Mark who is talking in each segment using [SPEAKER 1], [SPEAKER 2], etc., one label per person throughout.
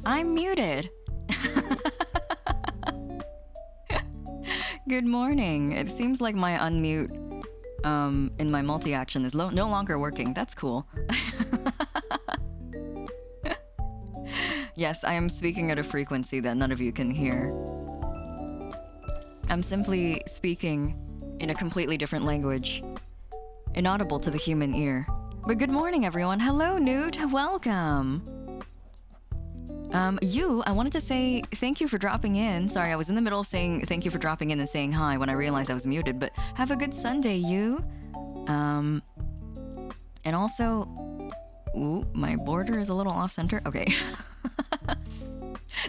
[SPEAKER 1] I'm muted. Good morning. It seems like my unmute in my multi-action is no longer working. That's cool. Yes, I am speaking at a frequency that none of you can hear. I'm simply speaking in a completely different language, inaudible to the human ear. But good morning, everyone. Hello, Newt. Welcome. Yuu, I wanted to say thank you for dropping in. Sorry, I was in the middle of saying thank you for dropping in and saying hi when I realized I was muted, but have a good Sunday, Yuu. And also... Ooh, my border is a little off-center. Okay.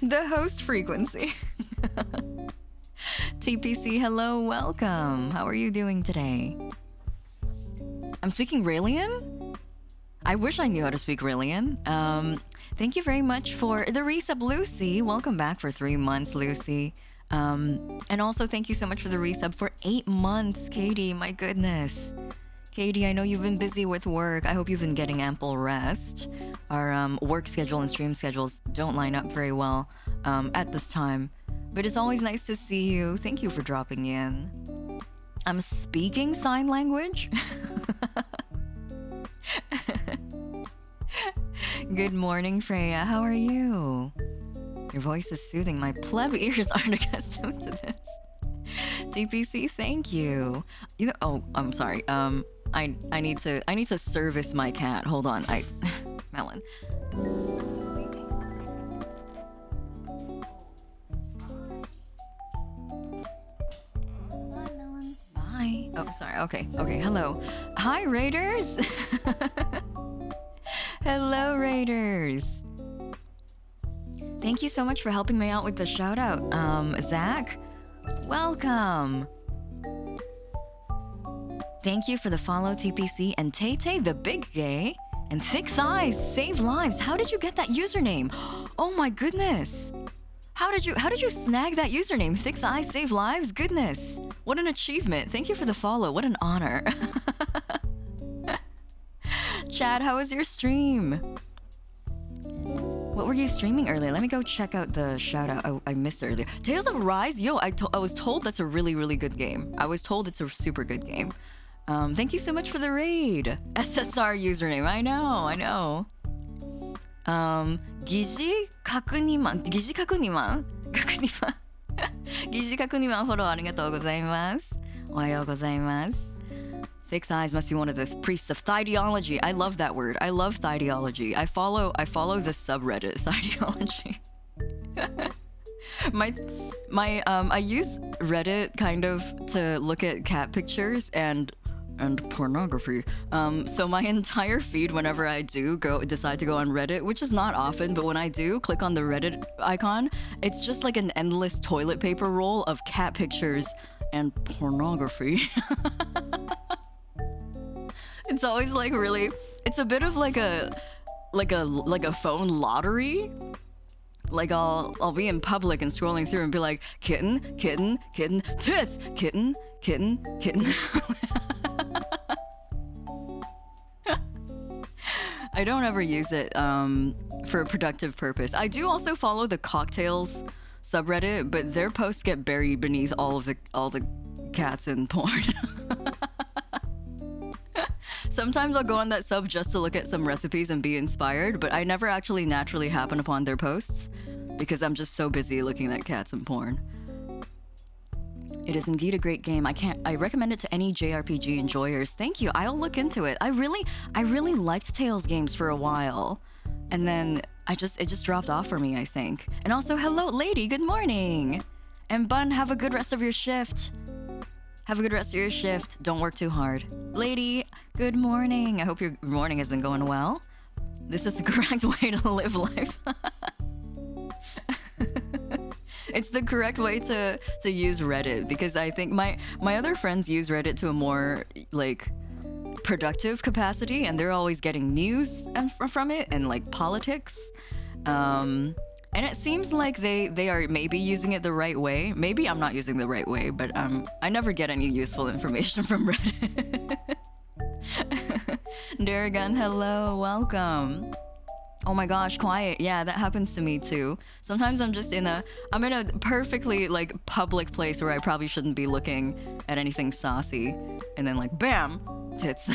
[SPEAKER 1] The host frequency. TPC, hello, welcome. How are you doing today? I'm speaking Raelian? I wish I knew how to speak Raelian. Thank you very much for the resub, Lucy. Welcome back for 3 months, Lucy. And also thank you so much for the resub for 8 months, Katie. My goodness. Katie, I know you've been busy with work. I hope you've been getting ample rest. Our work schedule and stream schedules don't line up very well at this time. But it's always nice to see you. Thank you for dropping in. I'm speaking sign language. Good morning, Freya. How are you? Your voice is soothing. My pleb ears aren't accustomed to this. TPC, thank you. You know, oh, I'm sorry. I need to service my cat. Hold on. Melon. Bye, Melon. Bye. Oh, sorry. Okay. Hello. Hi, Raiders. Hello, Raiders. Thank you so much for helping me out with the shout out. Zach, welcome. Thank you for the follow, TPC, and Tay the big gay, and Thick Thighs save lives. How did you get that username? Oh my goodness. How did you snag that username? Thick Thighs save lives? Goodness. What an achievement. Thank you for the follow. What an honor. Chad, how was your stream? What were you streaming earlier? Let me go check out the shout out. Oh, I missed it earlier. Tales of Rise? Yo, I was told that's a really, really good game. I was told it's a super good game. Thank you so much for the raid. SSR username. I know. Gizi Kakuniman. Gizi Kakuniman. Kakuniman. Gizi Kakuniman follow ありがとうございます。おはようございます。Thick thighs must be one of the priests of Thighteology. I love that word. I love Thighteology. I follow the subreddit Thighteology. I use Reddit kind of to look at cat pictures and pornography. So my entire feed, whenever I decide to go on Reddit, which is not often, but when I do click on the Reddit icon, it's just like an endless toilet paper roll of cat pictures and pornography. It's always like really, it's a bit of like a phone lottery. Like I'll be in public and scrolling through and be like, kitten, tits, kitten. I don't ever use it for a productive purpose. I do also follow the cocktails subreddit, but their posts get buried beneath all the cats and porn. Sometimes I'll go on that sub just to look at some recipes and be inspired, but I never actually naturally happen upon their posts because I'm just so busy looking at cats and porn. It is indeed a great game. I recommend it to any JRPG enjoyers. Thank you. I'll look into it. I really liked Tales games for a while, and then it just dropped off for me, I think. And also, hello, lady. Good morning. And Bun, have a good rest of your shift. Have a good rest of your shift. Don't work too hard. Lady, good morning. I hope your morning has been going well. This is the correct way to live life. It's the correct way to use Reddit, because I think my other friends use Reddit to a more like productive capacity, and they're always getting news from it and like politics. And it seems like they are maybe using it the right way. Maybe I'm not using the right way, but I never get any useful information from Reddit. Daragon, hello, welcome. Oh my gosh, quiet. Yeah, that happens to me too. Sometimes I'm in a perfectly like public place where I probably shouldn't be looking at anything saucy, and then like bam, tits.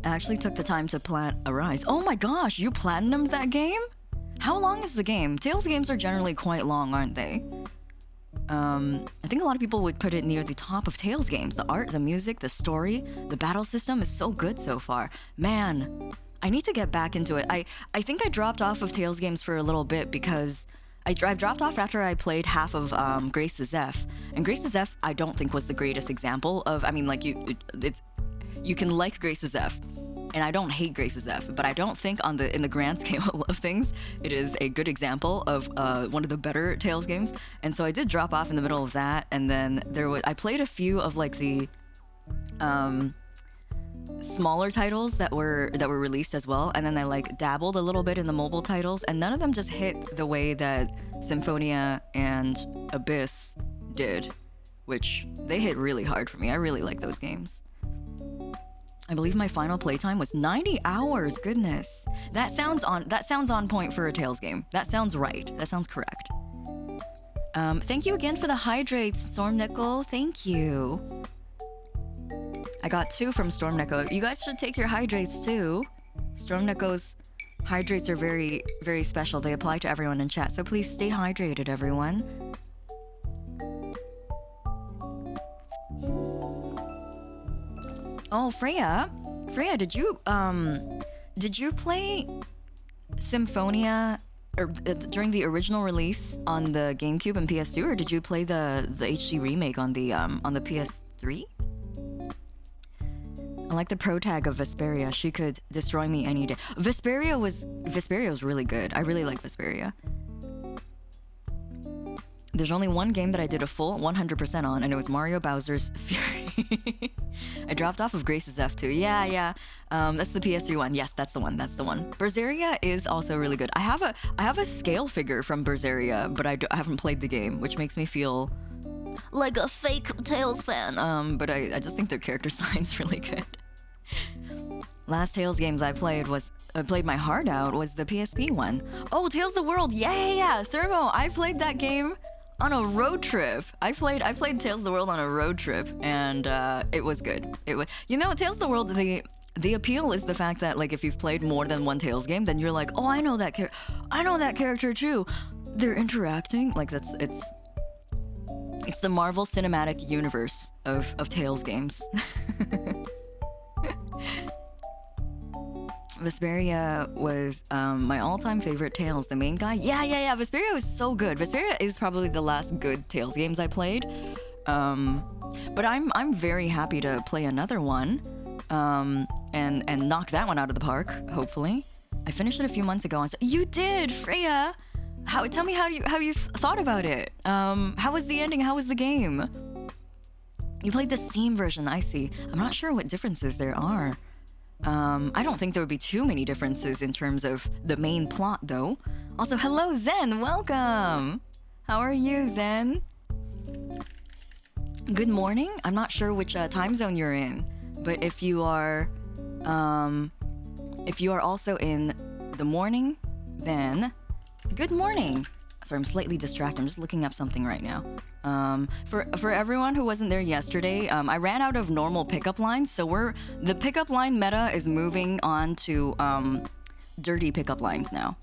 [SPEAKER 1] I actually took the time to plant a rise. Oh my gosh, you platinumed that game? How long is the game? Tales games are generally quite long, aren't they? I think a lot of people would put it near the top of Tales games. The art, the music, the story, the battle system is so good so far. Man, I need to get back into it. I think I dropped off of Tales games for a little bit because I dropped off after I played half of Grace's F. And Grace's F, I don't think was the greatest example of, I mean, like you can like Grace's F. And I don't hate Grace's F, but I don't think in the grand scale of things, it is a good example of one of the better Tales games. And so I did drop off in the middle of that, and then I played a few of like the smaller titles that were released as well, and then I like dabbled a little bit in the mobile titles, and none of them just hit the way that Symphonia and Abyss did, which they hit really hard for me. I really like those games. I believe my final playtime was 90 hours. Goodness. That sounds on point for a Tales game. That sounds right. That sounds correct. Thank you again for the hydrates, Storm Nickel. Thank you. I got 2 from Storm Nickel. You guys should take your hydrates too. Storm Nickel's hydrates are very, very special. They apply to everyone in chat. So please stay hydrated, everyone. Oh, Freya, did you play Symphonia during the original release on the GameCube and PS2, or did you play the HD remake on the PS3? I like the pro tag of Vesperia. She could destroy me any day. Vesperia was really good. I really like Vesperia. There's only one game that I did a full 100% on, and it was Mario Bowser's Fury. I dropped off of Grace's F2. Yeah. That's the PS3 one. Yes, that's the one. Berseria is also really good. I have a scale figure from Berseria, but I haven't played the game, which makes me feel like a fake Tales fan. But I just think their character design's really good. Last Tales games I played my heart out was the PSP one. Oh, Tales of the World. Yeah. Thermo, I played that game on a road trip. I played Tales of the World on a road trip, and it was good. It was, Tales of the World, the appeal is the fact that like if you've played more than one Tales game, then you're like, oh, I know that character too. They're interacting. Like it's the Marvel Cinematic Universe of Tales games. Vesperia was my all-time favorite Tales. The main guy, yeah. Vesperia was so good. Vesperia is probably the last good Tales games I played. But I'm very happy to play another one, and knock that one out of the park. Hopefully, I finished it a few months ago. And so you did, Freya. Tell me how you thought about it. How was the ending? How was the game? You played the Steam version. I see. I'm not sure what differences there are. I don't think there would be too many differences in terms of the main plot, though. Also, hello, Zen! Welcome! How are you, Zen? Good morning? I'm not sure which time zone you're in, but if you are also in the morning, then good morning! Sorry, I'm slightly distracted. I'm just looking up something right now. For everyone who wasn't there yesterday, I ran out of normal pickup lines, so the pickup line meta is moving on to dirty pickup lines now.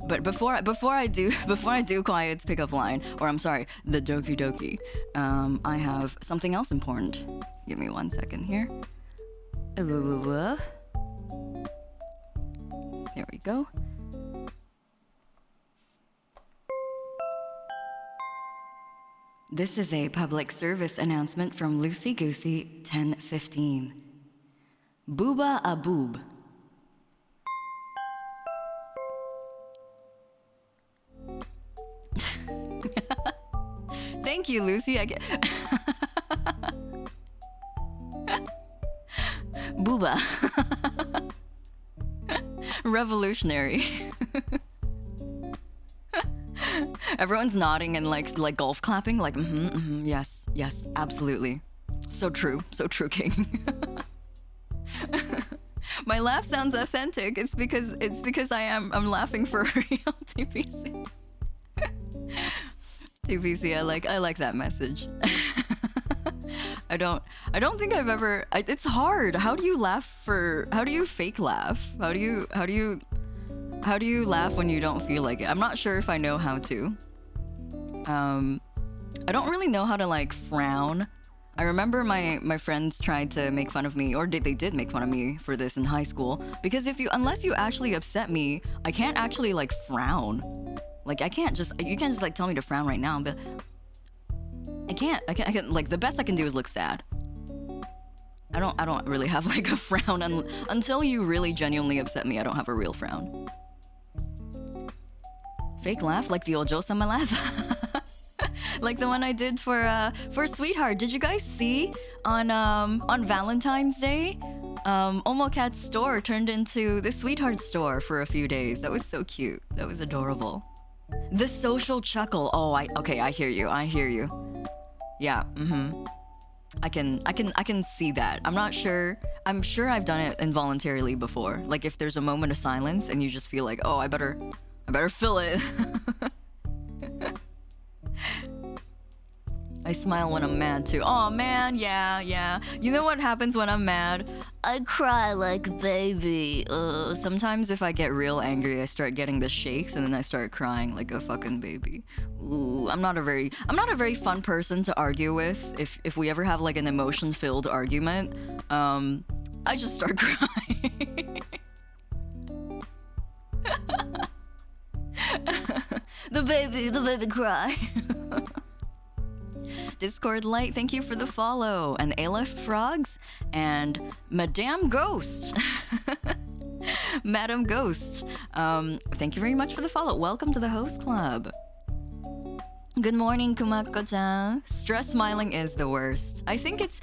[SPEAKER 1] But before I do Quiet's pickup line, or I'm sorry, the Doki Doki, I have something else important. Give me 1 second here. There we go. This is a public service announcement from Lucy Goosey 1015. Booba a boob. Thank you, Lucy. Booba. Revolutionary. Everyone's nodding and like golf clapping, like yes, absolutely. So true, King. My laugh sounds authentic. It's because I'm laughing for real. TPC. TPC, I like that message. I don't think I've ever. It's hard. How do you fake laugh? How do you laugh when you don't feel like it? I'm not sure if I know how to. I don't really know how to like frown. I remember my friends tried to make fun of me, or they did make fun of me for this in high school, because unless you actually upset me, I can't actually like frown. Like you can't just like tell me to frown right now, but I can't like the best I can do is look sad. I don't really have like a frown until you really genuinely upset me. I don't have a real frown. Fake laugh like the Ojo-sama laugh. Like the one I did for Sweetheart. Did you guys see on Valentine's Day? Omocat's store turned into the Sweetheart store for a few days. That was so cute. That was adorable. The social chuckle. Oh, I hear you. Yeah, I can see that. I'm not sure. I'm sure I've done it involuntarily before. Like if there's a moment of silence and you just feel like, oh, I better fill it. I smile when I'm mad too. Oh man, yeah. You know what happens when I'm mad? I cry like a baby. Sometimes if I get real angry, I start getting the shakes and then I start crying like a fucking baby. Ooh, I'm not a very fun person to argue with. If we ever have like an emotion-filled argument, I just start crying. The baby cry. Discord Light, thank you for the follow. And Aleph Frogs and Madame Ghost. Madam Ghost. Thank you very much for the follow. Welcome to the host club. Good morning, Kumako-chan. Stress smiling is the worst. I think it's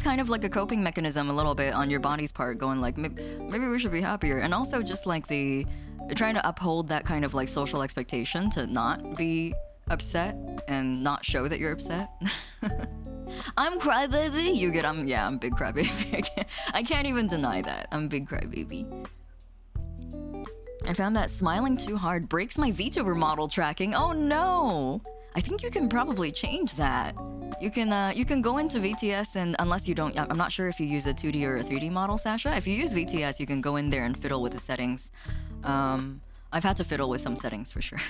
[SPEAKER 1] kind of like a coping mechanism a little bit on your body's part, going like, maybe we should be happier. And also just like trying to uphold that kind of like social expectation to not be upset and not show that you're upset. I'm crybaby. I'm big crybaby. I can't even deny that. I'm big crybaby. I found that smiling too hard breaks my VTuber model tracking. Oh no! I think you can probably change that. You can go into VTS, and unless you don't, I'm not sure if you use a 2D or a 3D model, Sasha. If you use VTS, you can go in there and fiddle with the settings. I've had to fiddle with some settings for sure.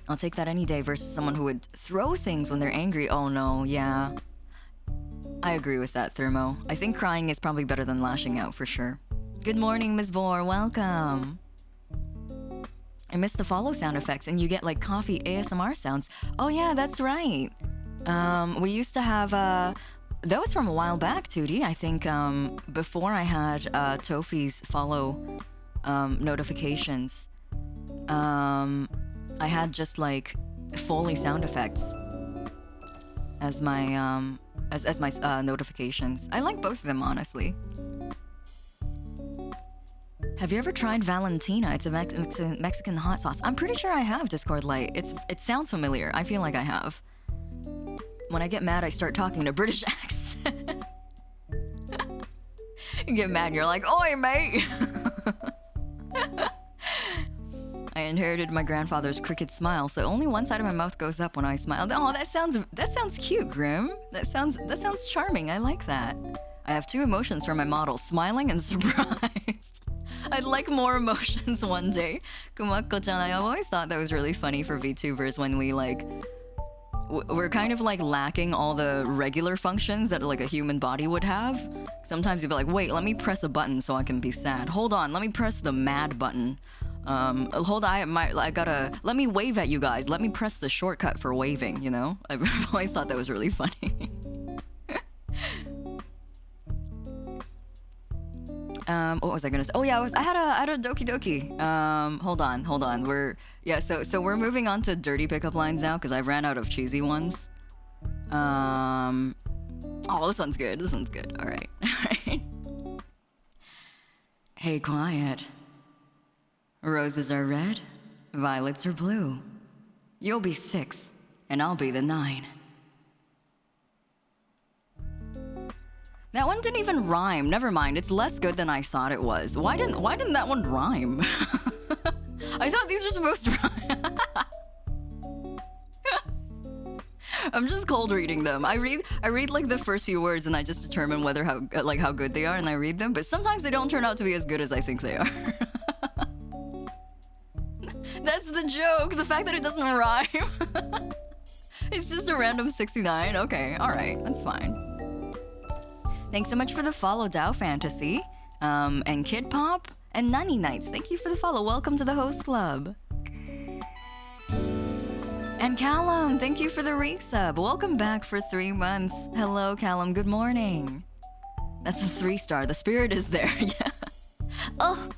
[SPEAKER 1] I'll take that any day versus someone who would throw things when they're angry. Oh no, yeah. I agree with that, Thermo. I think crying is probably better than lashing out for sure. Good morning, Ms. Vor. Welcome. I missed the follow sound effects, and you get like coffee ASMR sounds. Oh yeah, that's right. We used to have that was from a while back, 2D. I think before I had Tofi's follow notifications. I had just like Foley sound effects as my as my notifications. I like both of them, honestly. Have you ever tried Valentina? It's a Mexican hot sauce. I'm pretty sure I have, Discord Light. It sounds familiar. I feel like I have. When I get mad, I start talking in a British accent. You get mad and you're like, "Oi, mate!" I inherited my grandfather's crooked smile, so only one side of my mouth goes up when I smile. Oh, that sounds cute, Grim. That sounds charming. I like that. I have two emotions for my model: smiling and surprised. I'd like more emotions one day. Kumako-chan, I always thought that was really funny for VTubers when we like we're kind of like lacking all the regular functions that like a human body would have. Sometimes you'd be like, wait, let me press a button so I can be sad. Hold on, let me press the mad button. Hold on, let me wave at you guys. Let me press the shortcut for waving, you know? I've always thought that was really funny. What was I gonna say? Oh yeah, I had a Doki Doki. Hold on. So we're moving on to dirty pickup lines now because I ran out of cheesy ones. Oh, this one's good. All right. Hey, quiet. Roses are red, violets are blue. You'll be 6, and I'll be the 9. That one didn't even rhyme. Never mind. It's less good than I thought it was. Why didn't that one rhyme? I thought these were supposed to rhyme. I'm just cold reading them. I read like the first few words and I just determine whether how good they are and I read them. But sometimes they don't turn out to be as good as I think they are. That's the joke. The fact that it doesn't rhyme. It's just a random 69. Okay, all right, that's fine. Thanks so much for the follow, Dow Fantasy, and Kid Pop and Nunny Nights. Thank you for the follow. Welcome to the host club. And Callum, thank you for the resub. Welcome back for 3 months. Hello, Callum. Good morning. That's a 3-star. The spirit is there. Yeah. Oh.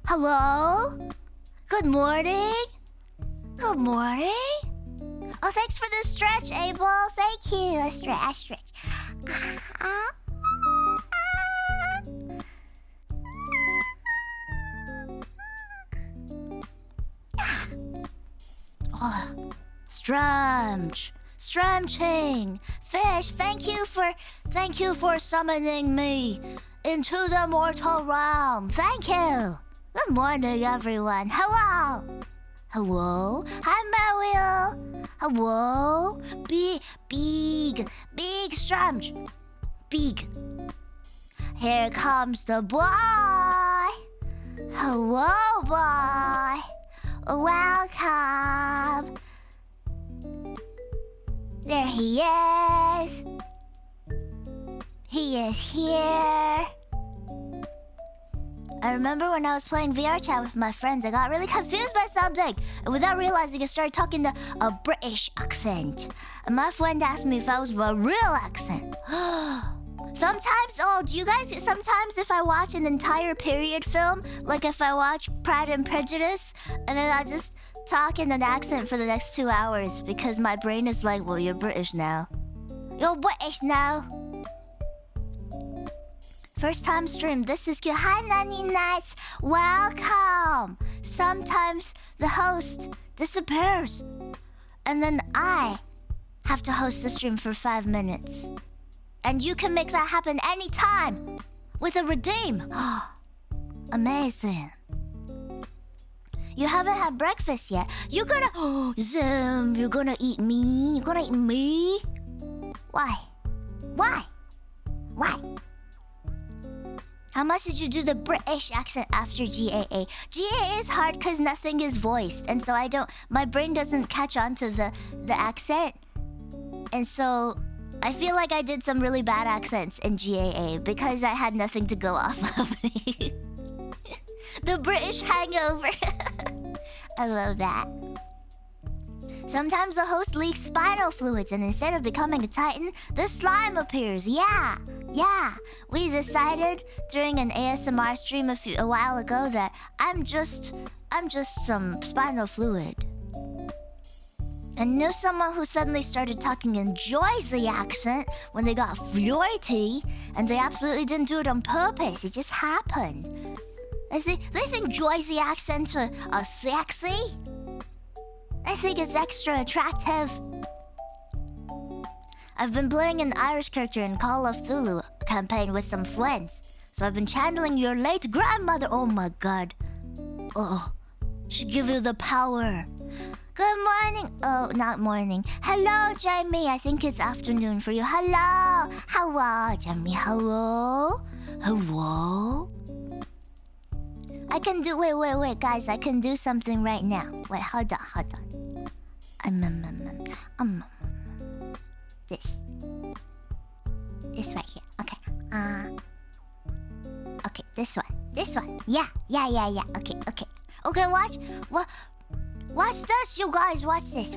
[SPEAKER 2] Hello? Good morning? Good morning? Oh, thanks for the stretch, Abel. Thank you. A stretch. Oh, Stretching. Fish, thank you for summoning me into the mortal realm. Thank you. Good morning, everyone. Hello. Hi, Mario. Hello. Big Stretch. Big. Here comes the boy. Hello, boy. Welcome. There he is. He is here. I remember when I was playing VR chat with my friends, I got really confused by something. And without realizing, I started talking to a British accent. And my friend asked me if I was a real accent. Sometimes if I watch an entire period film, like if I watch Pride and Prejudice, and then I just talk in an accent for the next 2 hours because my brain is like, well, you're British now. You're British now. First time stream, this is good. Hi, Nanny Nights. Welcome. Sometimes the host disappears. And then I have to host the stream for 5 minutes. And you can make that happen anytime with a redeem. Amazing. You haven't had breakfast yet. You're gonna Zoom. You're gonna eat me. You're gonna eat me. Why? How much did you do the British accent after GAA? GAA is hard because nothing is voiced, and so my brain doesn't catch on to the accent, and so I feel like I did some really bad accents in GAA because I had nothing to go off of. The British hangover. I love that. Sometimes the host leaks spinal fluids and instead of becoming a titan, the slime appears. Yeah. We decided during an ASMR stream a while ago that I'm just some spinal fluid. And knew someone who suddenly started talking in Joyzy accent when they got flirty, and they absolutely didn't do it on purpose. It just happened. They think Joyzy accents are sexy. I think it's extra attractive. I've been playing an Irish character in Call of Cthulhu campaign with some friends. So I've been channeling your late grandmother. Oh my god. Oh, she give you the power. Good morning. Oh, not morning. Hello, Jamie. I think it's afternoon for you. Hello, Jamie. Hello. I can do. Wait, guys. I can do something right now. Wait, hold on. This right here. Okay. Okay. This one. Yeah. Okay. Watch this, you guys. Watch this.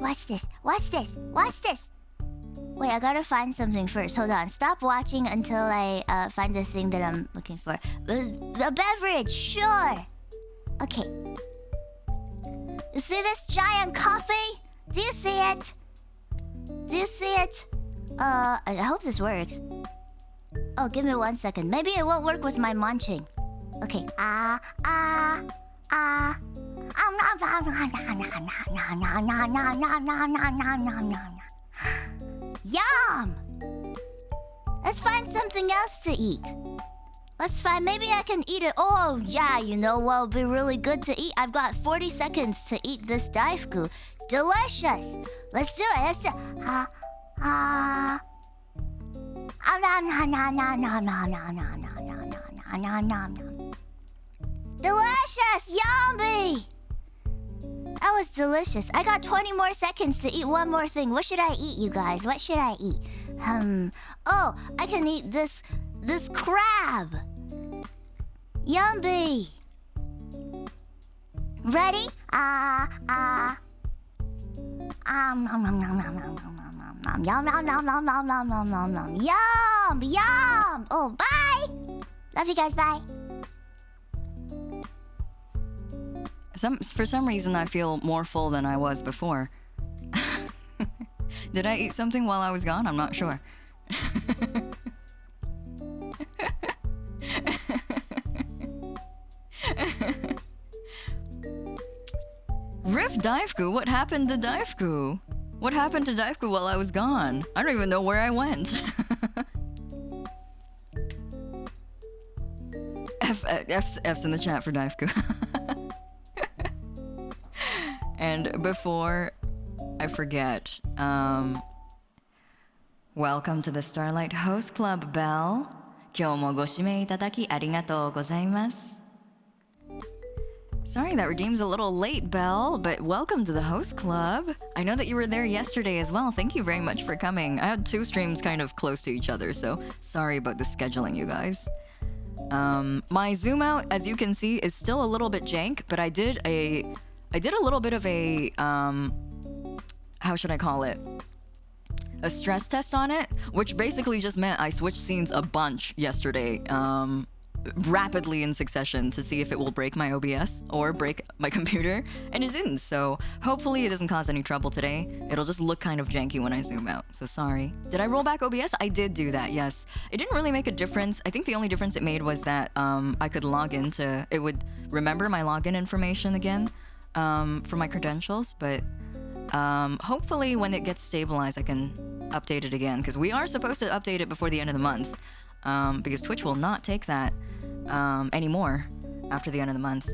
[SPEAKER 2] Wait, I gotta find something first. Hold on. Stop watching until I find the thing that I'm looking for. The beverage, sure. Okay. You see this giant coffee? Do you see it? I hope this works. Oh, give me 1 second. Maybe it won't work with my munching. Okay. Yum! Let's find something else to eat. Let's find, maybe I can eat it. Oh, yeah, you know what would be really good to eat? I've got 40 seconds to eat this daifuku. Delicious. Let's do it. Let's do it. Delicious. Yummy. That was delicious. I got 20 more seconds to eat one more thing. What should I eat, you guys? What should I eat? Oh, I can eat this crab. Yummy. Ready? Yum. Oh, bye. Love you guys. Bye.
[SPEAKER 1] For some reason, I feel more full than I was before. Did I eat something while I was gone? I'm not sure. Rip Daifuku, what happened to Daifuku? What happened to Daifuku while I was gone? I don't even know where I went. F's in the chat for Daifuku. And before I forget, welcome to the Starlight Host Club, Belle. 今日もご指名いただきありがとうございます。Sorry that redeem's a little late, Belle, but welcome to the host club. I know that you were there yesterday as well. Thank you very much for coming. I had 2 streams kind of close to each other, so sorry about the scheduling, you guys. My zoom out, as you can see, is still a little bit jank, but I did a little bit of a how should I call it? A stress test on it, which basically just meant I switched scenes a bunch yesterday, rapidly in succession to see if it will break my OBS or break my computer, and it didn't, so hopefully it doesn't cause any trouble today. It'll just look kind of janky when I zoom out, so sorry. Did I roll back OBS? I did do that, yes. It didn't really make a difference. I think the only difference it made was that I could log into, it would remember my login information again for my credentials, but hopefully when it gets stabilized I can update it again, because we are supposed to update it before the end of the month, because Twitch will not take that anymore after the end of the month.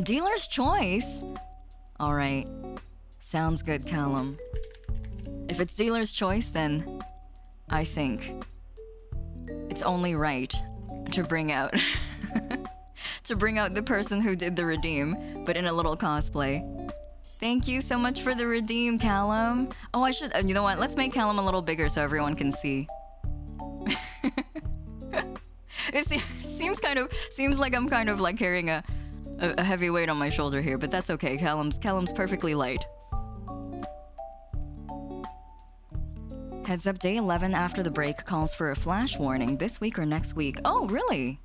[SPEAKER 1] Dealer's choice? Alright. Sounds good, Callum. If it's dealer's choice, then I think it's only right to bring out to bring out the person who did the redeem, but in a little cosplay. Thank you so much for the redeem, Callum. Oh, I should, you know what? Let's make Callum a little bigger so everyone can see. It seems like I'm kind of like carrying a heavy weight on my shoulder here, but that's okay. Callum's perfectly light. Heads up, day 11 after the break calls for a flash warning this week or next week. Oh, really?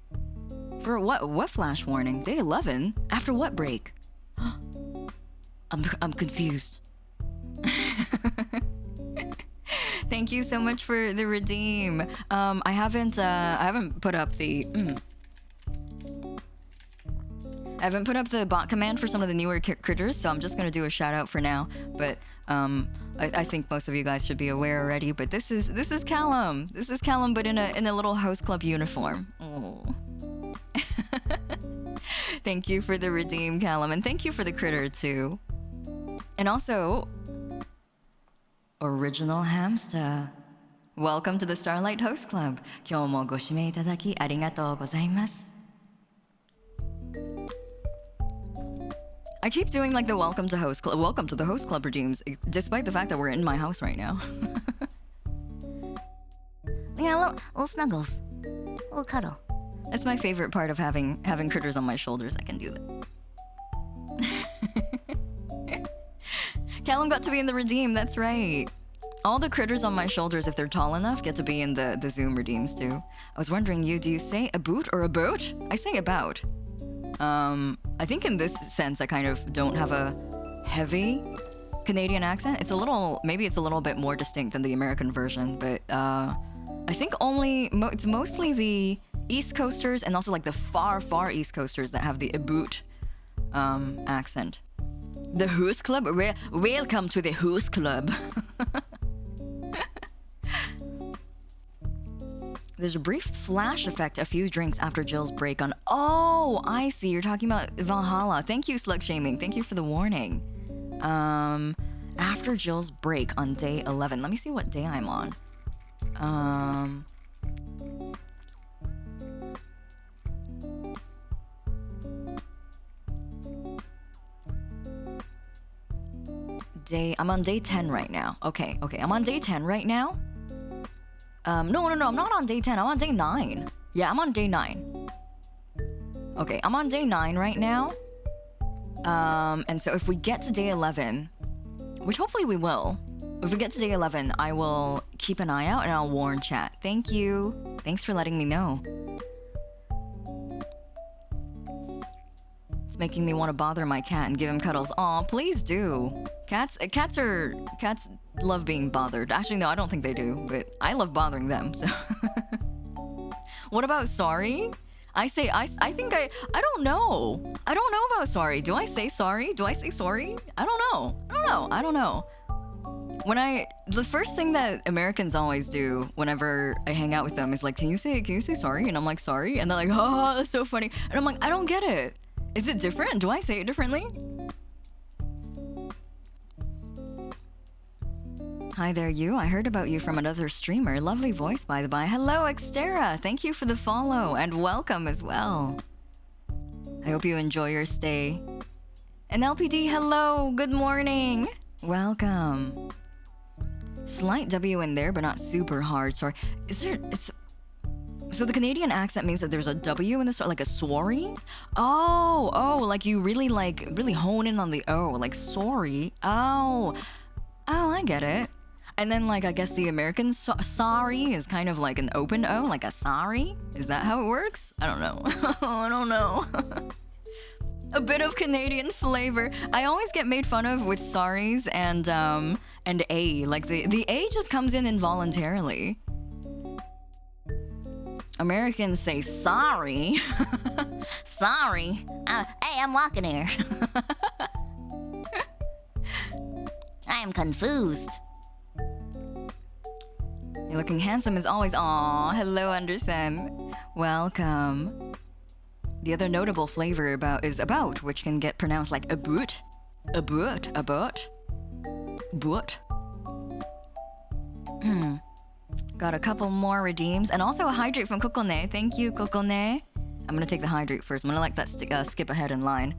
[SPEAKER 1] For what flash warning? Day 11? After what break? I'm confused. Thank you so much for the redeem. I haven't put up the I haven't put up the bot command for some of the newer critters, so I'm just gonna do a shout out for now. But I think most of you guys should be aware already. But this is Callum. This is Callum, but in a little host club uniform. Oh. Thank you for the redeem, Callum, and thank you for the critter too. And also, Original Hamster. Welcome to the Starlight Host Club. 今日もご指名いただきありがとうございます。I keep doing like the welcome to the host club redeems, despite the fact that we're in my house right now.
[SPEAKER 2] Yeah, little snuggles, little cuddle.
[SPEAKER 1] That's my favorite part of having critters on my shoulders. I can do that. Callum got to be in the redeem. That's right. All the critters on my shoulders, if they're tall enough, get to be in the Zoom redeems too. I was wondering, do you say a boot or a boat? I say about. I think in this sense, I kind of don't have a heavy Canadian accent. Maybe it's a little bit more distinct than the American version, but I think it's mostly the East Coasters and also like the far East Coasters that have the boot accent. The Host Club? Welcome to the Host Club. There's a brief flash effect a few drinks after Jill's break on... Oh, I see. You're talking about Valhalla. Thank you, Slug Shaming. Thank you for the warning. After Jill's break on day 11. Let me see what day I'm on. I'm on day 10 right now. Okay. I'm on day 10 right now. No, I'm not on day 10. I'm on day 9. Yeah, I'm on day 9. Okay, I'm on day 9 right now. And so if we get to day 11, which hopefully we will, if we get to day 11, I will keep an eye out and I'll warn chat. Thank you. Thanks for letting me know. It's making me want to bother my cat and give him cuddles. Aw, please do. Cats love being bothered. Actually, no, I don't think they do, but I love bothering them, so. What about sorry? I don't know. I don't know about sorry. Do I say sorry? Do I say sorry? I don't know. The first thing that Americans always do whenever I hang out with them is like, can you say sorry? And I'm like, sorry? And they're like, oh, that's so funny. And I'm like, I don't get it. Is it different? Do I say it differently? Hi there, you. I heard about you from another streamer. Lovely voice, by the by. Hello, Xterra. Thank you for the follow and welcome as well. I hope you enjoy your stay. And LPD, hello. Good morning. Welcome. Slight W in there, but not super hard. Sorry. So the Canadian accent means that there's a W in the start, like a sorry? Oh, like you really hone in on the O, like sorry. Oh, I get it. And then, like, I guess the American sorry is kind of like an open O, like a sorry? Is that how it works? I don't know. I don't know. A bit of Canadian flavor. I always get made fun of with sorries and A. Like, the A just comes in involuntarily. Americans say sorry. Sorry. Hey, I'm walking here. I am confused. You're looking handsome as always. Aw, hello, Anderson. Welcome. The other notable flavor is about, which can get pronounced like a boot. Got a couple more redeems. And also a hydrate from Kokone. Thank you, Kokone. I'm gonna take the hydrate first. I'm gonna let that skip ahead in line.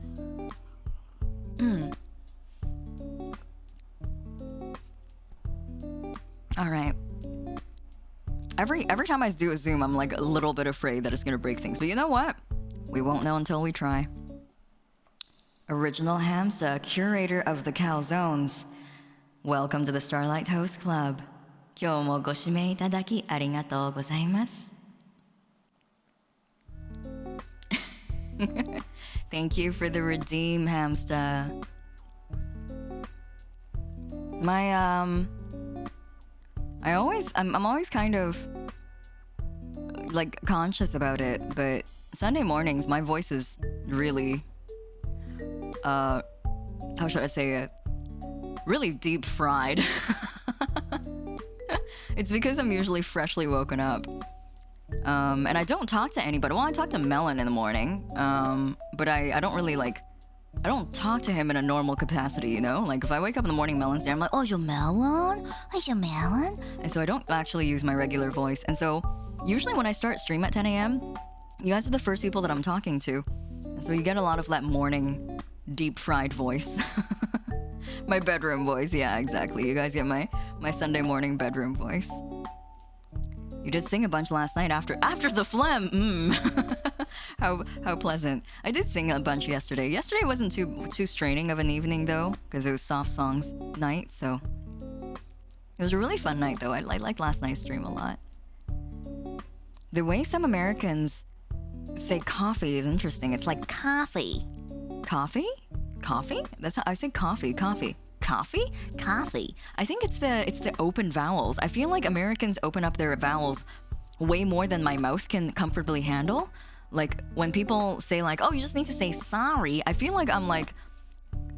[SPEAKER 1] All right. Every time I do a Zoom, I'm like a little bit afraid that it's gonna break things. But you know what? We won't know until we try. Original Hamster, curator of the Calzones. Welcome to the Starlight Host Club. 今日もご指名いただきありがとうございます。Thank you for the redeem, Hamster. I'm always kind of like conscious about it, but Sunday mornings my voice is really how should I say it? Really deep fried. It's because I'm usually freshly woken up. And I don't talk to anybody. Well, I talk to Melon in the morning. But I don't really I don't talk to him in a normal capacity, you know? Like if I wake up in the morning, Melon's there, I'm like, oh, you're Melon? Oh, you're Melon? And so I don't actually use my regular voice. And so usually when I start stream at 10 a.m., you guys are the first people that I'm talking to. And so you get a lot of that morning deep fried voice. My bedroom voice, yeah, exactly. You guys get my Sunday morning bedroom voice. You did sing a bunch last night after the phlegm. How pleasant. I did sing a bunch yesterday. Yesterday wasn't too straining of an evening though, because it was soft songs night. So it was a really fun night though. I like last night's stream a lot. The way some Americans say coffee is interesting. It's like coffee. Coffee? Coffee? That's how I say coffee. Coffee. Coffee? Coffee. I think it's the open vowels. I feel like Americans open up their vowels way more than my mouth can comfortably handle. Like when people say like, oh, you just need to say sorry, I feel like I'm like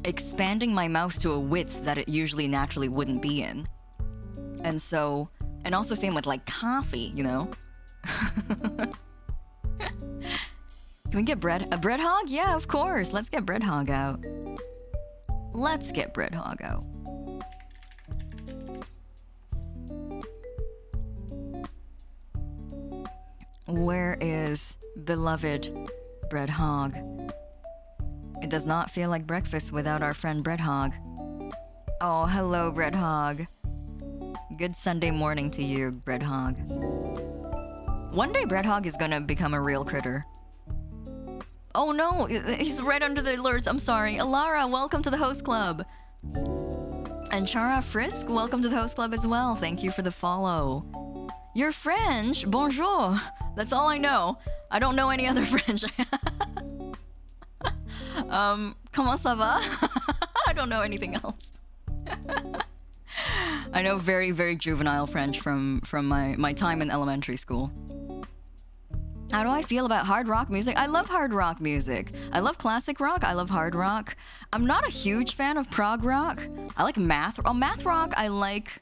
[SPEAKER 1] expanding my mouth to a width that it usually naturally wouldn't be in. And also same with like coffee, you know? Can we get a bread hog? Yeah, of course. Let's get bread hog out. Let's get bread hog out. Where is beloved bread hog? It does not feel like breakfast without our friend bread hog. Oh, hello, bread hog. Good Sunday morning to you, bread hog. One day bread hog is gonna become a real critter. Oh no, he's right under the alerts. I'm sorry. Alara, welcome to the host club. And Chara Frisk, welcome to the host club as well. Thank you for the follow. You're French? Bonjour. That's all I know. I don't know any other French. Comment ça va? I don't know anything else. I know very, very juvenile French from my time in elementary school. How do I feel about hard rock music? I love hard rock music. I love classic rock. I love hard rock. I'm not a huge fan of prog rock. I like math. Oh, math rock, I like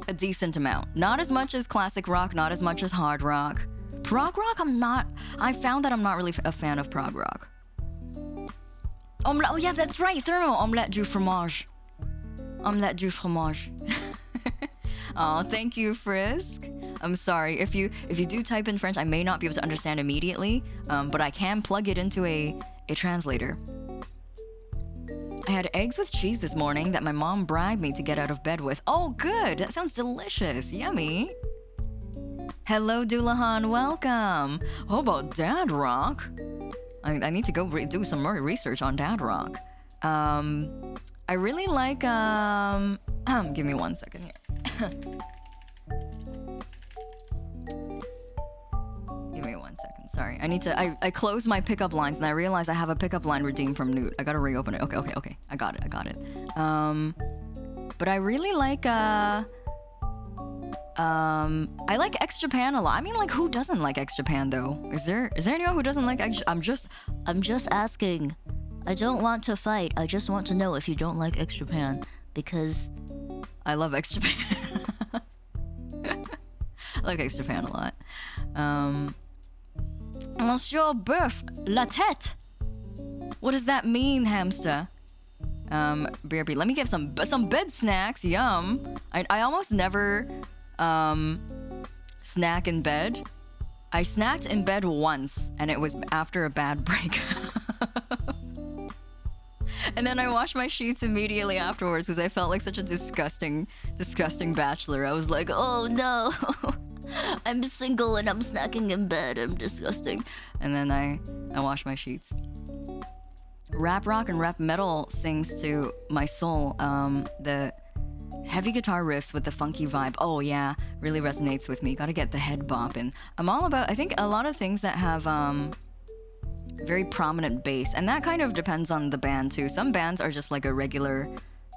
[SPEAKER 1] a decent amount. Not as much as classic rock, not as much as hard rock. Prog rock, I found that I'm not really a fan of prog rock. Oh yeah, that's right. Thermo omelette du fromage. Omelette du fromage. Oh, thank you, Frisk. I'm sorry. If you do type in French, I may not be able to understand immediately, but I can plug it into a translator. I had eggs with cheese this morning that my mom bribed me to get out of bed with. Oh, good. That sounds delicious. Yummy. Hello, Doulahan. Welcome. How about Dad Rock? I need to go do some more research on Dad Rock. I really like... give me 1 second here. Give me 1 second. Sorry. I need to... I closed my pickup lines and I realized I have a pickup line redeemed from Newt. I gotta reopen it. Okay. I got it. But I really like... I like X Japan a lot. I mean, like, who doesn't like X Japan though? Is there anyone who doesn't like X? I'm just asking. I don't want to fight. I just want to know if you don't like X Japan, because I love X Japan. I like X Japan a lot. Monsieur Boeuf, la tête. What does that mean, hamster? BRB, let me get some bed snacks. Yum. I almost never snack in bed. I snacked in bed once, and it was after a bad breakup. And then I washed my sheets immediately afterwards because I felt like such a disgusting bachelor. I was like, oh no, I'm single and I'm snacking in bed. I'm disgusting. And then I washed my sheets. Rap rock and rap metal sings to my soul. The heavy guitar riffs with the funky vibe. Oh yeah, really resonates with me. Gotta get the head bopping. I'm all about, I think, a lot of things that have very prominent bass, and that kind of depends on the band too. Some bands are just like a regular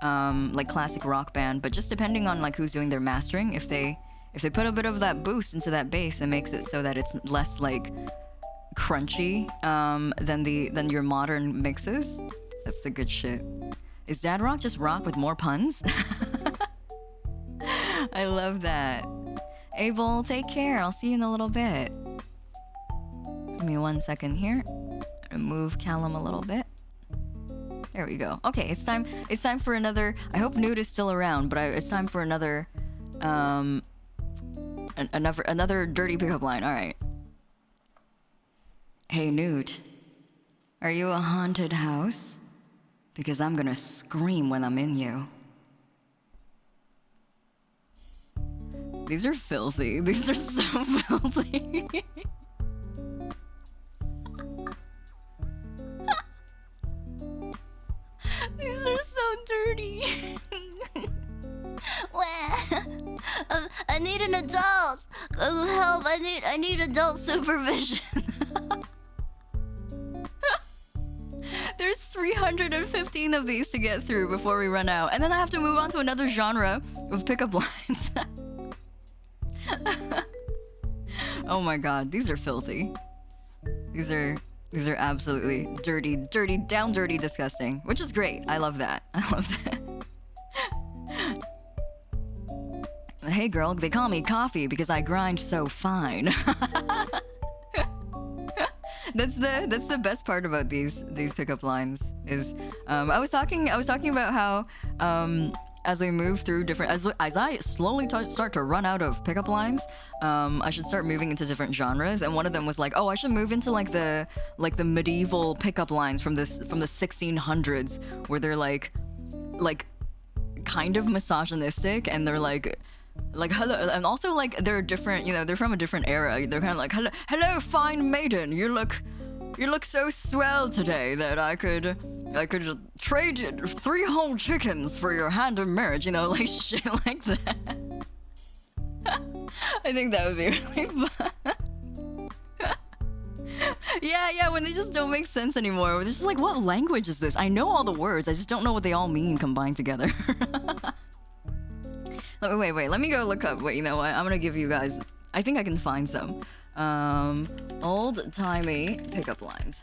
[SPEAKER 1] like classic rock band, but just depending on like who's doing their mastering, if they put a bit of that boost into that bass, it makes it so that it's less like crunchy than your modern mixes. That's the good shit. Is Dad Rock just rock with more puns? I love that. Abel, take care. I'll see you in a little bit. Give me 1 second here. I'm gonna move Callum a little bit. There we go. Okay, it's time for another. I hope Newt is still around, but it's time for another another dirty pickup line. All right. Hey Newt, are you a haunted house? Because I'm gonna scream when I'm in you. These are filthy. These are so filthy. These are so dirty.
[SPEAKER 2] I need an adult. Help! I need adult supervision.
[SPEAKER 1] There's 315 of these to get through before we run out, and then I have to move on to another genre of pickup lines. Oh my god, these are filthy. These are absolutely dirty, down dirty, disgusting, which is great. I love that. I love that. Hey girl, they call me Coffee because I grind so fine. That's the best part about these pickup lines is I was talking about how as we move through different as I slowly start to run out of pickup lines, I should start moving into different genres, and one of them was like, oh, I should move into like the medieval pickup lines from the 1600s where they're like kind of misogynistic, and they're like hello, and also like they're different, you know, they're from a different era. They're kind of like, hello fine maiden, you look so swell today that I could trade 3 whole chickens for your hand in marriage, you know, like shit like that. I think that would be really fun. Yeah, when they just don't make sense anymore. They're just like, what language is this? I know all the words, I just don't know what they all mean combined together. Wait, let me go look up. Wait, you know what? I'm gonna give you guys, I think I can find some old-timey pickup lines.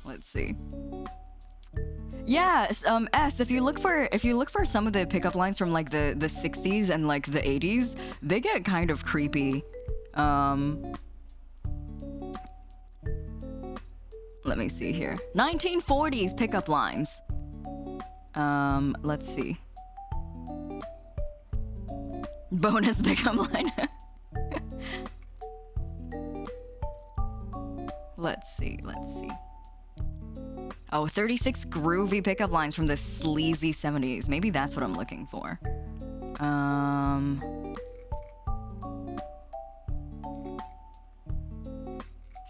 [SPEAKER 1] Let's see. Yeah, S, if you look for some of the pickup lines from like the 60s and like the 80s, they get kind of creepy. Let me see here. 1940s pickup lines. Let's see. Bonus pickup line. Let's see. Oh, 36 groovy pickup lines from the sleazy 70s. Maybe that's what I'm looking for. Some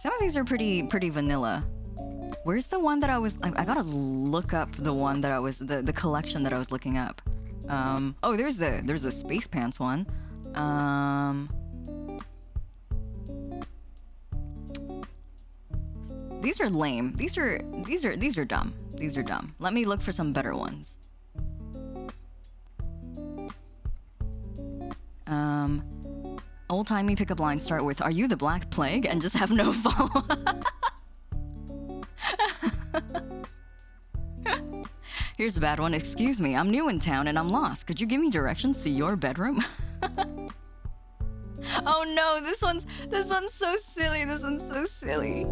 [SPEAKER 1] of these are pretty vanilla. Where's the one that I gotta look up the one that I was, the collection that I was looking up. Oh, there's the Space Pants one. These are lame. These are dumb. These are dumb. Let me look for some better ones. Old-timey pickup lines start with, "Are you the Black Plague?" and just have no follow-up. Here's a bad one. "Excuse me, I'm new in town and I'm lost. Could you give me directions to your bedroom?" Oh no, this one's so silly. This one's so silly.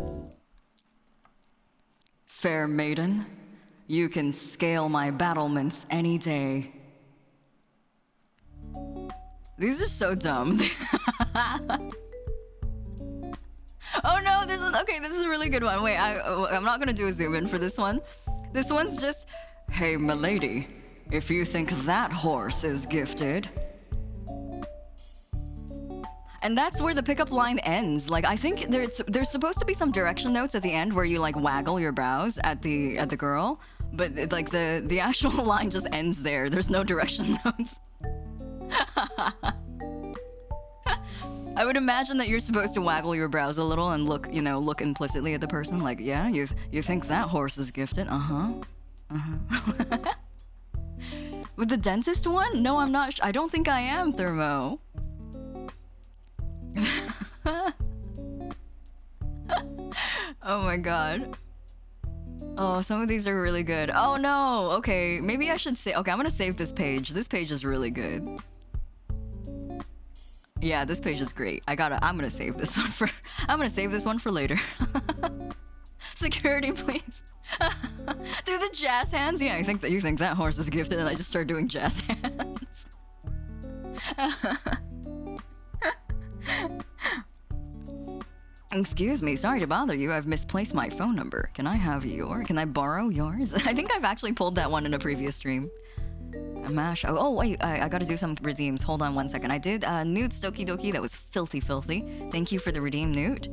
[SPEAKER 1] "Fair maiden, you can scale my battlements any day." These are so dumb. Oh no, okay, this is a really good one. Wait, I'm not gonna do a zoom in for this one. This one's just, "Hey milady, if you think that horse is gifted." And that's where the pickup line ends. Like, I think there's supposed to be some direction notes at the end where you like waggle your brows at the girl, but like the actual line just ends there. There's no direction notes. I would imagine that you're supposed to waggle your brows a little and look implicitly at the person, like, "Yeah, you think that horse is gifted? With the dentist one? No, I'm not. I don't think I am, Thermo. Oh my god. Oh, some of these are really good. Oh no. Okay, maybe I should say. Okay, I'm gonna save this page. This page is really good. Yeah, this page is great. I'm gonna save this one for. I'm gonna save this one for later. Security, please. Do the jazz hands. Yeah, you think that horse is gifted, and I just start doing jazz hands. "Excuse me, sorry to bother you. I've misplaced my phone number. Can I borrow yours?" I think I've actually pulled that one in a previous stream. Mash. Oh wait, I gotta do some redeems. Hold on one second. I did Newt Stokie Dokie. That was filthy. Thank you for the redeem, Newt.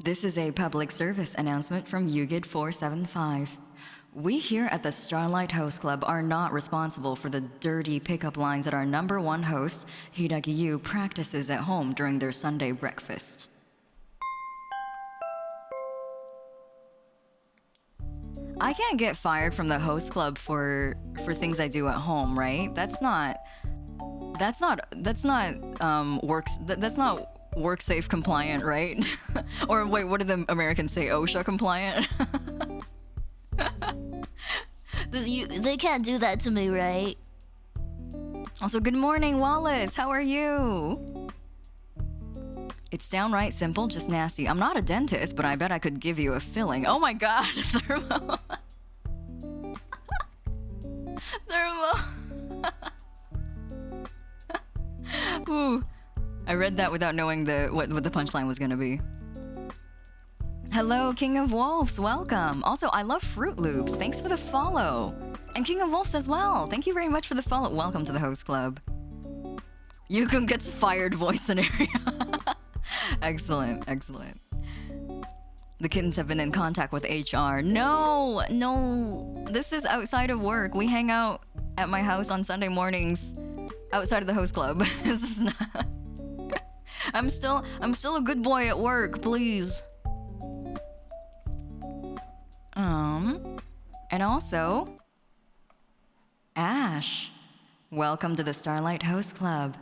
[SPEAKER 1] This is a public service announcement from UGID 475. We here at the Starlight Host Club are not responsible for the dirty pickup lines that our #1 host, Hiiragi, practices at home during their Sunday breakfast. I can't get fired from the host club for things I do at home, right? That's not work safe compliant, right? Or wait, what do the Americans say? OSHA compliant?
[SPEAKER 2] They can't do that to me, right?
[SPEAKER 1] Also, good morning, Wallace. How are you? It's downright simple, just nasty. I'm not a dentist, but I bet I could give you a filling. Oh my god, Thermo. Thermo. Ooh. I read that without knowing what the punchline was gonna be. Hello, King of Wolves, welcome. Also, I love Fruit Loops. Thanks for the follow. And King of Wolves as well. Thank you very much for the follow. Welcome to the host club. Yukun gets fired voice scenario. Excellent, excellent. The kittens have been in contact with HR. No, no. This is outside of work. We hang out at my house on Sunday mornings outside of the host club. This is not... I'm still a good boy at work, please. And also, Ash, welcome to the Starlight Host Club.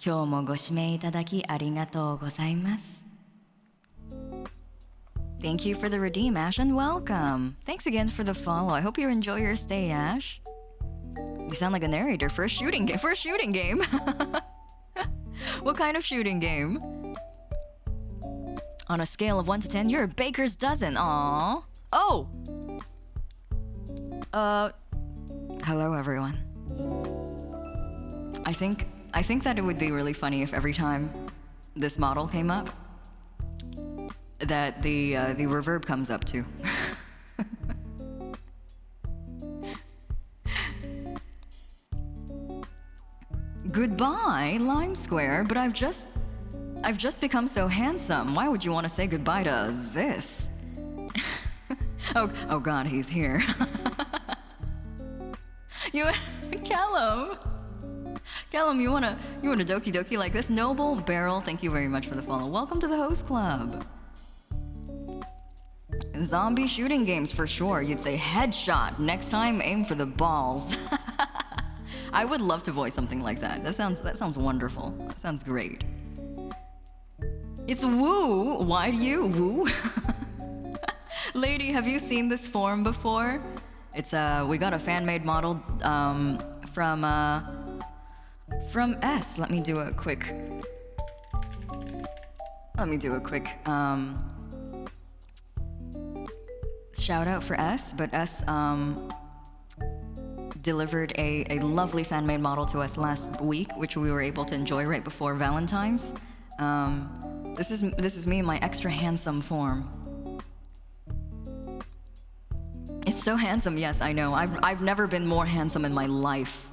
[SPEAKER 1] 今日もご指名いただきありがとうございます. Thank you for the redeem, Ash, and welcome. Thanks again for the follow. I hope you enjoy your stay, Ash. You sound like a narrator for a shooting game. For a shooting game. What kind of shooting game? On a scale of 1 to 10, you're a baker's dozen. Aww. Oh! Hello everyone. I think that it would be really funny if every time this model came up, that the reverb comes up too. Goodbye, Lime Square, but I've just become so handsome. Why would you want to say goodbye to this? Oh god, he's here. Callum, you wanna doki doki like this? Noble Barrel, thank you very much for the follow. Welcome to the host club. Zombie shooting games for sure. You'd say headshot. Next time, aim for the balls. I would love to voice something like that. That sounds wonderful. That sounds great. It's woo. Why do you woo? Lady, have you seen this form before? It's we got a fan-made model from S. Let me do a quick shout out for S, but S delivered a lovely fan-made model to us last week, which we were able to enjoy right before Valentine's. This is me in my extra handsome form. It's so handsome, yes, I know. I've never been more handsome in my life.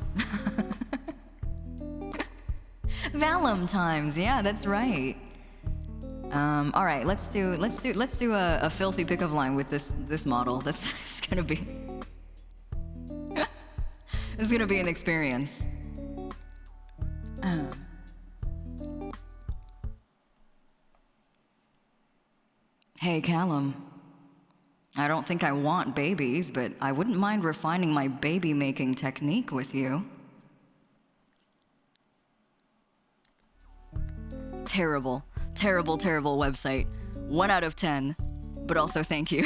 [SPEAKER 1] Valentine's, yeah, that's right. All right, let's do a filthy pickup line with this model. It's gonna be it's gonna be an experience. Hey, Callum. I don't think I want babies, but I wouldn't mind refining my baby-making technique with you. Terrible website. 1 out of 10. But also thank you.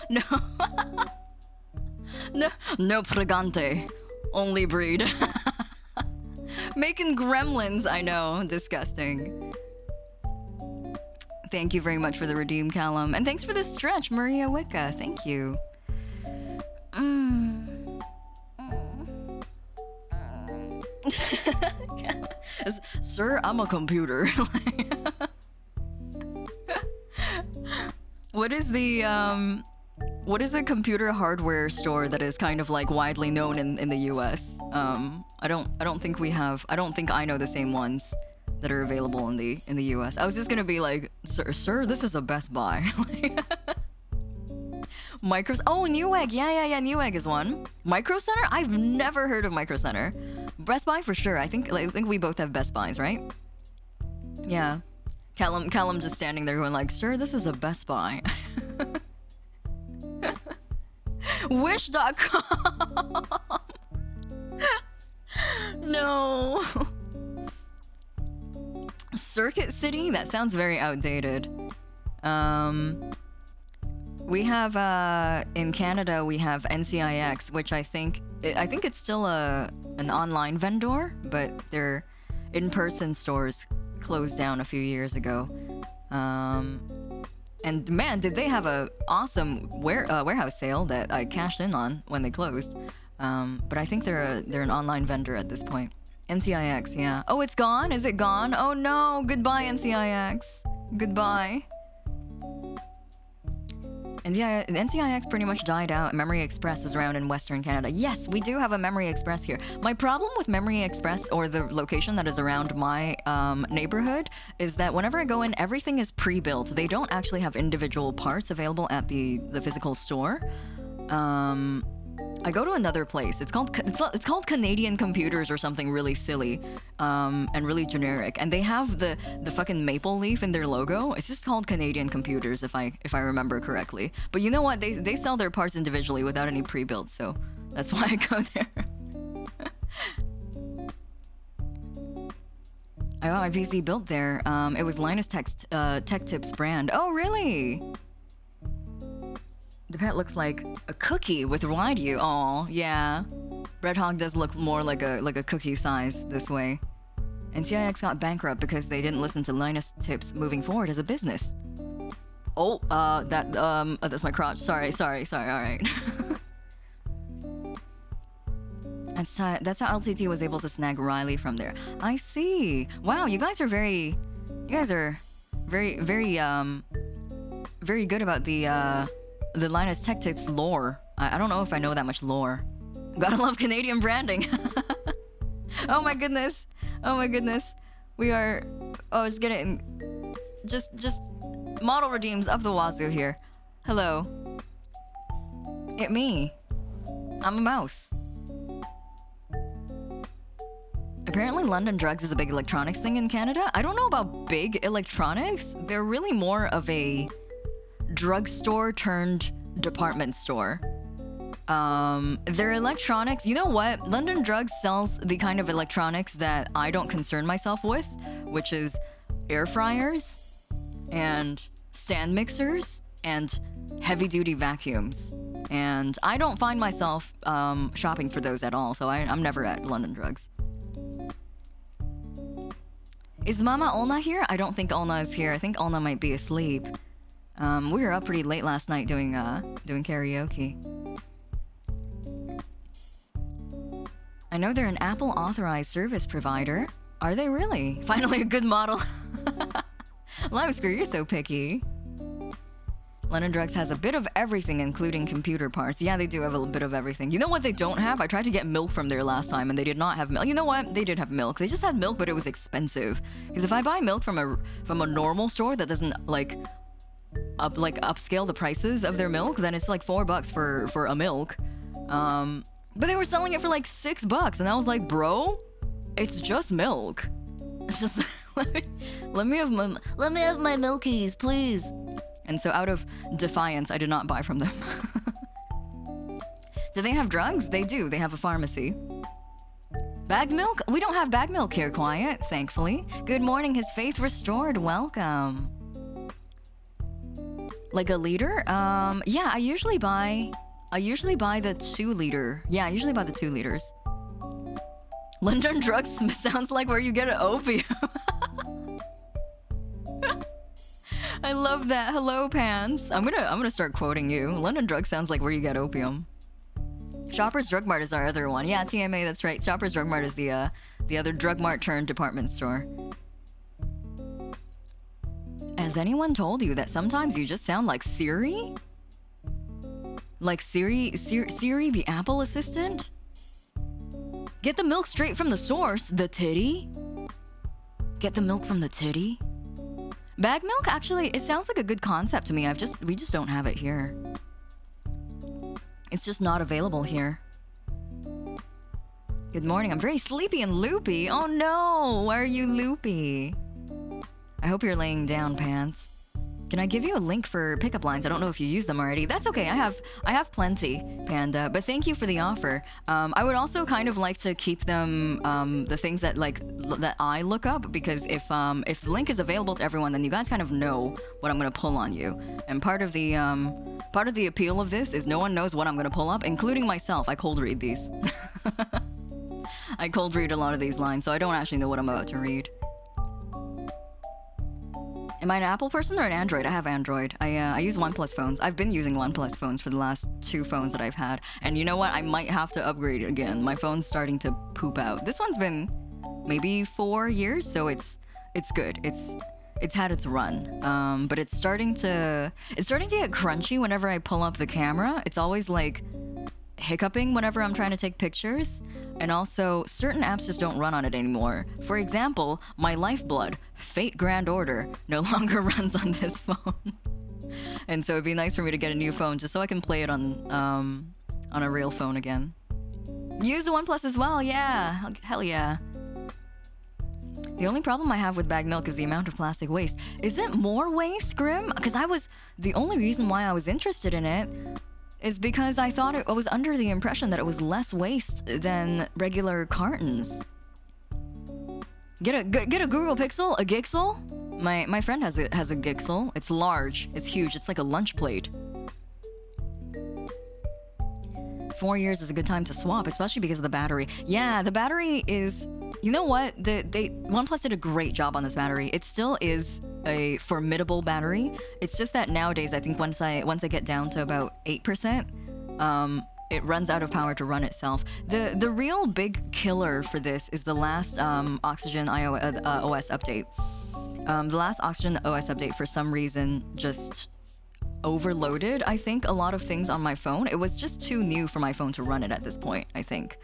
[SPEAKER 1] No pregante. Only breed. Making gremlins, I know. Disgusting. Thank you very much for the redeem, Callum. And thanks for the stretch, Maria Wicca. Thank you. Sir, I'm a computer. What is a computer hardware store that is kind of like widely known in the US? I don't think I know the same ones that are available in the US. I was just gonna be like, sir, this is a Best Buy. Oh, Newegg, yeah, Newegg is one. Micro Center? I've never heard of Micro Center. Best Buy for sure. I think we both have Best Buys, right? Yeah. Callum just standing there going like, sir, this is a Best Buy. Wish.com. No. Circuit City? That sounds very outdated. We have in Canada we have NCIX, which I think it's still an online vendor, but their in-person stores closed down a few years ago. And man, did they have a awesome warehouse sale that I cashed in on when they closed. But I think they're an online vendor at this point. NCIX, yeah. Oh, it's gone? Is it gone? Oh no! Goodbye, NCIX. Goodbye. And yeah, NCIX pretty much died out. Memory Express is around in Western Canada. Yes, we do have a Memory Express here. My problem with Memory Express, or the location that is around my neighborhood, is that whenever I go in, everything is pre-built. They don't actually have individual parts available at the physical store. I go to another place. It's called Canadian Computers or something really silly, and really generic. And they have the fucking maple leaf in their logo. It's just called Canadian Computers if I remember correctly. But you know what? They sell their parts individually without any pre-built, so that's why I go there. I got my PC built there. It was Linus Tech Tips brand. Oh really? The pet looks like a cookie with wide U. Aw, yeah. Red Hog does look more like a cookie size this way. NCIX got bankrupt because they didn't listen to Linus Tips moving forward as a business. Oh, that's my crotch. Sorry, alright. That's how LTT was able to snag Riley from there. I see. Wow, you guys are very good about the Linus Tech Tips lore. I don't know if I know that much lore. Gotta love Canadian branding. Oh my goodness. We are... Oh, just getting... Just model redeems up the wazoo here. Hello. It me. I'm a mouse. Apparently London Drugs is a big electronics thing in Canada. I don't know about big electronics. They're really more of a drugstore turned department store. Their electronics, you know what? London Drugs sells the kind of electronics that I don't concern myself with, which is air fryers and stand mixers and heavy duty vacuums. And I don't find myself shopping for those at all, so I'm never at London Drugs. Is Mama Olna here? I don't think Olna is here. I think Olna might be asleep. We were up pretty late last night doing karaoke. I know they're an Apple authorized service provider. Are they really? Finally a good model. Limescrew, you're so picky. London Drugs has a bit of everything, including computer parts. Yeah, they do have a bit of everything. You know what they don't have? I tried to get milk from there last time, and they did not have milk. You know what? They did have milk. They just had milk, but it was expensive. Because if I buy milk from a normal store that doesn't upscale the prices of their milk, then it's like $4 for a milk. But they were selling it for like $6, and I was like, bro, it's just milk. It's just let me have my milkies, please. And so out of defiance, I did not buy from them. Do they have drugs? They do. They have a pharmacy. Bagged milk? We don't have bagged milk here, Quiet, thankfully. Good morning, His Faith Restored. Welcome. Like a liter? Yeah, I usually buy the 2 liter. Yeah, I usually buy the 2 liters. London Drugs sounds like where you get an opium. I love that. Hello, Pants. I'm gonna start quoting you. London Drugs sounds like where you get opium. Shoppers Drug Mart is our other one. Yeah, TMA, that's right. Shoppers Drug Mart is the other drug mart turned department store. Has anyone told you that sometimes you just sound like Siri? Like Siri the Apple assistant? Get the milk straight from the source, the titty. Get the milk from the titty. Bag milk, actually, it sounds like a good concept to me. We just don't have it here. It's just not available here. Good morning. I'm very sleepy and loopy. Oh no, why are you loopy? I hope you're laying down, Pants. Can I give you a link for pickup lines? I don't know if you use them already. That's okay. I have plenty, Panda. But thank you for the offer. I would also kind of like to keep them the things that that I look up, because if the link is available to everyone, then you guys kind of know what I'm gonna pull on you. And part of the Part of the appeal of this is no one knows what I'm gonna pull up, including myself. I cold read these. I cold read a lot of these lines, so I don't actually know what I'm about to read. Am I an Apple person or an Android? I have Android. I use OnePlus phones. I've been using OnePlus phones for the last 2 phones that I've had. And you know what? I might have to upgrade it again. My phone's starting to poop out. This one's been maybe 4 years, so it's good. It's had its run. But it's starting to get crunchy whenever I pull up the camera. It's always like hiccuping whenever I'm trying to take pictures. And also, certain apps just don't run on it anymore. For example, my lifeblood, Fate Grand Order, no longer runs on this phone. And so it'd be nice for me to get a new phone just so I can play it on a real phone again. Use the OnePlus as well, yeah. Hell yeah. The only problem I have with bagged milk is the amount of plastic waste. Is it more waste, Grim? Because the only reason why I was interested in it is because I thought I was under the impression that it was less waste than regular cartons. Get a Google Pixel, a Gixel. My friend has a Gixel. It's large. It's huge. It's like a lunch plate. 4 years is a good time to swap, especially because of the battery. Yeah, the battery is. You know what? OnePlus did a great job on this battery. It still is a formidable battery. It's just that nowadays, I think once I get down to about 8%, it runs out of power to run itself. The real big killer for this is the last Oxygen OS update. The last Oxygen OS update, for some reason, just overloaded, I think, a lot of things on my phone. It was just too new for my phone to run it at this point, I think.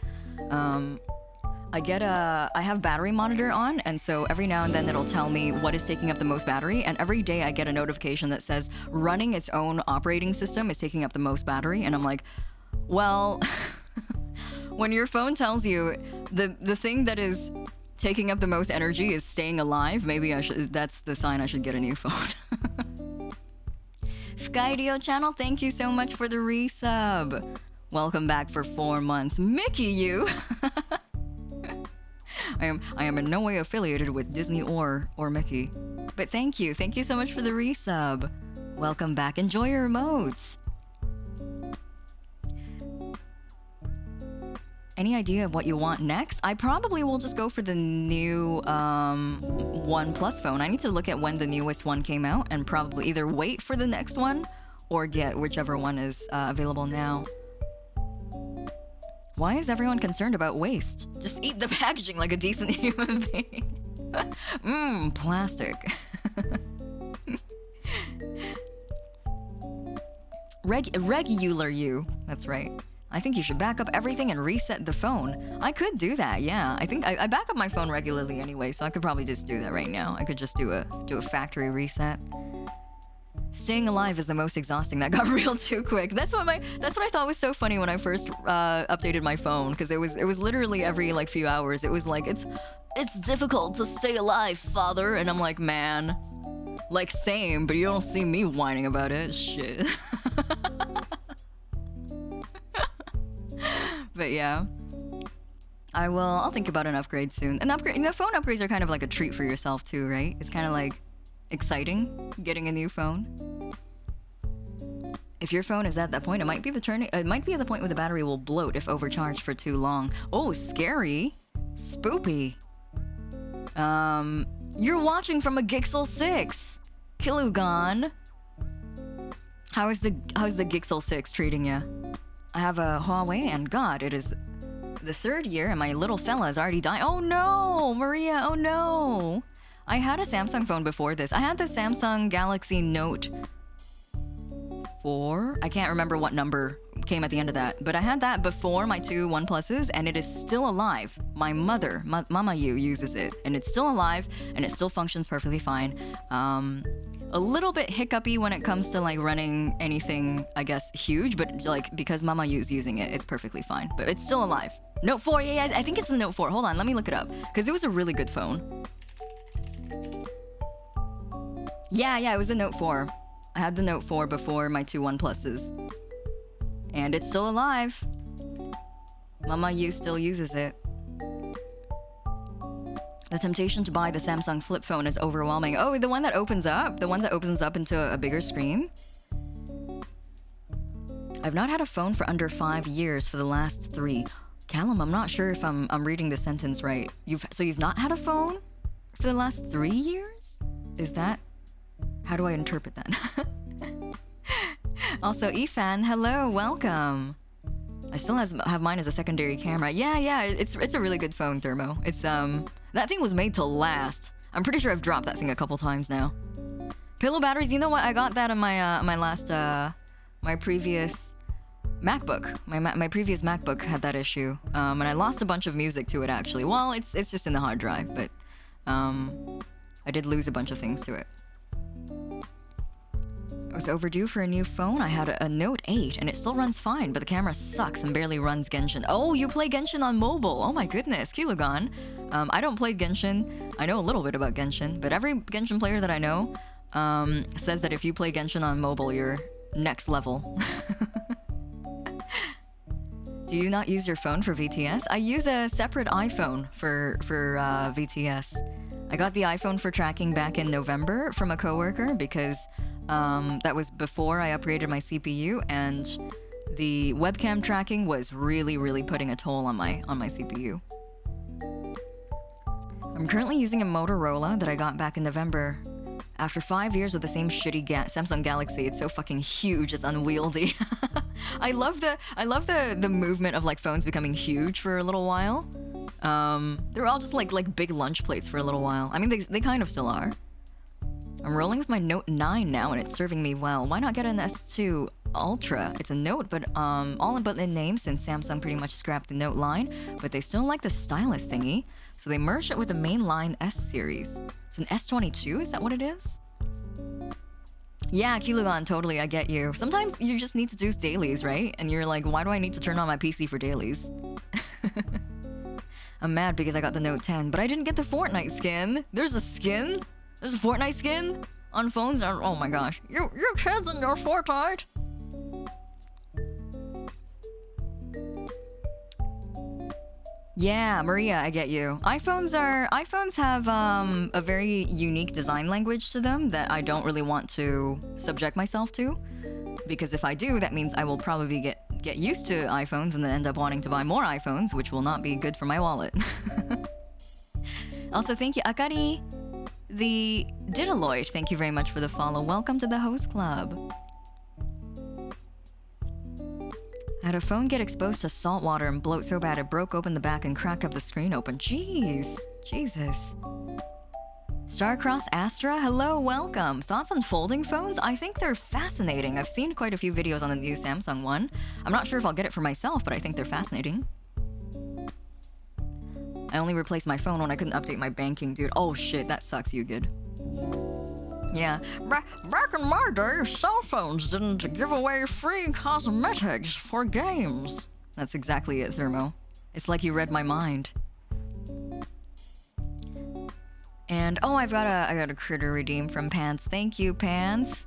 [SPEAKER 1] I have battery monitor on, and so every now and then it'll tell me what is taking up the most battery, and every day I get a notification that says running its own operating system is taking up the most battery, and I'm like, well, when your phone tells you the thing that is taking up the most energy is staying alive, maybe that's the sign I should get a new phone. Skydio channel, thank you so much for the resub. Welcome back for 4 months. Mickey, you! I am in no way affiliated with Disney or Mickey. But thank you so much for the resub. Welcome back, enjoy your emotes. Any idea of what you want next? I probably will just go for the new OnePlus phone. I need to look at when the newest one came out and probably either wait for the next one or get whichever one is available now. Why is everyone concerned about waste? Just eat the packaging like a decent human being. Plastic. Regular you. That's right. I think you should back up everything and reset the phone. I could do that, yeah. I think I back up my phone regularly anyway, so I could probably just do that right now. I could just do a factory reset. Staying alive is the most exhausting. That got real too quick. That's what I thought was so funny when I first updated my phone, because it was literally every like few hours. It was like it's difficult to stay alive, father, and I'm like, man, like same, but you don't see me whining about it. Shit. But yeah, I'll think about an upgrade soon. An upgrade. The phone upgrades are kind of like a treat for yourself too, right? It's kind of like exciting getting a new phone. If your phone is at that point, it might be at the point where the battery will bloat if overcharged for too long. Oh, scary. Spoopy. You're watching from a Gixel 6. Kilugon. How is the Gixel 6 treating you? I have a Huawei, and God, it is the 3rd year, and my little fella is already dying. Oh no, Maria, oh no. I had a Samsung phone before this. I had the Samsung Galaxy Note 4. I can't remember what number came at the end of that, but I had that before my 2 OnePluses, and it is still alive. My mother, Mama Yuu, uses it, and it's still alive, and it still functions perfectly fine. A little bit hiccupy when it comes to like running anything, I guess, huge, but like because Mama Yu's using it, it's perfectly fine. But it's still alive. Note 4, yeah, I think it's the Note 4. Hold on, let me look it up, because it was a really good phone. Yeah, it was the Note 4. I had the Note 4 before my 2 OnePluses. And it's still alive. Mama Yu still uses it. The temptation to buy the Samsung flip phone is overwhelming. Oh, the one that opens up? The one that opens up into a bigger screen? I've not had a phone for under 5 years for the last 3. Callum, I'm not sure if I'm reading the sentence right. You've not had a phone for the last 3 years? Is that... How do I interpret that? Also, Efan, hello, welcome. I still have mine as a secondary camera. Yeah, it's a really good phone, Thermo. It's that thing was made to last. I'm pretty sure I've dropped that thing a couple times now. Pillow batteries, you know what? I got that in my last my previous MacBook. My previous MacBook had that issue. And I lost a bunch of music to it actually. Well, it's just in the hard drive, but I did lose a bunch of things to it. I was overdue for a new phone. I had a Note 8 and it still runs fine, but the camera sucks and barely runs Genshin. Oh, you play Genshin on mobile. Oh my goodness, Kilogon. I don't play Genshin. I know a little bit about Genshin, but every Genshin player that I know says that if you play Genshin on mobile, you're next level. Do you not use your phone for VTS? I use a separate iPhone for VTS. I got the iPhone for tracking back in November from a coworker because that was before I upgraded my CPU, and the webcam tracking was really putting a toll on my CPU. I'm currently using a Motorola that I got back in November. After 5 years with the same shitty Samsung Galaxy, it's so fucking huge, it's unwieldy. I love the movement of like phones becoming huge for a little while. They were all just like big lunch plates for a little while. I mean, they kind of still are. I'm rolling with my Note 9 now and it's serving me well. Why not get an S2 Ultra? It's a Note, but all but in name since Samsung pretty much scrapped the Note line, but they still like the stylus thingy, so they merged it with the mainline S series. It's an S22, is that what it is? Yeah, Kilogon, totally, I get you. Sometimes you just need to do dailies, right? And you're like, why do I need to turn on my PC for dailies? I'm mad because I got the Note 10, but I didn't get the Fortnite skin. There's a skin? There's a Fortnite skin on phones? Oh my gosh. Your kids in your Fortnite? Yeah, Maria, I get you. iPhones have a very unique design language to them that I don't really want to subject myself to. Because if I do, that means I will probably get used to iPhones and then end up wanting to buy more iPhones, which will not be good for my wallet. Also, thank you, Akari. The Didaloid, thank you very much for the follow. Welcome to the host club. I had a phone get exposed to salt water and bloat so bad it broke open the back and cracked up the screen open. Jeez. Jesus. Starcross Astra, hello, welcome. Thoughts on folding phones? I think they're fascinating. I've seen quite a few videos on the new Samsung one. I'm not sure if I'll get it for myself, but I think they're fascinating. I only replaced my phone when I couldn't update my banking, dude. Oh shit, that sucks, you good. Yeah. Back in my day, cell phones didn't give away free cosmetics for games. That's exactly it, Thermo. It's like you read my mind. And oh, I got a critter redeem from Pants. Thank you, Pants.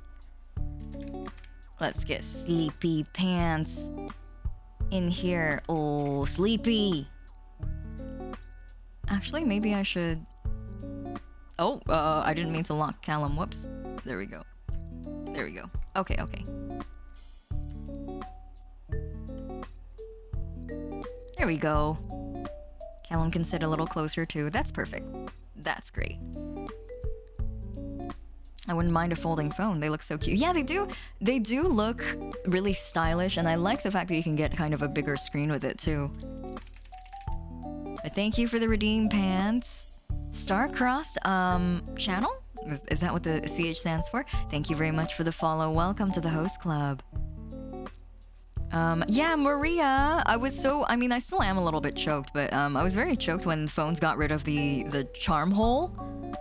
[SPEAKER 1] Let's get Sleepy Pants in here. Oh, Sleepy. Actually, maybe I should... Oh, I didn't mean to lock Callum. Whoops. There we go. There we go. Okay. There we go. Callum can sit a little closer too. That's perfect. That's great. I wouldn't mind a folding phone. They look so cute. Yeah, they do. They do look really stylish, and I like the fact that you can get kind of a bigger screen with it too. But thank you for the redeem, Pants. Starcrossed channel? Is that what the CH stands for? Thank you very much for the follow. Welcome to the host club. Yeah, Maria, I still am a little bit choked, but I was very choked when phones got rid of the charm hole,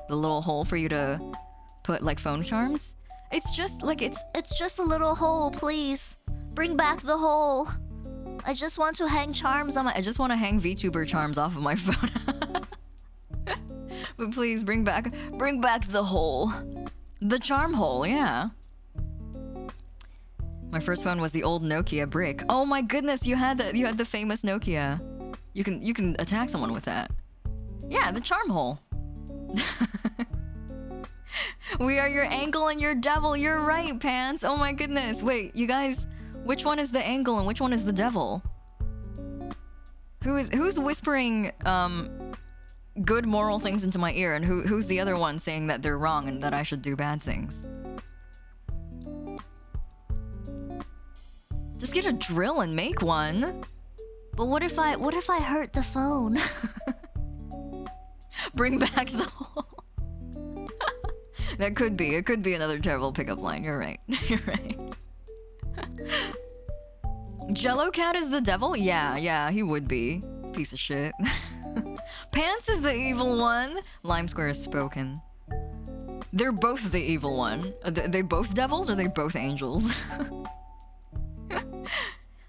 [SPEAKER 1] the little hole for you to put like phone charms. It's just like
[SPEAKER 2] It's just a little hole, please. Bring back the hole. I just want to hang charms on my...
[SPEAKER 1] I just want to hang VTuber charms off of my phone. But please bring back the hole. The charm hole, yeah. My first phone was the old Nokia brick. Oh my goodness, you had the famous Nokia. You can attack someone with that. Yeah, the charm hole. We are your ankle and your devil. You're right, Pants. Oh my goodness. Wait, you guys, Which one is the angel and which one is the devil? Who's whispering good moral things into my ear, and who's the other one saying that they're wrong and that I should do bad things? Just get a drill and make one.
[SPEAKER 2] But what if I hurt the phone?
[SPEAKER 1] Bring back the hole. That could be. It could be another terrible pickup line. You're right. You're right. Jello Cat is the devil? Yeah, he would be. Piece of shit. Pants is the evil one. Lime Square has spoken. They're both the evil one. Are they both devils or are they both angels?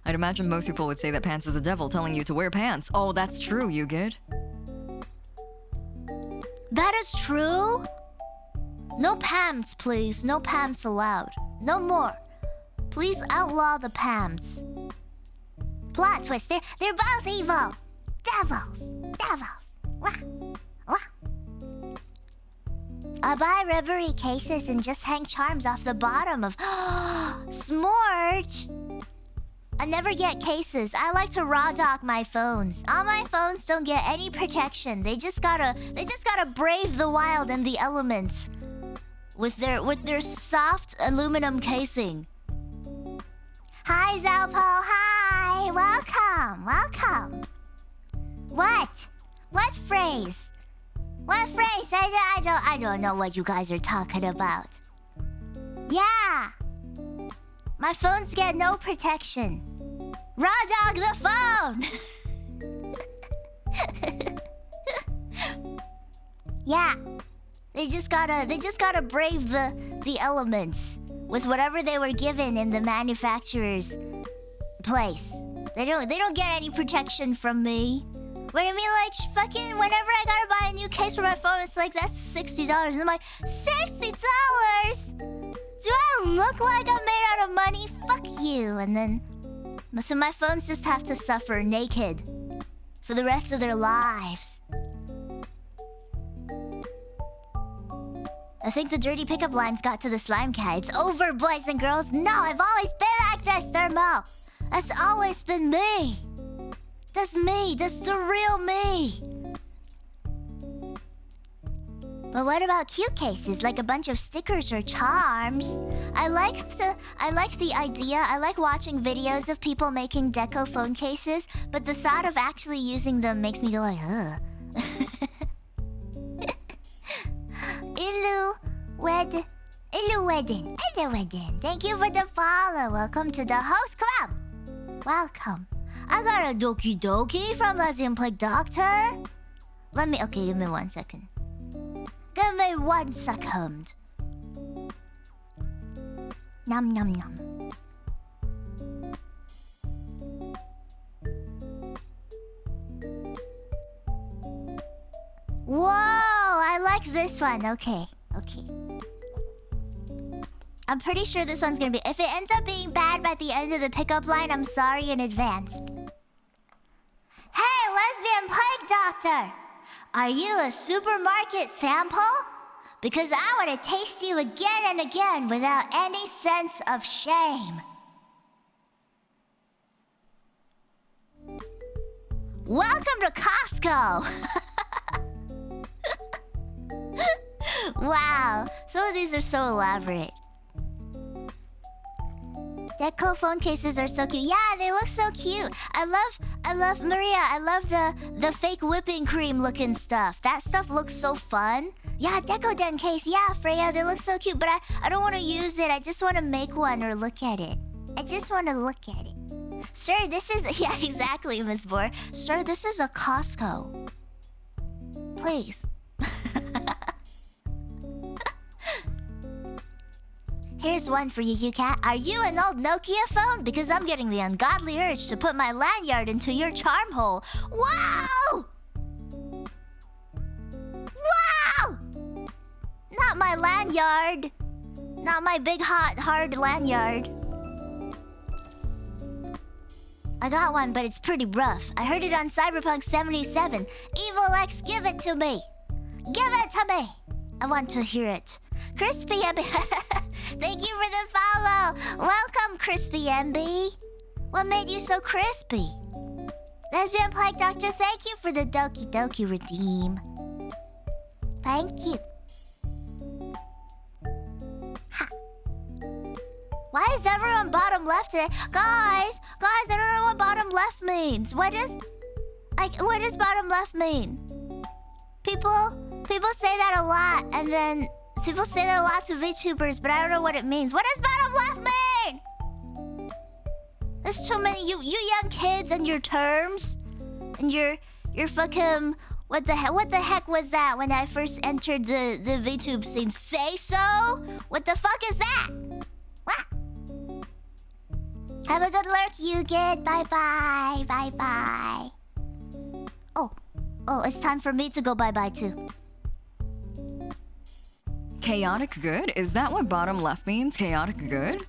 [SPEAKER 1] I'd imagine most people would say that Pants is the devil telling you to wear pants. Oh, that's true, you good?
[SPEAKER 2] That is true? No pants, please. No pants allowed. No more. Please outlaw the pants. Plot twist. They're both evil. Devils. Wah. I buy rubbery cases and just hang charms off the bottom of Smorch. I never get cases. I like to raw dog my phones. All my phones don't get any protection. They just gotta brave the wild and the elements with their soft aluminum casing. Hi Zalpo, hi, welcome. What phrase? What phrase? I don't know what you guys are talking about. Yeah. My phones get no protection. Raw dog the phone! Yeah. They just gotta brave the elements with whatever they were given in the manufacturer's place. They don't get any protection from me. What I mean, like, fucking whenever I gotta buy a new case for my phone, it's like, that's $60. And I'm like, $60? Do I look like I'm made out of money? Fuck you. And then, so my phones just have to suffer naked for the rest of their lives. I think the dirty pickup lines got to the slime cat. It's over, boys and girls. No, I've always been like this, Thermo. That's always been me. That's me. That's the real me. But what about cute cases, like a bunch of stickers or charms? I like the idea. I like watching videos of people making deco phone cases, but the thought of actually using them makes me go like, ugh. Illuwedin. Thank you for the follow. Welcome to the host club. Welcome. I got a doki doki from Lesbian Plague Doctor. Give me 1 second. Give me 1 second. Nom nom nom. Whoa, I like this one. Okay. I'm pretty sure this one's gonna be... If it ends up being bad by the end of the pickup line, I'm sorry in advance. Hey, Lesbian Plague Doctor! Are you a supermarket sample? Because I want to taste you again and again without any sense of shame. Welcome to Costco! Wow, some of these are so elaborate. Deco phone cases are so cute. Yeah, they look so cute. I love Maria. I love the fake whipping cream looking stuff. That stuff looks so fun. Yeah, Deco Den case. Yeah, Freya, they look so cute. But I don't want to use it. I just want to make one or look at it. I just want to look at it. Sir, this is... Yeah, exactly, Miss Boar. Sir, this is a Costco. Please. Here's one for you, Cat. Are you an old Nokia phone? Because I'm getting the ungodly urge to put my lanyard into your charm hole. Wow! Wow! Not my lanyard. Not my big, hot, hard lanyard. I got one, but it's pretty rough. I heard it on Cyberpunk 77. Evil X, give it to me. Give it to me. I want to hear it. Crispy, thank Thank you for the follow. Welcome, Crispy MB. What made you so crispy? Lesbian Plague Doctor, thank you for the Doki Doki redeem. Thank you. Ha. Why is everyone bottom left today? Guys, I don't know what bottom left means. What does bottom left mean? People say that a lot, and then people say that a lot to VTubers, but I don't know what it means. What does bottom left mean? There's too many you young kids and your terms, and your fucking what the heck was that when I first entered the VTube scene? Say so? What the fuck is that? What? Have a good lurk, you get. Bye bye. Oh, it's time for me to go bye bye too.
[SPEAKER 1] Chaotic good? Is that what bottom left means? Chaotic good?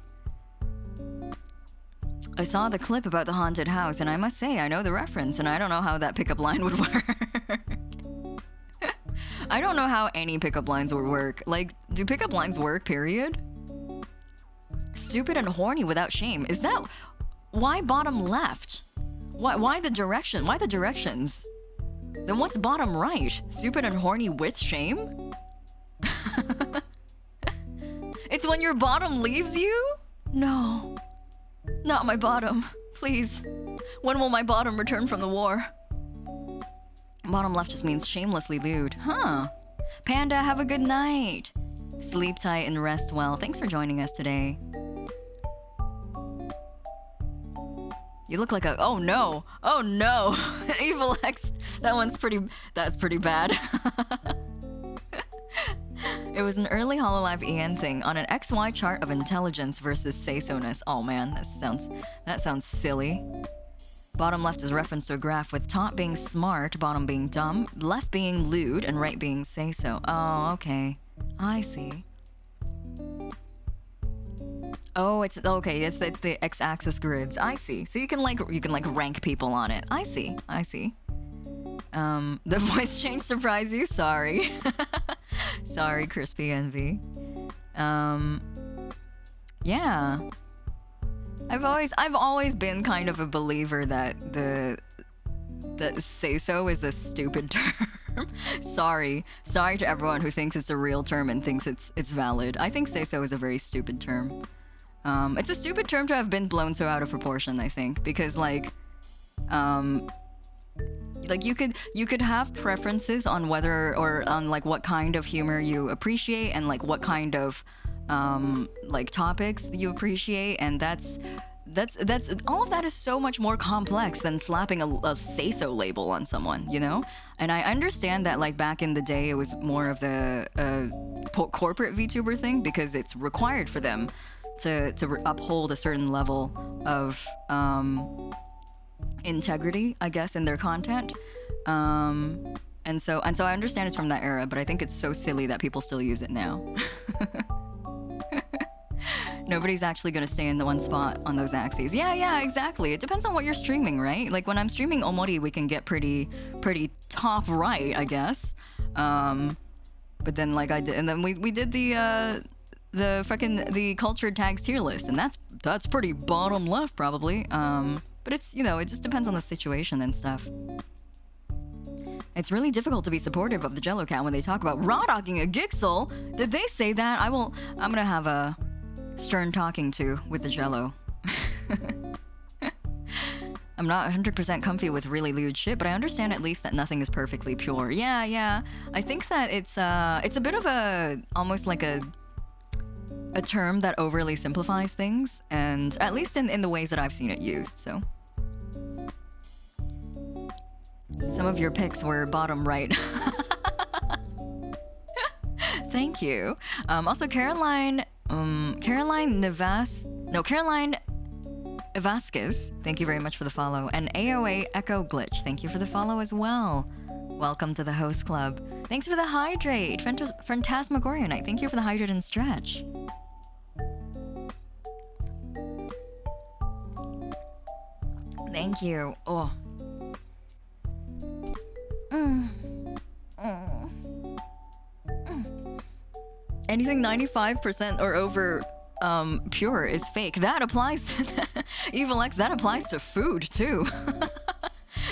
[SPEAKER 1] I saw the clip about the haunted house, and I must say, I know the reference, and I don't know how that pickup line would work. I don't know how any pickup lines would work. Like, do pickup lines work, period? Stupid and horny without shame. Is that... Why bottom left? Why the direction? Why the directions? Then what's bottom right? Stupid and horny with shame? It's when your bottom leaves you? No. Not my bottom. Please. When will my bottom return from the war? Bottom left just means shamelessly lewd. Huh. Panda, have a good night. Sleep tight and rest well. Thanks for joining us today. You look like a... Oh no. Oh no. Evil X. That's pretty bad. It was an early Hololive EN thing on an XY chart of intelligence versus say-so-ness. Oh man, that sounds silly. Bottom left is reference to a graph with top being smart, bottom being dumb, left being lewd, and right being say-so. Oh, okay. I see. Oh, it's okay. It's the x-axis grids. I see. So you can rank people on it. I see. The voice change surprised you? Sorry. Sorry, Crispy Envy. Yeah. I've always been kind of a believer that say-so is a stupid term. Sorry to everyone who thinks it's a real term and thinks it's valid. I think say-so is a very stupid term. It's a stupid term to have been blown so out of proportion, I think, because like you could have preferences on whether or on like what kind of humor you appreciate and like what kind of like topics you appreciate, and that's all of that is so much more complex than slapping a say-so label on someone, you know? And I understand that like back in the day it was more of the corporate VTuber thing because it's required for them to uphold a certain level of integrity, I guess, in their content. And so I understand it's from that era, but I think it's so silly that people still use it now. Nobody's actually gonna stay in the one spot on those axes. Yeah, exactly. It depends on what you're streaming, right? Like when I'm streaming Omori, we can get pretty top right, I guess. But then like I did, and then we did the cultured tags tier list, and that's pretty bottom left probably. But it's, you know, it just depends on the situation and stuff. It's really difficult to be supportive of the Jello Cat when they talk about raw-dogging a Gixel. Did they say that? I'm gonna have a stern talking to with the Jello. I'm not 100% comfy with really lewd shit, but I understand at least that nothing is perfectly pure. Yeah. I think that it's a bit of almost like a term that overly simplifies things, and at least in the ways that I've seen it used, so. Some of your picks were bottom right. Thank you. Also, Caroline Vasquez, thank you very much for the follow. And AOA Echo Glitch, thank you for the follow as well. Welcome to the host club. Thanks for the hydrate. Phantasmagoria Night, thank you for the hydrate and stretch. Thank you. Oh. Anything 95% or over pure is fake. That applies to Evil X, that applies to food too.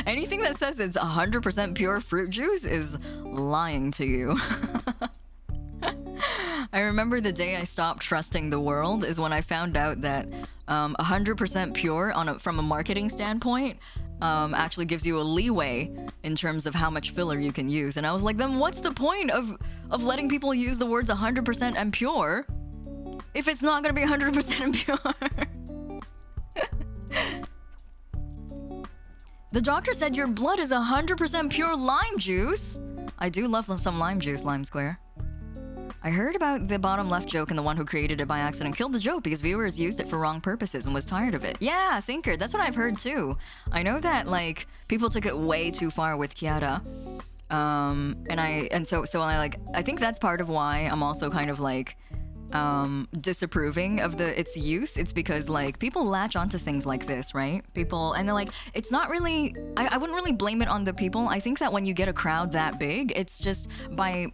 [SPEAKER 1] Anything that says it's 100% pure fruit juice is lying to you. I remember the day I stopped trusting the world is when I found out that 100% pure from a marketing standpoint actually gives you a leeway in terms of how much filler you can use. And I was like, then what's the point of letting people use the words 100% and pure if it's not going to be 100% pure? The doctor said your blood is 100% pure lime juice. I do love some lime juice, Lime Square. I heard about the bottom left joke and the one who created it by accident killed the joke because viewers used it for wrong purposes and was tired of it. Yeah, Thinker, that's what I've heard too. I know that like people took it way too far with Kiara. So I think that's part of why I'm also kind of like disapproving of its use. It's because like people latch onto things like this, right? People, and they're like, it's not really, I wouldn't really blame it on the people. I think that when you get a crowd that big, it's just by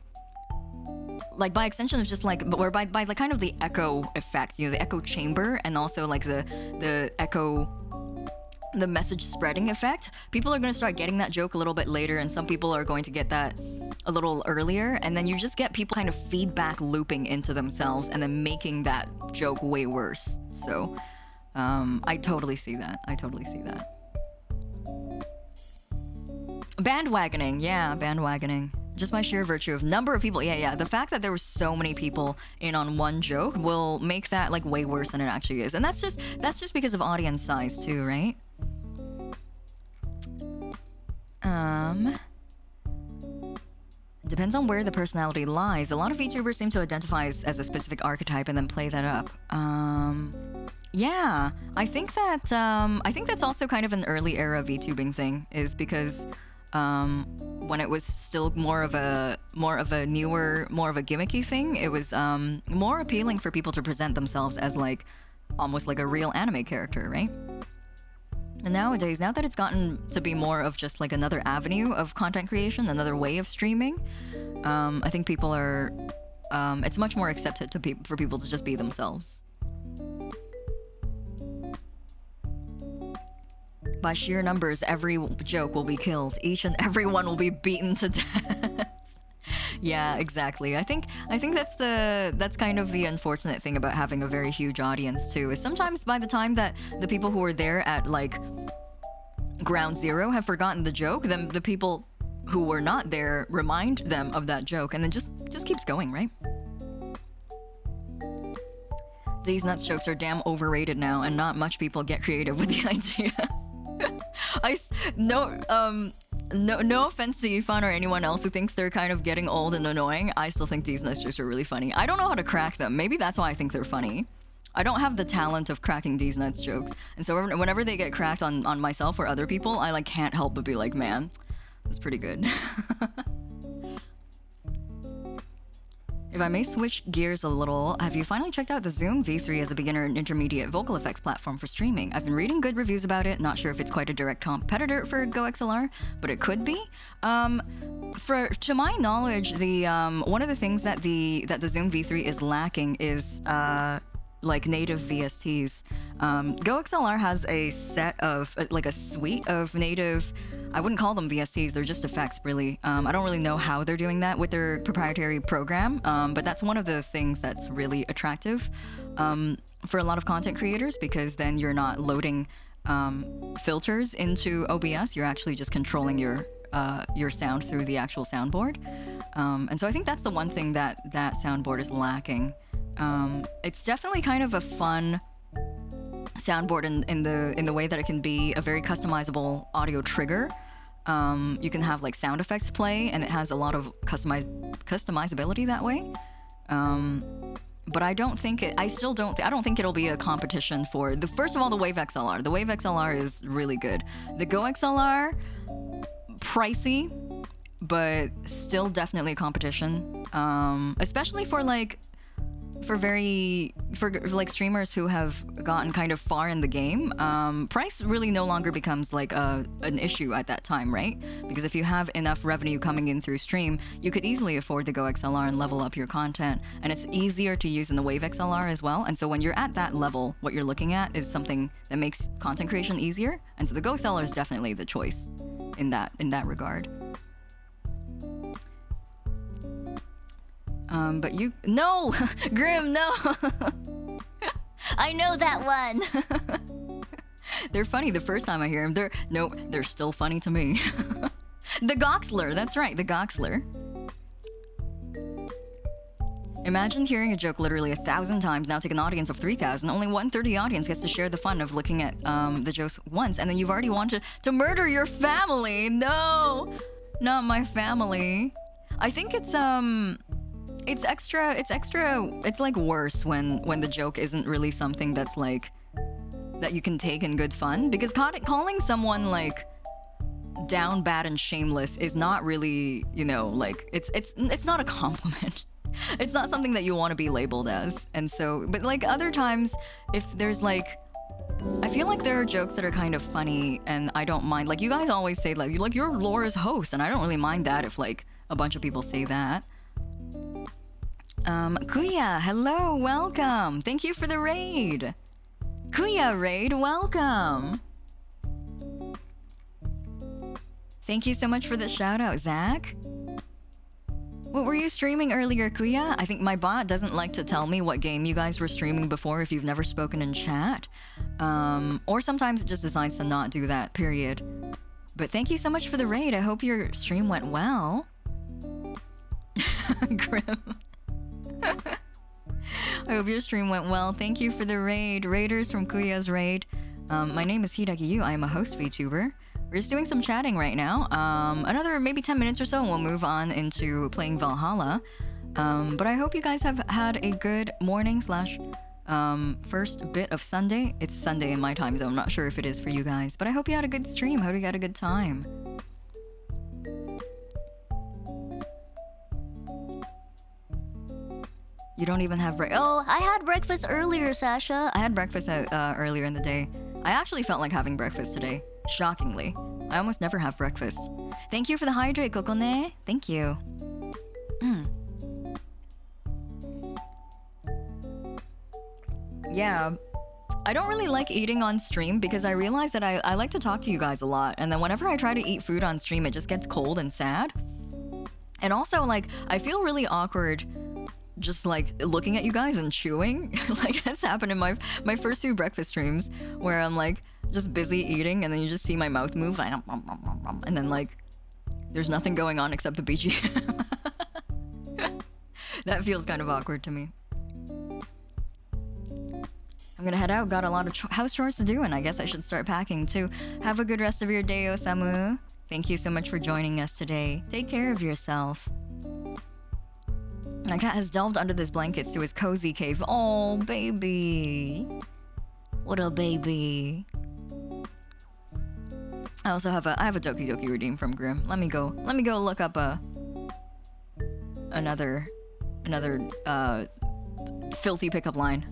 [SPEAKER 1] extension of just like, or by like kind of the echo effect, you know, the echo chamber, and also like the echo, the message spreading effect. People are going to start getting that joke a little bit later, and some people are going to get that a little earlier, and then you just get people kind of feedback looping into themselves and then making that joke way worse. So I totally see that. Bandwagoning, yeah, bandwagoning. Just by sheer virtue of number of people. Yeah. The fact that there were so many people in on one joke will make that like way worse than it actually is. And that's just because of audience size too, right? Depends on where the personality lies. A lot of VTubers seem to identify as a specific archetype and then play that up. Yeah, I think that's also kind of an early era VTubing thing, is because when it was still more of a newer, more of a gimmicky thing, it was more appealing for people to present themselves as like almost like a real anime character, right? And nowadays, now that it's gotten to be more of just like another avenue of content creation, another way of streaming, I think people are, it's much more accepted for people to just be themselves. By sheer numbers, every joke will be killed. Each and every one will be beaten to death. Yeah, exactly. I think that's kind of the unfortunate thing about having a very huge audience too, is sometimes by the time that the people who are there at like ground zero have forgotten the joke, then the people who were not there remind them of that joke, and then just keeps going, right? These nuts jokes are damn overrated now, and not much people get creative with the idea. No offense to Yifan or anyone else who thinks they're kind of getting old and annoying. I still think these nuts jokes are really funny. I don't know how to crack them. Maybe that's why I think they're funny. I don't have the talent of cracking these nuts jokes. And so whenever they get cracked on myself or other people, I like can't help but be like, man, that's pretty good. If I may switch gears a little, have you finally checked out the Zoom V3 as a beginner and intermediate vocal effects platform for streaming? I've been reading good reviews about it, not sure if it's quite a direct competitor for GoXLR, but it could be. To my knowledge, the one of the things that the Zoom V3 is lacking is like native VSTs. GoXLR has a set of like a suite of native, I wouldn't call them VSTs, they're just effects really. I don't really know how they're doing that with their proprietary program, but that's one of the things that's really attractive for a lot of content creators, because then you're not loading filters into OBS, you're actually just controlling your sound through the actual soundboard. And so I think that's the one thing that soundboard is lacking. It's definitely kind of a fun soundboard in the way that it can be a very customizable audio trigger. You can have like sound effects play, and it has a lot of customizability that way. But I don't think I don't think it'll be a competition for first of all, the Wave XLR. The Wave XLR is really good. The Go XLR, pricey, but still definitely a competition. Especially for like for like streamers who have gotten kind of far in the game, price really no longer becomes like an issue at that time, right? Because if you have enough revenue coming in through stream, you could easily afford to go XLR and level up your content, and it's easier to use in the Wave XLR as well. And so when you're at that level, what you're looking at is something that makes content creation easier, and so the Go XLR is definitely the choice in that regard. But you... No! Grim, no!
[SPEAKER 2] I know that one.
[SPEAKER 1] They're funny the first time I hear them. They're still funny to me. The Goxler, that's right, the Goxler. Imagine hearing a joke literally 1,000 times, now take an audience of 3,000. Only 1/3 of the audience gets to share the fun of looking at the jokes once, and then you've already wanted to murder your family. No! Not my family. I think it's like worse when the joke isn't really something that's like that you can take in good fun, because calling someone like down bad and shameless is not really, you know, like it's not a compliment. It's not something that you want to be labeled as. And so, but like other times, if there's like, I feel like there are jokes that are kind of funny and I don't mind. Like you guys always say like you're Laura's host, and I don't really mind that if like a bunch of people say that. Kuya, hello, welcome. Thank you for the raid. Kuya raid, welcome. Thank you so much for the shout out, Zach. What were you streaming earlier, Kuya? I think my bot doesn't like to tell me what game you guys were streaming before if you've never spoken in chat. Or sometimes it just decides to not do that, period. But thank you so much for the raid. I hope your stream went well. Grim. I hope your stream went well. Thank you for the raid. Raiders from Kuya's raid. My name is Hiiragi. I am a host VTuber. We're just doing some chatting right now. Another maybe 10 minutes or so and we'll move on into playing Valhalla. But I hope you guys have had a good morning / first bit of Sunday. It's Sunday in my time zone. I'm not sure if it is for you guys, but I hope you had a good stream. Hope you had a good time. You don't even have
[SPEAKER 2] Oh, I had breakfast earlier, Sasha.
[SPEAKER 1] I had breakfast earlier in the day. I actually felt like having breakfast today. Shockingly. I almost never have breakfast. Thank you for the hydrate, Kokone. Thank you. Yeah. I don't really like eating on stream because I realize that I like to talk to you guys a lot. And then whenever I try to eat food on stream, it just gets cold and sad. And also, like, I feel really awkward just like looking at you guys and chewing. Like that's happened in my first 2 breakfast streams where I'm like just busy eating and then you just see my mouth move and then like there's nothing going on except the BGM. That feels kind of awkward to me. I'm gonna head out. Got a lot of house chores to do and I guess I should start packing too. Have a good rest of your day, Osamu. Thank you so much for joining us today. Take care of yourself. My cat has delved under this blankets to his cozy cave. Oh, baby. What a baby. I also have a Doki Doki redeem from Grim. Let me go look up another filthy pickup line.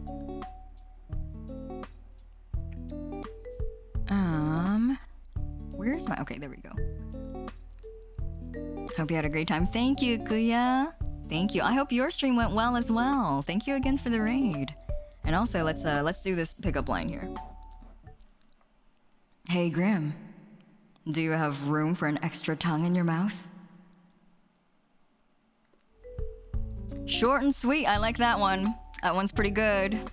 [SPEAKER 1] Where's my... Okay, there we go. Hope you had a great time. Thank you, Kuya. Thank you. I hope your stream went well as well. Thank you again for the raid. And also, let's do this pickup line here. Hey, Grim. Do you have room for an extra tongue in your mouth? Short and sweet. I like that one. That one's pretty good.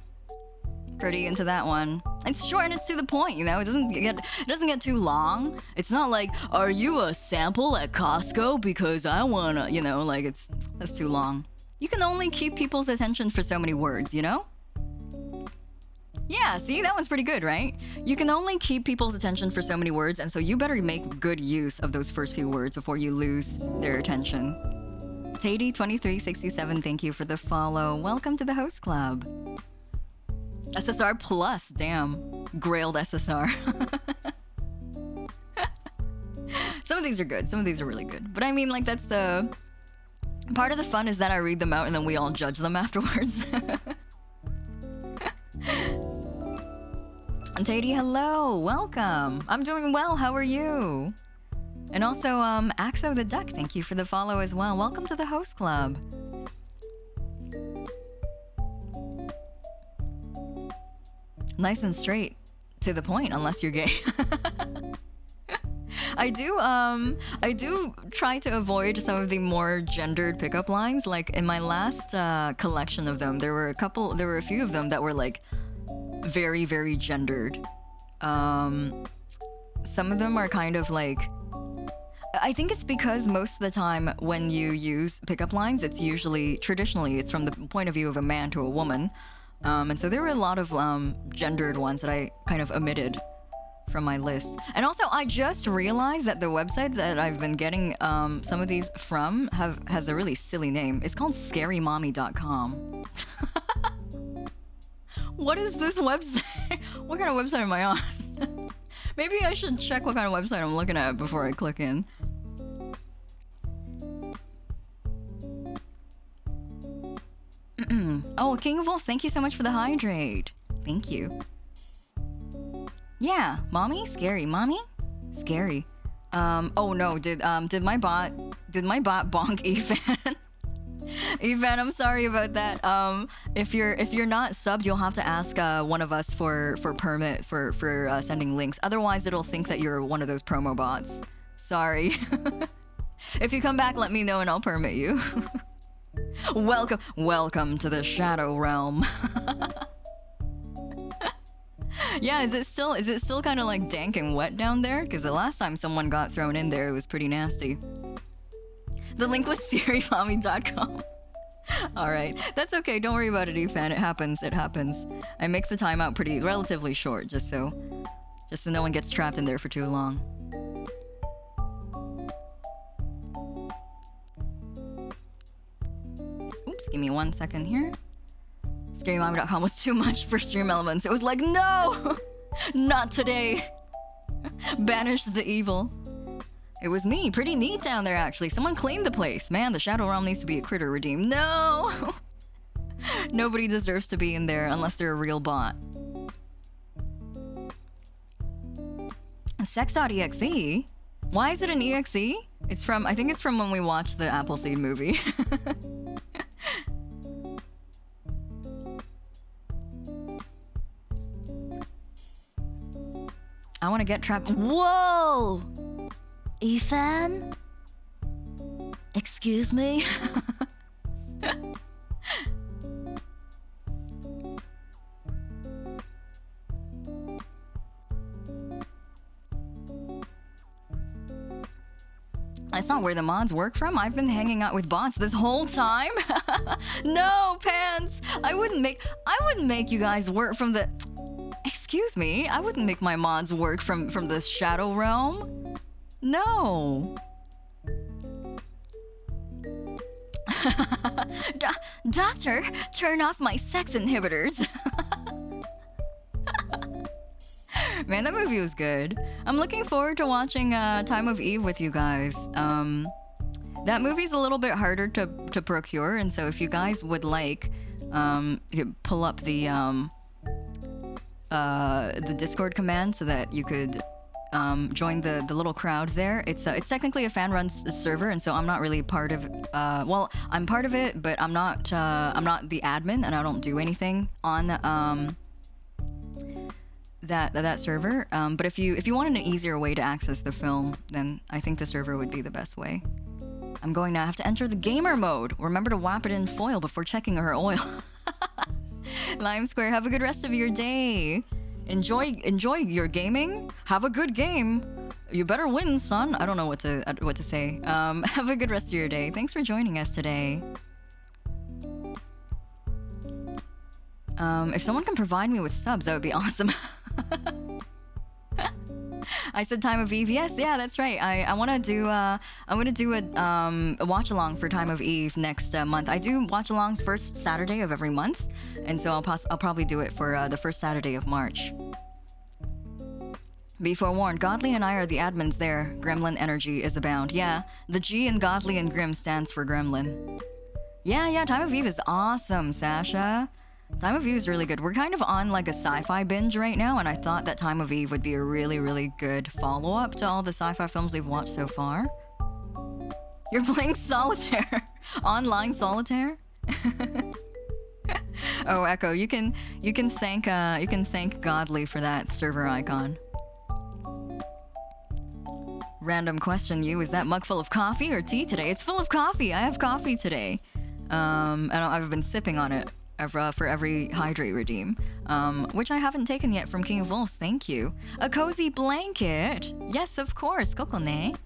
[SPEAKER 1] Pretty into that one. It's short and it's to the point, you know. It doesn't get too long. It's not like, are you a sample at Costco because I wanna, you know, like that's too long. You can only keep people's attention for so many words, you know? Yeah, see, that one's pretty good, right? You can only keep people's attention for so many words, and so you better make good use of those first few words before you lose their attention. Tady2367, thank you for the follow. Welcome to the host club. SSR plus, damn. Grailed SSR. Some of these are good. Some of these are really good. But I mean, like, that's the Part of the fun is that I read them out and then we all judge them afterwards. Tady, hello, welcome. I'm doing well, how are you? And also, Axo the Duck, thank you for the follow as well. Welcome to the host club. Nice and straight to the point, unless you're gay. I do try to avoid some of the more gendered pickup lines. Like in my last collection of them, there were a few of them that were like very, very gendered. Some of them are kind of like, I think it's because most of the time when you use pickup lines, it's usually, traditionally, it's from the point of view of a man to a woman. And so there were a lot of gendered ones that I kind of omitted from my list. And also, I just realized that the website that I've been getting some of these from has a really silly name. It's called scarymommy.com. What is this website? What kind of website am I on? Maybe I should check what kind of website I'm looking at before I click in. Oh, King of Wolves, thank you so much for the hydrate. Thank you. Yeah, mommy? Scary. Mommy? Scary. Oh no, did my bot bonk Ethan? Ethan, I'm sorry about that. If you're not subbed, you'll have to ask one of us for permit for sending links. Otherwise, it'll think that you're one of those promo bots. Sorry. If you come back, let me know and I'll permit you. Welcome to the Shadow Realm. Yeah, is it still kind of like dank and wet down there? Because the last time someone got thrown in there, it was pretty nasty. The link was SiriMommy.com. Alright, that's okay, don't worry about it, Efan. It happens. I make the timeout relatively short, just so no one gets trapped in there for too long. Oops, give me 1 second here. ScaryMommy.com was too much for stream elements. It was like, no! Not today! Banish the evil. It was me. Pretty neat down there, actually. Someone cleaned the place. Man, the Shadow Realm needs to be a critter redeemed. No! Nobody deserves to be in there unless they're a real bot. Sex.exe? Why is it an exe? I think it's from when we watched the Appleseed movie. I want to get trapped. Whoa! Ethan? Excuse me? That's not where the mods work from. I've been hanging out with bots this whole time. No, Pants! I wouldn't make you guys work from the... Excuse me, I wouldn't make my mods work from the Shadow Realm. No. Doctor, turn off my sex inhibitors. Man, that movie was good. I'm looking forward to watching Time of Eve with you guys. That movie's a little bit harder to procure, and so if you guys would like, you could pull up the Discord command so that you could join the little crowd there. It's technically a fan-run server, and so I'm not really part of. Well, I'm part of it, but I'm not the admin, and I don't do anything on that server. But if you wanted an easier way to access the film, then I think the server would be the best way. I'm going to have to enter the gamer mode. Remember to whap it in foil before checking her oil. Lime Square, have a good rest of your day. Enjoy your gaming. Have a good game. You better win, son. I don't know what to say. Have a good rest of your day. Thanks for joining us today. If someone can provide me with subs, that would be awesome. I said Time of Eve. Yes, yeah, that's right. I want to do a watch along for Time of Eve next month. I do watch alongs first Saturday of every month, and so I'll probably do it for the first Saturday of March. Be forewarned, Godly and I are the admins there. Gremlin energy is abound. Yeah, the G in Godly and Grim stands for Gremlin. Yeah, Time of Eve is awesome, Sasha. Time of Eve is really good. We're kind of on like a sci-fi binge right now, and I thought that Time of Eve would be a really, really good follow-up to all the sci-fi films we've watched so far. You're playing solitaire. Online solitaire? Oh, Echo, you can thank Godly for that server icon. Random question, you, is that mug full of coffee or tea today? It's full of coffee. I have coffee today. And I've been sipping on it for every hydrate redeem, which I haven't taken yet from King of Wolves. Thank you. A cozy blanket. Yes, of course. Kokone.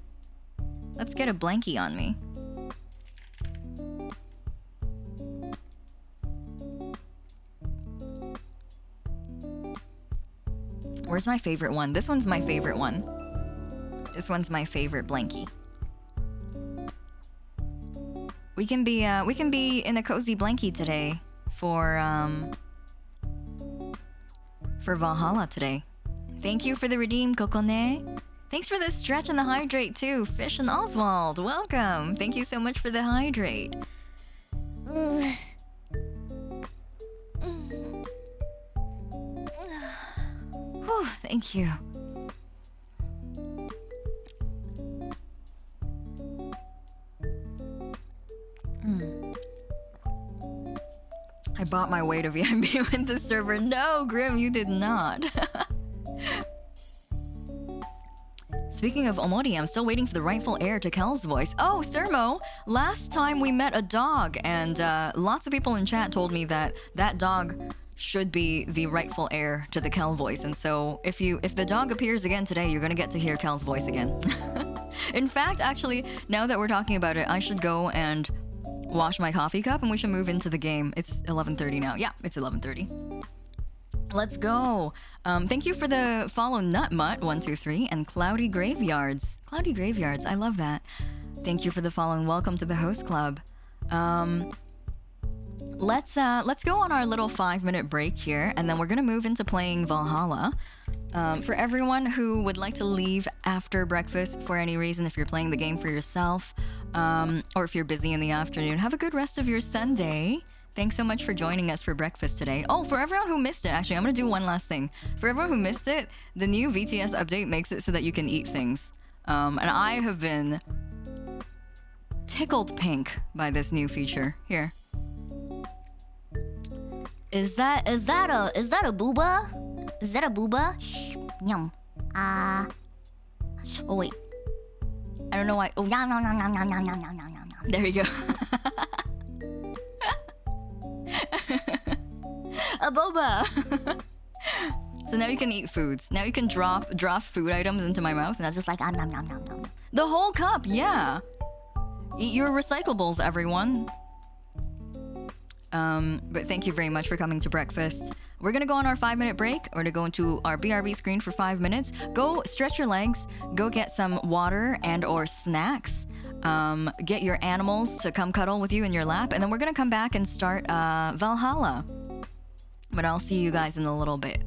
[SPEAKER 1] Let's get a blankie on me. Where's my favorite one? This one's my favorite one. This one's my favorite blankie. We can be in a cozy blankie today for Valhalla today. Thank you for the redeem, Kokone. Thanks for the stretch and the hydrate too, Fish and Oswald. Welcome. Thank you so much for the hydrate. Whew, thank you. I bought my way to VIP with the server. No, Grim, you did not. Speaking of Omori, I'm still waiting for the rightful heir to Kel's voice. Oh, Thermo, last time we met a dog, and lots of people in chat told me that that dog should be the rightful heir to the Kel voice. And so if the dog appears again today, you're gonna get to hear Kel's voice again. In fact, actually, now that we're talking about it, I should go and wash my coffee cup and we should move into the game. It's 11:30 now. Yeah, it's 11:30. Let's go. Thank you for the follow, Nutmutt123 and Cloudy Graveyards. Cloudy Graveyards, I love that. Thank you for the follow and welcome to the host club. Let's go on our little 5-minute break here, and then we're gonna move into playing Valhalla. For everyone who would like to leave after breakfast for any reason, if you're playing the game for yourself, or if you're busy in the afternoon, have a good rest of your Sunday. Thanks so much for joining us for breakfast today. Oh, for everyone who missed it, actually, I'm gonna do one last thing. For everyone who missed it, the new VTS update makes it so that you can eat things. And I have been tickled pink by this new feature. Here.
[SPEAKER 2] Is that a booba? Is that a booba? Yum. Oh wait.
[SPEAKER 1] I don't know why. Oh,
[SPEAKER 2] Yum yum yum yum yum yum yum yum yum yum.
[SPEAKER 1] there you go. A boba. So now you can eat foods. Now you can drop food items into my mouth, and I'm just like nom nom nom nom nom. The whole cup, yeah. Eat your recyclables, everyone. But thank you very much for coming to breakfast. We're gonna go on our 5-minute break. We're gonna go into our BRB screen for 5 minutes. Go stretch your legs. Go get some water and or snacks. Get your animals to come cuddle with you in your lap, and then we're gonna come back and start Valhalla. But I'll see you guys in a little bit.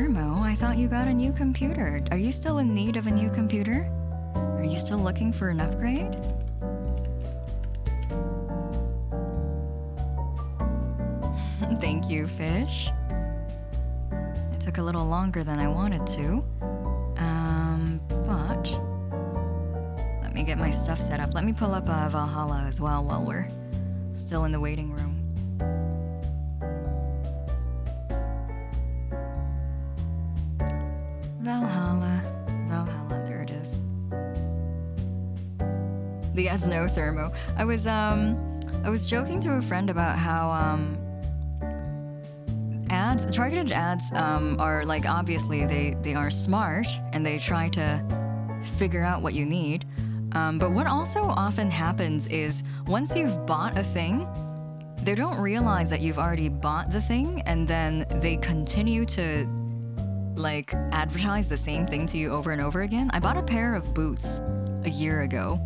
[SPEAKER 1] Thermo, I thought you got a new computer. Are you still in need of a new computer? Are you still looking for an upgrade? Thank you, Fish. It took a little longer than I wanted to. But let me get my stuff set up. Let me pull up Valhalla as well while we're still in the waiting room. Valhalla, there it is. The ads no Thermo. I was joking to a friend about how targeted ads are like, obviously they are smart and they try to figure out what you need. But what also often happens is once you've bought a thing, they don't realize that you've already bought the thing, and then they continue to like advertise the same thing to you over and over again. I bought a pair of boots a year ago,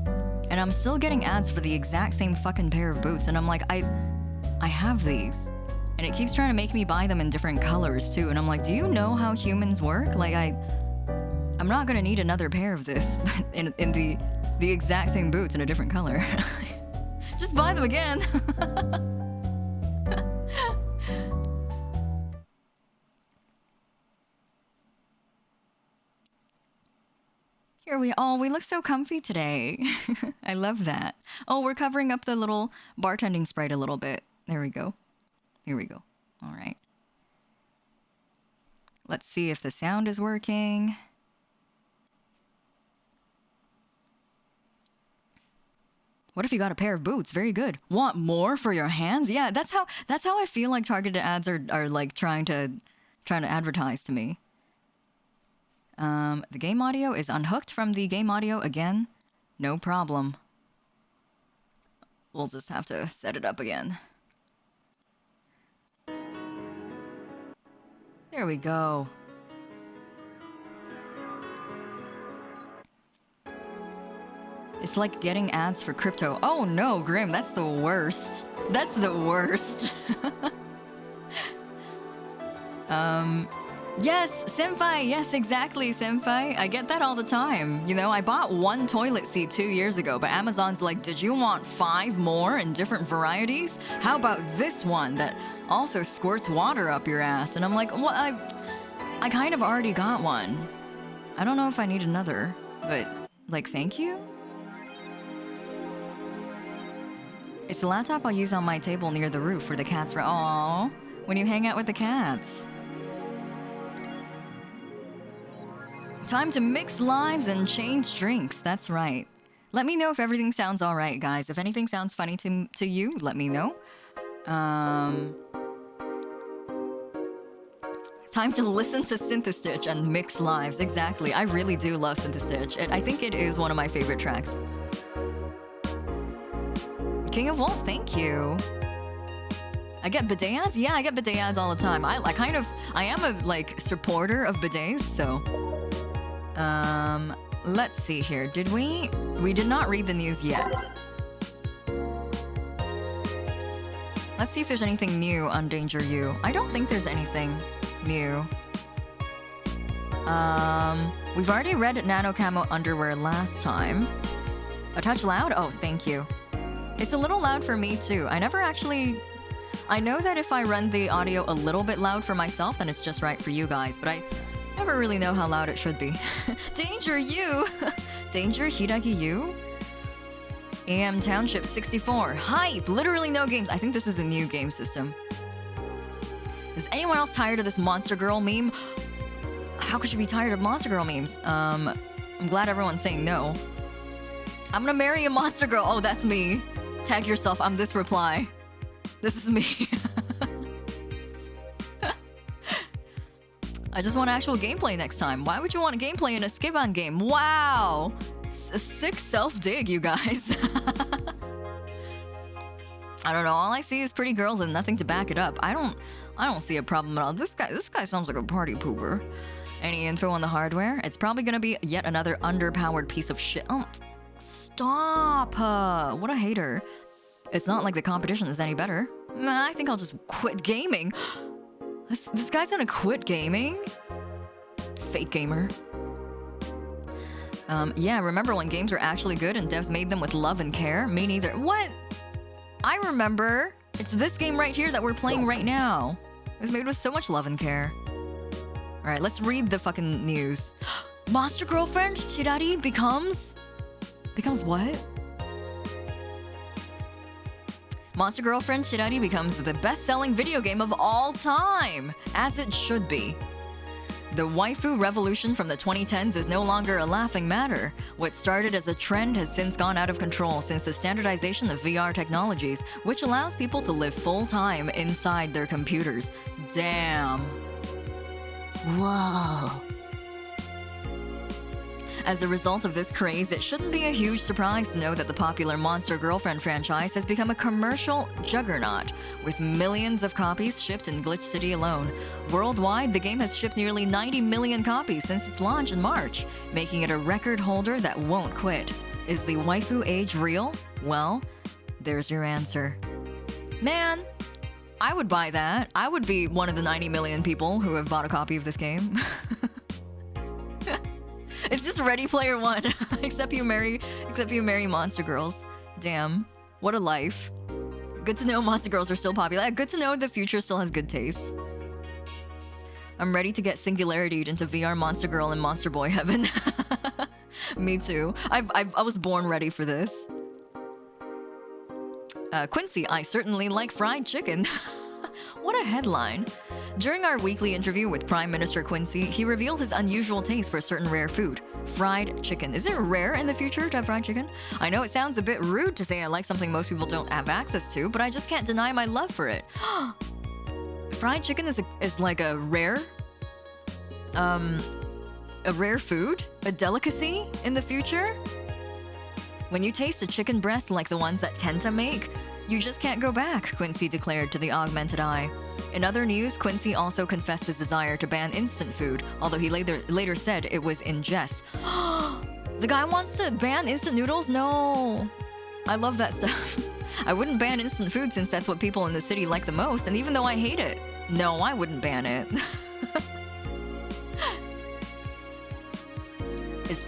[SPEAKER 1] and I'm still getting ads for the exact same fucking pair of boots, and I'm like, I have these. And it keeps trying to make me buy them in different colors too, and I'm like, do you know how humans work? Like I'm not gonna need another pair of this in the exact same boots in a different color. Just buy them again. Here we look so comfy today. I love that. Oh, we're covering up the little bartending sprite a little bit. There we go. Here we go. All right. Let's see if the sound is working. What if you got a pair of boots? Very good. Want more for your hands? Yeah, that's how I feel like targeted ads are like trying to advertise to me. The game audio is unhooked from the game audio again. No problem. We'll just have to set it up again. There we go. It's like getting ads for crypto. Oh no, Grim, that's the worst. That's the worst. Yes, Senpai, yes, exactly, Senpai. I get that all the time. You know, I bought one toilet seat 2 years ago, but Amazon's like, did you want 5 more in different varieties? How about this one that also squirts water up your ass? And I'm like, well, I kind of already got one. I don't know if I need another, but like, thank you? It's the laptop I'll use on my table near the roof for the cats. Aww, when you hang out with the cats. Time to mix lives and change drinks. That's right. Let me know if everything sounds all right, guys. If anything sounds funny to you, let me know. Time to listen to Synthestitch and mix lives. Exactly. I really do love Synthestitch. I think it is one of my favorite tracks. King of Wolf, thank you. I get bidet ads? Yeah, I get bidet ads all the time. I am a like supporter of bidets, so. Let's see here. Did we did not read the news yet. Let's see if there's anything new on Danger You. I don't think there's anything new. We've already read Nano Camo Underwear last time. A touch loud? Oh, thank you. It's a little loud for me too. I know that if I run the audio a little bit loud for myself, then it's just right for you guys, but I never really know how loud it should be. Danger You! Danger Hiiragi You? AM Township 64. Hype! Literally no games. I think this is a new game system. Is anyone else tired of this Monster Girl meme? How could you be tired of Monster Girl memes? I'm glad everyone's saying no. I'm gonna marry a Monster Girl. Oh, that's me. Tag yourself. I'm this reply. This is me. I just want actual gameplay next time. Why would you want a gameplay in a skip-on game? Wow! A sick self-dig, you guys. I don't know. All I see is pretty girls and nothing to back it up. I don't see a problem at all. This guy sounds like a party pooper. Any info on the hardware? It's probably gonna be yet another underpowered piece of shit. Oh, stop! What a hater. It's not like the competition is any better. I think I'll just quit gaming. This guy's gonna quit gaming? fake gamer. Yeah, remember when games were actually good and devs made them with love and care? Me neither. What? I remember. It's this game right here that we're playing right now. It was made with so much love and care. Alright, let's read the fucking news. Monster Girlfriend Hiiragi becomes... Becomes what? Monster Girlfriend Hiiragi becomes the best-selling video game of all time, as it should be. The waifu revolution from the 2010s is no longer a laughing matter. What started as a trend has since gone out of control since the standardization of VR technologies, which allows people to live full-time inside their computers. Damn.
[SPEAKER 2] Whoa.
[SPEAKER 1] As a result of this craze, it shouldn't be a huge surprise to know that the popular Monster Girlfriend franchise has become a commercial juggernaut, with millions of copies shipped in Glitch City alone. Worldwide, the game has shipped nearly 90 million copies since its launch in March, making it a record holder that won't quit. Is the waifu age real? Well, there's your answer. Man, I would buy that. I would be one of the 90 million people who have bought a copy of this game. It's just Ready Player One, except you marry monster girls. Damn, what a life. Good to know monster girls are still popular. Good to know the future still has good taste. I'm ready to get singularity'd into VR monster girl and monster boy heaven. Me too. I was born ready for this. Quincy, I certainly like fried chicken. What a headline. During our weekly interview with Prime Minister Quincy, he revealed his unusual taste for a certain rare food, fried chicken. Is it rare in the future to have fried chicken? I know it sounds a bit rude to say I like something most people don't have access to, but I just can't deny my love for it. Fried chicken is like a rare food? A delicacy in the future? When you taste a chicken breast like the ones that Kenta make, you just can't go back, Quincy declared to the Augmented Eye. In other news, Quincy also confessed his desire to ban instant food, although he later said it was in jest. The guy wants to ban instant noodles? No. I love that stuff. I wouldn't ban instant food since that's what people in the city like the most, and even though I hate it, no, I wouldn't ban it.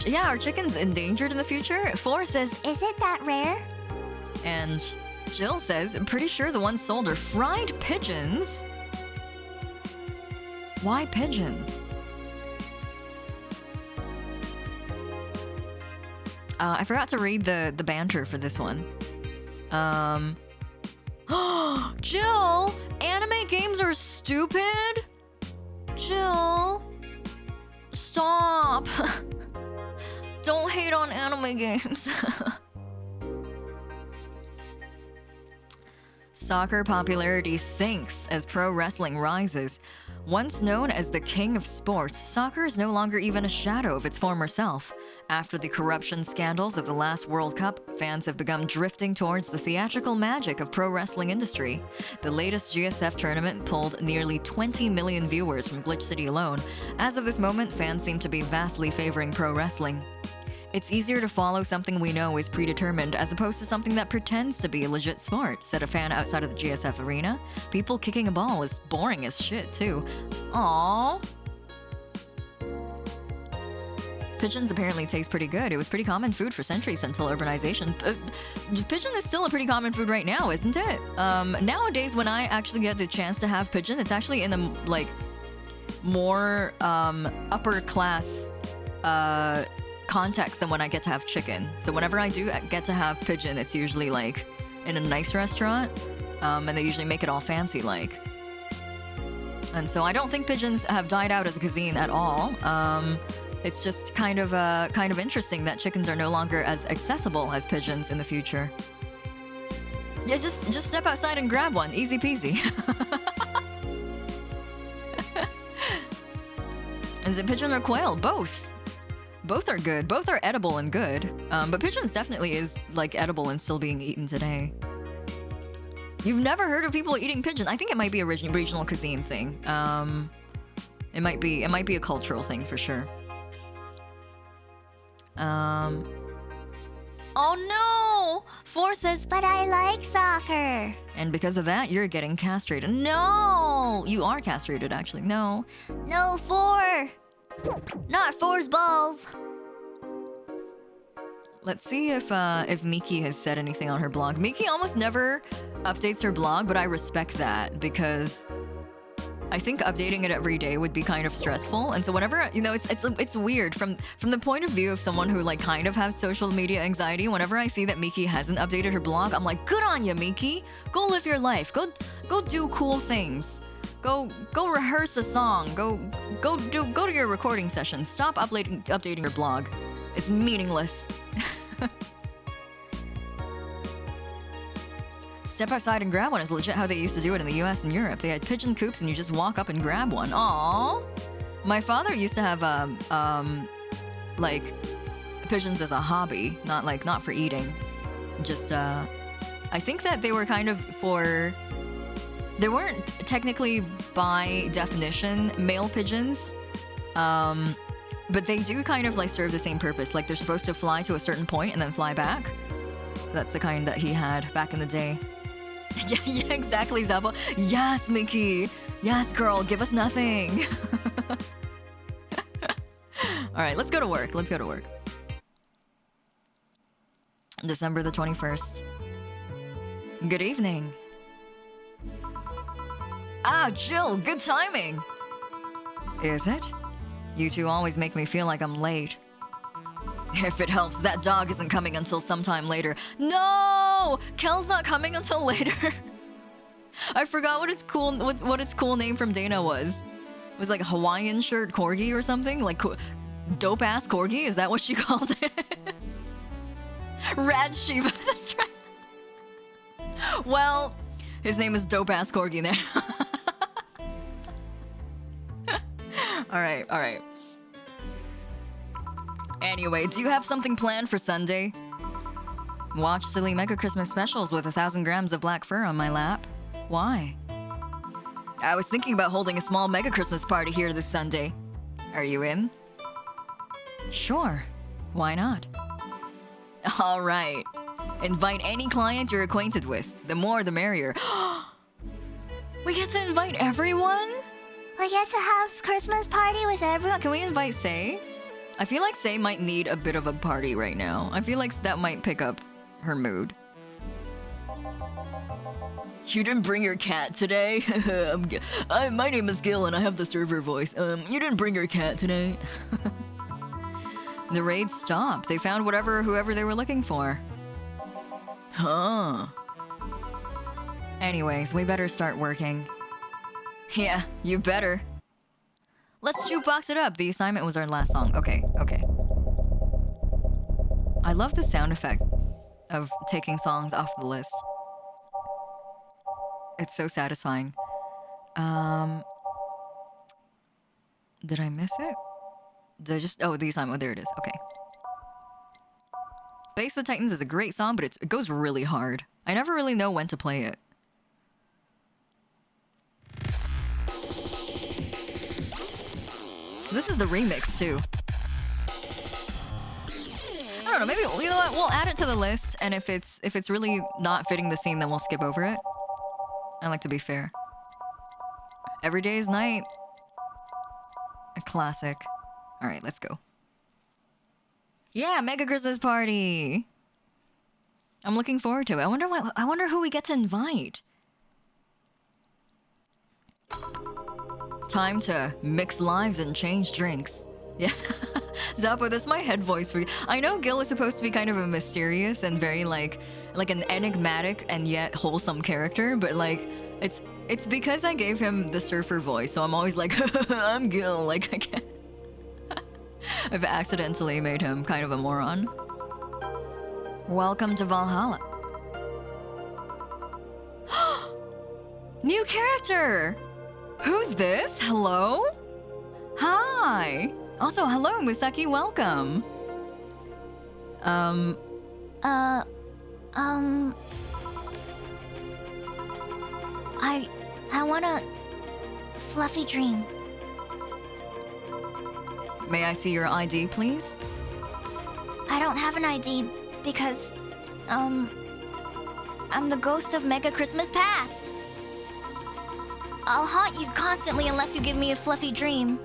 [SPEAKER 1] Yeah, are chickens endangered in the future? Floor says,
[SPEAKER 2] Is it that rare?
[SPEAKER 1] And Jill says, I'm pretty sure the ones sold are fried pigeons. Why pigeons? I forgot to read the banter for this one. Jill, anime games are stupid? Jill, stop. Don't hate on anime games. Soccer popularity sinks as pro wrestling rises. Once known as the king of sports, soccer is no longer even a shadow of its former self. After the corruption scandals of the last World Cup, fans have begun drifting towards the theatrical magic of pro wrestling industry. The latest GSF tournament pulled nearly 20 million viewers from Glitch City alone. As of this moment, fans seem to be vastly favoring pro wrestling. It's easier to follow something we know is predetermined as opposed to something that pretends to be a legit sport, said a fan outside of the GSF arena. People kicking a ball is boring as shit, too. Aww. Pigeons apparently taste pretty good. It was pretty common food for centuries until urbanization. Pigeon is still a pretty common food right now, isn't it? Nowadays, when I actually get the chance to have pigeon, it's actually in a, like, more upper class context than when I get to have chicken. So whenever I do get to have pigeon, it's usually like in a nice restaurant, and they usually make it all fancy like. And so I don't think pigeons have died out as a cuisine at all. It's just kind of interesting that chickens are no longer as accessible as pigeons in the future. Yeah, just step outside and grab one, easy peasy. Is it pigeon or quail? Both. Both are good. Both are edible and good. But pigeons definitely is like edible and still being eaten today. You've never heard of people eating pigeon? I think it might be a regional cuisine thing. It might be a cultural thing for sure. Oh no! Four says,
[SPEAKER 2] But I like soccer.
[SPEAKER 1] And because of that, you're getting castrated. No! You are castrated, actually. No.
[SPEAKER 2] No, 4.
[SPEAKER 1] Not fours balls. Let's see if Miki has said anything on her blog. Miki almost never updates her blog, but I respect that because I think updating it every day would be kind of stressful. And so whenever, you know, it's weird from the point of view of someone who like kind of has social media anxiety. Whenever I see that Miki hasn't updated her blog, I'm like, good on you, Miki. Go live your life. Go do cool things. Go rehearse a song. Go to your recording session. Stop updating your blog. It's meaningless. Step outside and grab one is legit how they used to do it in the US and Europe. They had pigeon coops and you just walk up and grab one. Aww. My father used to have like pigeons as a hobby, not for eating. Just I think that they were kind of for, they weren't technically by definition male pigeons. But they do kind of like serve the same purpose. Like they're supposed to fly to a certain point and then fly back. So that's the kind that he had back in the day. Yeah, exactly, Zappo. Yes, Mickey. Yes, girl, give us nothing. All right, let's go to work. December the 21st. Good evening. Ah, Jill, good timing. Is it? You two always make me feel like I'm late. If it helps, that dog isn't coming until sometime later. No! Kel's not coming until later. I forgot what its cool name from Dana was. It was like a Hawaiian shirt corgi or something? Like dope ass corgi? Is that what she called it? Rad Shiva, that's right. Well, his name is dope ass corgi now. Alright. Anyway, do you have something planned for Sunday? Watch silly Mega Christmas specials with 1,000 grams of black fur on my lap. Why? I was thinking about holding a small Mega Christmas party here this Sunday. Are you in? Sure. Why not? Alright. Invite any client you're acquainted with. The more, the merrier. We get to invite everyone?
[SPEAKER 2] We get to have Christmas party with everyone.
[SPEAKER 1] Can we invite Say? I feel like Say might need a bit of a party right now. I feel like that might pick up her mood. You didn't bring your cat today? My name is Gil and I have the server voice. You didn't bring your cat today? The raid stopped. They found whoever they were looking for. Huh. Anyways, we better start working. Yeah, you better. Let's jukebox it up. The assignment was our last song. Okay. I love the sound effect of taking songs off the list. It's so satisfying. Did I miss it? Did I just... Oh, the assignment. Oh, there it is. Okay. Face the Titans is a great song, but it goes really hard. I never really know when to play it. This is the remix, too. I don't know, maybe, you know what, we'll add it to the list, and if it's really not fitting the scene, then we'll skip over it. I like to be fair. Every Day is Night. A classic. Alright, let's go. Yeah, Mega Christmas Party! I'm looking forward to it. I wonder who we get to invite. Time to mix lives and change drinks. Yeah. Zappo, that's my head voice for you. I know Gil is supposed to be kind of a mysterious and very like an enigmatic and yet wholesome character, but like it's because I gave him the surfer voice, so I'm always like, I'm Gil, like I can't. I've accidentally made him kind of a moron. Welcome to Valhalla. New character! Who's this? Hello? Hi! Also, hello, Misaki, welcome.
[SPEAKER 2] I want a fluffy dream.
[SPEAKER 1] May I see your ID, please?
[SPEAKER 2] I don't have an ID because, I'm the ghost of Mega Christmas Past. I'll haunt you constantly unless you give me a fluffy dream.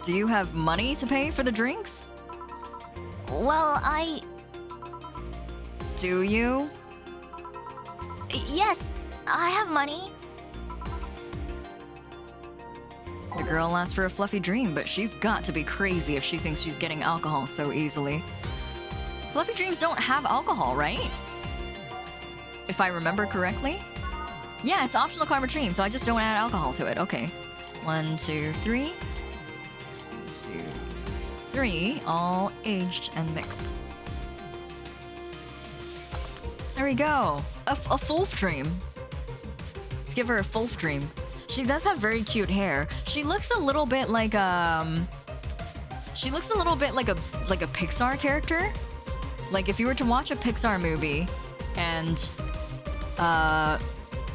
[SPEAKER 1] Do you have money to pay for the drinks?
[SPEAKER 2] Well,
[SPEAKER 1] Do you?
[SPEAKER 2] Yes, I have money.
[SPEAKER 1] The girl asked for a fluffy dream, but she's got to be crazy if she thinks she's getting alcohol so easily. Fluffy dreams don't have alcohol, right? If I remember correctly? Yeah, it's optional karma dream, so I just don't add alcohol to it. Okay. 1, 2, 3. 2, 3, all aged and mixed. There we go. A full dream. Let's give her a full dream. She does have very cute hair. She looks a little bit like She looks a little bit like a Pixar character. Like if you were to watch a Pixar movie and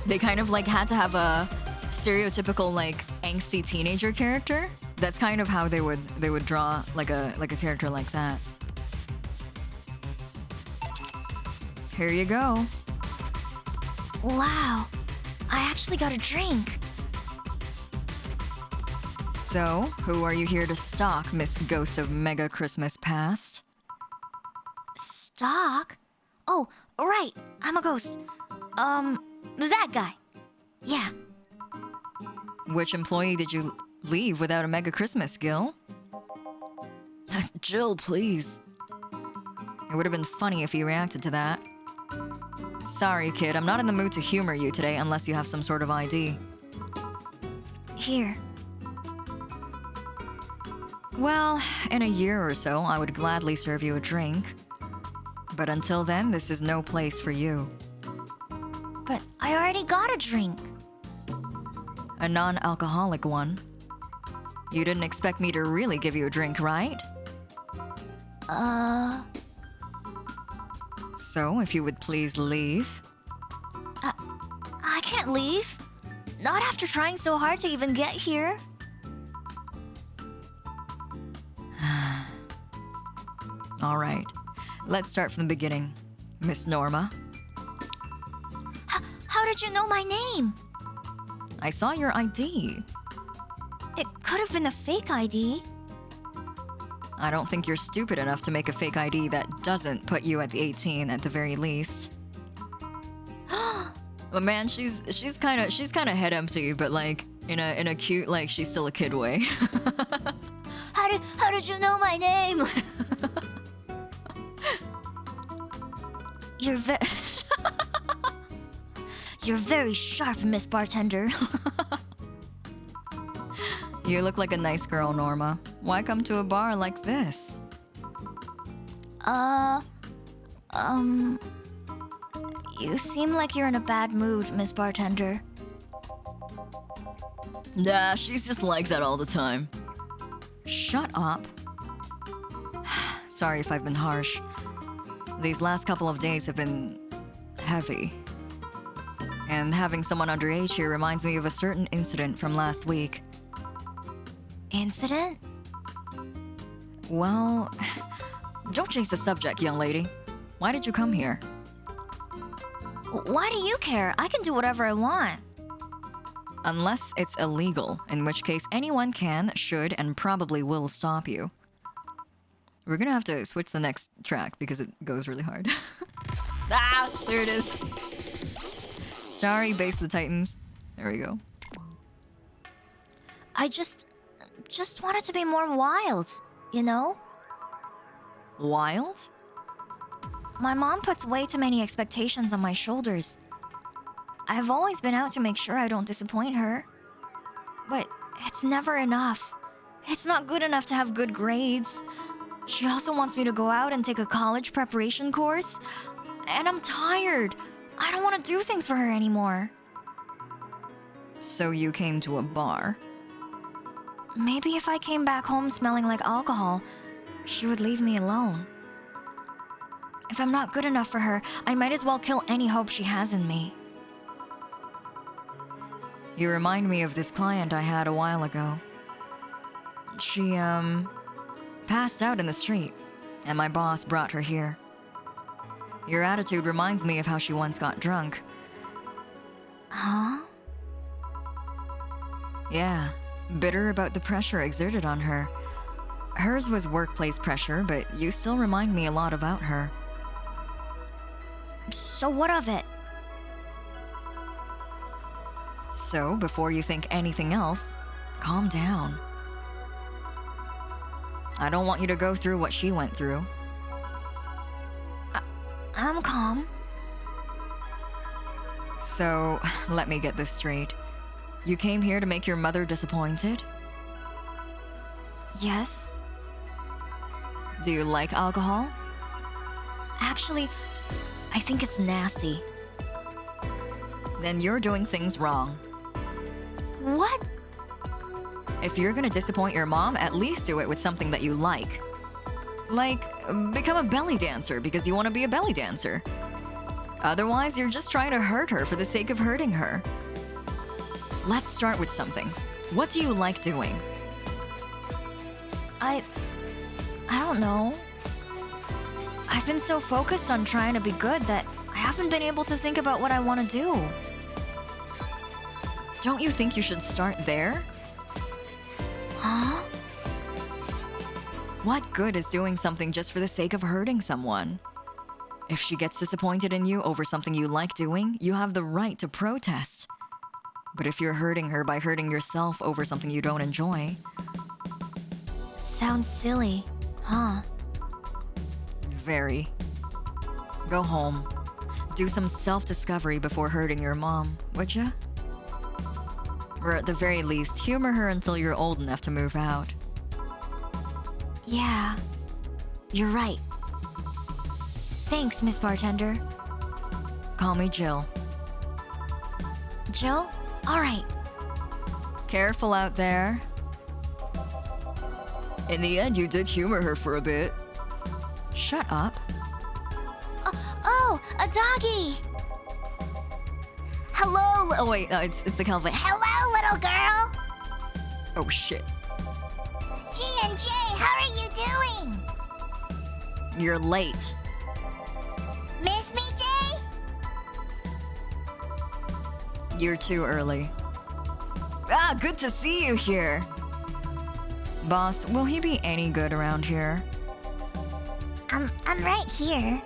[SPEAKER 1] they kind of like had to have a stereotypical like angsty teenager character. That's kind of how they would draw like a character like that. Here you go.
[SPEAKER 2] Wow, I actually got a drink.
[SPEAKER 1] So, who are you here to stalk, Miss Ghost of Mega Christmas Past?
[SPEAKER 2] Stalk? Oh, right, I'm a ghost. That guy. Yeah.
[SPEAKER 1] Which employee did you leave without a Mega Christmas, Gil? Jill, please. It would have been funny if you reacted to that. Sorry, kid, I'm not in the mood to humor you today unless you have some sort of ID.
[SPEAKER 2] Here.
[SPEAKER 1] Well, in a year or so, I would gladly serve you a drink. But until then, this is no place for you.
[SPEAKER 2] But I already got a drink.
[SPEAKER 1] A non-alcoholic one. You didn't expect me to really give you a drink, right? So, if you would please leave.
[SPEAKER 2] I can't leave. Not after trying so hard to even get here.
[SPEAKER 1] All right. Let's start from the beginning. Miss Norma.
[SPEAKER 2] How did you know my name?
[SPEAKER 1] I saw your ID.
[SPEAKER 2] It could have been a fake ID.
[SPEAKER 1] I don't think you're stupid enough to make a fake ID that doesn't put you at the 18 at the very least. But man, she's kind of head empty, but like in a cute, like she's still a kid way.
[SPEAKER 2] How did you know my name? You're very sharp, Miss Bartender.
[SPEAKER 1] You look like a nice girl, Norma. Why come to a bar like this?
[SPEAKER 2] You seem like you're in a bad mood, Miss Bartender.
[SPEAKER 1] Nah, she's just like that all the time. Shut up. Sorry if I've been harsh. These last couple of days have been heavy. And having someone underage here reminds me of a certain incident from last week.
[SPEAKER 2] Incident?
[SPEAKER 1] Well, don't change the subject, young lady. Why did you come here?
[SPEAKER 2] Why do you care? I can do whatever I want.
[SPEAKER 1] Unless it's illegal, in which case anyone can, should, and probably will stop you. We're gonna have to switch the next track because it goes really hard. Ah, there it is. Sorry, Base of the Titans. There we go.
[SPEAKER 2] I just wanted to be more wild, you know?
[SPEAKER 1] Wild?
[SPEAKER 2] My mom puts way too many expectations on my shoulders. I've always been out to make sure I don't disappoint her. But it's never enough. It's not good enough to have good grades. She also wants me to go out and take a college preparation course. And I'm tired. I don't want to do things for her anymore.
[SPEAKER 1] So you came to a bar?
[SPEAKER 2] Maybe if I came back home smelling like alcohol, she would leave me alone. If I'm not good enough for her, I might as well kill any hope she has in me.
[SPEAKER 1] You remind me of this client I had a while ago. She, passed out in the street, and my boss brought her here. Your attitude reminds me of how she once got drunk.
[SPEAKER 2] Huh?
[SPEAKER 1] Yeah, bitter about the pressure exerted on her. Hers was workplace pressure, but you still remind me a lot about her.
[SPEAKER 2] So what of it?
[SPEAKER 1] So, before you think anything else, calm down. I don't want you to go through what she went through.
[SPEAKER 2] I'm calm.
[SPEAKER 1] So, let me get this straight. You came here to make your mother disappointed?
[SPEAKER 2] Yes.
[SPEAKER 1] Do you like alcohol?
[SPEAKER 2] Actually, I think it's nasty.
[SPEAKER 1] Then you're doing things wrong.
[SPEAKER 2] What?
[SPEAKER 1] If you're gonna disappoint your mom, at least do it with something that you like. Like, become a belly dancer because you want to be a belly dancer. Otherwise, you're just trying to hurt her for the sake of hurting her. Let's start with something. What do you like doing?
[SPEAKER 2] I don't know. I've been so focused on trying to be good that I haven't been able to think about what I want to do.
[SPEAKER 1] Don't you think you should start there?
[SPEAKER 2] Huh?
[SPEAKER 1] What good is doing something just for the sake of hurting someone? If she gets disappointed in you over something you like doing, you have the right to protest. But if you're hurting her by hurting yourself over something you don't enjoy...
[SPEAKER 2] Sounds silly, huh?
[SPEAKER 1] Very. Go home. Do some self-discovery before hurting your mom, would ya? Or at the very least, humor her until you're old enough to move out.
[SPEAKER 2] Yeah, you're right. Thanks, Miss Bartender.
[SPEAKER 1] Call me Jill.
[SPEAKER 2] Jill? All right.
[SPEAKER 1] Careful out there. In the end, you did humor her for a bit. Shut up.
[SPEAKER 2] Oh, a doggy! Hello,
[SPEAKER 1] Oh wait, it's the Calvin.
[SPEAKER 2] hello, little girl!
[SPEAKER 1] Oh shit.
[SPEAKER 2] G&J, how are you doing?
[SPEAKER 1] You're late.
[SPEAKER 2] Miss me, Jay?
[SPEAKER 1] You're too early. Ah, good to see you here. Boss, will he be any good around here?
[SPEAKER 2] I'm right here.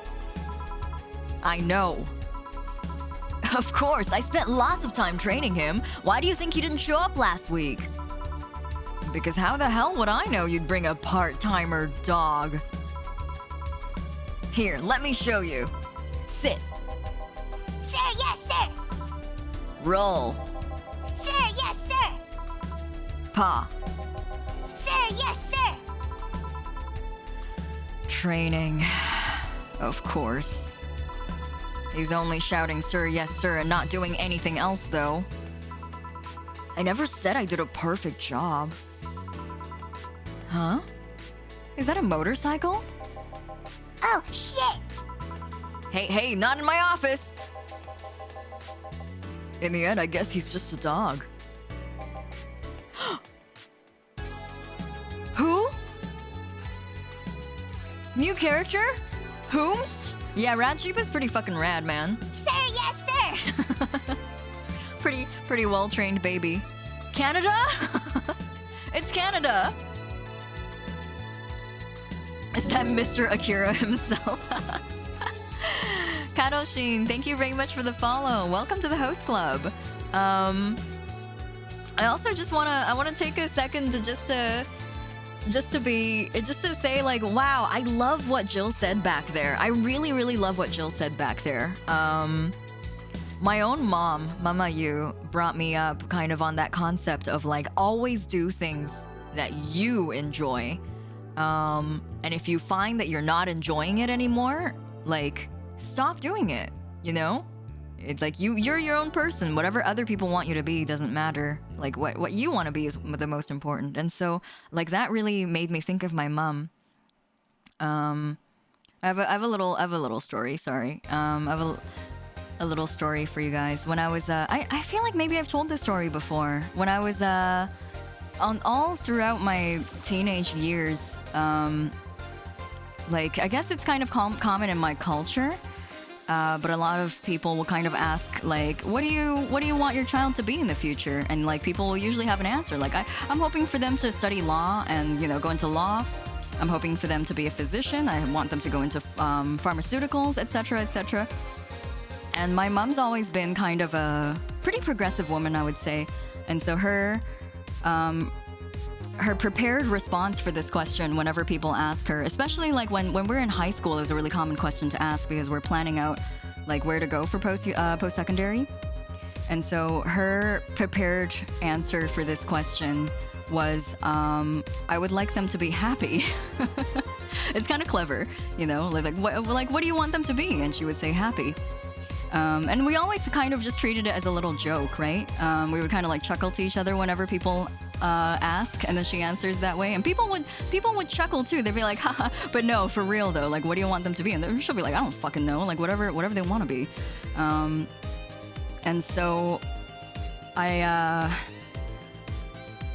[SPEAKER 1] I know. Of course, I spent lots of time training him. Why do you think he didn't show up last week? Because how the hell would I know you'd bring a part-timer dog? Here, let me show you. Sit.
[SPEAKER 2] Sir, yes, sir!
[SPEAKER 1] Roll.
[SPEAKER 2] Sir, yes, sir!
[SPEAKER 1] Paw.
[SPEAKER 2] Sir, yes, sir!
[SPEAKER 1] Training. Of course. He's only shouting sir, yes, sir, and not doing anything else, though. I never said I did a perfect job. Huh? Is that a motorcycle?
[SPEAKER 2] Oh, shit!
[SPEAKER 1] Hey, not in my office! In the end, I guess he's just a dog. Who? New character? Whomst? Yeah, Rad Sheep is pretty fucking rad, man.
[SPEAKER 2] Sir, yes, sir!
[SPEAKER 1] Pretty well-trained baby. Canada? It's Canada! Is that Mr. Akira himself? Kadoshin, thank you very much for the follow. Welcome to the host club. I also just wanna take a second to just to say, like, wow, I love what Jill said back there. I really love what Jill said back there. My own mom, Mama Yuu, brought me up kind of on that concept of, like, always do things that you enjoy. And if you find that you're not enjoying it anymore, like, stop doing it, you know? It's like, you're your own person. Whatever other people want you to be doesn't matter. Like, what you want to be is the most important. And so, like, that really made me think of my mom. I have a little story, sorry. I have a little story for you guys. When I was, I feel like maybe I've told this story before. When I was, all throughout my teenage years, like, I guess it's kind of common in my culture. but a lot of people will kind of ask like, what do you want your child to be in the future? And like people will usually have an answer. Like I'm hoping for them to study law and go into law. I'm hoping for them to be a physician. I want them to go into pharmaceuticals, etc., etc. And my mom's always been kind of a pretty progressive woman, I would say. And so her prepared response for this question whenever people ask her, especially like when we're in high school, it was a really common question to ask because we're planning out like where to go for post-secondary. And so her prepared answer for this question was, I would like them to be happy. It's kind of clever, like what do you want them to be? And she would say happy. And we always kind of just treated it as a little joke, right? We would kind of like chuckle to each other whenever people ask, and then she answers that way, and people would chuckle too. They'd be like, haha, but no, for real though, like what do you want them to be? And then she'll be like, I don't fucking know, like whatever they want to be. And so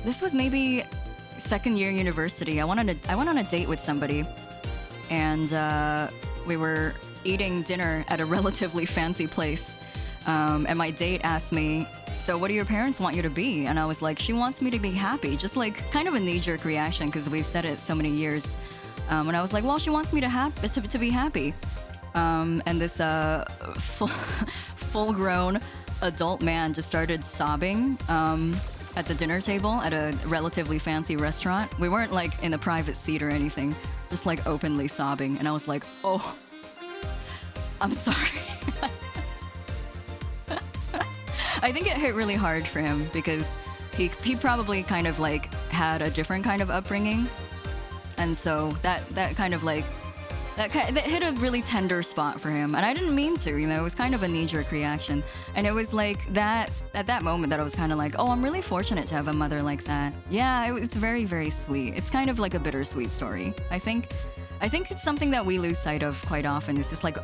[SPEAKER 1] this was maybe second year university. I went on a date with somebody, and we were eating dinner at a relatively fancy place, and my date asked me, so what do your parents want you to be? And I was like, she wants me to be happy, just like kind of a knee-jerk reaction because we've said it so many years. And I was like, well, she wants me to be happy. And this full-grown adult man just started sobbing at the dinner table at a relatively fancy restaurant. We weren't like in a private seat or anything, just like openly sobbing. And I was like, oh, I'm sorry. I think it hit really hard for him because he probably kind of like had a different kind of upbringing, and so that kind of like that hit a really tender spot for him. And I didn't mean to, it was kind of a knee-jerk reaction. And it was like that at that moment that I was kind of like, oh, I'm really fortunate to have a mother like that. Yeah, it's very, very sweet. It's kind of like a bittersweet story. I think it's something that we lose sight of quite often. It's just like,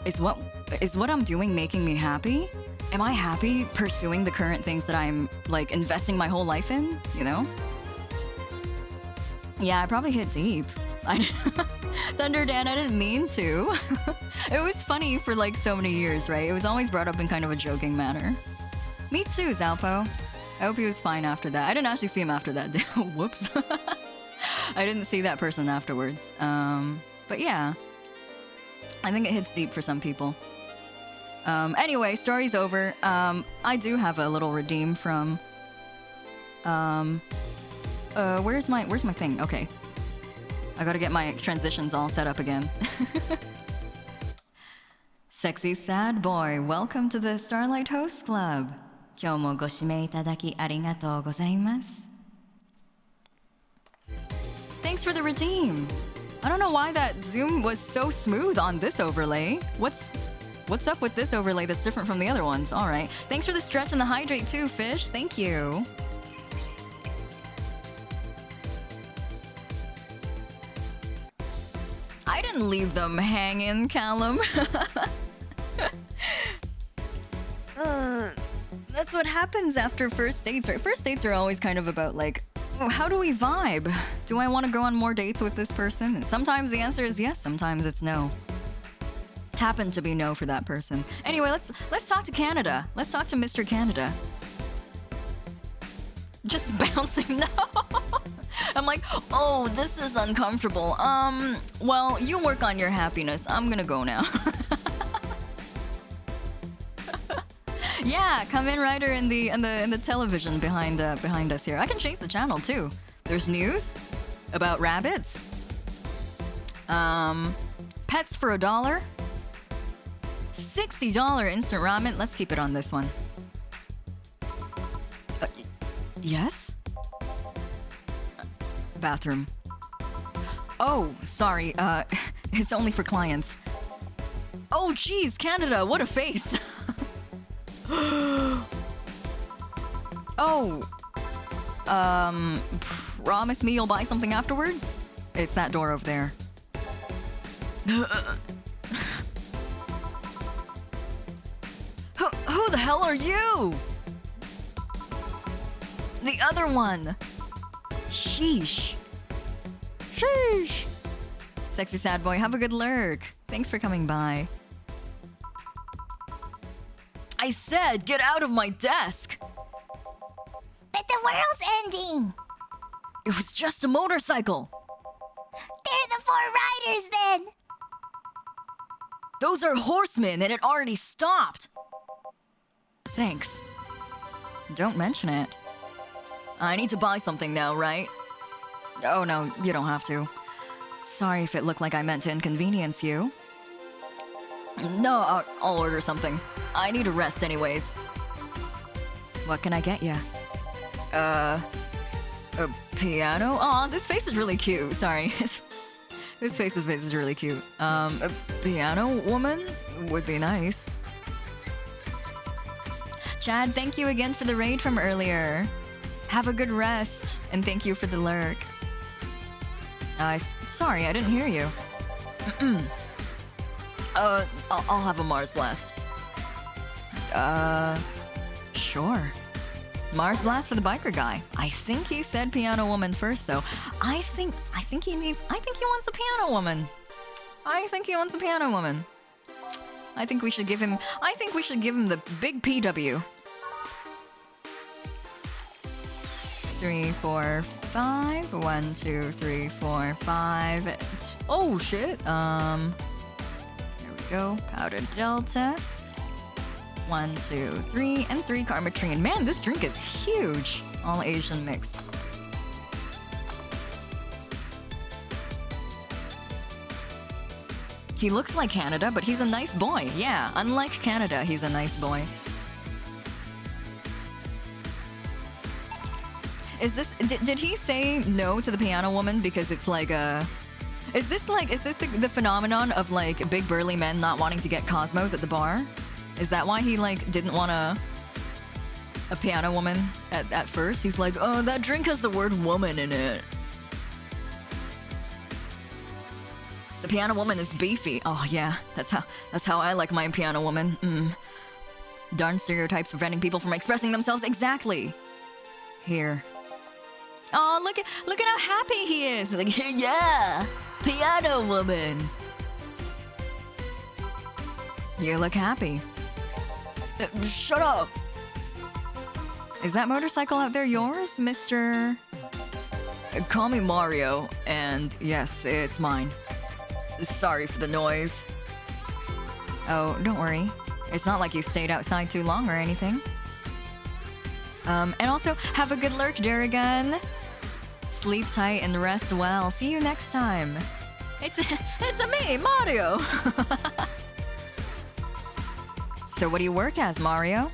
[SPEAKER 1] is what I'm doing making me happy? Am I happy pursuing the current things that I'm like investing my whole life in? Yeah, I probably hit deep. Thunder Dan, I didn't mean to. It was funny for like so many years, right? It was always brought up in kind of a joking manner. Me too, Zalpo. I hope he was fine after that. I didn't actually see him after that. Whoops. I didn't see that person afterwards. But yeah, I think it hits deep for some people. Anyway, story's over. I do have a little redeem from. Where's my thing? Okay, I gotta get my transitions all set up again. Sexy sad boy, welcome to the Starlight Host Club. 今日もご指名いただきありがとうございます。Thanks for the redeem. I don't know why that zoom was so smooth on this overlay. What's up with this overlay that's different from the other ones? All right. Thanks for the stretch and the hydrate too, Fish. Thank you. I didn't leave them hanging, Callum. That's what happens after first dates, right? First dates are always kind of about like, oh, how do we vibe? Do I want to go on more dates with this person? And sometimes the answer is yes, sometimes it's no. Happened to be no for that person. Anyway, let's talk to Canada. Let's talk to Mr. Canada. Just bouncing. No. I'm like, oh, this is uncomfortable. Well, you work on your happiness. I'm gonna go now. Yeah, come in, Ryder, in the television behind us here. I can change the channel too. There's news about rabbits. Pets for $1. $60 instant ramen. Let's keep it on this one. Yes? Bathroom. Oh, sorry. It's only for clients. Oh, geez, Canada, what a face. Oh. Promise me you'll buy something afterwards? It's that door over there. Who the hell are you? The other one. Sheesh. Sheesh. Sexy sad boy, have a good lurk. Thanks for coming by. I said get out of my desk!
[SPEAKER 2] But the world's ending!
[SPEAKER 1] It was just a motorcycle!
[SPEAKER 2] They're the 4 riders then!
[SPEAKER 1] Those are horsemen and it already stopped! Thanks. Don't mention it. I need to buy something now, right? Oh no, you don't have to. Sorry if it looked like I meant to inconvenience you. No, I'll order something. I need a rest anyways. What can I get ya? A piano? Aw, this face is really cute. Sorry. This face is really cute. A piano woman would be nice. Chad, thank you again for the raid from earlier. Have a good rest, and thank you for the lurk. Sorry, I didn't hear you. I'll have a Mars Blast. Sure. Mars Blast for the biker guy. I think he said piano woman first, though. I think he wants a piano woman. I think he wants a piano woman. I think we should give him the big PW. 3, 4, 5. 1, 2, 3, 4, 5. Oh shit. There we go. Powdered Delta. 1, 2, 3, and 3 Karmatrine. Man, this drink is huge. All Asian mix. He looks like Canada, but he's a nice boy. Yeah, unlike Canada, he's a nice boy. Is this... Did he say no to the piano woman because it's like a... Is this the phenomenon of like big burly men not wanting to get Cosmos at the bar? Is that why he like didn't want a piano woman at first? He's like, oh, that drink has the word woman in it. The piano woman is beefy. Oh yeah, that's how I like my piano woman. Darn stereotypes preventing people from expressing themselves exactly. Here. Oh, look at how happy he is. Like, yeah, piano woman. You look happy. Shut up. Is that motorcycle out there yours, Mr.? Call me Mario, and yes, it's mine. Sorry for the noise. Oh, don't worry. It's not like you stayed outside too long or anything. And also, have a good lurk, Daragon. Sleep tight and rest well. See you next time. It's me, Mario. So what do you work as, Mario?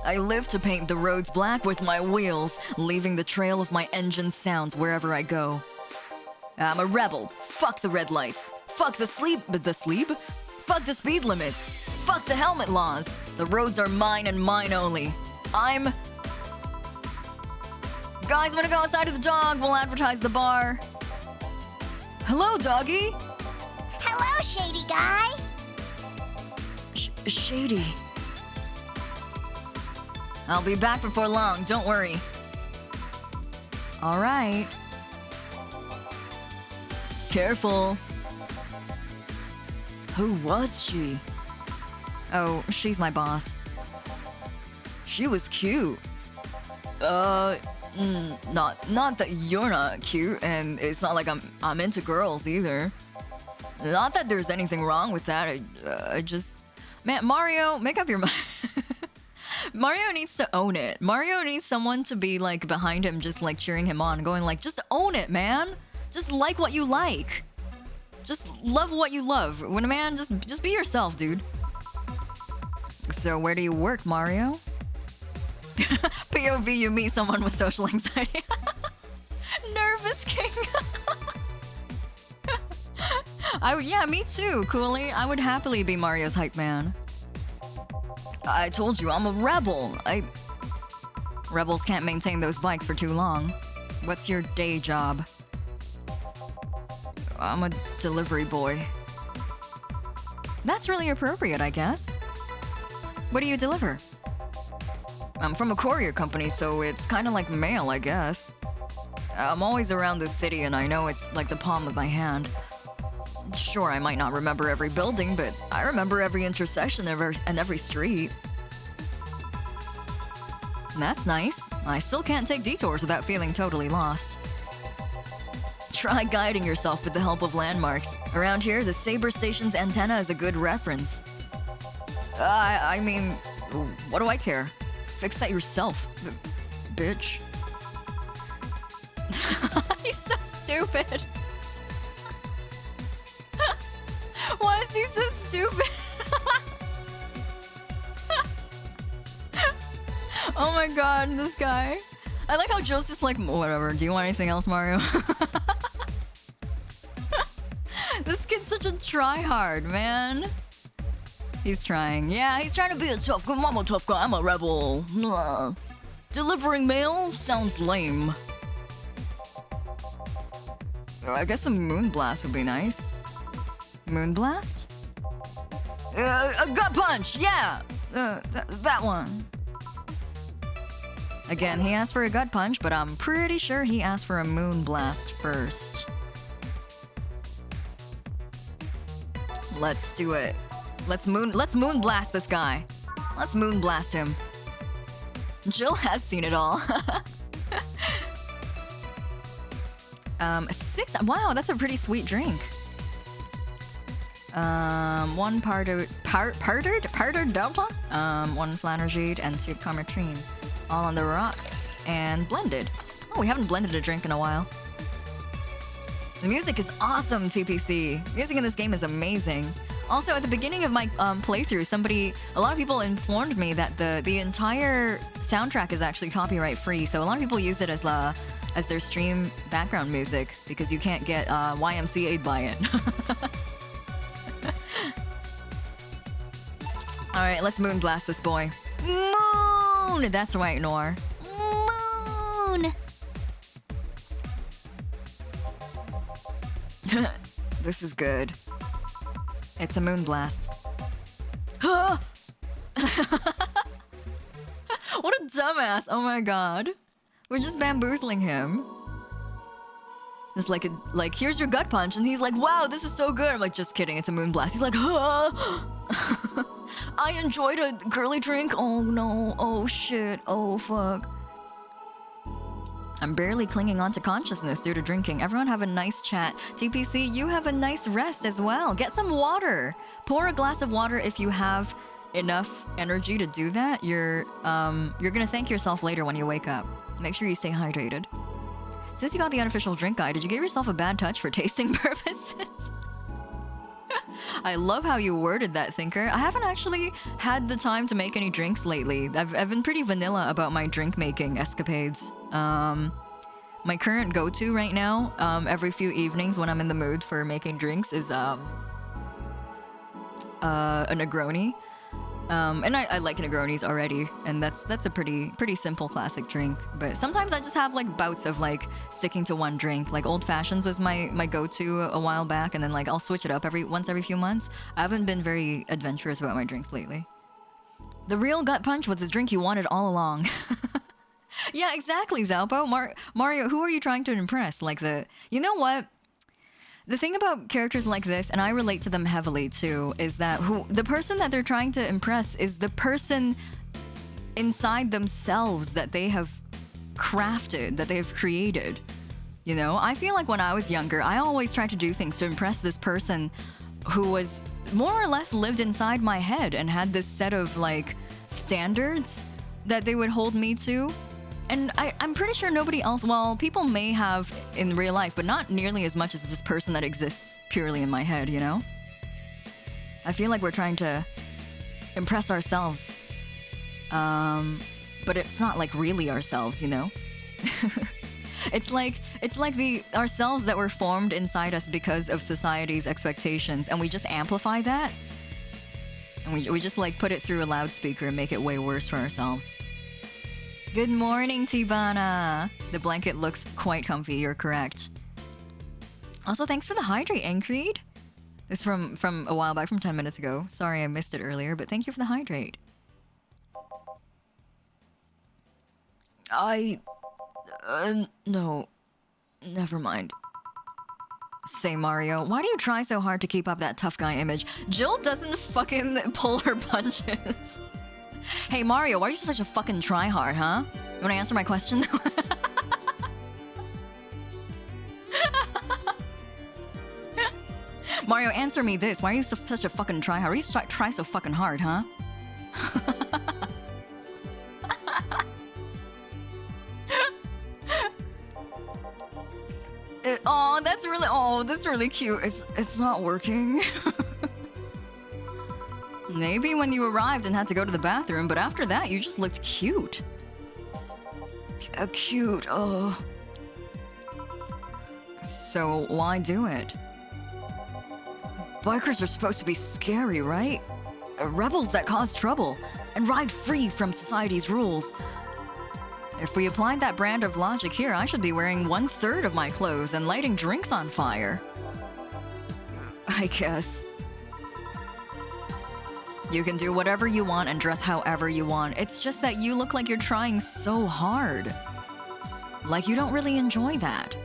[SPEAKER 1] I live to paint the roads black with my wheels, leaving the trail of my engine sounds wherever I go. I'm a rebel. Fuck the red lights. Fuck the sleep? Fuck the speed limits. Fuck the helmet laws. The roads are mine and mine only. Guys, I'm gonna go outside of the dog. We'll advertise the bar. Hello, doggy.
[SPEAKER 2] Hello, shady guy.
[SPEAKER 1] Shady. I'll be back before long, don't worry. Alright. Careful. Who was she? Oh, she's my boss. She was cute. Not that you're not cute, and it's not like I'm into girls either. Not that there's anything wrong with that. I just... Man, Mario, make up your mind. Mario needs to own it. Mario needs someone to be like behind him, just like cheering him on, going like, just own it, man. Just like what you like. Just love what you love. When a man, just be yourself, dude. So where do you work, Mario? POV, you meet someone with social anxiety. Nervous king. Yeah, me too, Cooley. I would happily be Mario's hype man. I told you, I'm a rebel. Rebels can't maintain those bikes for too long. What's your day job? I'm a delivery boy. That's really appropriate, I guess. What do you deliver? I'm from a courier company, so it's kind of like mail, I guess. I'm always around this city, and I know it's like the palm of my hand. Sure, I might not remember every building, but I remember every intersection and every street. That's nice. I still can't take detours without feeling totally lost. Try guiding yourself with the help of landmarks. Around here, the Saber Station's antenna is a good reference. I mean, what do I care? Fix that yourself, bitch. He's so stupid. Why is he so stupid? Oh my god, this guy. I like how Joe's just like, whatever, do you want anything else, Mario? This kid's such a tryhard, man. He's trying. Yeah, he's trying to be a tough guy. I'm a tough guy. I'm a rebel. Delivering mail sounds lame. I guess a moonblast would be nice. Moonblast? A gut punch! Yeah! That one. Again, he asked for a gut punch, but I'm pretty sure he asked for a moonblast first. Let's do it. Let's moonblast this guy. Let's moonblast him. Jill has seen it all. 6. Wow, that's a pretty sweet drink. 1 powdered delta, 1 Flanergide, and 2 Carmetrine, all on the rocks and blended. Oh, we haven't blended a drink in a while. The music is awesome, TPC. Music in this game is amazing. Also, at the beginning of my playthrough, a lot of people informed me that the entire soundtrack is actually copyright free. So a lot of people use it as their stream background music because you can't get YMCA'd by it. All right, let's moonblast this boy. Moon! That's right, Nor.
[SPEAKER 2] Moon!
[SPEAKER 1] This is good. It's a moonblast. What a dumbass! Oh my god. We're just bamboozling him. Just like, here's your gut punch, and he's like, wow, this is so good. I'm like, just kidding, it's a moonblast. He's like, I enjoyed a girly drink. Oh no, oh shit, oh fuck. I'm barely clinging on to consciousness due to drinking. Everyone have a nice chat. TPC, you have a nice rest as well. Get some water. Pour a glass of water if you have enough energy to do that. You're gonna thank yourself later when you wake up. Make sure you stay hydrated. Since you got the unofficial drink guide, did you give yourself a bad touch for tasting purposes? I love how you worded that, Thinker. I haven't actually had the time to make any drinks lately. I've been pretty vanilla about my drink making escapades. My current go-to right now, every few evenings when I'm in the mood for making drinks, is a Negroni. And I like Negronis already, and that's a pretty simple classic drink. But sometimes I just have like bouts of like sticking to one drink. Like Old Fashions was my go-to a while back, and then like I'll switch it up once every few months. I haven't been very adventurous about my drinks lately. The real gut punch was the drink you wanted all along. Yeah, exactly, Zalpo. Mario, who are you trying to impress? You know what? The thing about characters like this, and I relate to them heavily too, is that the person that they're trying to impress is the person inside themselves that they have crafted, that they have created. You know, I feel like when I was younger, I always tried to do things to impress this person who was more or less lived inside my head and had this set of like standards that they would hold me to. And I'm pretty sure nobody else, well, people may have in real life, but not nearly as much as this person that exists purely in my head, you know? I feel like we're trying to impress ourselves. But it's not like really ourselves, you know? It's like the ourselves that were formed inside us because of society's expectations, and we just amplify that. And we just like put it through a loudspeaker and make it way worse for ourselves. Good morning, Tibana. The blanket looks quite comfy, you're correct. Also, thanks for the hydrate, Encreed. This is from a while back, from 10 minutes ago. Sorry I missed it earlier, but thank you for the hydrate. No. Never mind. Say Mario, why do you try so hard to keep up that tough guy image? Jill doesn't fucking pull her punches. Hey Mario, why are you such a fucking tryhard, huh? You wanna answer my question? Mario, answer me this. Why are you such a fucking tryhard? Why are you try so fucking hard, huh? That's really cute. It's not working. Maybe when you arrived and had to go to the bathroom, but after that you just looked cute. Cute, oh. So why do it? Bikers are supposed to be scary, right? Rebels that cause trouble and ride free from society's rules. If we applied that brand of logic here, I should be wearing 1/3 of my clothes and lighting drinks on fire. I guess. You can do whatever you want and dress however you want. It's just that you look like you're trying so hard. Like you don't really enjoy that.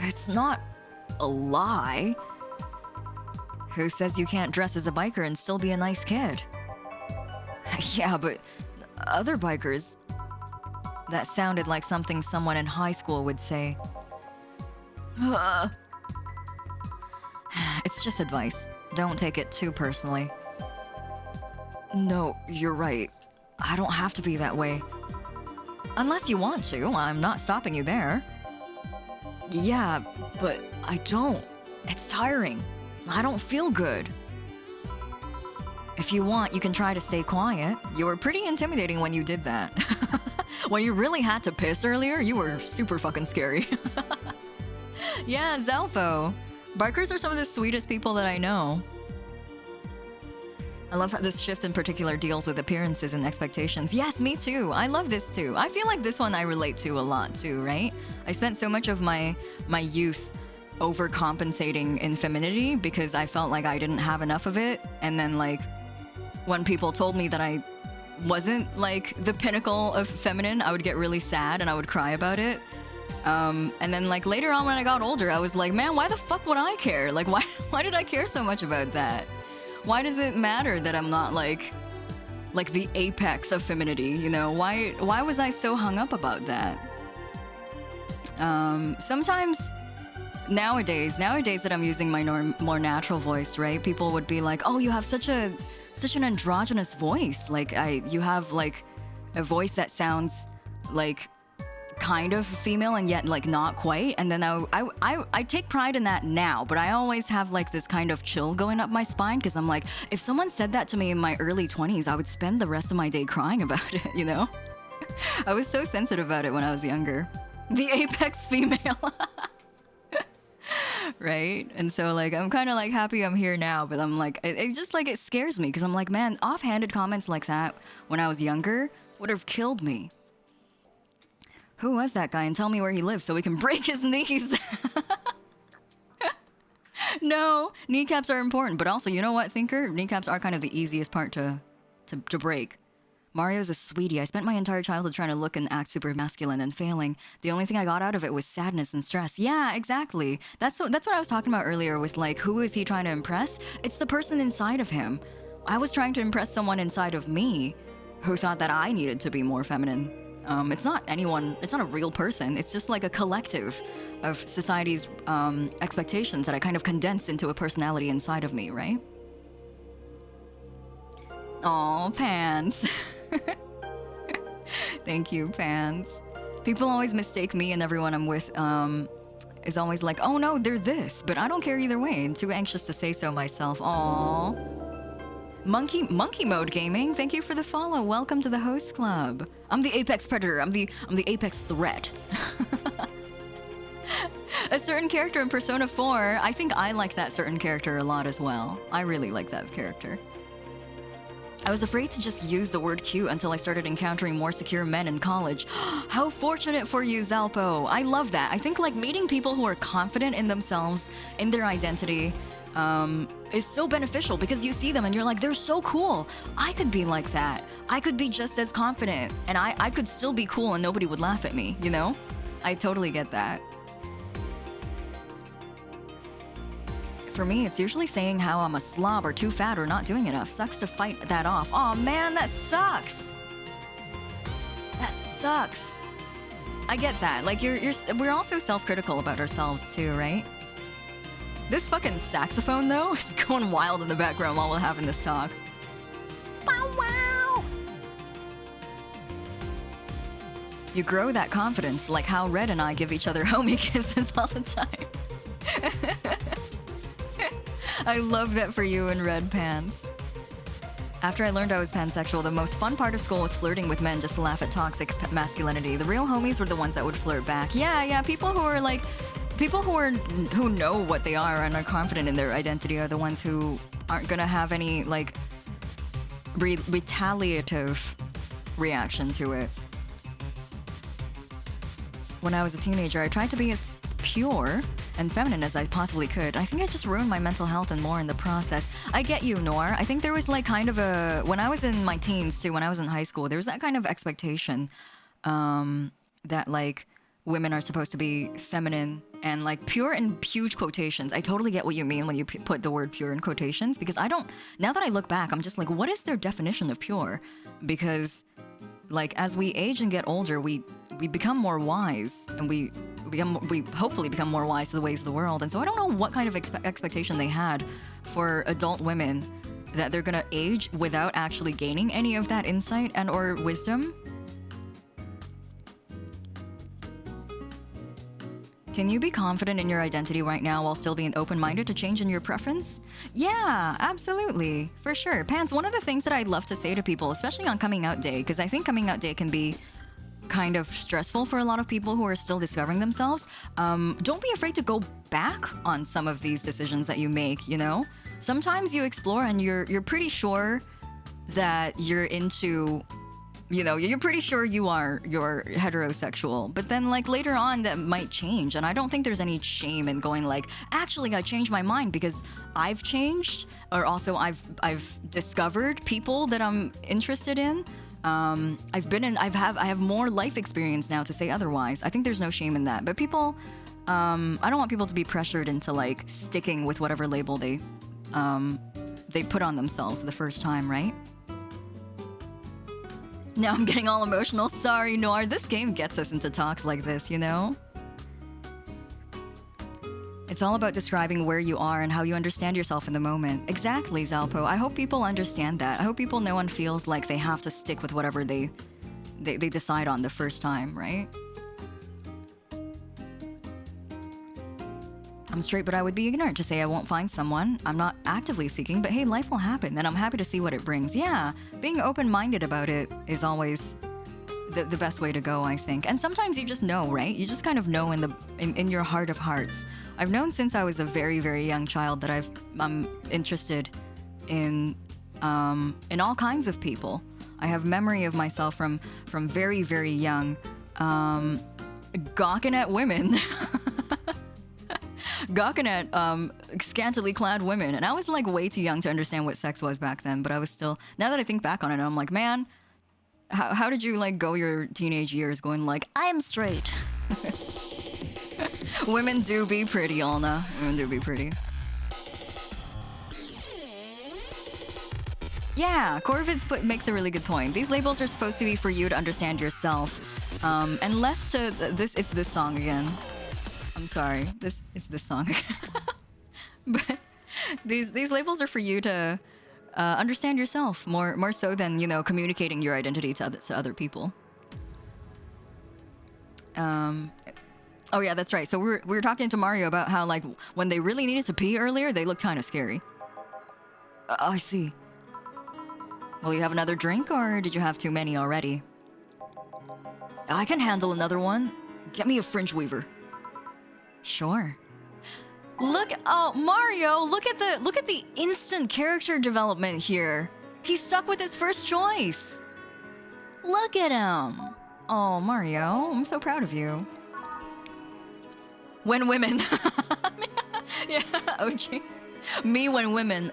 [SPEAKER 1] It's not a lie. Who says you can't dress as a biker and still be a nice kid? Yeah, but other bikers... That sounded like something someone in high school would say. It's just advice. Don't take it too personally. No, you're right. I don't have to be that way. Unless you want to, I'm not stopping you there. Yeah, but I don't. It's tiring. I don't feel good. If you want, you can try to stay quiet. You were pretty intimidating when you did that. When you really had to piss earlier, you were super fucking scary. Yeah, Zalfo. Bikers are some of the sweetest people that I know. I love how this shift in particular deals with appearances and expectations. Yes, me too. I love this too. I feel like this one I relate to a lot too, right? I spent so much of my youth overcompensating in femininity because I felt like I didn't have enough of it. And then like when people told me that I wasn't like the pinnacle of feminine, I would get really sad and I would cry about it. And then like later on when I got older, I was like, man, why the fuck would I care? Like why did I care so much about that? Why does it matter that I'm not like the apex of femininity, you know? Why was I so hung up about that? Sometimes nowadays that I'm using my more natural voice, right? People would be like, "Oh, you have such an androgynous voice. Like you have like a voice that sounds like kind of female and yet like not quite." And then I take pride in that now, but I always have like this kind of chill going up my spine because I'm like, if someone said that to me in my early 20s, I would spend the rest of my day crying about it, you know? I was so sensitive about it when I was younger. The apex female. Right? And so like I'm kind of like happy I'm here now, but I'm like it just like it scares me because I'm like, man, offhanded comments like that when I was younger would have killed me. Who was that guy? And tell me where he lives so we can break his knees. No, kneecaps are important, but also, you know what, Thinker? Kneecaps are kind of the easiest part to break. Mario's a sweetie. I spent my entire childhood trying to look and act super masculine and failing. The only thing I got out of it was sadness and stress. Yeah, exactly. That's what I was talking about earlier with like, who is he trying to impress? It's the person inside of him. I was trying to impress someone inside of me who thought that I needed to be more feminine. It's not anyone, it's not a real person. It's just like a collective of society's expectations that I kind of condensed into a personality inside of me, right? Aw, Pants. Thank you, Pants. People always mistake me and everyone I'm with is always like, oh no, they're this, but I don't care either way. I'm too anxious to say so myself. Aw. Monkey Mode Gaming, thank you for the follow. Welcome to the host club. I'm the apex predator. I'm the apex threat. A certain character in Persona 4, I think I like that certain character a lot as well. I really like that character. I was afraid to just use the word cute until I started encountering more secure men in college. How fortunate for you, Zalpo. I love that. I think like meeting people who are confident in themselves, in their identity, is so beneficial because you see them and you're like, they're so cool. I could be like that. I could be just as confident and I could still be cool and nobody would laugh at me, you know? I totally get that. for me, it's usually saying how I'm a slob or too fat or not doing enough. Sucks to fight that off. Oh man, that sucks. That sucks. I get that. Like we're also self-critical about ourselves too, right? This fucking saxophone though is going wild in the background while we're having this talk. Wow, wow. You grow that confidence, like how Red and I give each other homie kisses all the time. I love that for you in Red Pants. After I learned I was pansexual, the most fun part of school was flirting with men just to laugh at toxic masculinity. The real homies were the ones that would flirt back. Yeah, people who know what they are and are confident in their identity are the ones who aren't gonna have any like retaliative reaction to it. When I was a teenager, I tried to be as pure and feminine as I possibly could. I think I just ruined my mental health and more in the process. I get you, Nor. I think there was like kind of a... When I was in my teens too, when I was in high school, there was that kind of expectation that like women are supposed to be feminine and like pure in huge quotations. I totally get what you mean when you put the word pure in quotations, because I don't... Now that I look back, I'm just like, what is their definition of pure? Because like as we age and get older, we become more wise, and we hopefully become more wise to the ways of the world. And so I don't know what kind of expectation they had for adult women, that they're gonna age without actually gaining any of that insight and or wisdom. Can you be confident in your identity right now while still being open-minded to change in your preference? Yeah, absolutely. For sure. Pants, one of the things that I'd love to say to people, especially on coming out day, because I think coming out day can be kind of stressful for a lot of people who are still discovering themselves. Don't be afraid to go back on some of these decisions that you make, you know? Sometimes you explore and you're pretty sure that you're into... You know, you're pretty sure you're heterosexual, but then like later on that might change, and I don't think there's any shame in going like, actually I changed my mind because I've changed, or also I've discovered people that I'm interested in. I have more life experience now to say otherwise. I think there's no shame in that, but people, I don't want people to be pressured into like sticking with whatever label they put on themselves the first time, right? Now I'm getting all emotional. Sorry, Noir. This game gets us into talks like this, you know? It's all about describing where you are and how you understand yourself in the moment. Exactly, Zalpo. I hope people understand that. I hope people know and feels like they have to stick with whatever they decide on the first time, right? I'm straight, but I would be ignorant to say I won't find someone. I'm not actively seeking, but hey, life will happen, and I'm happy to see what it brings. Yeah, being open-minded about it is always the best way to go, I think. And sometimes you just know, right? You just kind of know in your heart of hearts. I've known since I was a very, very young child that I'm interested in all kinds of people. I have memory of myself from very, very young, gawking at women. Gawking at scantily clad women, and I was like way too young to understand what sex was back then, but I was still, now that I think back on it, I'm like, man, how did you like go your teenage years going like, I am straight? Women do be pretty, Alna. Women do be pretty. Yeah, Corvids makes a really good point. These labels are supposed to be for you to understand yourself, and less to this. It's this song again. I'm sorry, it's this song. But these labels are for you to understand yourself more so than, you know, communicating your identity to other people. Oh yeah, that's right. So we were talking to Mario about how like when they really needed to pee earlier, they looked kind of scary. I see. Will you have another drink, or did you have too many already? I can handle another one. Get me a fringe weaver. Sure. Oh, Mario, look at the instant character development here. He's stuck with his first choice. Look at him. Oh, Mario, I'm so proud of you. When women. Yeah, OG. Me when women.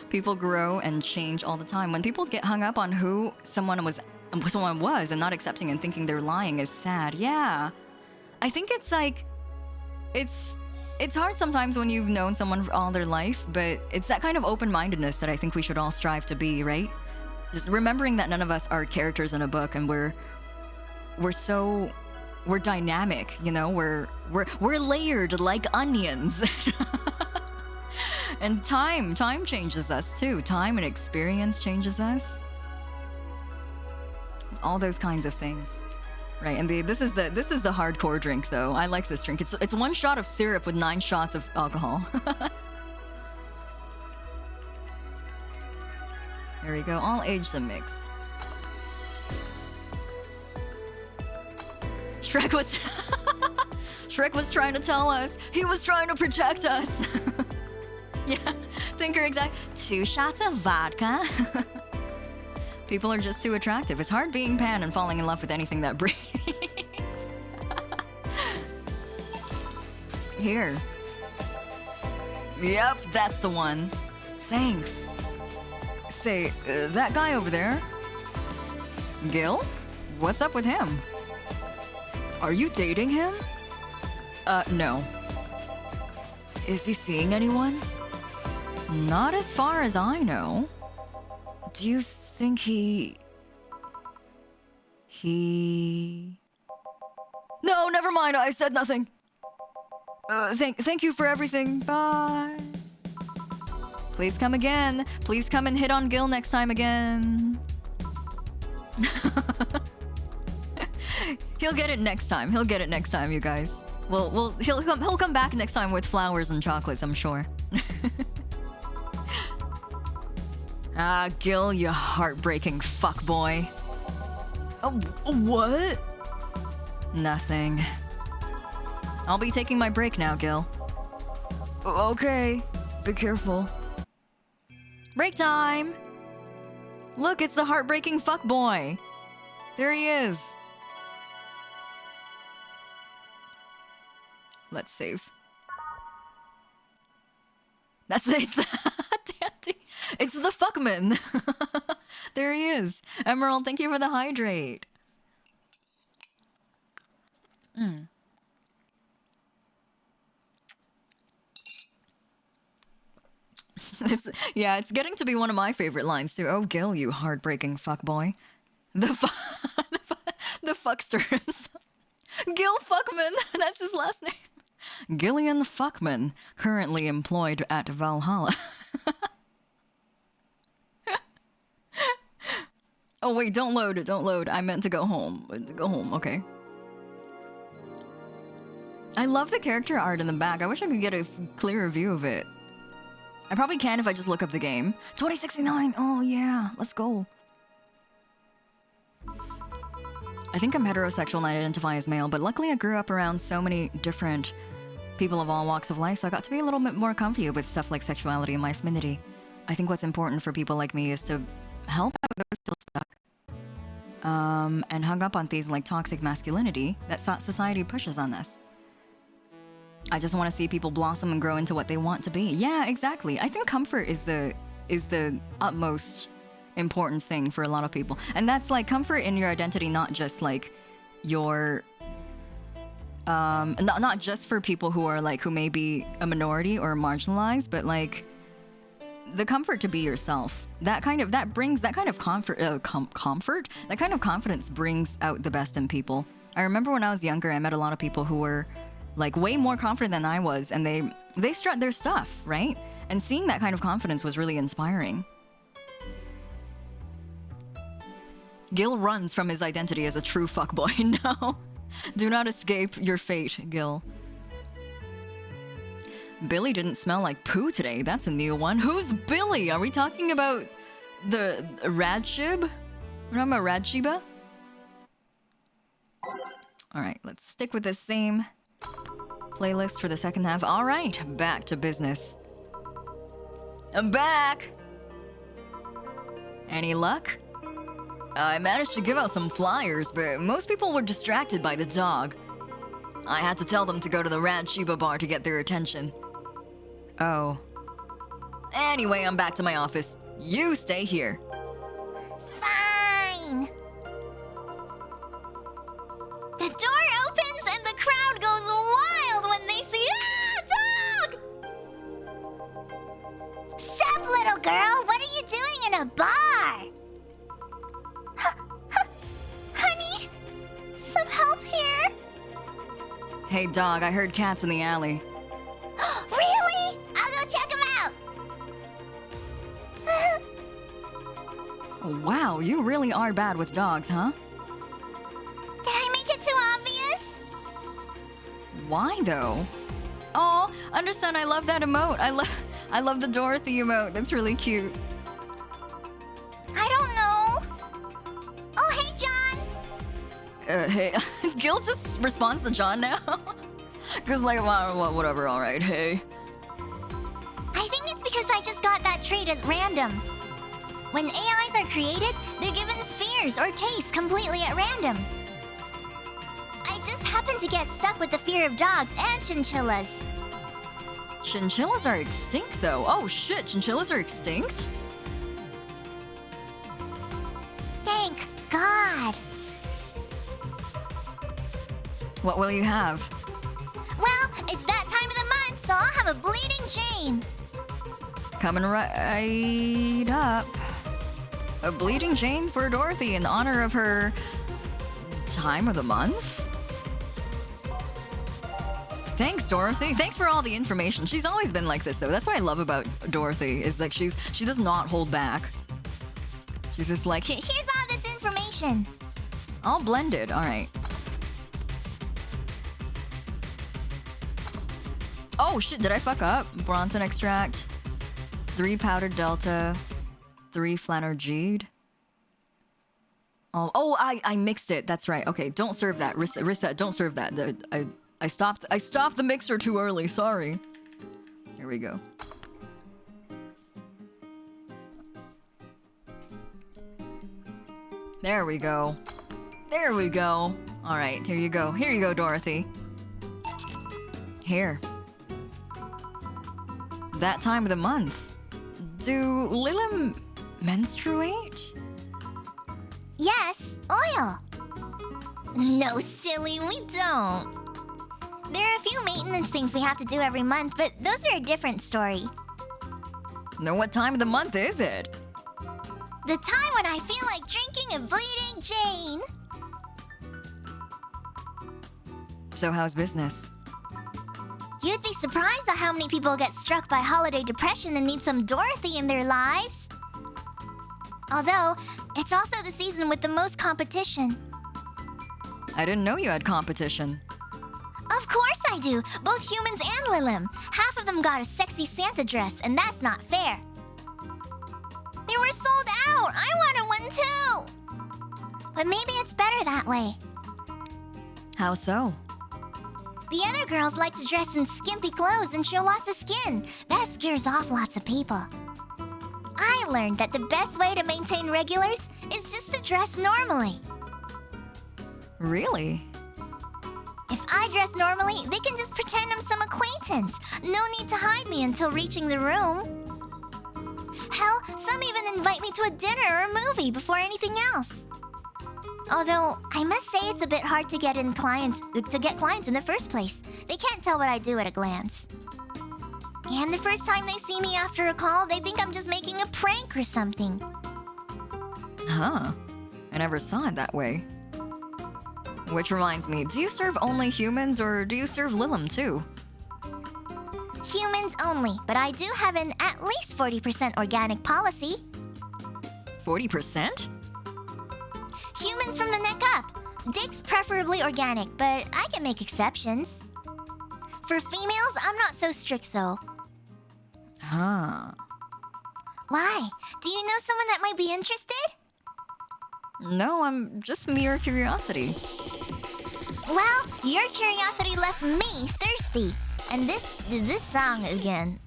[SPEAKER 1] People grow and change all the time. When people get hung up on who someone was and not accepting and thinking they're lying is sad. Yeah. I think it's like, it's it's hard sometimes when you've known someone all their life, but it's that kind of open-mindedness that I think we should all strive to be, right? Just remembering that none of us are characters in a book, and we're dynamic, you know? We're layered like onions. And time changes us too. Time and experience changes us. All those kinds of things. Right, and this is the hardcore drink though. I like this drink. It's 1 shot of syrup with 9 shots of alcohol. There we go, all aged and mixed. Shrek was trying to tell us. He was trying to protect us. Yeah, thinker exact. 2 shots of vodka. People are just too attractive. It's hard being Pan and falling in love with anything that breathes. Here. Yep, that's the one. Thanks. Say, that guy over there? Gil? What's up with him? Are you dating him? No. Is he seeing anyone? Not as far as I know. Do you think he... No, never mind, I said nothing. Thank you for everything, bye. Please come again. Please come and hit on Gil next time again. He'll get it next time. He'll get it next time, you guys. He'll come back next time with flowers and chocolates, I'm sure. Ah, Gil, you heartbreaking fuckboy. What? Nothing. I'll be taking my break now, Gil. Okay. Be careful. Break time! Look, it's the heartbreaking fuckboy. There he is. Let's save. It's the fuckman. There he is. Emerald, thank you for the hydrate. It's getting to be one of my favorite lines too. Oh, Gil, you heartbreaking fuckboy. The fuckster. Gil Fuckman, that's his last name. Gillian Fuckman, currently employed at Valhalla. Oh wait, don't load. I meant to go home. Go home, okay. I love the character art in the back. I wish I could get a clearer view of it. I probably can if I just look up the game. 2069, oh yeah, let's go. I think I'm heterosexual and I identify as male, but luckily I grew up around so many different people of all walks of life, so I got to be a little bit more comfy with stuff like sexuality and my femininity. I think what's important for people like me is to help out those still stuck. And hung up on things like toxic masculinity that society pushes on us. I just want to see people blossom and grow into what they want to be. Yeah, exactly. I think comfort is the utmost important thing for a lot of people. And that's like comfort in your identity, not just like your not just for people who are like who may be a minority or marginalized, but like the comfort to be yourself. That kind of comfort, that kind of confidence brings out the best in people. I remember when I was younger, I met a lot of people who were like way more confident than I was, and they strut their stuff, right? And seeing that kind of confidence was really inspiring. Gil runs from his identity as a true fuckboy. No. Do not escape your fate, Gil. Billy didn't smell like poo today. That's a new one. Who's Billy? Are we talking about the Radshib? We're talking about Radshiba? Alright, let's stick with the same playlist for the second half. Alright, back to business. I'm back! Any luck? I managed to give out some flyers, but most people were distracted by the dog. I had to tell them to go to the Radshiba bar to get their attention. Oh. Anyway, I'm back to my office. You stay here.
[SPEAKER 2] Fine! The door opens and the crowd goes wild when they see... girl. What are you doing in a bar? Honey, some help here.
[SPEAKER 1] Hey, dog, I heard cats in the alley.
[SPEAKER 2] Really? I'll go check them out.
[SPEAKER 1] Wow, you really are bad with dogs, huh?
[SPEAKER 2] Did I make it too obvious?
[SPEAKER 1] Why though? Oh, understand. I love that emote. I love the Dorothy emote. That's really cute.
[SPEAKER 2] I don't know. Oh, hey, John.
[SPEAKER 1] Hey, Gil just responds to John now. Cause like, well, whatever. All right, hey.
[SPEAKER 2] I think it's because I just got that trait as random. When AIs are created, they're given fears or tastes completely at random. I just happened to get stuck with the fear of dogs and chinchillas.
[SPEAKER 1] Chinchillas are extinct, though. Oh shit, chinchillas are extinct?
[SPEAKER 2] Thank God.
[SPEAKER 1] What will you have?
[SPEAKER 2] Well, it's that time of the month, so I'll have a bleeding Jane.
[SPEAKER 1] Coming right up. A bleeding Jane for Dorothy in honor of her time of the month? Thanks, Dorothy. Thanks for all the information. She's always been like this, though. That's what I love about Dorothy, is like she does not hold back. She's just like,
[SPEAKER 2] Here's all this information.
[SPEAKER 1] all blended. All right. Oh shit, did I fuck up? Bronson extract, 3 powdered delta, 3 Flanergeed. Oh, I mixed it. That's right. Okay, don't serve that. Reset. Don't serve that. I stopped the mixer too early. Sorry. Here we go. There we go. There we go. All right, here you go. Here you go, Dorothy. Here. That time of the month. Do Lilim menstruate?
[SPEAKER 2] Yes, oil. No, silly, we don't. There are a few maintenance things we have to do every month, but those are a different story.
[SPEAKER 1] Now, what time of the month is it?
[SPEAKER 2] The time when I feel like drinking a bleeding Jane.
[SPEAKER 1] So how's business?
[SPEAKER 2] You'd be surprised at how many people get struck by holiday depression and need some Dorothy in their lives. Although, it's also the season with the most competition.
[SPEAKER 1] I didn't know you had competition.
[SPEAKER 2] Of course I do, both humans and Lilim. Half of them got a sexy Santa dress, and that's not fair. They were sold out! I wanted one too! But maybe it's better that way.
[SPEAKER 1] How so?
[SPEAKER 2] The other girls like to dress in skimpy clothes and show lots of skin. That scares off lots of people. I learned that the best way to maintain regulars is just to dress normally.
[SPEAKER 1] Really?
[SPEAKER 2] If I dress normally, they can just pretend I'm some acquaintance. No need to hide me until reaching the room. Hell, some even invite me to a dinner or a movie before anything else. Although, I must say it's a bit hard to get clients in the first place. They can't tell what I do at a glance. And the first time they see me after a call, they think I'm just making a prank or something.
[SPEAKER 1] Huh. I never saw it that way. Which reminds me, do you serve only humans or do you serve Lilim too?
[SPEAKER 2] Humans only, but I do have an at least 40% organic policy.
[SPEAKER 1] 40%?
[SPEAKER 2] Humans from the neck up. Dicks preferably organic, but I can make exceptions. For females, I'm not so strict though.
[SPEAKER 1] Huh.
[SPEAKER 2] Why? Do you know someone that might be interested?
[SPEAKER 1] No, I'm just mere curiosity.
[SPEAKER 2] Well, your curiosity left me thirsty. And this song again.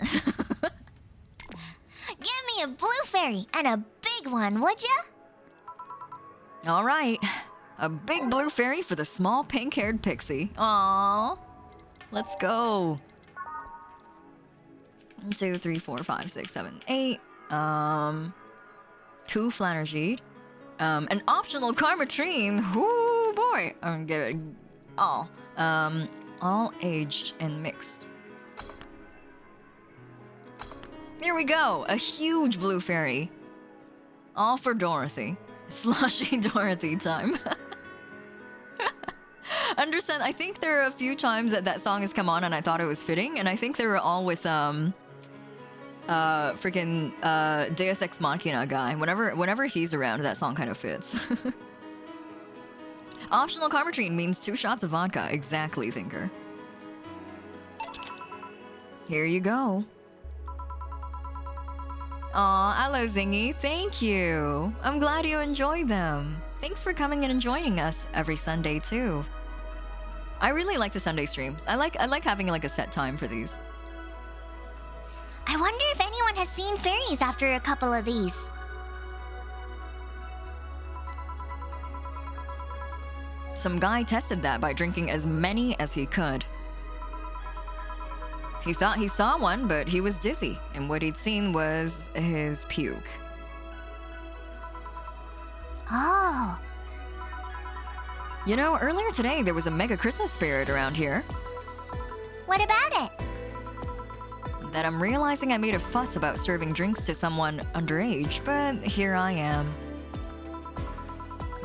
[SPEAKER 2] Give me a blue fairy and a big one, would ya?
[SPEAKER 1] All right. A big blue fairy for the small pink-haired pixie. Aww. Let's go. 1, 2, 3, 4, 5, 6, 7, 8. 2 Flanergeed. An optional Karmatrine. Whoo boy. I'm gonna get it all. All aged and mixed. Here we go. A huge blue fairy. All for Dorothy. Sloshy Dorothy time. Understand, I think there are a few times that that song has come on and I thought it was fitting, and I think they were all with freaking Deus Ex Machina guy. Whenever he's around, that song kind of fits. Optional Carmetrine means 2 shots of vodka. Exactly, Thinker. Here you go. Aw, hello Zingy. Thank you. I'm glad you enjoyed them. Thanks for coming in and joining us every Sunday too. I really like the Sunday streams. I like having like a set time for these.
[SPEAKER 2] I wonder if anyone has seen fairies after a couple of these.
[SPEAKER 1] Some guy tested that by drinking as many as he could. He thought he saw one, but he was dizzy, and what he'd seen was his puke.
[SPEAKER 2] Oh.
[SPEAKER 1] You know, earlier today there was a mega Christmas spirit around here.
[SPEAKER 2] What about it?
[SPEAKER 1] That I'm realizing I made a fuss about serving drinks to someone underage, but here I am.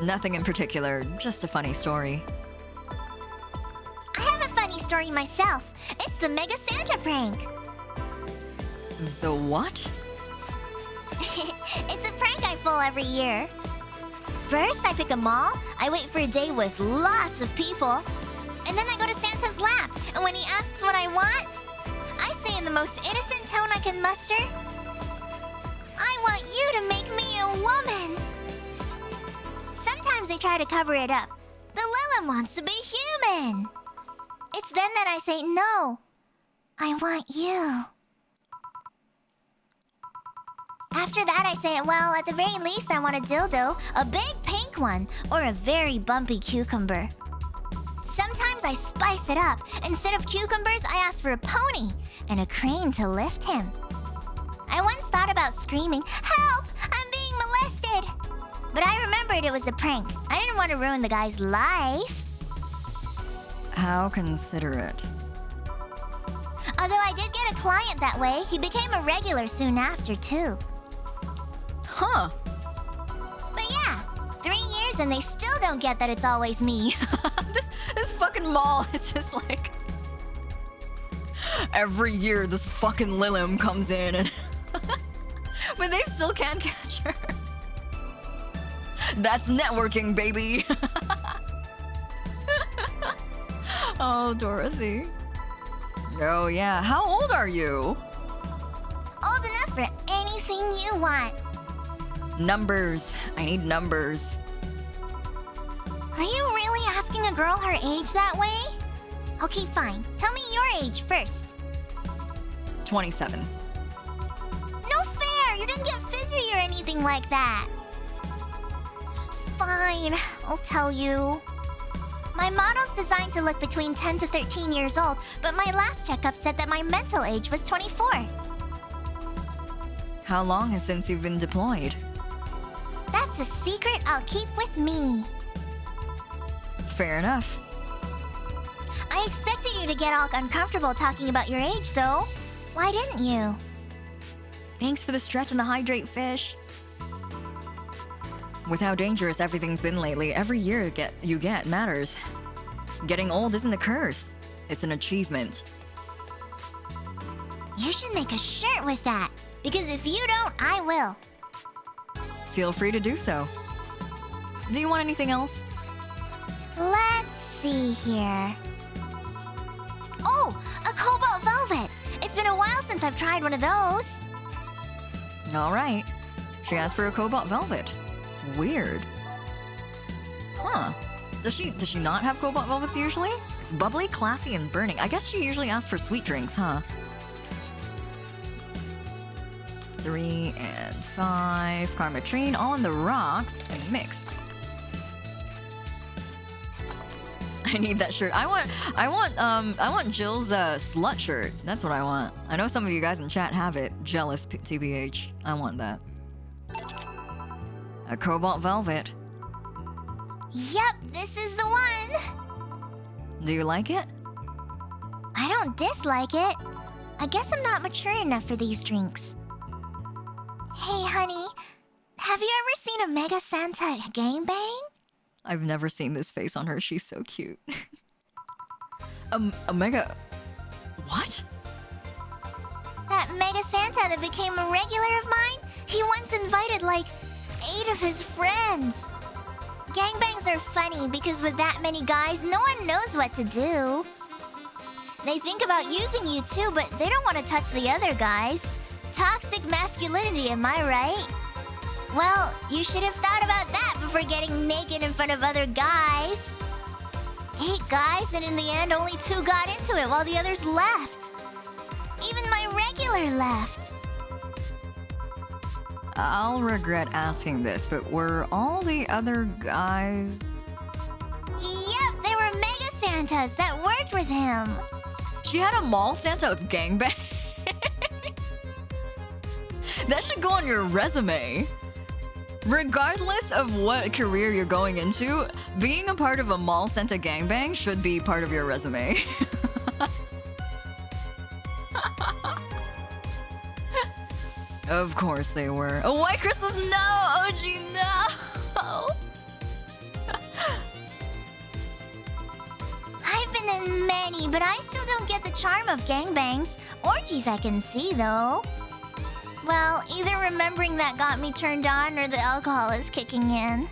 [SPEAKER 1] Nothing in particular, just a funny story.
[SPEAKER 2] I have a funny story myself. It's the Mega Santa prank.
[SPEAKER 1] The what?
[SPEAKER 2] It's a prank I pull every year. First, I pick a mall, I wait for a day with lots of people, and then I go to Santa's lap, and when he asks what I want, I say in the most innocent tone I can muster, I want you to make me a woman. Sometimes they try to cover it up. The Lilum wants to be human. It's then that I say, no, I want you. After that, I say, well, at the very least, I want a dildo, a big pink one, or a very bumpy cucumber. Sometimes I spice it up. Instead of cucumbers, I ask for a pony and a crane to lift him. I once thought about screaming, help, I'm being molested. But I remembered it was a prank. I didn't want to ruin the guy's life.
[SPEAKER 1] How considerate.
[SPEAKER 2] Although I did get a client that way, he became a regular soon after, too.
[SPEAKER 1] Huh.
[SPEAKER 2] But yeah, 3 years and they still don't get that it's always me.
[SPEAKER 1] This fucking mall is just like... Every year this fucking Lilum comes in and... but they still can't catch her. That's networking, baby. Oh, Dorothy. Oh yeah, how old are you?
[SPEAKER 2] Old enough for anything you want.
[SPEAKER 1] Numbers. I need numbers.
[SPEAKER 2] Are you really asking a girl her age that way? Okay, fine. Tell me your age first.
[SPEAKER 1] 27.
[SPEAKER 2] No fair! You didn't get fidgety or anything like that. Fine, I'll tell you. My model's designed to look between 10 to 13 years old, but my last checkup said that my mental age was 24.
[SPEAKER 1] How long has since you've been deployed?
[SPEAKER 2] That's a secret I'll keep with me.
[SPEAKER 1] Fair enough.
[SPEAKER 2] I expected you to get all uncomfortable talking about your age, though. Why didn't you?
[SPEAKER 1] Thanks for the stretch and the hydrate, fish. With how dangerous everything's been lately, every year you get matters. Getting old isn't a curse. It's an achievement.
[SPEAKER 2] You should make a shirt with that. Because if you don't, I will.
[SPEAKER 1] Feel free to do so. Do you want anything else?
[SPEAKER 2] Let's see here. Oh, a cobalt velvet. It's been a while since I've tried one of those.
[SPEAKER 1] All right. She asked for a cobalt velvet. Weird. Huh. Does she not have cobalt velvets usually? It's bubbly, classy, and burning. I guess she usually asks for sweet drinks, huh? 3 and 5. Carmetrine on the rocks and mixed. I need that shirt. I want Jill's slut shirt. That's what I want. I know some of you guys in chat have it. Jealous, TBH. I want that. A cobalt velvet.
[SPEAKER 2] Yep, this is the one.
[SPEAKER 1] Do you like it?
[SPEAKER 2] I don't dislike it. I guess I'm not mature enough for these drinks. Hey, honey, have you ever seen a Mega Santa gangbang?
[SPEAKER 1] I've never seen this face on her. She's so cute. A mega... What?
[SPEAKER 2] That Mega Santa that became a regular of mine, he once invited like 8 of his friends. Gangbangs are funny because with that many guys, no one knows what to do. They think about using you too, but they don't want to touch the other guys. Toxic masculinity, am I right? Well, you should have thought about that before getting naked in front of other guys. 8 guys, and in the end, only 2 got into it while the others left. Even my regular left.
[SPEAKER 1] I'll regret asking this, but were all the other guys...
[SPEAKER 2] Yep, they were Mega Santas that worked with him.
[SPEAKER 1] She had a mall Santa of gangbang? That should go on your resume. Regardless of what career you're going into, being a part of a mall Santa gangbang should be part of your resume. Of course they were. Oh, White Crystals, no! OG, no!
[SPEAKER 2] I've been in many, but I still don't get the charm of gangbangs. Orgies I can see, though. Well, either remembering that got me turned on or the alcohol is kicking in.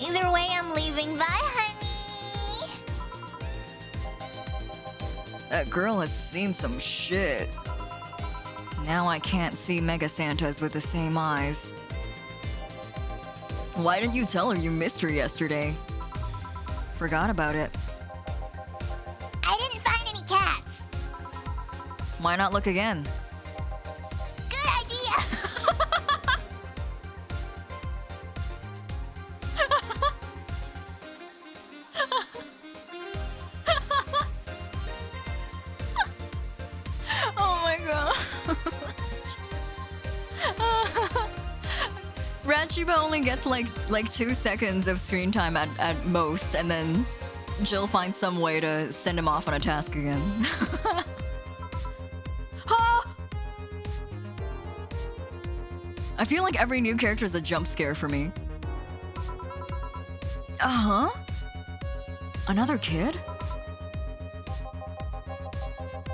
[SPEAKER 2] Either way, I'm leaving. Bye, honey!
[SPEAKER 1] That girl has seen some shit. Now I can't see Mega Santas with the same eyes. Why didn't you tell her you missed her yesterday? Forgot about it.
[SPEAKER 2] I didn't find any cats.
[SPEAKER 1] Why not look again?
[SPEAKER 2] Good idea!
[SPEAKER 1] Oh my god. Rachiba only gets like 2 seconds of screen time at most, and then Jill finds some way to send him off on a task again. Huh? I feel like every new character is a jump scare for me. Uh-huh. Another kid?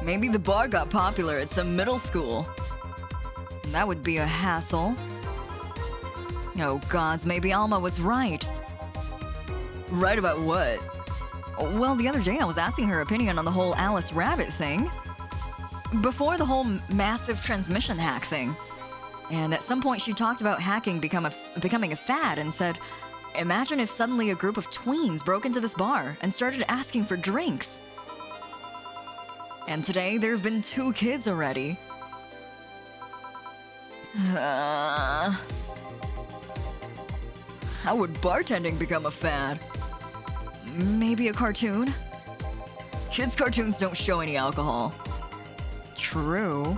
[SPEAKER 1] Maybe the bar got popular at some middle school. That would be a hassle. Oh gods, maybe Alma was right. Right about what? Well, the other day I was asking her opinion on the whole Alice Rabbit thing. Before the whole massive transmission hack thing. And at some point she talked about hacking becoming a fad and said, imagine if suddenly a group of tweens broke into this bar and started asking for drinks. And today there have been 2 kids already. How would bartending become a fad? Maybe a cartoon? Kids' cartoons don't show any alcohol. True.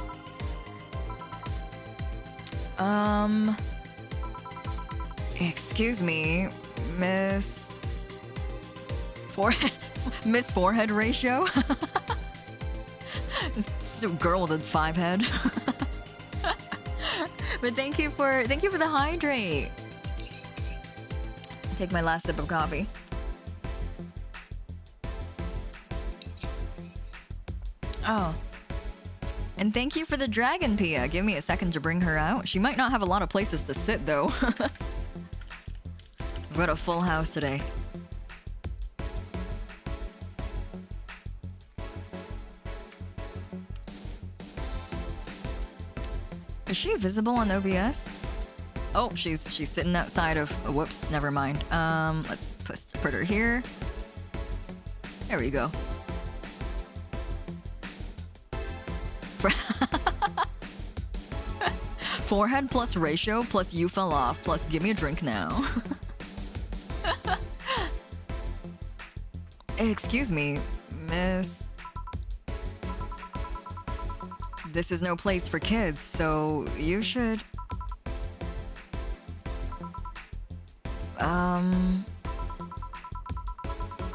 [SPEAKER 1] Excuse me, Miss... Miss Forehead Ratio? It's a girl with a 5 head. But thank you for the hydrate. Take my last sip of coffee. Oh. And thank you for the dragon, Pia. Give me a second to bring her out. She might not have a lot of places to sit, though. We've got a full house today. Is she visible on OBS? Oh, she's sitting outside of... Oh, whoops, never mind. Let's put her here. There we go. Forehead plus ratio plus you fell off plus give me a drink now. Excuse me, miss. This is no place for kids, so you should...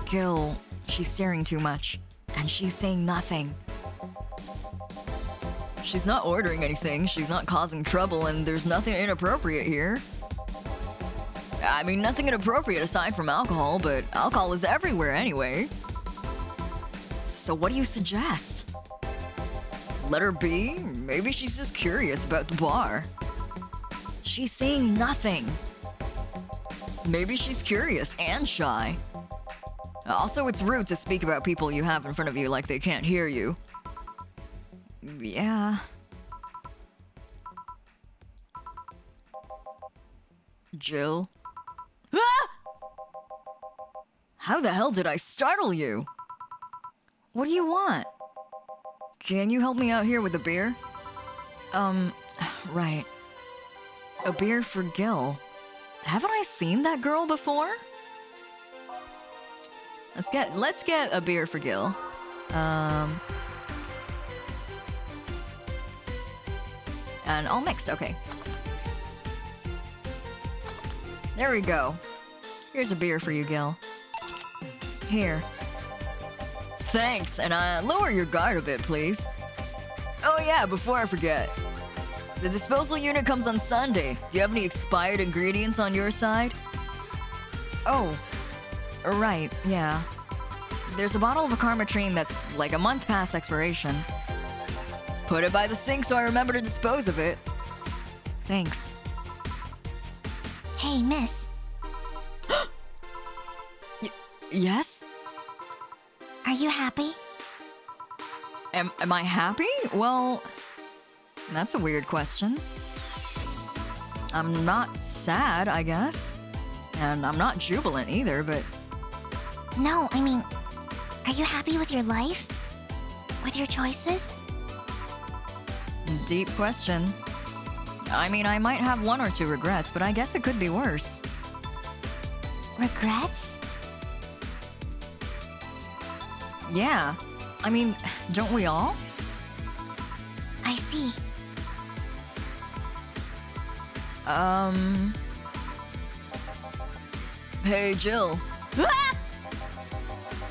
[SPEAKER 1] Gil, she's staring too much, and she's saying nothing. She's not ordering anything, she's not causing trouble, and there's nothing inappropriate here. I mean, nothing inappropriate aside from alcohol, but alcohol is everywhere anyway. So what do you suggest? Let her be? Maybe she's just curious about the bar. She's saying nothing. Maybe she's curious and shy. Also, it's rude to speak about people you have in front of you like they can't hear you. Yeah. Jill? Ah! How the hell did I startle you? What do you want? Can you help me out here with a beer? Right. A beer for Gil. Haven't I seen that girl before? Let's get a beer for Gil. And all mixed, okay. There we go. Here's a beer for you, Gil. Here. Thanks, and lower your guard a bit, please. Oh yeah, before I forget. The disposal unit comes on Sunday. Do you have any expired ingredients on your side? Oh. Right, yeah. There's a bottle of a Karmatrine that's like a month past expiration. Put it by the sink so I remember to dispose of it. Thanks.
[SPEAKER 2] Hey, miss.
[SPEAKER 1] Yes?
[SPEAKER 2] Are you happy?
[SPEAKER 1] Am I happy? Well, that's a weird question. I'm not sad, I guess. And I'm not jubilant either, but...
[SPEAKER 2] No, I mean, are you happy with your life? With your choices?
[SPEAKER 1] Deep question. I mean, I might have one or two regrets, but I guess it could be worse.
[SPEAKER 2] Regrets?
[SPEAKER 1] Yeah. I mean, don't we all?
[SPEAKER 2] I see.
[SPEAKER 1] Hey, Jill. Ah!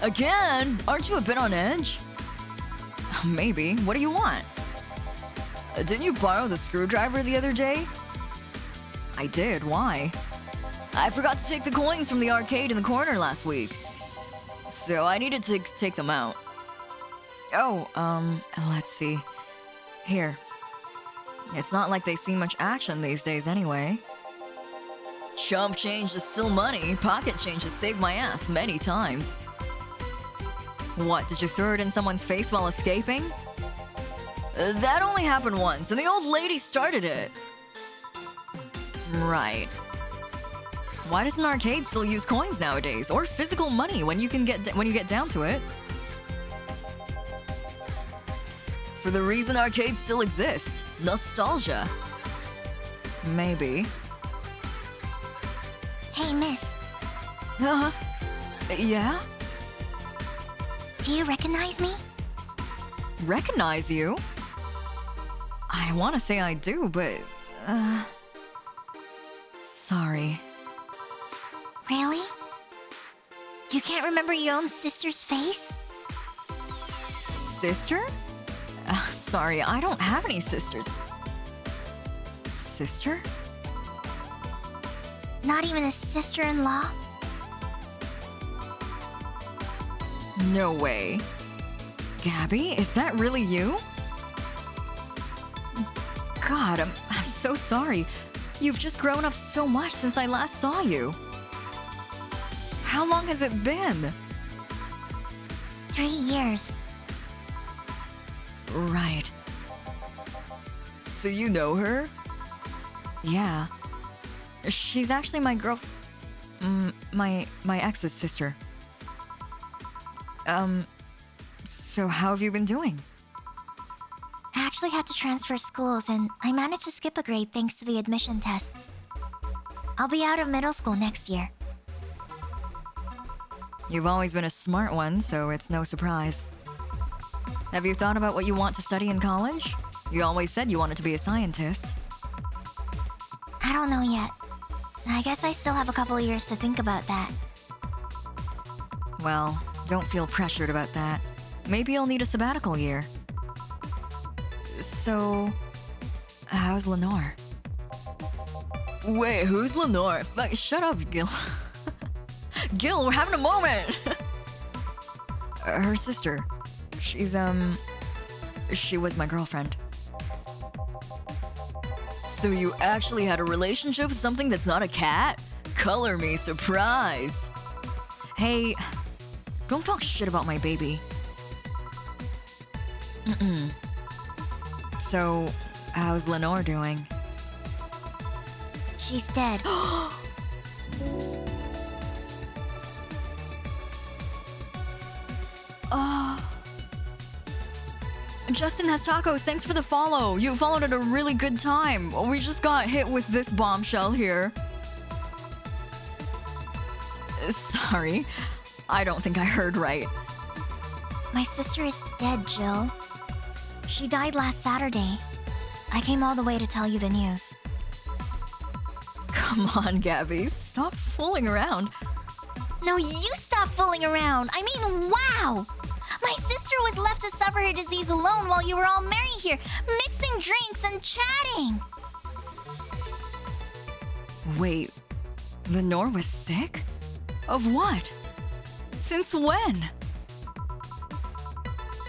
[SPEAKER 1] Again? Aren't you a bit on edge? Maybe. What do you want? Didn't you borrow the screwdriver the other day? I did. Why? I forgot to take the coins from the arcade in the corner last week. So I needed to take them out. Oh, let's see. Here. It's not like they see much action these days anyway. Chump change is still money. Pocket change has saved my ass many times. What, did you throw it in someone's face while escaping? That only happened once, and the old lady started it. Right. Why does an arcade still use coins nowadays, or physical money when you get down to it? For the reason arcades still exist. Nostalgia. Maybe.
[SPEAKER 2] Hey, miss.
[SPEAKER 1] Yeah?
[SPEAKER 2] Do you recognize me?
[SPEAKER 1] Recognize you? I want to say I do, but... Sorry.
[SPEAKER 2] Really? You can't remember your own sister's face?
[SPEAKER 1] Sister? Sorry, I don't have any sisters. Sister?
[SPEAKER 2] Not even a sister-in-law?
[SPEAKER 1] No way. Gabby, is that really you? God, I'm so sorry. You've just grown up so much since I last saw you. How long has it been?
[SPEAKER 2] 3 years.
[SPEAKER 1] Right. So you know her? Yeah. She's actually my my ex's sister. So how have you been doing?
[SPEAKER 2] I actually had to transfer schools, and I managed to skip a grade thanks to the admission tests. I'll be out of middle school next year.
[SPEAKER 1] You've always been a smart one, so it's no surprise. Have you thought about what you want to study in college? You always said you wanted to be a scientist.
[SPEAKER 2] I don't know yet. I guess I still have a couple of years to think about that.
[SPEAKER 1] Well, don't feel pressured about that. Maybe you'll need a sabbatical year. So, how's Lenore? Wait, who's Lenore? Fuck, shut up, Gil. Gil, we're having a moment! Her sister. She's, she was my girlfriend. So you actually had a relationship with something that's not a cat? Color me surprised. Hey, don't talk shit about my baby. So, how's Lenore doing?
[SPEAKER 2] She's dead.
[SPEAKER 1] Justin has tacos. Thanks for the follow. You followed at a really good time. We just got hit with this bombshell here. Sorry. I don't think I heard right.
[SPEAKER 2] My sister is dead, Jill. She died last Saturday. I came all the way to tell you the news.
[SPEAKER 1] Come on, Gabby. Stop fooling around.
[SPEAKER 2] No, you stop fooling around. I mean, wow! My sister was left to suffer her disease alone while you were all merry here, mixing drinks and chatting.
[SPEAKER 1] Wait, Lenore was sick? Of what? Since when?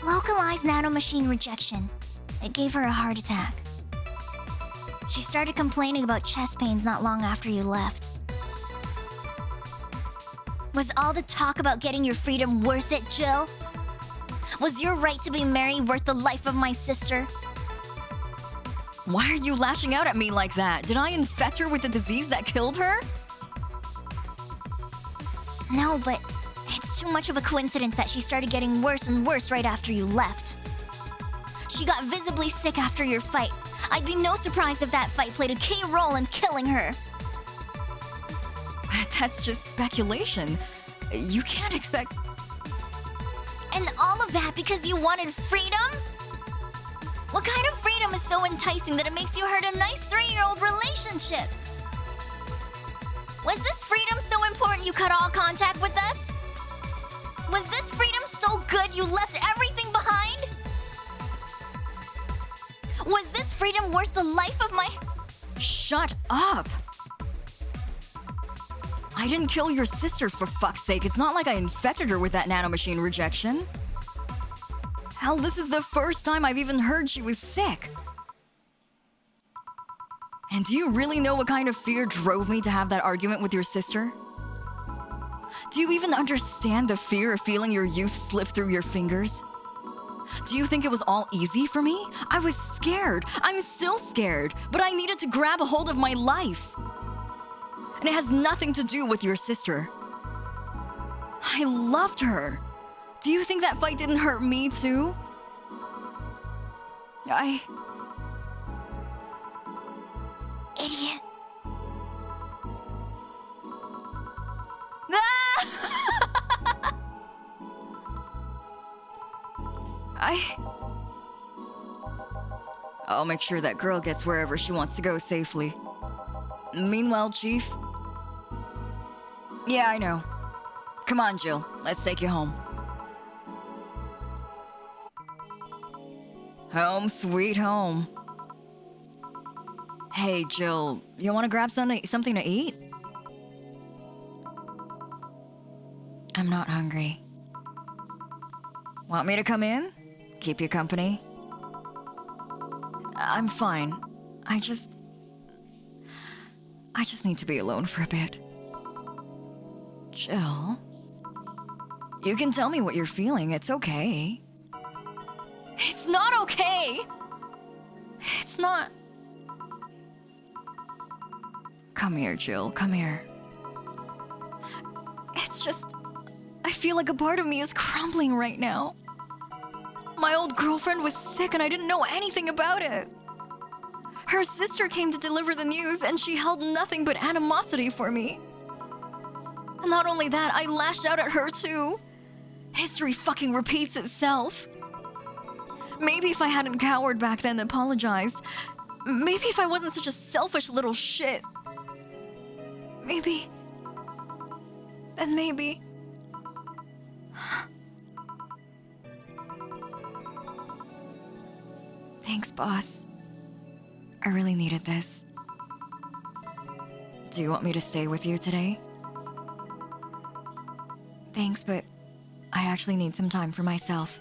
[SPEAKER 2] Localized nanomachine rejection. It gave her a heart attack. She started complaining about chest pains not long after you left. Was all the talk about getting your freedom worth it, Jill? Was your right to be merry worth the life of my sister?
[SPEAKER 1] Why are you lashing out at me like that? Did I infect her with the disease that killed her?
[SPEAKER 2] No, but it's too much of a coincidence that she started getting worse and worse right after you left. She got visibly sick after your fight. I'd be no surprise if that fight played a key role in killing her.
[SPEAKER 1] That's just speculation. You can't expect...
[SPEAKER 2] And all of that because you wanted freedom? What kind of freedom is so enticing that it makes you hurt a nice 3-year-old relationship? Was this freedom so important you cut all contact with us? Was this freedom so good you left everything behind? Was this freedom worth the life of my...
[SPEAKER 1] Shut up! I didn't kill your sister, for fuck's sake. It's not like I infected her with that nanomachine rejection. Hell, this is the first time I've even heard she was sick. And do you really know what kind of fear drove me to have that argument with your sister? Do you even understand the fear of feeling your youth slip through your fingers? Do you think it was all easy for me? I was scared. I'm still scared, but I needed to grab a hold of my life. And it has nothing to do with your sister. I loved her. Do you think that fight didn't hurt me too?
[SPEAKER 2] Idiot.
[SPEAKER 1] I'll make sure that girl gets wherever she wants to go safely. Meanwhile, Chief... Yeah, I know. Come on, Jill. Let's take you home. Home sweet home. Hey, Jill, you want to grab something to eat? I'm not hungry. Want me to come in? Keep you company? I'm fine. I just need to be alone for a bit. Jill, you can tell me what you're feeling. It's okay. It's not okay! It's not... Come here, Jill. Come here. It's just... I feel like a part of me is crumbling right now. My old girlfriend was sick and I didn't know anything about it. Her sister came to deliver the news and she held nothing but animosity for me. And not only that, I lashed out at her too. History fucking repeats itself. Maybe if I hadn't cowered back then and apologized. Maybe if I wasn't such a selfish little shit. Maybe... And maybe... Thanks, boss. I really needed this. Do you want me to stay with you today? Thanks, but I actually need some time for myself.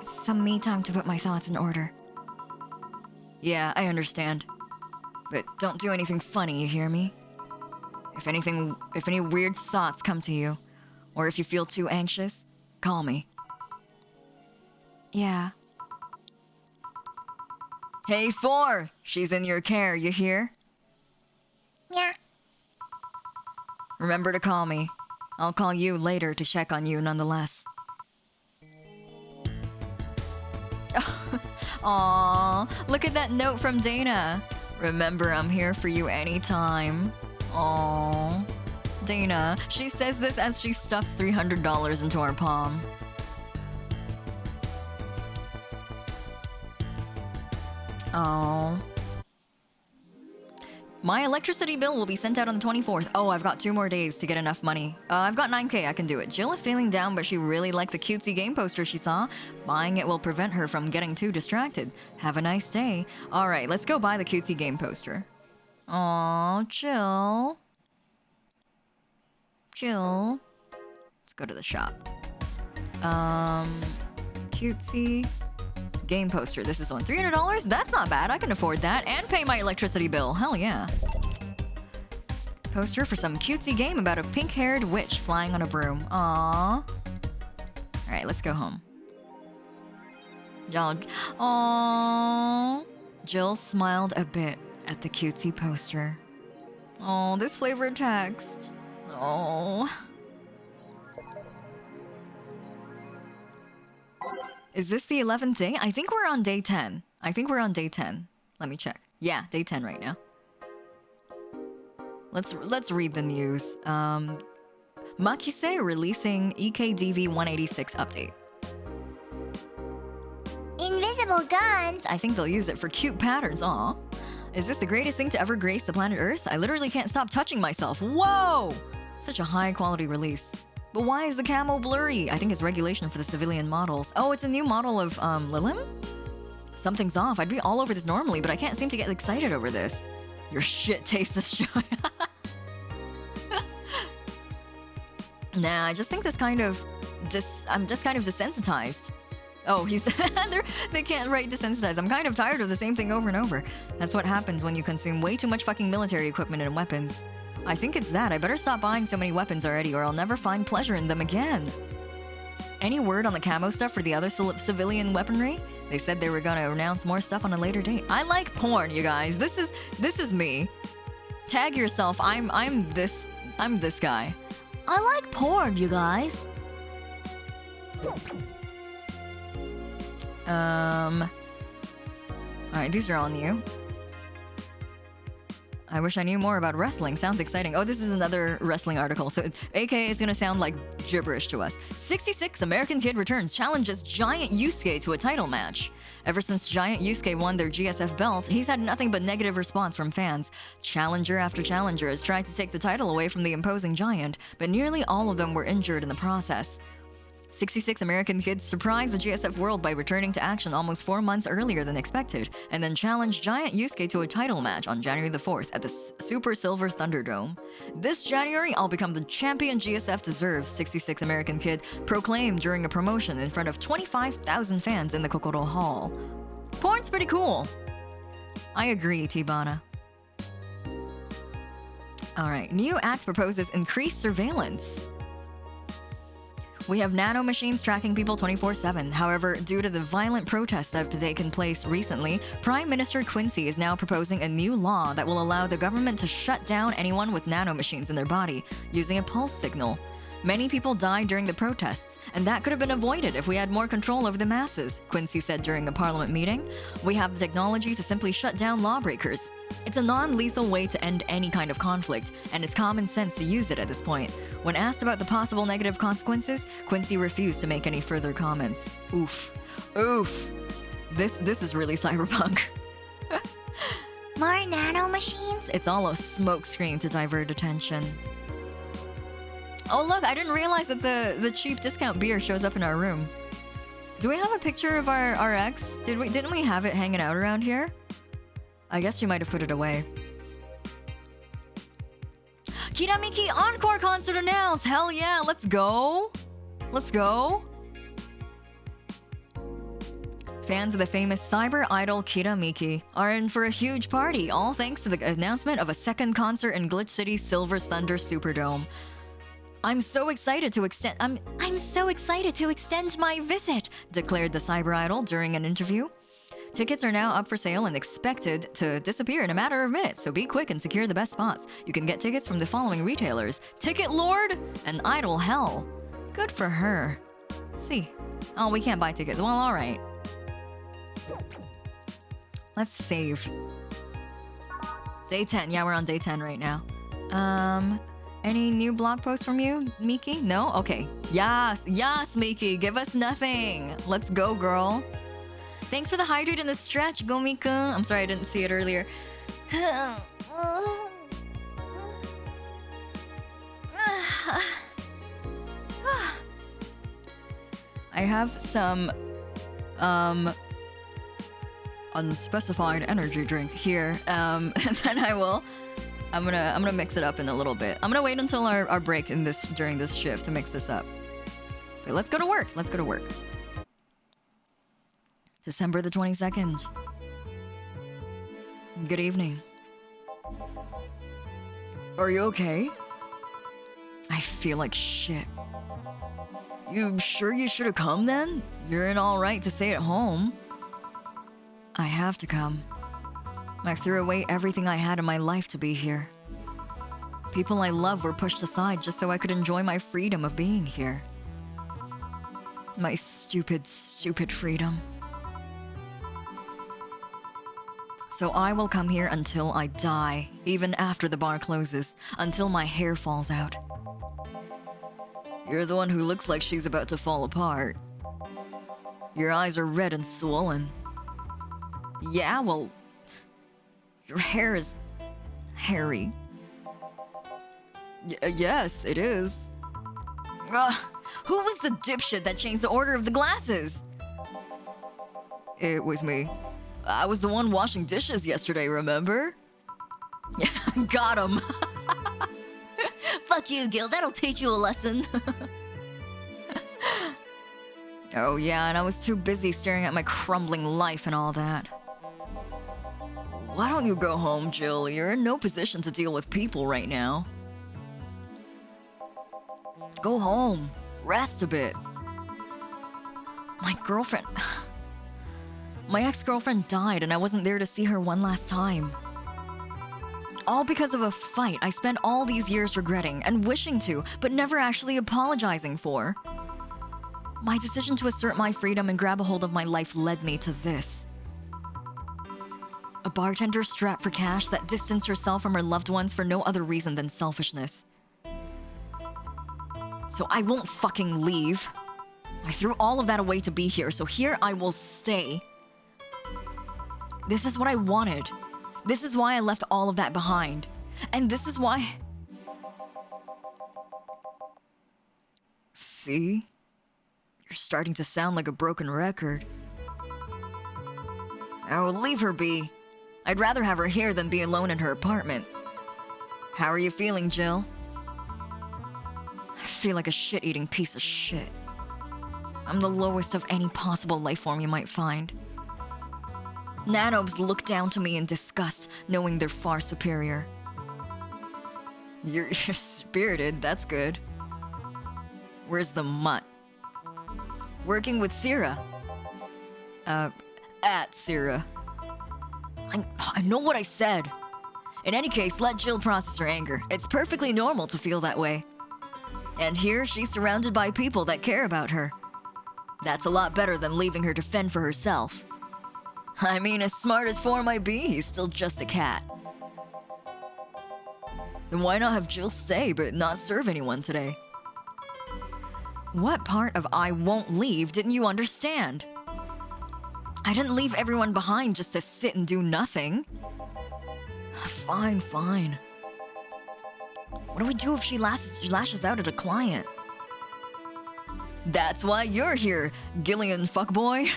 [SPEAKER 1] Some me time to put my thoughts in order. Yeah, I understand. But don't do anything funny, you hear me? If any weird thoughts come to you, or if you feel too anxious, call me. Yeah. Hey, 4! She's in your care, you hear?
[SPEAKER 2] Yeah.
[SPEAKER 1] Remember to call me. I'll call you later to check on you nonetheless. Aww, look at that note from Dana. Remember, I'm here for you anytime. Aww. Dana, she says this as she stuffs $300 into her palm. Aww. My electricity bill will be sent out on the 24th. Oh, I've got 2 more days to get enough money. I've got 9K, I can do it. Jill is feeling down, but she really liked the cutesy game poster she saw. Buying it will prevent her from getting too distracted. Have a nice day. Alright, let's go buy the cutesy game poster. Aww, Jill. Jill. Let's go to the shop. Cutesy game poster. This is on $300? That's not bad. I can afford that and pay my electricity bill. Hell yeah. Poster for some cutesy game about a pink-haired witch flying on a broom. Aww. Alright, let's go home. Aww. Jill smiled a bit at the cutesy poster. Oh, this flavored text. Oh. Is this the 11th day? I think we're on day 10. Let me check. Yeah, day 10 right now. Let's read the news. Makise releasing EKDV 186 update.
[SPEAKER 2] Invisible guns?
[SPEAKER 1] I think they'll use it for cute patterns. Aw. Is this the greatest thing to ever grace the planet Earth? I literally can't stop touching myself. Whoa! Such a high quality release. But why is the camo blurry? I think it's regulation for the civilian models. Oh, it's a new model of, Lilim? Something's off. I'd be all over this normally, but I can't seem to get excited over this. Your shit tastes this showing. Nah, I just think this kind of... I'm just kind of desensitized. Oh, he's... they can't write desensitized. I'm kind of tired of the same thing over and over. That's what happens when you consume way too much fucking military equipment and weapons. I think it's that. I better stop buying so many weapons already or I'll never find pleasure in them again. Any word on the camo stuff for the other civilian weaponry? They said they were gonna announce more stuff on a later date. I like porn, you guys. This is me. Tag yourself. I'm this guy. I like porn, you guys. Alright, these are all new. I wish I knew more about wrestling. Sounds exciting. Oh, this is another wrestling article. So, AKA is gonna sound like gibberish to us. 66 American kid returns, challenges Giant Yusuke to a title match. Ever since Giant Yusuke won their GSF belt, he's had nothing but negative response from fans. Challenger after challenger has tried to take the title away from the imposing giant, but nearly all of them were injured in the process. 66 American kids surprised the GSF world by returning to action almost 4 months earlier than expected, and then challenged Giant Yusuke to a title match on January the 4th at the Super Silver Thunderdome. This January, I'll become the champion GSF deserves, 66 American kid proclaimed during a promotion in front of 25,000 fans in the Kokoro Hall. Porn's pretty cool. I agree, Tibana. Alright, new act proposes increased surveillance. We have nano machines tracking people 24/7. However, due to the violent protests that have taken place recently, Prime Minister Quincy is now proposing a new law that will allow the government to shut down anyone with nano machines in their body using a pulse signal. Many people died during the protests, and that could have been avoided if we had more control over the masses, Quincy said during a parliament meeting. We have the technology to simply shut down lawbreakers. It's a non-lethal way to end any kind of conflict, and it's common sense to use it at this point. When asked about the possible negative consequences, Quincy refused to make any further comments. Oof. Oof. This is really cyberpunk.
[SPEAKER 2] More nano machines?
[SPEAKER 1] It's all a smokescreen to divert attention. Oh look, I didn't realize that the cheap discount beer shows up in our room. Do we have a picture of our ex? Didn't we have it hanging out around here? I guess she might have put it away. Kiramiki Encore concert announced! Hell yeah, let's go! Let's go! Fans of the famous cyber idol Kiramiki are in for a huge party, all thanks to the announcement of a second concert in Glitch City's Silver Thunder Superdome. I'm so excited to extend my visit, declared the cyber idol during an interview. Tickets are now up for sale and expected to disappear in a matter of minutes, so be quick and secure the best spots. You can get tickets from the following retailers: Ticket Lord and Idol Hell. Good for her. Let's see. Oh, we can't buy tickets. Well, alright. Let's save. Day 10. Yeah, we're on day 10 right now. Any new blog posts from you, Miki? No? Okay. Yes, Miki. Give us nothing. Let's go, girl. Thanks for the hydrate and the stretch, Gomi-kun. I'm sorry I didn't see it earlier. I have some unspecified energy drink here. And then I'm gonna mix it up in a little bit. I'm gonna wait until our break during this shift to mix this up. But let's go to work. Let's go to work. December the 22nd. Good evening. Are you okay? I feel like shit. You sure you should have come then? You're in all right to stay at home. I have to come. I threw away everything I had in my life to be here. People I love were pushed aside just so I could enjoy my freedom of being here. My stupid, stupid freedom. So I will come here until I die, even after the bar closes, until my hair falls out. You're the one who looks like she's about to fall apart. Your eyes are red and swollen. Yeah, well, your hair is hairy. Yes, it is. Who was the dipshit that changed the order of the glasses? It was me. I was the one washing dishes yesterday, remember? Yeah, got him.
[SPEAKER 2] Fuck you, Gil. That'll teach you a lesson.
[SPEAKER 1] Oh yeah, and I was too busy staring at my crumbling life and all that. Why don't you go home, Jill? You're in no position to deal with people right now. Go home. Rest a bit. My girlfriend... My ex-girlfriend died and I wasn't there to see her one last time. All because of a fight I spent all these years regretting and wishing to, but never actually apologizing for. My decision to assert my freedom and grab a hold of my life led me to this. A bartender strapped for cash that distanced herself from her loved ones for no other reason than selfishness. So I won't fucking leave. I threw all of that away to be here, so here I will stay. This is what I wanted. This is why I left all of that behind. And this is why... See? You're starting to sound like a broken record. Oh, leave her be. I'd rather have her here than be alone in her apartment. How are you feeling, Jill? I feel like a shit-eating piece of shit. I'm the lowest of any possible life form you might find. Nanobes look down to me in disgust, knowing they're far superior. You're spirited, that's good. Where's the mutt? Working with Sierra. At Sierra. I know what I said. In any case, let Jill process her anger. It's perfectly normal to feel that way. And here, she's surrounded by people that care about her. That's a lot better than leaving her to fend for herself. I mean, as smart as 4 might be, he's still just a cat. Then why not have Jill stay but not serve anyone today? What part of I won't leave didn't you understand? I didn't leave everyone behind just to sit and do nothing. Fine, fine. What do we do if she lashes out at a client? That's why you're here, Gillian fuckboy.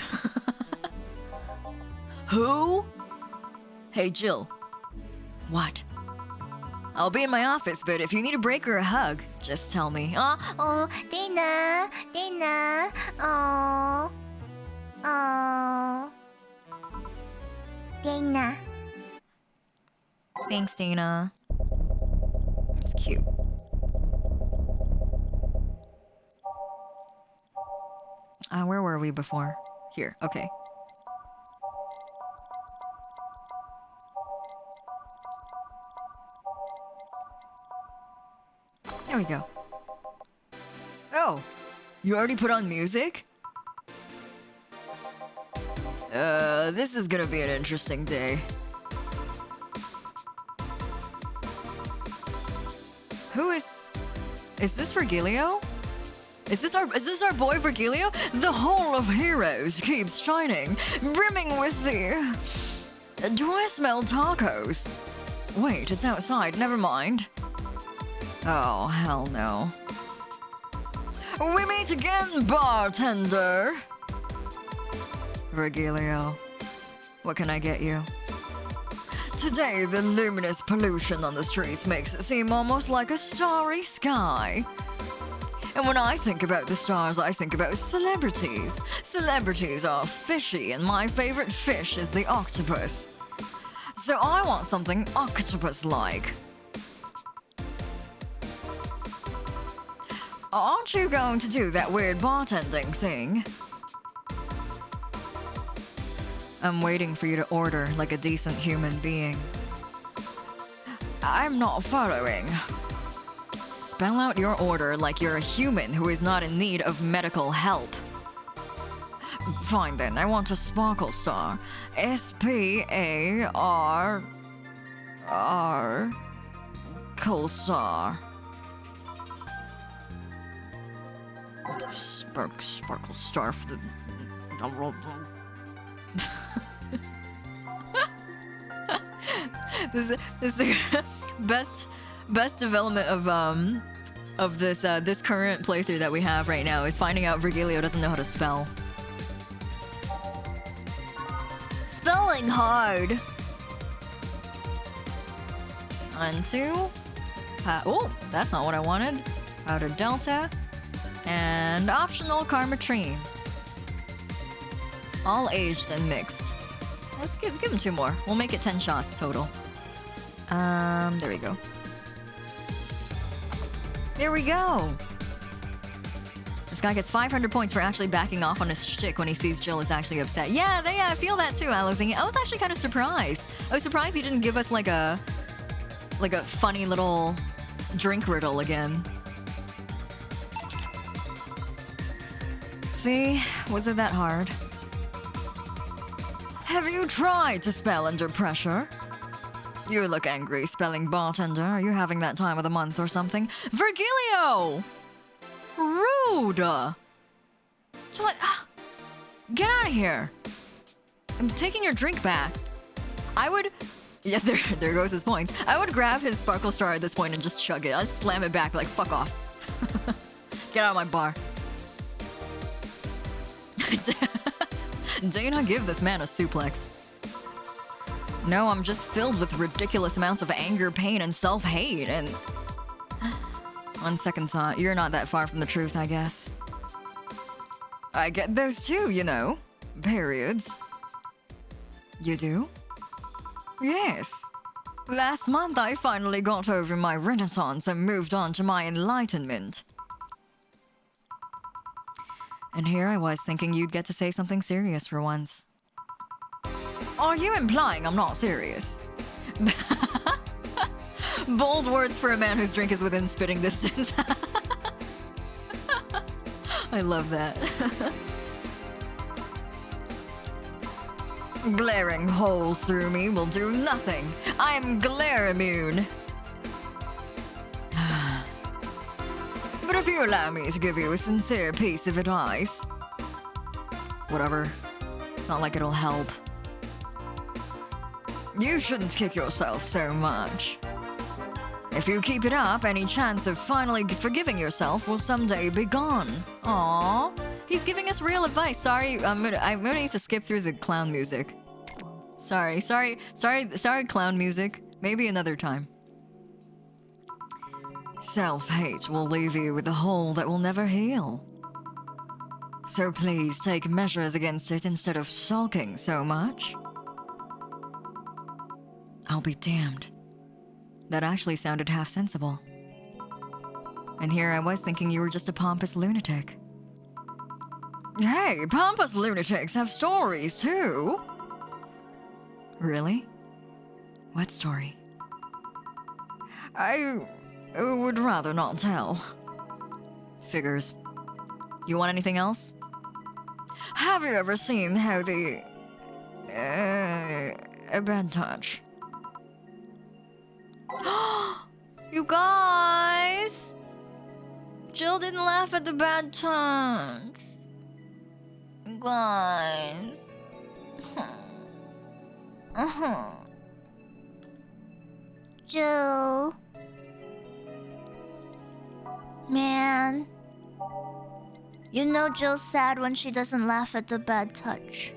[SPEAKER 1] Who? Hey, Jill. What? I'll be in my office, but if you need a break or a hug, just tell me.
[SPEAKER 2] Oh, Dana, Dana. Oh, oh, Dana.
[SPEAKER 1] Thanks, Dana. It's cute. Where were we before? Here, okay. There we go. Oh, you already put on music? This is gonna be an interesting day. Who is this Virgilio? Is this our boy Virgilio? The whole of heroes keeps shining, brimming with the... Do I smell tacos? Wait, it's outside, never mind. Oh, hell no. We meet again, bartender! Virgilio, what can I get you? Today, the luminous pollution on the streets makes it seem almost like a starry sky. And when I think about the stars, I think about celebrities. Celebrities are fishy, and my favorite fish is the octopus. So I want something octopus-like. Aren't you going to do that weird bartending thing? I'm waiting for you to order like a decent human being. I'm not following. Spell out your order like you're a human who is not in need of medical help. Fine then, I want a sparkle star. S-P-A-R-R... Star. Sparkle star for the... This is the best development of this current playthrough that we have right now is finding out Virgilio doesn't know how to spell. Spelling hard. On two. Oh, that's not what I wanted. Powder Delta. And optional Karmatrine. All aged and mixed. Let's give him 2 more. We'll make it 10 shots total. There we go. There we go! This guy gets 500 points for actually backing off on his shtick when he sees Jill is actually upset. Yeah, I feel that too, Alizing. I was actually kind of surprised. I was surprised he didn't give us like a funny little drink riddle again. See? Was it that hard? Have you tried to spell under pressure? You look angry, spelling bartender. Are you having that time of the month or something? Virgilio! Rude! What? Get out of here! I'm taking your drink back. I would... Yeah, there goes his points. I would grab his sparkle star at this point and just chug it. I'd slam it back like, fuck off. Get out of my bar. Dana, give this man a suplex. No, I'm just filled with ridiculous amounts of anger, pain, and self-hate, and... On second thought, you're not that far from the truth, I guess. I get those too, you know. Periods. You do? Yes. Last month, I finally got over my renaissance and moved on to my enlightenment. And here I was thinking you'd get to say something serious for once. Are you implying I'm not serious? Bold words for a man whose drink is within spitting distance. I love that. Glaring holes through me will do nothing. I'm glare immune. But if you allow me to give you a sincere piece of advice... Whatever. It's not like it'll help. You shouldn't kick yourself so much. If you keep it up, any chance of finally forgiving yourself will someday be gone. Aww. He's giving us real advice. Sorry, I'm gonna need to skip through the clown music. Sorry, clown music. Maybe another time. Self-hate will leave you with a hole that will never heal. So please take measures against it instead of sulking so much. I'll be damned. That actually sounded half sensible. And here I was thinking you were just a pompous lunatic. Hey, pompous lunatics have stories too. Really? What story? I would rather not tell. Figures. You want anything else? Have you ever seen how the... a bad touch? You guys! Jill didn't laugh at the bad touch. You guys.
[SPEAKER 2] Jill. Man. You know Jill's sad when she doesn't laugh at the bad touch.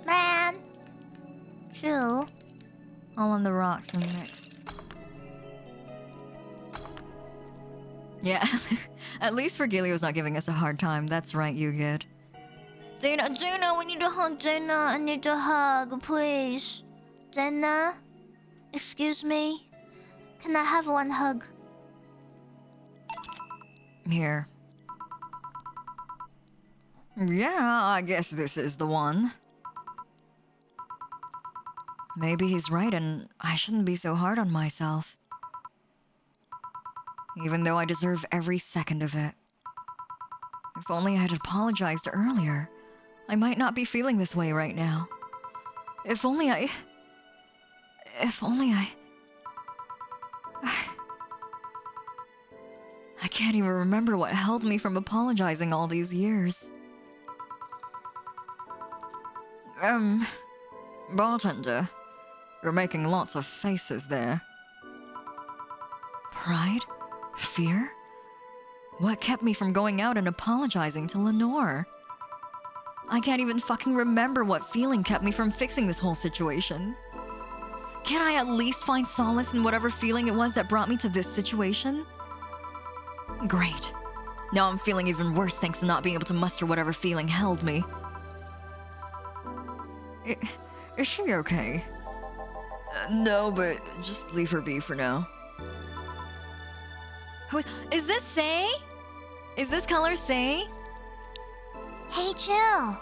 [SPEAKER 2] Man. Jill.
[SPEAKER 1] All on the rocks and mix. Yeah, at least Virgilio's not giving us a hard time. That's right, you good.
[SPEAKER 2] Dana, we need to hug. Dana, I need to hug, please. Dana? Excuse me? Can I have one hug?
[SPEAKER 1] Here. Yeah, I guess this is the one. Maybe he's right and I shouldn't be so hard on myself. Even though I deserve every second of it. If only I had apologized earlier, I might not be feeling this way right now. If only I... I can't even remember what held me from apologizing all these years. Bartender, you're making lots of faces there. Pride? Fear? What kept me from going out and apologizing to Lenore? I can't even fucking remember what feeling kept me from fixing this whole situation. Can't I at least find solace in whatever feeling it was that brought me to this situation? Great. Now I'm feeling even worse thanks to not being able to muster whatever feeling held me. Is she okay? No, but just leave her be for now. Is this Say? Is this color Say?
[SPEAKER 2] Hey, Jill.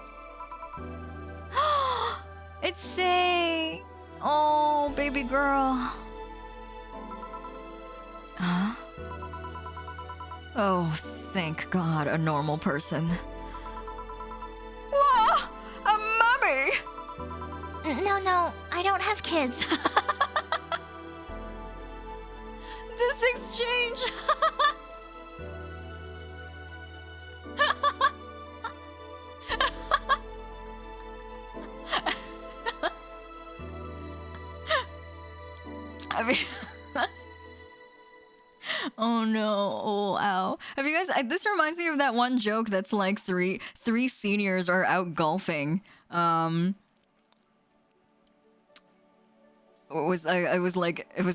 [SPEAKER 1] It's Say. Oh, baby girl. Huh? Oh, thank God, a normal person. Whoa! Mommy!
[SPEAKER 2] No, I don't have kids.
[SPEAKER 1] This exchange. I mean, oh no! Oh ow! Have you guys? This reminds me of that one joke that's like three seniors are out golfing. It was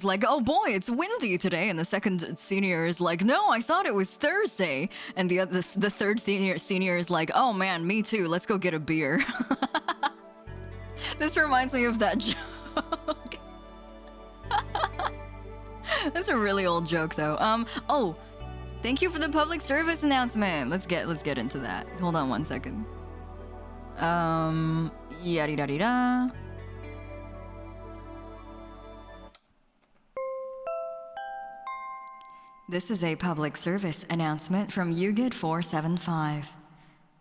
[SPEAKER 1] like, oh boy, it's windy today, and the second senior is like, no, I thought it was Thursday, and the third senior is like, oh man, me too. Let's go get a beer. This reminds me of that joke. That's a really old joke though. Oh, thank you for the public service announcement. Let's get into that. Hold on one second. Yada-da-da-da. This is a public service announcement from UGID475.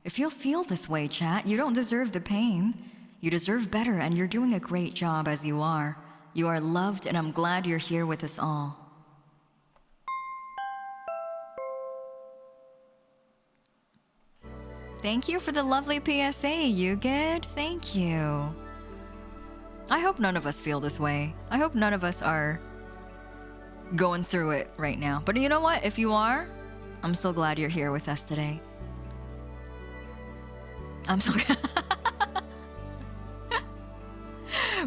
[SPEAKER 1] If you'll feel this way, chat, you don't deserve the pain. You deserve better, and you're doing a great job as you are. You are loved, and I'm glad you're here with us all. Thank you for the lovely PSA, UGID. Thank you. I hope none of us feel this way. I hope none of us are going through it right now. But you know what? If you are, I'm so glad you're here with us today. I'm so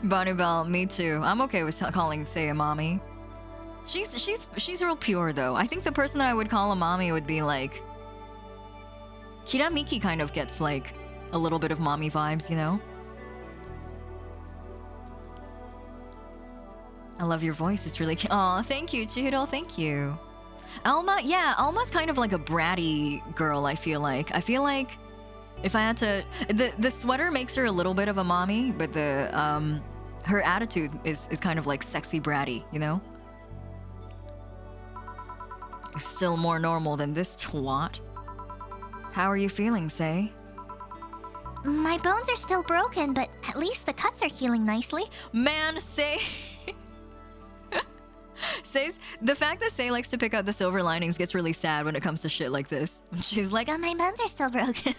[SPEAKER 1] Bonnie Bell, me too. I'm okay with calling Heya mommy. She's real pure though. I think the person that I would call a mommy would be like Kiramiki kind of gets like a little bit of mommy vibes, you know? I love your voice. It's really cute. Aw, thank you, Chihiro. Thank you. Alma, yeah, Alma's kind of like a bratty girl, I feel like. I feel like if I had to... The sweater makes her a little bit of a mommy, but the her attitude is kind of like sexy bratty, you know? Still more normal than this twat. How are you feeling, Say?
[SPEAKER 2] My bones are still broken, but at least the cuts are healing nicely.
[SPEAKER 1] Man, Say... Say's the fact that Say likes to pick out the silver linings gets really sad when it comes to shit like this. She's like,
[SPEAKER 2] Oh, my bones are still broken.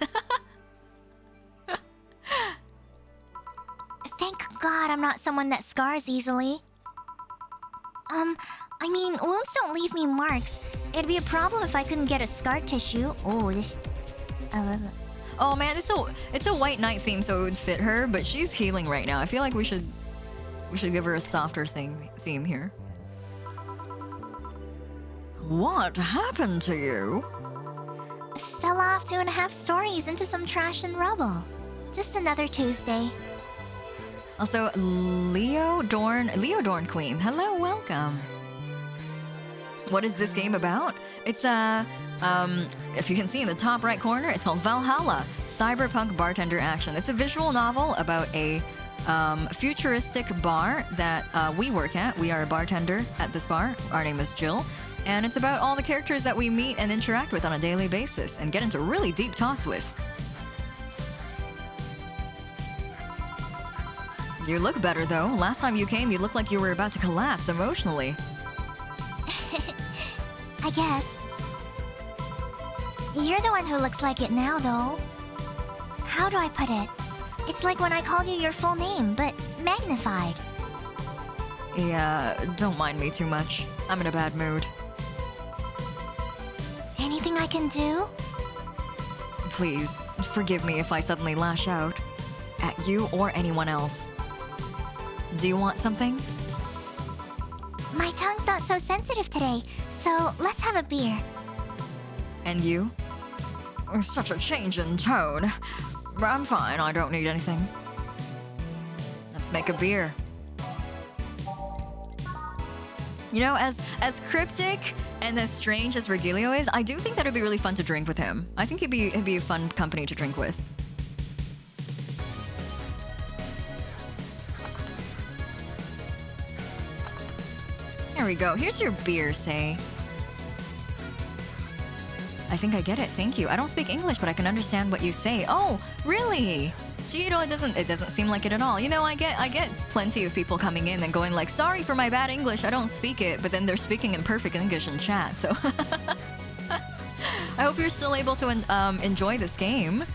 [SPEAKER 2] Thank God I'm not someone that scars easily. I mean, wounds don't leave me marks. It'd be a problem if I couldn't get a scar tissue. Oh, this...
[SPEAKER 1] Oh man, it's a white knight theme, so it would fit her, but she's healing right now. I feel like we should give her a softer theme here. What happened to you?
[SPEAKER 2] Fell off 2.5 stories into some trash and rubble. Just another Tuesday.
[SPEAKER 1] Also, Leo Dorn Queen. Hello, welcome. What is this game about? It's if you can see in the top right corner, it's called Valhalla, cyberpunk bartender action. It's a visual novel about a futuristic bar that we work at. We are a bartender at this bar. Our name is Jill. And it's about all the characters that we meet and interact with on a daily basis and get into really deep talks with. You look better though. Last time you came, you looked like you were about to collapse emotionally.
[SPEAKER 2] I guess. You're the one who looks like it now, though. How do I put it? It's like when I called you your full name, but magnified.
[SPEAKER 1] Yeah, don't mind me too much. I'm in a bad mood.
[SPEAKER 2] Anything I can do?
[SPEAKER 1] Please, forgive me if I suddenly lash out. At you or anyone else. Do you want something?
[SPEAKER 2] My tongue's not so sensitive today, so let's have a beer.
[SPEAKER 1] And you? Such a change in tone. I'm fine, I don't need anything. Let's make a beer. You know, as cryptic and as strange as Virgilio is, I do think that it'd be really fun to drink with him. I think he'd be a fun company to drink with. There we go. Here's your beer, Say. I think I get it. Thank you. I don't speak English, but I can understand what you say. Oh, really? Gee, you know, it doesn't seem like it at all. You know, I get plenty of people coming in and going like, sorry for my bad English, I don't speak it, but then they're speaking in perfect English in chat, so I hope you're still able to enjoy this game.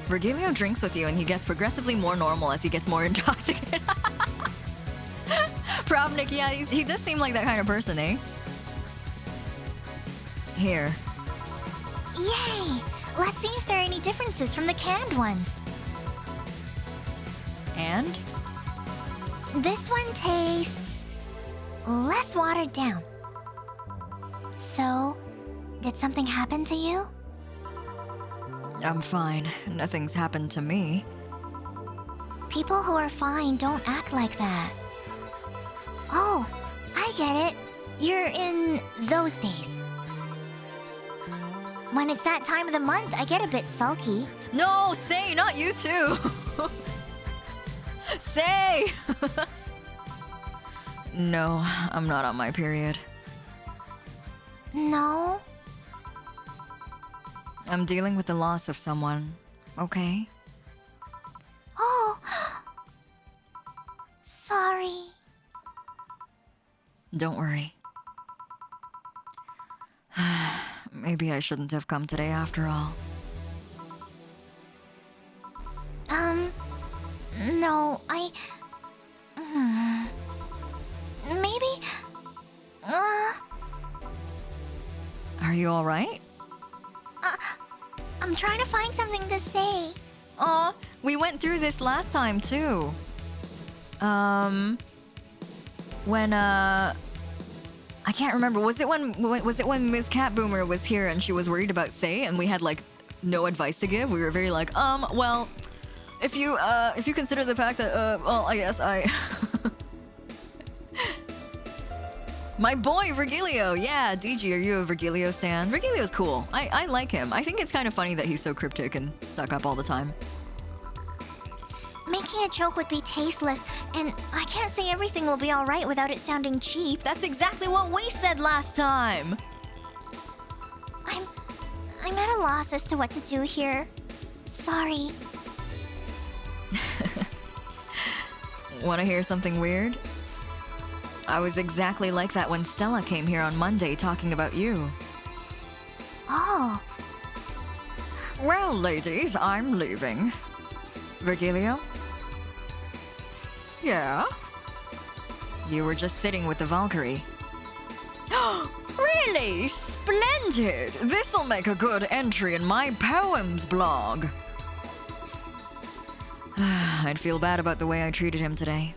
[SPEAKER 1] Virgilio drinks with you and he gets progressively more normal as he gets more intoxicated. Pravnik, yeah, he does seem like that kind of person, eh? Here.
[SPEAKER 2] Yay! Let's see if there are any differences from the canned ones.
[SPEAKER 1] And?
[SPEAKER 2] This one tastes less watered down. So, did something happen to you?
[SPEAKER 1] I'm fine. Nothing's happened to me.
[SPEAKER 2] People who are fine don't act like that. Oh, I get it. You're in those days. When it's that time of the month, I get a bit sulky.
[SPEAKER 1] No, Say, not you too. Say! No, I'm not on my period.
[SPEAKER 2] No?
[SPEAKER 1] I'm dealing with the loss of someone, okay?
[SPEAKER 2] Oh. Sorry.
[SPEAKER 1] Don't worry. Maybe I shouldn't have come today after all.
[SPEAKER 2] No, maybe
[SPEAKER 1] all right?
[SPEAKER 2] I'm trying to find something to say.
[SPEAKER 1] Aw, we went through this last time too. When I can't remember. Was it when Ms. Cat Boomer was here and she was worried about Say and we had like no advice to give? We were very like, well, if you consider the fact that well, I guess I my boy Virgilio, yeah, DG, are you a Virgilio stan? Virgilio's cool. I like him. I think it's kind of funny that he's so cryptic and stuck up all the time.
[SPEAKER 2] Making a joke would be tasteless, and I can't say everything will be alright without it sounding cheap.
[SPEAKER 1] That's exactly what we said last time!
[SPEAKER 2] I'm at a loss as to what to do here. Sorry.
[SPEAKER 1] Wanna hear something weird? I was exactly like that when Stella came here on Monday talking about you.
[SPEAKER 2] Oh.
[SPEAKER 1] Well, ladies, I'm leaving. Virgilio? Yeah? You were just sitting with the Valkyrie. Really? Splendid! This'll make a good entry in my poems blog. I'd feel bad about the way I treated him today.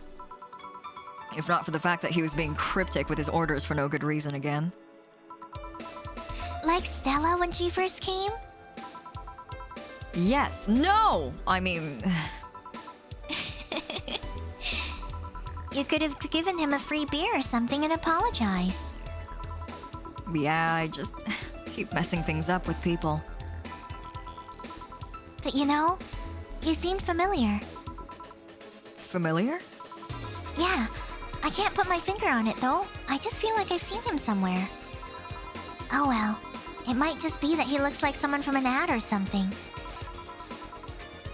[SPEAKER 1] If not for the fact that he was being cryptic with his orders for no good reason again.
[SPEAKER 2] Like Stella when she first came?
[SPEAKER 1] Yes. No! I mean...
[SPEAKER 2] You could have given him a free beer or something and apologized.
[SPEAKER 1] Yeah, I just keep messing things up with people.
[SPEAKER 2] But you know, he seemed familiar.
[SPEAKER 1] Familiar?
[SPEAKER 2] Yeah, I can't put my finger on it though. I just feel like I've seen him somewhere. Oh well, it might just be that he looks like someone from an ad or something.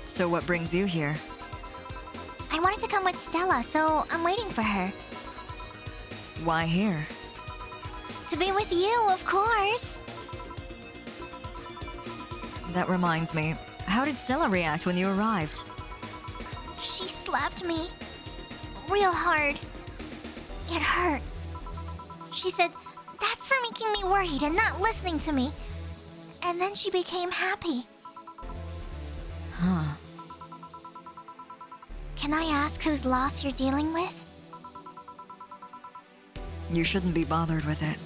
[SPEAKER 1] So what brings you here?
[SPEAKER 2] I wanted to come with Stella, so I'm waiting for her.
[SPEAKER 1] Why here?
[SPEAKER 2] To be with you, of course.
[SPEAKER 1] That reminds me, how did Stella react when you arrived?
[SPEAKER 2] She slapped me. Real hard. It hurt. She said, "That's for making me worried and not listening to me." And then she became happy.
[SPEAKER 1] Huh.
[SPEAKER 2] Can I ask whose loss you're dealing with?
[SPEAKER 1] You shouldn't be bothered with it.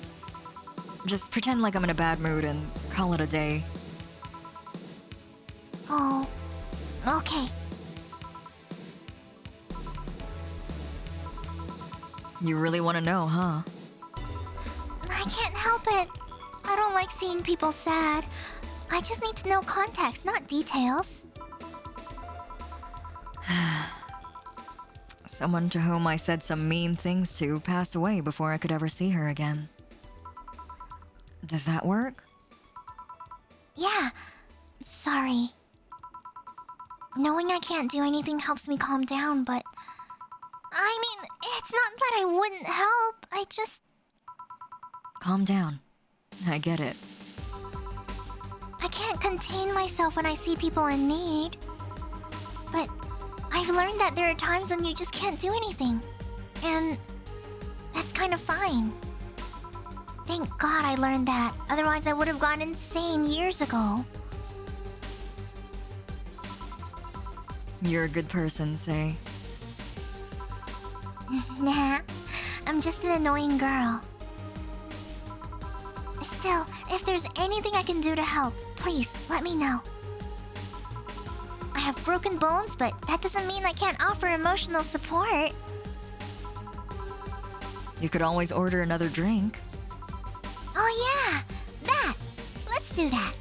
[SPEAKER 1] Just pretend like I'm in a bad mood and call it a day.
[SPEAKER 2] Oh, okay.
[SPEAKER 1] You really want to know, huh?
[SPEAKER 2] I can't help it. I don't like seeing people sad. I just need to know context, not details.
[SPEAKER 1] Someone to whom I said some mean things to passed away before I could ever see her again. Does that work?
[SPEAKER 2] Yeah, sorry. Knowing I can't do anything helps me calm down, but... I mean, it's not that I wouldn't help, I just...
[SPEAKER 1] Calm down. I get it.
[SPEAKER 2] I can't contain myself when I see people in need. But I've learned that there are times when you just can't do anything. And that's kind of fine. Thank God I learned that. Otherwise I would have gone insane years ago.
[SPEAKER 1] You're a good person, Say.
[SPEAKER 2] Nah, I'm just an annoying girl. Still, if there's anything I can do to help, please let me know. I have broken bones, but that doesn't mean I can't offer emotional support.
[SPEAKER 1] You could always order another drink.
[SPEAKER 2] Oh yeah, that! Let's do that.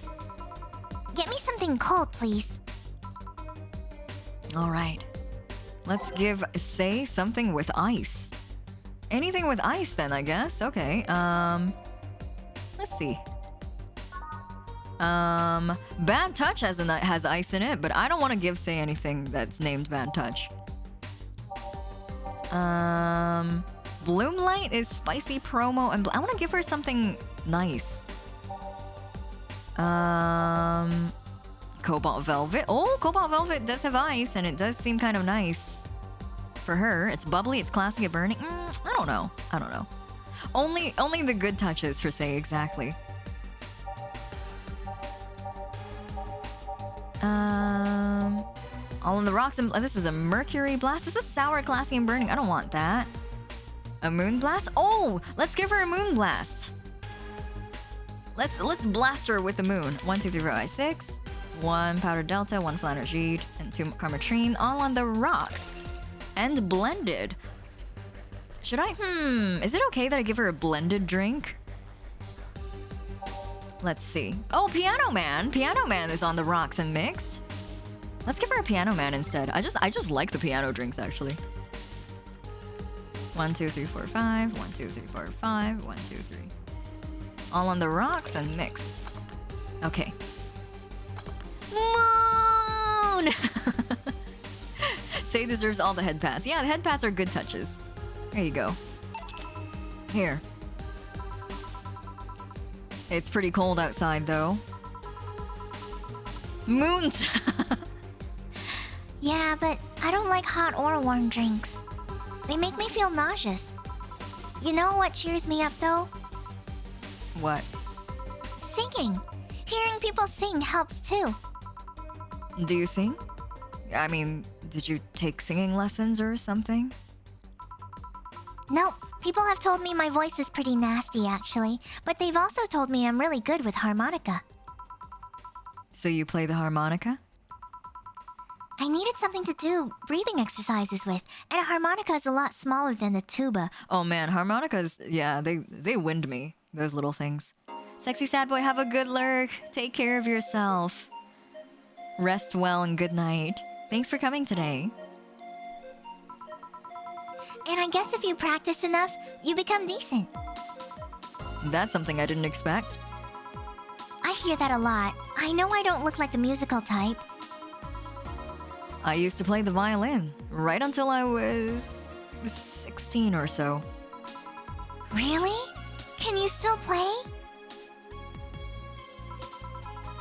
[SPEAKER 2] Get me something cold, please.
[SPEAKER 1] Alright. Let's give Say something with ice. Anything with ice then, I guess. Okay, let's see. Bad Touch has ice in it, but I don't want to give Say anything that's named Bad Touch. Bloomlight is spicy promo, and I want to give her something nice. Cobalt Velvet. Oh, Cobalt Velvet does have ice, and it does seem kind of nice. For her, it's bubbly, it's classy, it's burning. I don't know. Only the good touches for Say, exactly. All on the rocks and this is a mercury blast. This is sour, classy, and burning. I don't want that. A moon blast? Oh, let's give her a moon blast. Let's blast her with the moon. 1, 2, 3, 4, 5, 6. 1 powder delta, 1 flanergide, and 2 carmatrine, all on the rocks. And blended. Should I? Is it okay that I give her a blended drink? Let's see. Oh, Piano Man. Piano Man is on the rocks and mixed. Let's give her a Piano Man instead. I just like the piano drinks actually. 1, 2, 3, 4, 5. 1, 2, 3, 4, 5. 1, 2, 3. All on the rocks and mixed. Okay. Moon! Say deserves all the head pats. Yeah, the head pats are good touches. There you go. Here. It's pretty cold outside though. Moon!
[SPEAKER 2] Yeah, but I don't like hot or warm drinks. They make me feel nauseous. You know what cheers me up though?
[SPEAKER 1] What?
[SPEAKER 2] Singing. Hearing people sing helps too.
[SPEAKER 1] Do you sing? I mean, did you take singing lessons or something?
[SPEAKER 2] Nope. People have told me my voice is pretty nasty actually, but they've also told me I'm really good with harmonica.
[SPEAKER 1] So you play the harmonica?
[SPEAKER 2] I needed something to do breathing exercises with, and a harmonica is a lot smaller than a tuba.
[SPEAKER 1] Oh man, harmonicas, yeah, they wind me, those little things. Sexy sad boy, have a good lurk. Take care of yourself. Rest well and good night. Thanks for coming today.
[SPEAKER 2] And I guess if you practice enough, you become decent.
[SPEAKER 1] That's something I didn't expect.
[SPEAKER 2] I hear that a lot. I know I don't look like the musical type.
[SPEAKER 1] I used to play the violin, right until I was 16 or so.
[SPEAKER 2] Really? Can you still play?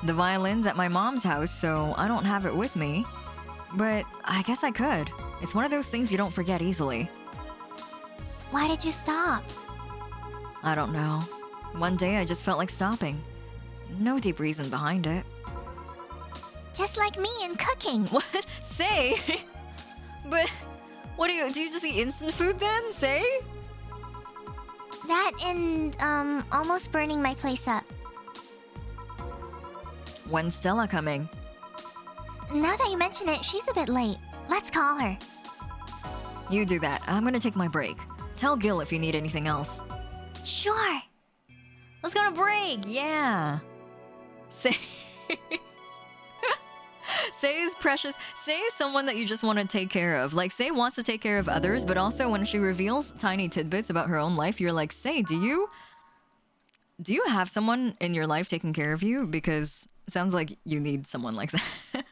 [SPEAKER 1] The violin's at my mom's house, so I don't have it with me. But I guess I could. It's one of those things you don't forget easily.
[SPEAKER 2] Why did you stop?
[SPEAKER 1] I don't know. One day I just felt like stopping. No deep reason behind it.
[SPEAKER 2] Just like me in cooking.
[SPEAKER 1] What? Say? But what do you just eat instant food then? Say?
[SPEAKER 2] That and, almost burning my place up.
[SPEAKER 1] When's Stella coming?
[SPEAKER 2] Now that you mention it, she's a bit late. Let's call her.
[SPEAKER 1] You do that. I'm gonna take my break. Tell Gil if you need anything else.
[SPEAKER 2] Sure.
[SPEAKER 1] Let's go on a break! Yeah! Say... Say is precious. Say is someone that you just want to take care of. Like, Say wants to take care of others, but also when she reveals tiny tidbits about her own life, you're like, Say, do you have someone in your life taking care of you? Because it sounds like you need someone like that.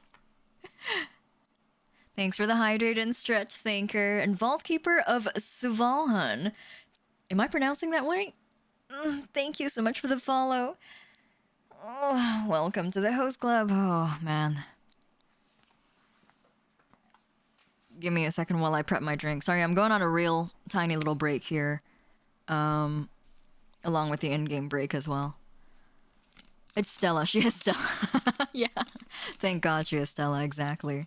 [SPEAKER 1] Thanks for the hydrate and stretch thinker and vault keeper of Suvalhan. Am I pronouncing that right? Thank you so much for the follow. Oh, welcome to the host club. Oh, man. Give me a second while I prep my drink. Sorry, I'm going on a real tiny little break here. Along with the in-game break as well. It's Stella. She has Stella. Yeah. Thank God she has Stella, exactly.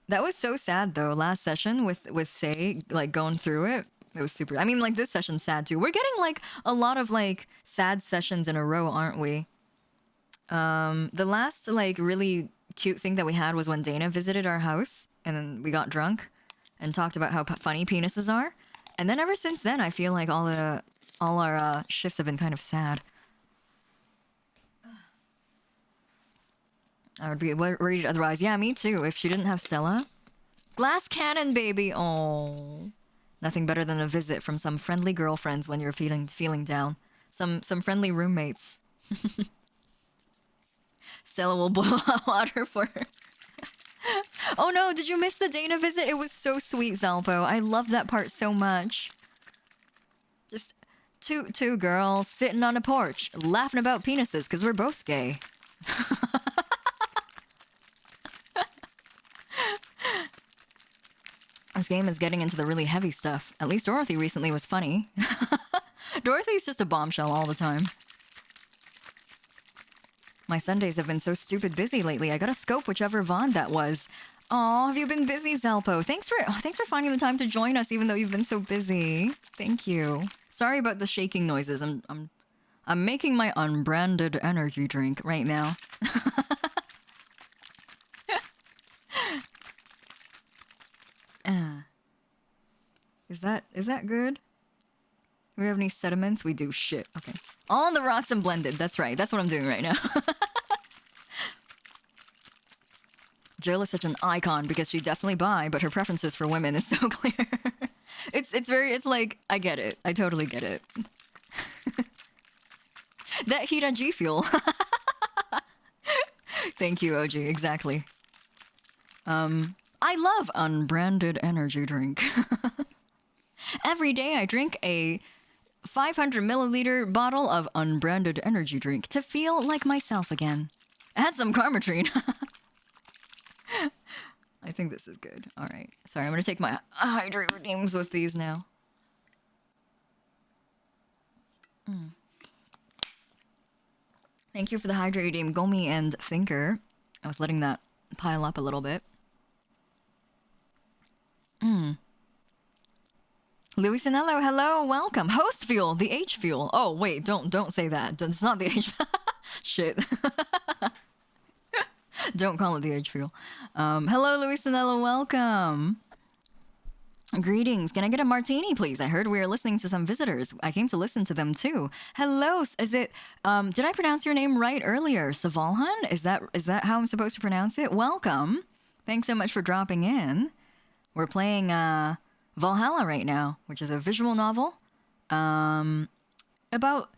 [SPEAKER 1] That was so sad though, last session with Say, like going through it. It was super. I mean, like this session's sad too. We're getting like a lot of like sad sessions in a row, aren't we? The last like really cute thing that we had was when Dana visited our house and then we got drunk and talked about how funny penises are. And then ever since then, I feel like all our shifts have been kind of sad. I would be worried otherwise. Yeah, me too. If she didn't have Stella. Glass cannon, baby. Oh, nothing better than a visit from some friendly girlfriends when you're feeling down. Some friendly roommates. Stella will boil hot water for her. Oh no, did you miss the Dana visit? It was so sweet, Zalpo. I love that part so much. Just two girls sitting on a porch, laughing about penises, because we're both gay. This game is getting into the really heavy stuff. At least Dorothy recently was funny. Dorothy's just a bombshell all the time. My Sundays have been so stupid busy lately. I gotta scope whichever VOD that was. Aw, have you been busy, Zelpo? Thanks for finding the time to join us, even though you've been so busy. Thank you. Sorry about the shaking noises. I'm making my unbranded energy drink right now. Is that good? Do we have any sediments? We do. Shit. Okay. On the rocks and blended. That's right. That's what I'm doing right now. Jill is such an icon because she definitely bi, but her preferences for women is so clear. It's like, I get it. I totally get it. That Hiiragi fuel. Thank you, OG. Exactly. I love unbranded energy drink. Every day I drink a 500 milliliter bottle of unbranded energy drink to feel like myself again. Add some Karmatrine. I think this is good. All right. Sorry, I'm going to take my hydrate redeems with these now. Thank you for the hydrate redeem, Gomi and Thinker. I was letting that pile up a little bit. Louis Sinello, hello, welcome. Host fuel, the H fuel. Oh wait, don't say that. It's not the H. Shit. Don't call it the H fuel. Hello, Louis Sinello, welcome. Greetings. Can I get a martini, please? I heard we are listening to some visitors. I came to listen to them too. Hello, is it? Did I pronounce your name right earlier? Savalhan? Is that how I'm supposed to pronounce it? Welcome. Thanks so much for dropping in. We're playing Valhalla right now, which is a visual novel about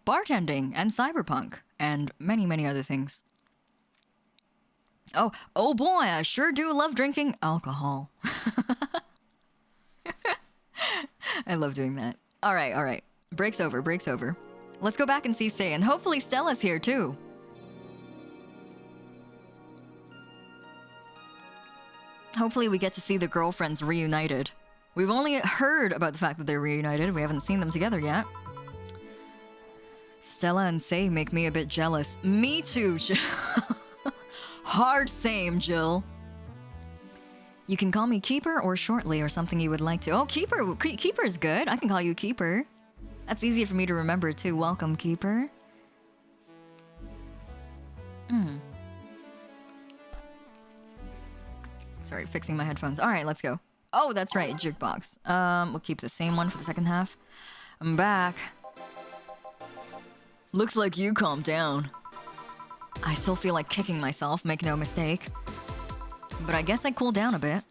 [SPEAKER 1] bartending and cyberpunk and many, many other things. Oh boy, I sure do love drinking alcohol. I love doing that. All right. Break's over. Let's go back and see Say, and hopefully Stella's here too. Hopefully we get to see the girlfriends reunited. We've only heard about the fact that they're reunited. We haven't seen them together yet. Stella and Say make me a bit jealous. Me too, Jill. Hard same, Jill. You can call me Keeper or Shortly or something you would like to. Oh, Keeper. Keeper's good. I can call you Keeper. That's easy for me to remember too. Welcome, Keeper. Sorry, fixing my headphones. All right, let's go. Oh, that's right, jukebox. We'll keep the same one for the second half. I'm back. Looks like you calmed down. I still feel like kicking myself, make no mistake. But I guess I cooled down a bit.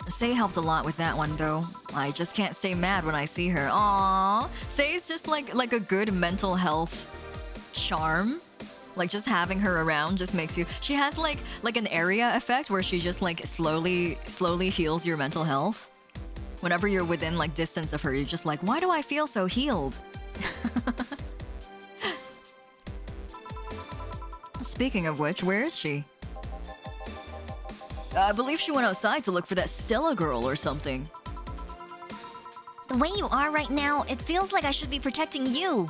[SPEAKER 1] Say helped a lot with that one, though. I just can't stay mad when I see her. Aww. Say's just like a good mental health charm. Like, just having her around just makes you... She has, like an area effect where she just, like, slowly heals your mental health. Whenever you're within, like, distance of her, you're just like, why do I feel so healed? Speaking of which, where is she? I believe she went outside to look for that Stella girl or something.
[SPEAKER 2] The way you are right now, it feels like I should be protecting you.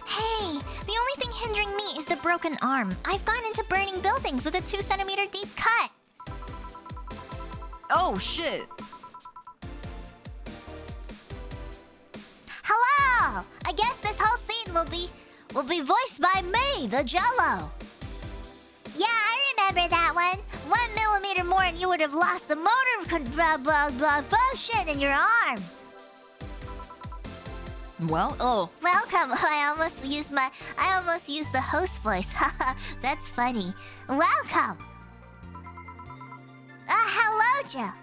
[SPEAKER 2] Hey, the only thing hindering me is the broken arm. I've gone into burning buildings with a 2-centimeter deep cut.
[SPEAKER 1] Oh, shit.
[SPEAKER 2] Hello! I guess this whole scene will be voiced by me, the Jello. Yeah, I remember that one. 1 millimeter more and you would have lost the motor function in your arm.
[SPEAKER 1] Well,
[SPEAKER 2] Welcome. I almost used the host voice. That's funny. Welcome. Hello, Jill.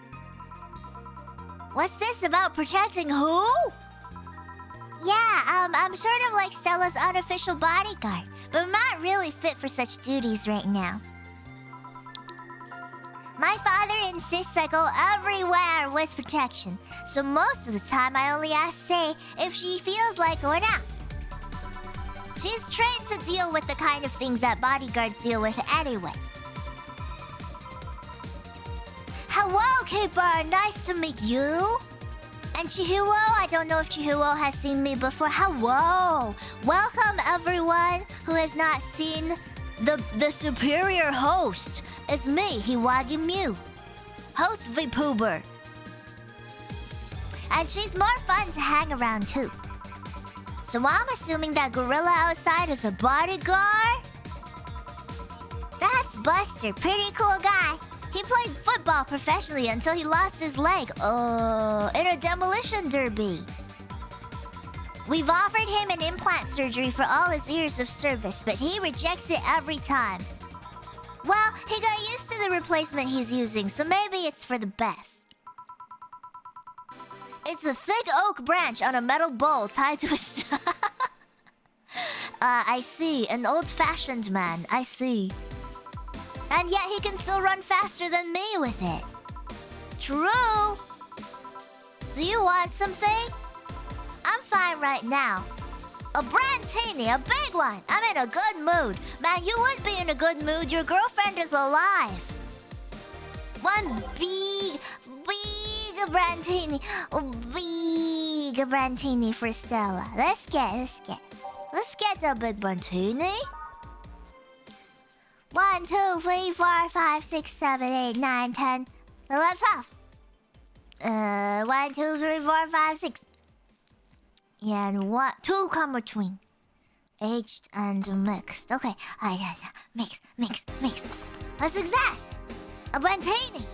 [SPEAKER 2] What's this about protecting who? Yeah, I'm sort of like Stella's unofficial bodyguard, but I'm not really fit for such duties right now. My father insists I go everywhere with protection, so most of the time I only ask Say if she feels like going out. She's trained to deal with the kind of things that bodyguards deal with anyway. Hello, Keeper. Nice to meet you. And Chihuo, I don't know if Chihuo has seen me before. Hello! Welcome everyone who has not seen the superior host. It's me, Hiiragi Mew, host VTuber. And she's more fun to hang around too. So I'm assuming that gorilla outside is a bodyguard? That's Buster, pretty cool guy. He played football professionally until he lost his leg, in a demolition derby. We've offered him an implant surgery for all his years of service, but he rejects it every time. Well, he got used to the replacement he's using, so maybe it's for the best. It's a thick oak branch on a metal bowl tied to a I see. An old-fashioned man. I see. And yet he can still run faster than me with it. True. Do you want something? I'm fine right now. A brandtini, a big one. I'm in a good mood. Man, you would be in a good mood. Your girlfriend is alive. One big brandtini. Big brandtini for Stella. Let's get the big brandtini. 1, 2, 3, 4, 5, 6, 7, 8, 9, 10, 11, 12. 1, 2, 3, 4, 5, 6. And 2 come between. Aged and mixed. Okay. Mix. A success! A brandtini!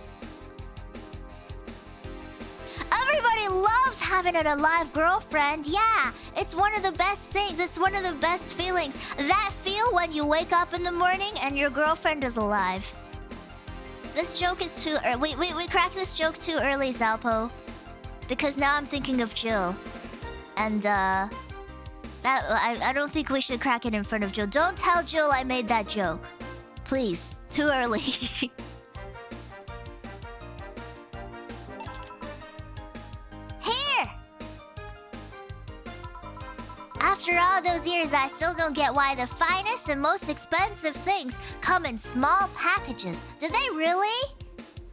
[SPEAKER 2] Everybody loves having an alive girlfriend. Yeah, it's one of the best things. It's one of the best feelings. That feel when you wake up in the morning and your girlfriend is alive. This joke is too early. We cracked this joke too early, Zalpo. Because now I'm thinking of Jill. And, I don't think we should crack it in front of Jill. Don't tell Jill I made that joke. Please. Too early. Here! After all those years, I still don't get why the finest and most expensive things come in small packages. Do they really?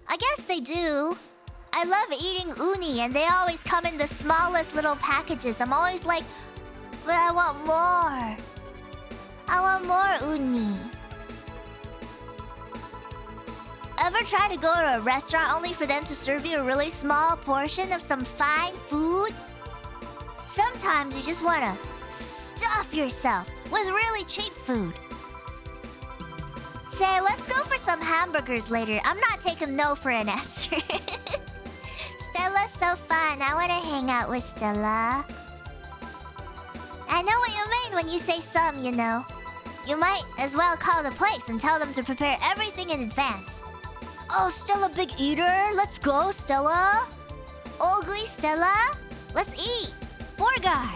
[SPEAKER 2] I guess they do. I love eating uni, and they always come in the smallest little packages. I'm always like, but I want more. I want more uni. Ever try to go to a restaurant only for them to serve you a really small portion of some fine food? Sometimes you just want to stuff yourself with really cheap food. Say, let's go for some hamburgers later. I'm not taking no for an answer. Stella's so fun. I want to hang out with Stella. I know what you mean when you say some, you know. You might as well call the place and tell them to prepare everything in advance. Oh, Stella big eater. Let's go, Stella. Ugly Stella. Let's eat. Burger.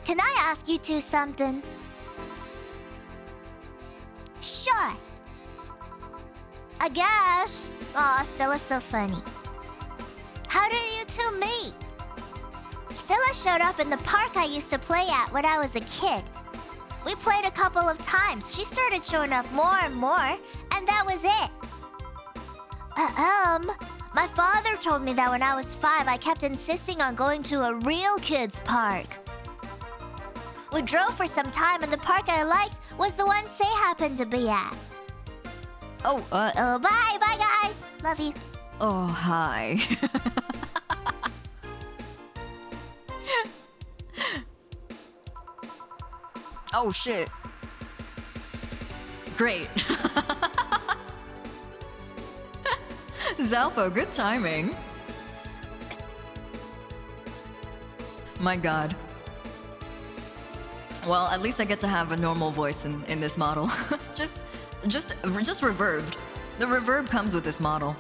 [SPEAKER 2] Can I ask you two something? Sure. I guess. Aw, Stella's so funny. How did you two meet? Stella showed up in the park I used to play at when I was a kid. We played a couple of times. She started showing up more and more, and that was it. My father told me that when I was 5, I kept insisting on going to a real kids' park. We drove for some time, and the park I liked was the one Say happened to be at. Bye, guys. Love you.
[SPEAKER 1] Oh, hi. Oh, shit. Great. Zalpo, good timing. My god. Well, at least I get to have a normal voice in this model. just reverbed. The reverb comes with this model.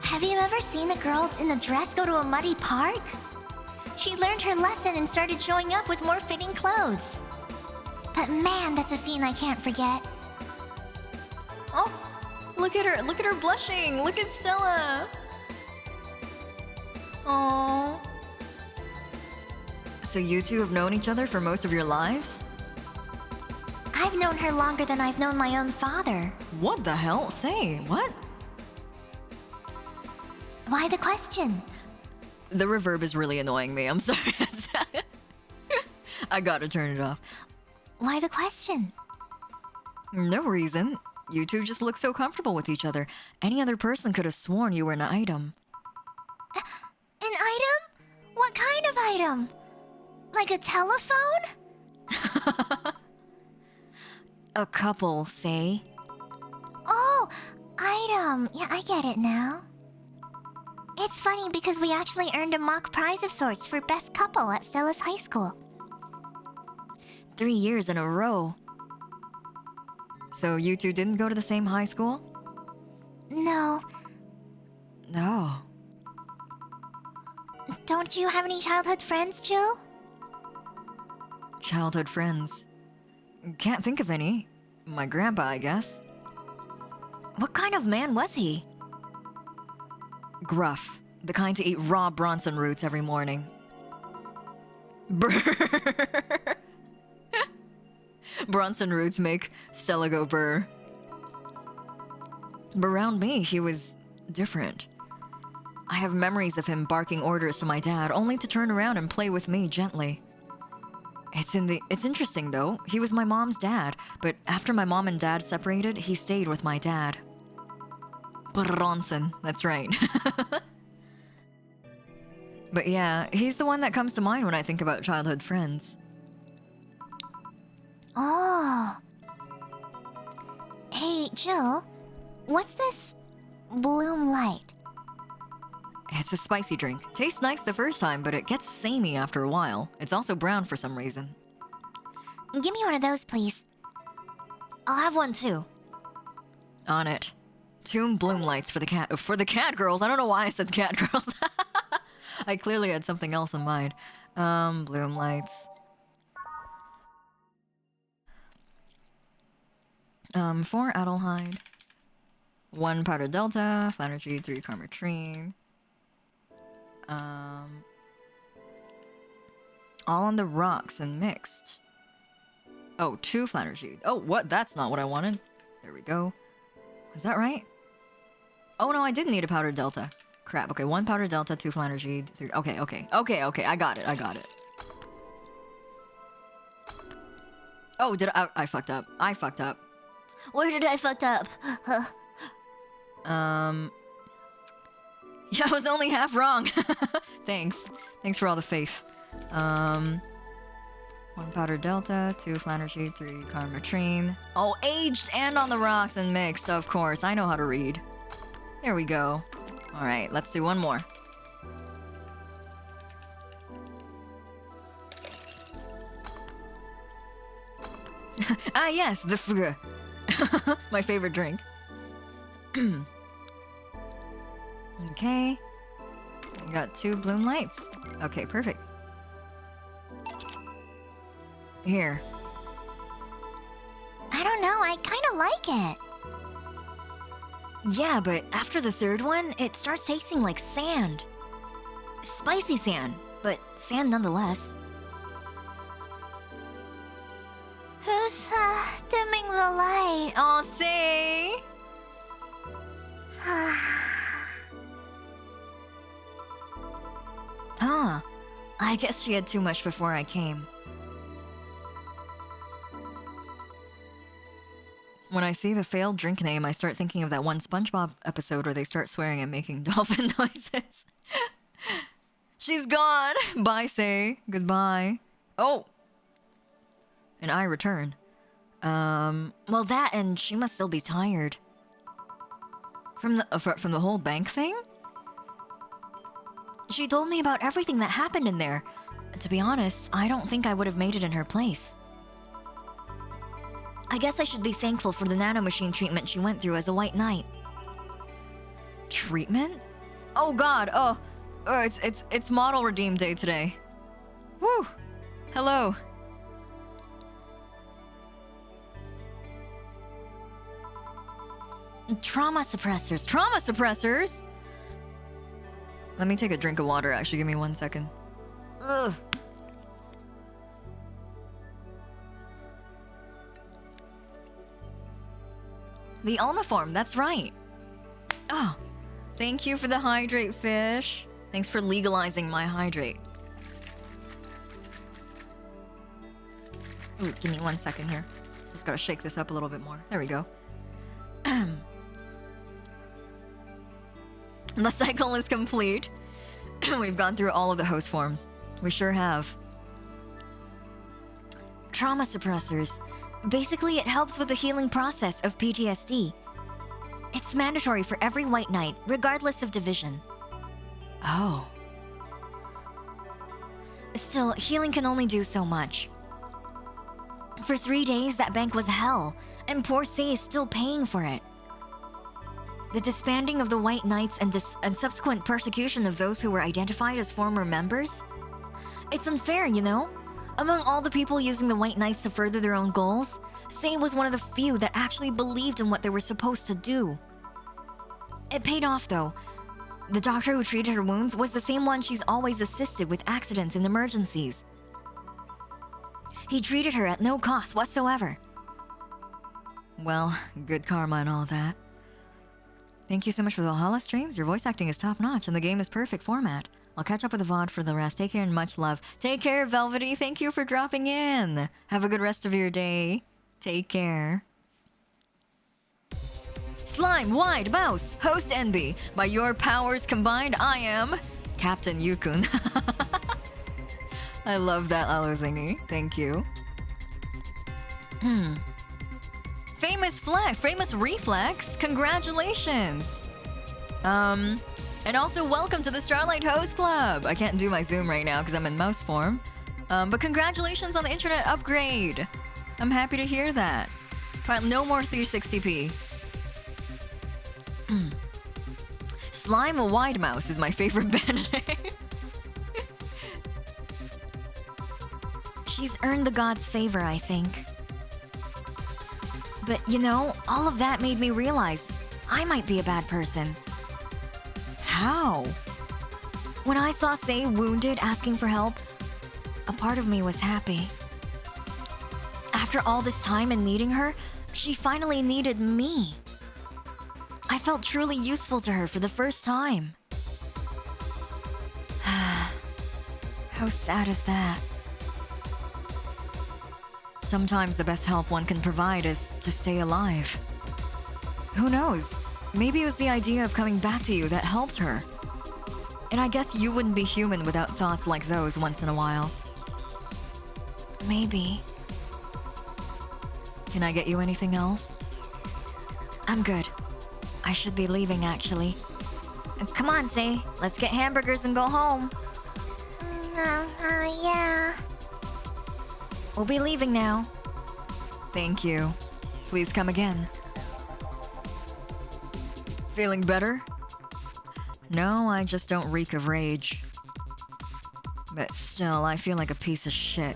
[SPEAKER 2] Have you ever seen a girl in a dress go to a muddy park? She learned her lesson and started showing up with more fitting clothes. But man, that's a scene I can't forget.
[SPEAKER 1] Oh, look at her. Look at her blushing. Look at Stella. Aww. So you two have known each other for most of your lives?
[SPEAKER 2] I've known her longer than I've known my own father.
[SPEAKER 1] What the hell? Say, what?
[SPEAKER 2] Why the question?
[SPEAKER 1] The reverb is really annoying me. I'm sorry. I gotta turn it off.
[SPEAKER 2] Why the question?
[SPEAKER 1] No reason. You two just look so comfortable with each other. Any other person could have sworn you were an item.
[SPEAKER 2] An item? What kind of item? Like a telephone?
[SPEAKER 1] A couple, say.
[SPEAKER 2] Oh, item. Yeah, I get it now. It's funny because we actually earned a mock prize of sorts for best couple at Stella's high school.
[SPEAKER 1] 3 years in a row. So you two didn't go to the same high school?
[SPEAKER 2] No.
[SPEAKER 1] No.
[SPEAKER 2] Don't you have any childhood friends, Jill?
[SPEAKER 1] Childhood friends. Can't think of any. My grandpa, I guess.
[SPEAKER 2] What kind of man was he?
[SPEAKER 1] Gruff. The kind to eat raw Bronson roots every morning. Brr. Bronson roots make Stella go brr. But around me, he was different. I have memories of him barking orders to my dad, only to turn around and play with me gently. It's interesting though. He was my mom's dad, but after my mom and dad separated, he stayed with my dad. Bronson, that's right. But yeah, he's the one that comes to mind when I think about childhood friends.
[SPEAKER 2] Oh. Hey, Jill. What's this Bloom Light?
[SPEAKER 1] It's a spicy drink. Tastes nice the first time, but it gets samey after a while. It's also brown for some reason.
[SPEAKER 2] Give me one of those, please. I'll have one too.
[SPEAKER 1] On it. 2 Bloom Lights for the cat girls. I don't know why I said cat girls. I clearly had something else in mind. Bloom Lights. 4 Adelhyde. 1 Powder Delta. Flanergy, 3 Carmetrine. All on the rocks and mixed. Oh, 2 Flanergy. Oh, what? That's not what I wanted. There we go. Is that right? Oh no, I didn't need a Powder Delta. Crap. Okay, 1 Powder Delta, 2 Flanergy, 3. Okay. I got it. Oh, I fucked up.
[SPEAKER 2] Where did I fuck up?
[SPEAKER 1] Yeah, I was only half wrong. Thanks for all the faith. 1 Powder Delta, 2 Flanergy, 3 Carmetrine. Oh, aged and on the rocks and mixed, of course. I know how to read. There we go. Alright, let's do one more. Ah, yes, the fr. My favorite drink. Okay. We got 2 Bloom Lights. Okay, perfect. Here.
[SPEAKER 2] I don't know, I kinda like it.
[SPEAKER 1] Yeah, but after the 3rd one, it starts tasting like sand. Spicy sand, but sand nonetheless.
[SPEAKER 2] Who's, dimming the light?
[SPEAKER 1] Oh, say! Huh. I guess she had too much before I came. When I see the failed drink name, I start thinking of that one SpongeBob episode where they start swearing and making dolphin noises. She's gone! Bye, say. Goodbye. Oh! And I return. Well, that and she must still be tired. From the whole bank thing? She told me about everything that happened in there. To be honest, I don't think I would have made it in her place. I guess I should be thankful for the nanomachine treatment she went through as a White Knight. Treatment? Oh god, it's model redeem day today. Woo! Hello. Trauma suppressors? Let me take a drink of water, actually. Give me 1 second. Ugh. The uniform, that's right. Oh, Thank you for the hydrate, fish. Thanks for legalizing my hydrate. Ooh, give me 1 second here. Just gotta shake this up a little bit more. There we go. The cycle is complete. We've gone through all of the host forms. We sure have.
[SPEAKER 2] Trauma suppressors. Basically, it helps with the healing process of PTSD. It's mandatory for every White Knight, regardless of division.
[SPEAKER 1] Oh.
[SPEAKER 2] Still, healing can only do so much. For 3 days, that bank was hell, and poor Sei is still paying for it. The disbanding of the White Knights and subsequent persecution of those who were identified as former members? It's unfair, you know? Among all the people using the White Knights to further their own goals, Sei was one of the few that actually believed in what they were supposed to do. It paid off, though. The doctor who treated her wounds was the same one she's always assisted with accidents and emergencies. He treated her at no cost whatsoever.
[SPEAKER 1] Well, good karma and all that. Thank you so much for the Valhalla streams. Your voice acting is top-notch, and the game is perfect format. I'll catch up with the VOD for the rest. Take care and much love. Take care, Velvety. Thank you for dropping in. Have a good rest of your day. Take care. Slime, Wide Mouse, Host Envy. By your powers combined, I am Captain Yukun. I love that, Alozingi. Thank you. Famous Flex, Famous Reflex, congratulations! And also welcome to the Starlight Host Club! I can't do my Zoom right now because I'm in mouse form. But congratulations on the internet upgrade! I'm happy to hear that. No more 360p. Slime Wide Mouse is my favorite band name.
[SPEAKER 2] She's earned the gods' favor, I think. But you know, all of that made me realize I might be a bad person.
[SPEAKER 1] How?
[SPEAKER 2] When I saw Sei wounded asking for help, a part of me was happy. After all this time and needing her, she finally needed me. I felt truly useful to her for the first time. How sad is that?
[SPEAKER 1] Sometimes the best help one can provide is to stay alive. Who knows? Maybe it was the idea of coming back to you that helped her. And I guess you wouldn't be human without thoughts like those once in a while.
[SPEAKER 2] Maybe.
[SPEAKER 1] Can I get you anything else?
[SPEAKER 2] I'm good. I should be leaving, actually. Come on, Sei. Let's get hamburgers and go home. Yeah. We'll be leaving now.
[SPEAKER 1] Thank you. Please come again. Feeling better? No, I just don't reek of rage. But still, I feel like a piece of shit.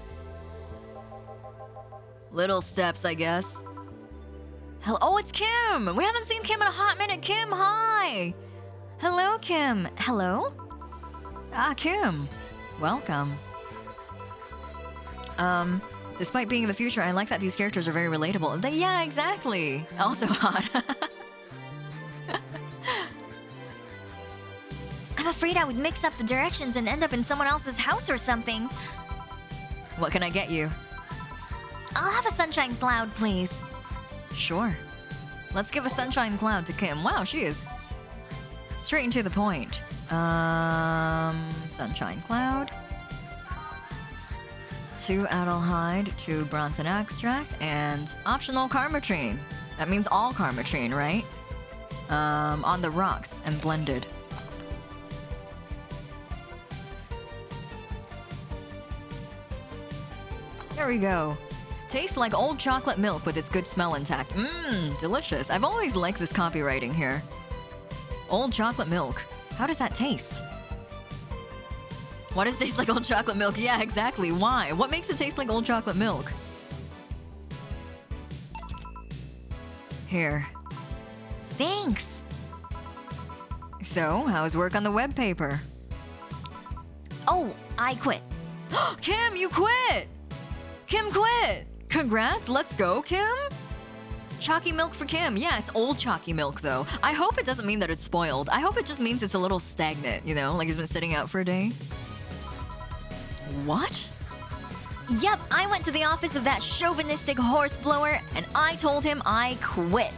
[SPEAKER 1] Little steps, I guess. Hello, oh, it's Kim! We haven't seen Kim in a hot minute. Kim, hi! Hello, Kim. Hello? Ah, Kim. Welcome. Despite being in the future, I like that these characters are very relatable. Yeah, exactly. Also hot.
[SPEAKER 2] I'm afraid I would mix up the directions and end up in someone else's house or something.
[SPEAKER 1] What can I get you?
[SPEAKER 2] I'll have a sunshine cloud, please.
[SPEAKER 1] Sure. Let's give a sunshine cloud to Kim. Wow, she is straight and to the point. Sunshine cloud. 2 Adelhyde, 2 Bronson extract, and optional Karmatrine. That means all Karmatrine, right? On the rocks and blended. There we go. Tastes like old chocolate milk with its good smell intact. Mmm, delicious. I've always liked this copywriting here. Old chocolate milk. How does that taste? Why does it taste like old chocolate milk? Yeah, exactly. Why? What makes it taste like old chocolate milk? Here.
[SPEAKER 2] Thanks.
[SPEAKER 1] So, how's work on the web paper?
[SPEAKER 2] Oh, I quit.
[SPEAKER 1] Kim, you quit! Kim quit! Congrats, let's go, Kim! Chalky milk for Kim. Yeah, it's old chalky milk though. I hope it doesn't mean that it's spoiled. I hope it just means it's a little stagnant, you know, like it's been sitting out for a day. What? Yep, I went to the office of that chauvinistic horse blower and I told him I quit.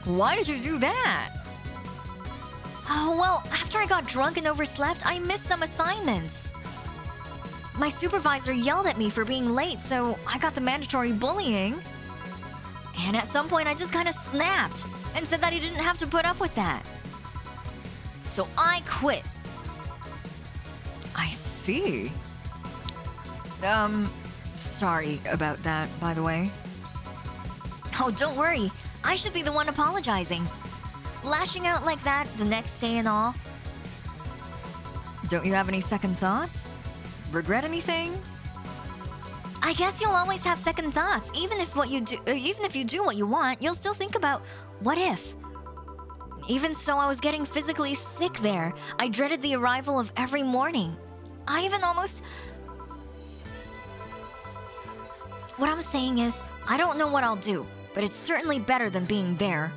[SPEAKER 1] Why did you do that? Oh, well, after I got drunk and overslept, I missed some assignments. My supervisor yelled at me for being late, so I got the mandatory bullying. And at some point, I just kind of snapped and said that he didn't have to put up with that. So I quit. I see. Sorry about that, by the way. Oh, don't worry. I should be the one apologizing. Lashing out like that the next day and all. Don't you have any second thoughts? Regret anything? I guess you'll always have second thoughts. Even if you do what you want, you'll still think about what if. Even so, I was getting physically sick there. I dreaded the arrival of every morning. I even almost... What I'm saying is, I don't know what I'll do, but it's certainly better than being there.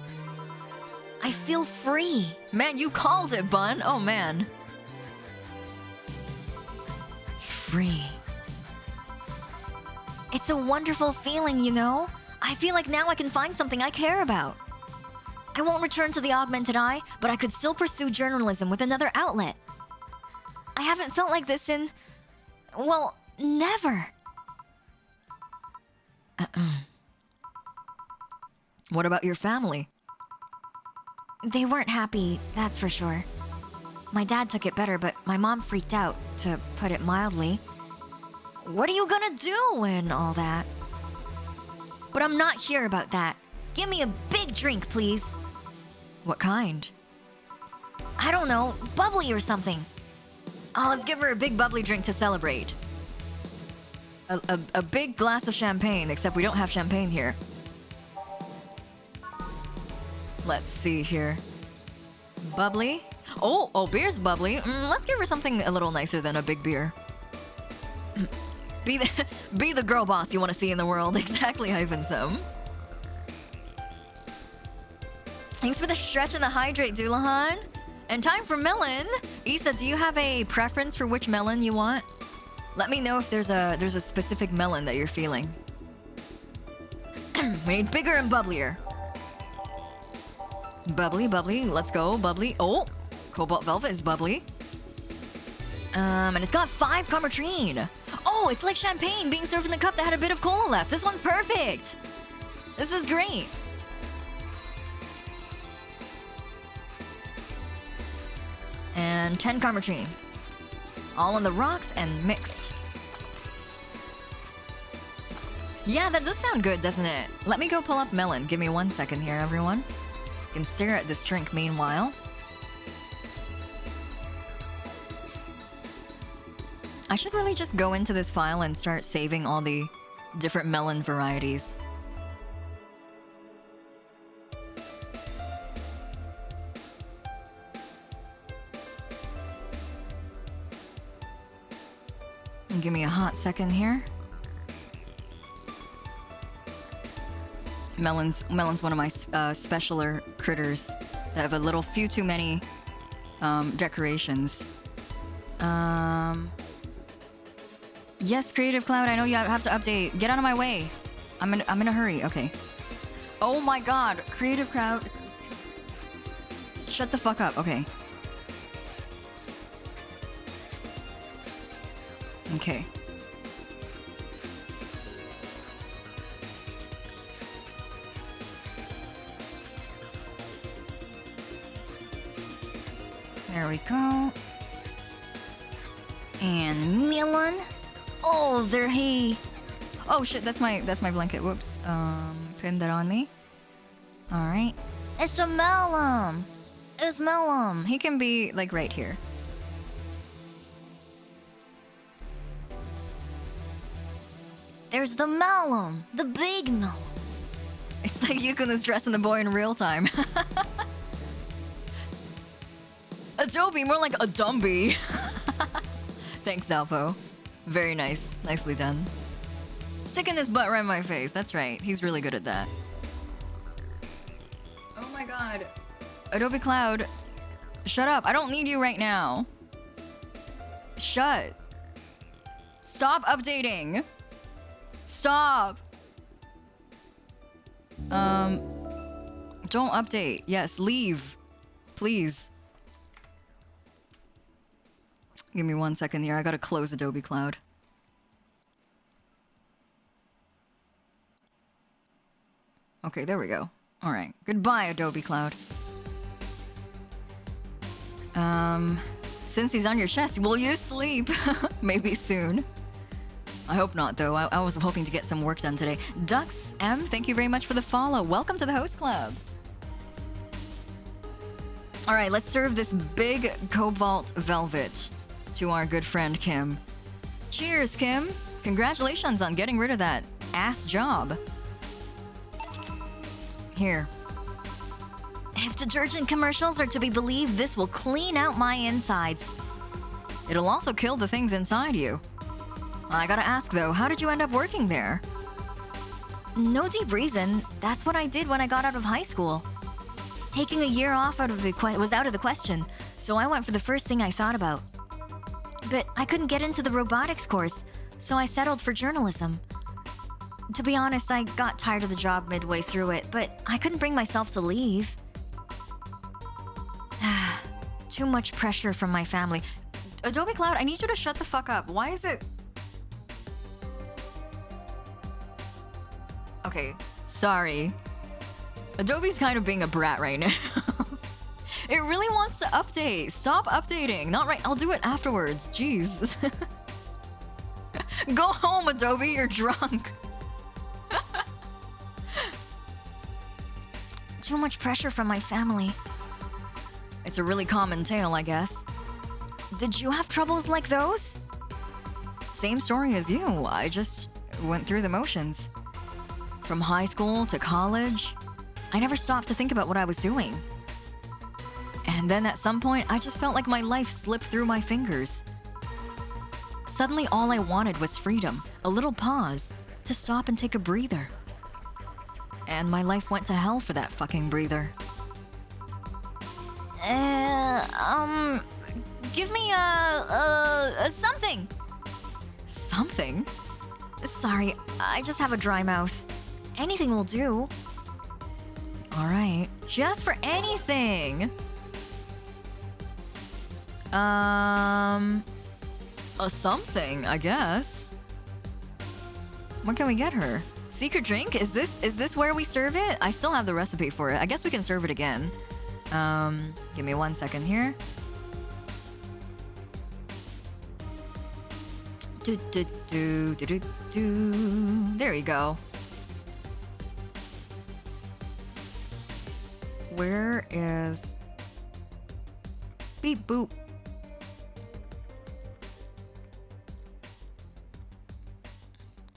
[SPEAKER 1] I feel free. Man, you called it, Bun. Oh, man. Free. It's a wonderful feeling, you know? I feel like now I can find something I care about. I won't return to the augmented eye, but I could still pursue journalism with another outlet. I haven't felt like this in... well, never. What about your family? They weren't happy, that's for sure. My dad took it better, but my mom freaked out, to put it mildly. What are you gonna do and all that? But I'm not here about that. Give me a big drink, please. What kind? I don't know, bubbly or something. Oh, let's give her a big bubbly drink to celebrate. A big glass of champagne, except we don't have champagne here. Let's see here. Bubbly? Oh, beer's bubbly. Let's give her something a little nicer than a big beer. Be the girl boss you want to see in the world. Exactly, Hyphensome. Thanks for the stretch and the hydrate, Doulahan. And time for melon. Issa, do you have a preference for which melon you want? Let me know if there's a specific melon that you're feeling. We need bigger and bubblier. Bubbly, bubbly, let's go, bubbly. Oh, Cobalt Velvet is bubbly. And it's got 5 Comertrine. Oh, it's like champagne being served in the cup that had a bit of cola left. This one's perfect. This is great. And 10 Comertrine. All on the rocks and mixed. Yeah, that does sound good, doesn't it? Let me go pull up melon. Give me 1 second here, everyone. You can stare at this drink meanwhile. I should really just go into this file and start saving all the different melon varieties. Give me a hot second here. Melon's one of my specialer critters that have a little few too many decorations. Yes, Creative Cloud, I know you have to update. Get out of my way. I'm in a hurry. Okay. Oh my god, Creative Cloud. Shut the fuck up. Okay. Okay. There we go. And melon. Oh, they're hay. Oh shit, that's my blanket. Whoops. Pin that on me. All right. It's a melon. It's melon. He can be like right here. There's the melon, the big melon. It's like Yukon is dressing the boy in real time. Adobe, more like Adobe. Thanks, Alpo. Very nice. Nicely done. sticking his butt right in my face. That's right. He's really good at that. Oh my god. Adobe Cloud. Shut up. I don't need you right now. Shut. Stop updating. Stop. Don't update. Yes, leave. Please. Give me 1 second here. I gotta close Adobe Cloud. Okay, there we go. Alright. Goodbye, Adobe Cloud. Since he's on your chest, will you sleep? Maybe soon. I hope not, though. I was hoping to get some work done today. Dux M, thank you very much for the follow. Welcome to the host club. Alright, let's serve this big cobalt velvet to our good friend Kim. Cheers, Kim. Congratulations on getting rid of that ass job. Here. If detergent commercials are to be believed, this will clean out my insides. It'll also kill the things inside you. I gotta ask though, how did you end up working there? No deep reason. That's what I did when I got out of high school. Taking a year off was out of the question, so I went for the first thing I thought about. But I couldn't get into the robotics course, so I settled for journalism. To be honest, I got tired of the job midway through it, but I couldn't bring myself to leave. Too much pressure from my family. Adobe Cloud, I need you to shut the fuck up. Why is it... Okay, sorry. Adobe's kind of being a brat right now. It really wants to update. Stop updating. Not right. I'll do it afterwards. Jeez. Go home, Adobe. You're drunk. Too much pressure from my family. It's a really common tale, I guess. Did you have troubles like those? Same story as you. I just went through the motions. From high school to college, I never stopped to think about what I was doing. And then at some point, I just felt like my life slipped through my fingers. Suddenly, all I wanted was freedom, a little pause, to stop and take a breather. And my life went to hell for that fucking breather. Give me something. Something? Sorry, I just have a dry mouth. Anything will do. Alright, she asked for anything. A something, I guess. What can we get her? Secret drink? Is this where we serve it? I still have the recipe for it. I guess we can serve it again. Give me 1 second here. There you go. Where is... Beep boop.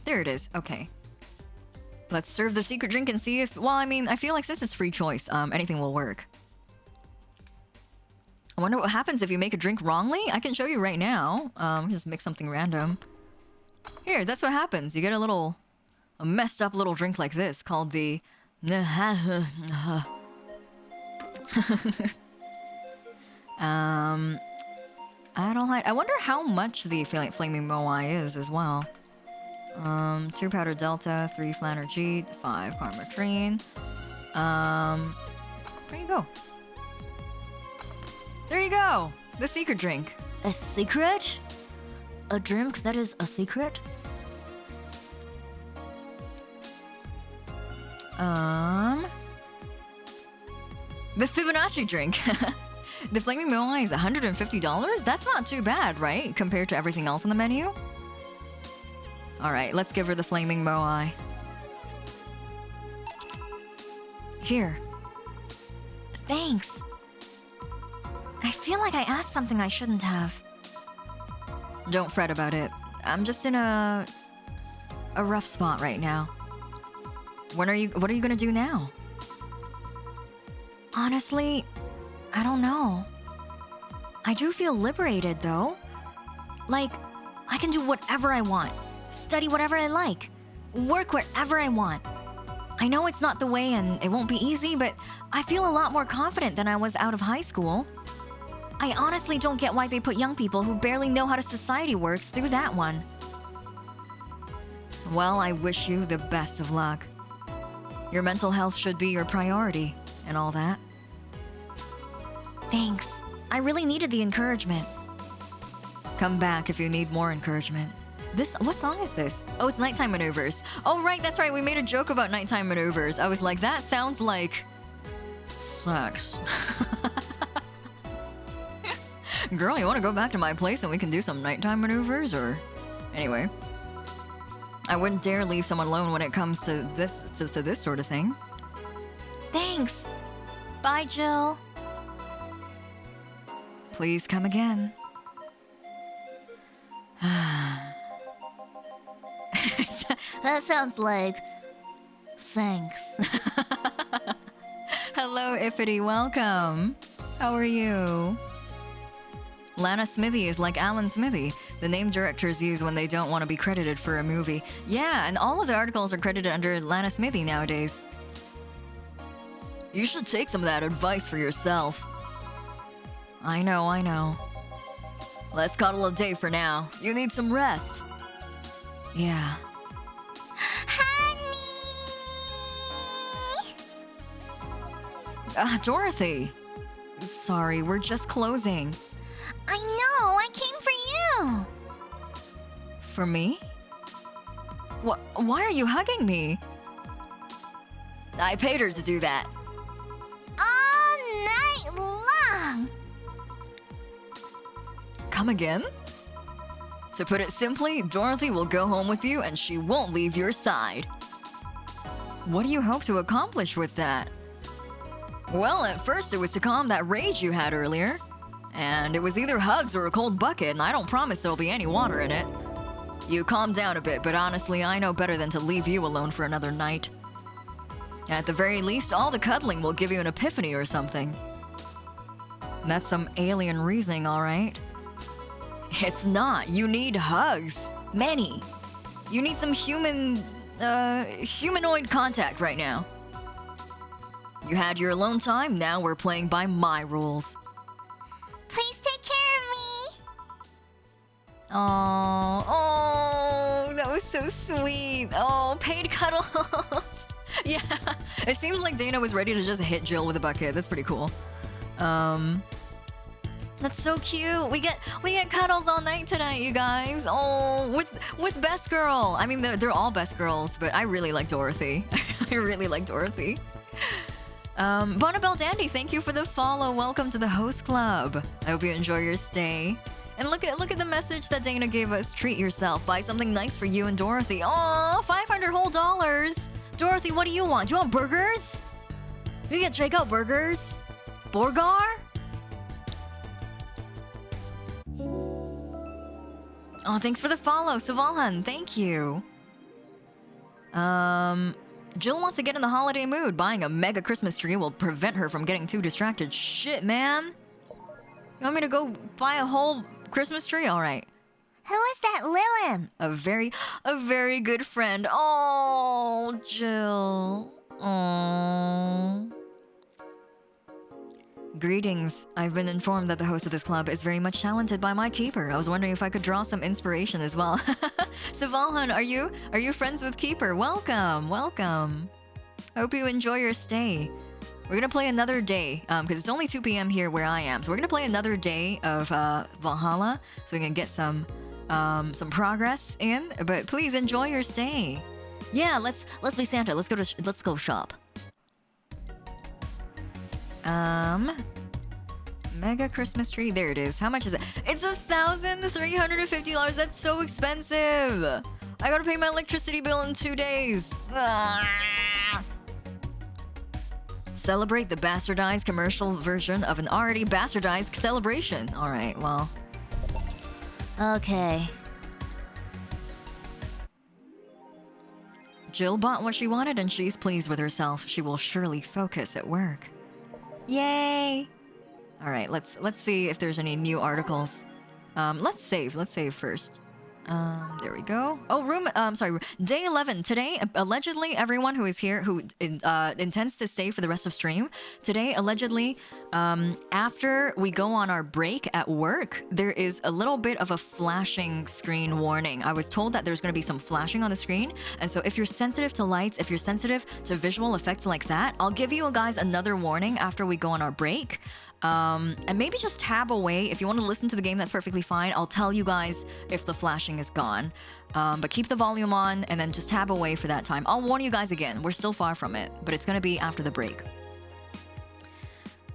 [SPEAKER 1] There it is. Okay. Let's serve the secret drink and see if... Well, I mean, I feel like since it's free choice, anything will work. I wonder what happens if you make a drink wrongly? I can show you right now. Just mix something random. Here, that's what happens. You get a messed up little drink like this called the... I wonder how much the Flaming Moai is as well. 2 powder delta, 3 flanner G, 5 carmatrine. There you go. There you go! The secret drink. A secret? A drink that is a secret? The Fibonacci drink. The Flaming Moai is $150? That's not too bad, right? Compared to everything else on the menu? Alright, let's give her the Flaming Moai. Here. Thanks. I feel like I asked something I shouldn't have. Don't fret about it. I'm just in a rough spot right now. What are you gonna do now? Honestly, I don't know. I do feel liberated though. Like, I can do whatever I want. Study whatever I like.
[SPEAKER 3] work wherever I want. I know it's not the way and it won't be easy, but I feel a lot more confident than I was out of high school. I honestly don't get why they put young people who barely know how society works through that one.
[SPEAKER 1] Well, I wish you the best of luck. Your mental health should be your priority and all that.
[SPEAKER 3] Thanks. I really needed the encouragement.
[SPEAKER 1] Come back if you need more encouragement. What song is this? Oh, it's Nighttime Maneuvers. Oh, right, that's right. We made a joke about Nighttime Maneuvers. I was like, that sounds like sex. Girl, you want to go back to my place and we can do some nighttime maneuvers? Or anyway, I wouldn't dare leave someone alone when it comes to this sort of thing.
[SPEAKER 3] Thanks. Bye, Jill.
[SPEAKER 1] Please come again.
[SPEAKER 2] That sounds like thanks.
[SPEAKER 1] Hello, Iffity. Welcome. How are you? Lana Smithy is like Alan Smithy, the name directors use when they don't want to be credited for a movie. Yeah, and all of the articles are credited under Lana Smithy nowadays. You should take some of that advice for yourself. I know. Let's cuddle a day for now. You need some rest. Yeah.
[SPEAKER 2] Honey!
[SPEAKER 1] Dorothy. Sorry, we're just closing.
[SPEAKER 2] I know, I came for you.
[SPEAKER 1] For me? Why are you hugging me? I paid her to do that.
[SPEAKER 2] All night long.
[SPEAKER 1] Come again? To put it simply, Dorothy will go home with you and she won't leave your side. What do you hope to accomplish with that? Well, at first it was to calm that rage you had earlier. And it was either hugs or a cold bucket, and I don't promise there'll be any water in it. You calm down a bit, but honestly, I know better than to leave you alone for another night. At the very least, all the cuddling will give you an epiphany or something. That's some alien reasoning, all right? It's not. You need hugs. Many. You need some humanoid contact right now. You had your alone time, now we're playing by my rules.
[SPEAKER 2] Please take care of me.
[SPEAKER 1] Oh, that was so sweet. Oh, paid cuddles. Yeah, it seems like Dana was ready to just hit Jill with a bucket. That's pretty cool. That's so cute. We get cuddles all night tonight, you guys. Oh, with Best Girl. I mean, they're all best girls, but I really like Dorothy. I really like Dorothy. Bonnabelle Dandy, thank you for the follow. Welcome to the host club. I hope you enjoy your stay. And look at the message that Dana gave us. Treat yourself. Buy something nice for you and Dorothy. Aw, $500 whole. Dorothy, what do you want? Do you want burgers? You get takeout burgers? Borgar? Oh, thanks for the follow, Savalhan. Thank you. Jill wants to get in the holiday mood. Buying a mega Christmas tree will prevent her from getting too distracted. Shit, man. You want me to go buy a whole Christmas tree? All right.
[SPEAKER 2] Who is that Lillian?
[SPEAKER 1] A very good friend. Oh, Jill. Oh. Greetings. I've been informed that the host of this club is very much talented by my keeper. I was wondering if I could draw some inspiration as well. Savalhan, are you friends with Keeper? Welcome. Hope you enjoy your stay. We're gonna play another day, because it's only 2 p.m. here where I am. So we're gonna play another day of Valhalla, so we can get some progress in. But please enjoy your stay. Yeah, let's be Santa. Let's go shop. Mega Christmas tree. There it is. How much is it? It's $1,350. That's so expensive. I gotta pay my electricity bill in 2 days. Celebrate the bastardized commercial version of an already bastardized celebration. All right, well.
[SPEAKER 2] Okay.
[SPEAKER 1] Jill bought what she wanted and she's pleased with herself. She will surely focus at work. Yay! All right, let's see if there's any new articles. Let's save first.
[SPEAKER 3] There we go. Oh, sorry, day 11. Today, allegedly, everyone who is here who intends to stay for the rest of stream, today, allegedly, after we go on our break at work, there is a little bit of a flashing screen warning. I was told that there's going to be some flashing on the screen, and so if you're sensitive to lights, if you're sensitive to visual effects like that, I'll give you guys another warning after we go on our break. And maybe just tab away. If you want to listen to the game, that's perfectly fine. I'll tell you guys if the flashing is gone. But keep the volume on and then just tab away for that time. I'll warn you guys again. We're still far from it, but it's going to be after the break.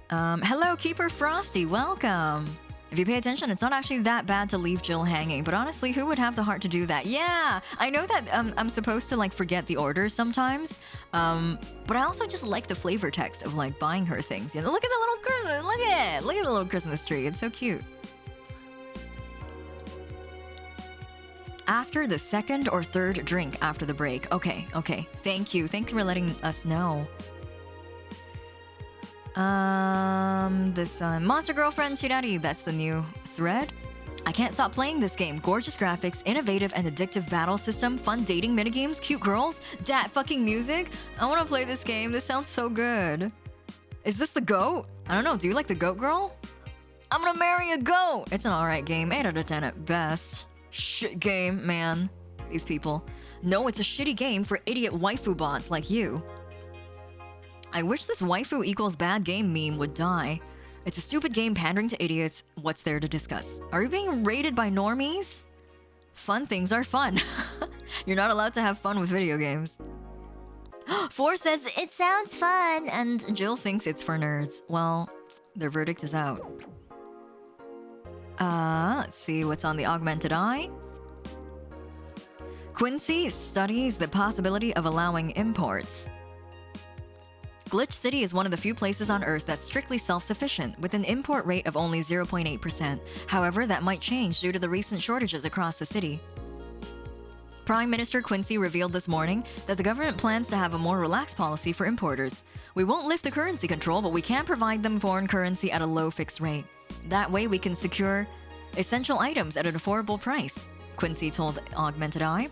[SPEAKER 3] Hello, Keeper Frosty. Welcome. If you pay attention, it's not actually that bad to leave Jill hanging, but honestly, who would have the heart to do that? Yeah, I know that I'm supposed to like forget the orders sometimes, but I also just like the flavor text of like buying her things. You know, look at the little Christmas, look at the little Christmas tree. It's so cute. After the second or third drink after the break. Okay. Thank you for letting us know. This Monster Girlfriend Shirari, that's the new thread. I can't stop playing this game. Gorgeous graphics, innovative and addictive battle system, fun dating minigames, cute girls, dat fucking music. I want to play this game. This sounds so good. Is this the goat? I don't know. Do you like the goat girl? I'm gonna marry a goat. It's an alright game. 8 out of 10 at best. Shit game, man. These people. No, it's a shitty game for idiot waifu bots like you. I wish this waifu equals bad game meme would die. It's a stupid game pandering to idiots. What's there to discuss? Are we being raided by normies? Fun things are fun. You're not allowed to have fun with video games. 4 says, it sounds fun, and Jill thinks it's for nerds. Well, their verdict is out. Let's see what's on the augmented eye. Quincy studies the possibility of allowing imports. Glitch City is one of the few places on Earth that's strictly self-sufficient, with an import rate of only 0.8%. However, that might change due to the recent shortages across the city. Prime Minister Quincy revealed this morning that the government plans to have a more relaxed policy for importers. We won't lift the currency control, but we can provide them foreign currency at a low fixed rate. That way we can secure essential items at an affordable price, Quincy told Augmented Eye.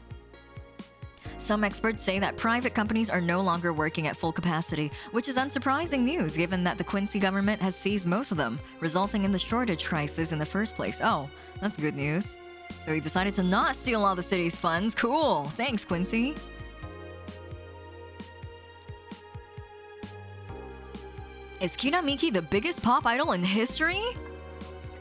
[SPEAKER 3] Some experts say that private companies are no longer working at full capacity, which is unsurprising news given that the Quincy government has seized most of them, resulting in the shortage crisis in the first place. Oh, that's good news. So he decided to not steal all the city's funds. Cool. Thanks, Quincy. Is Kinamiki the biggest pop idol in history?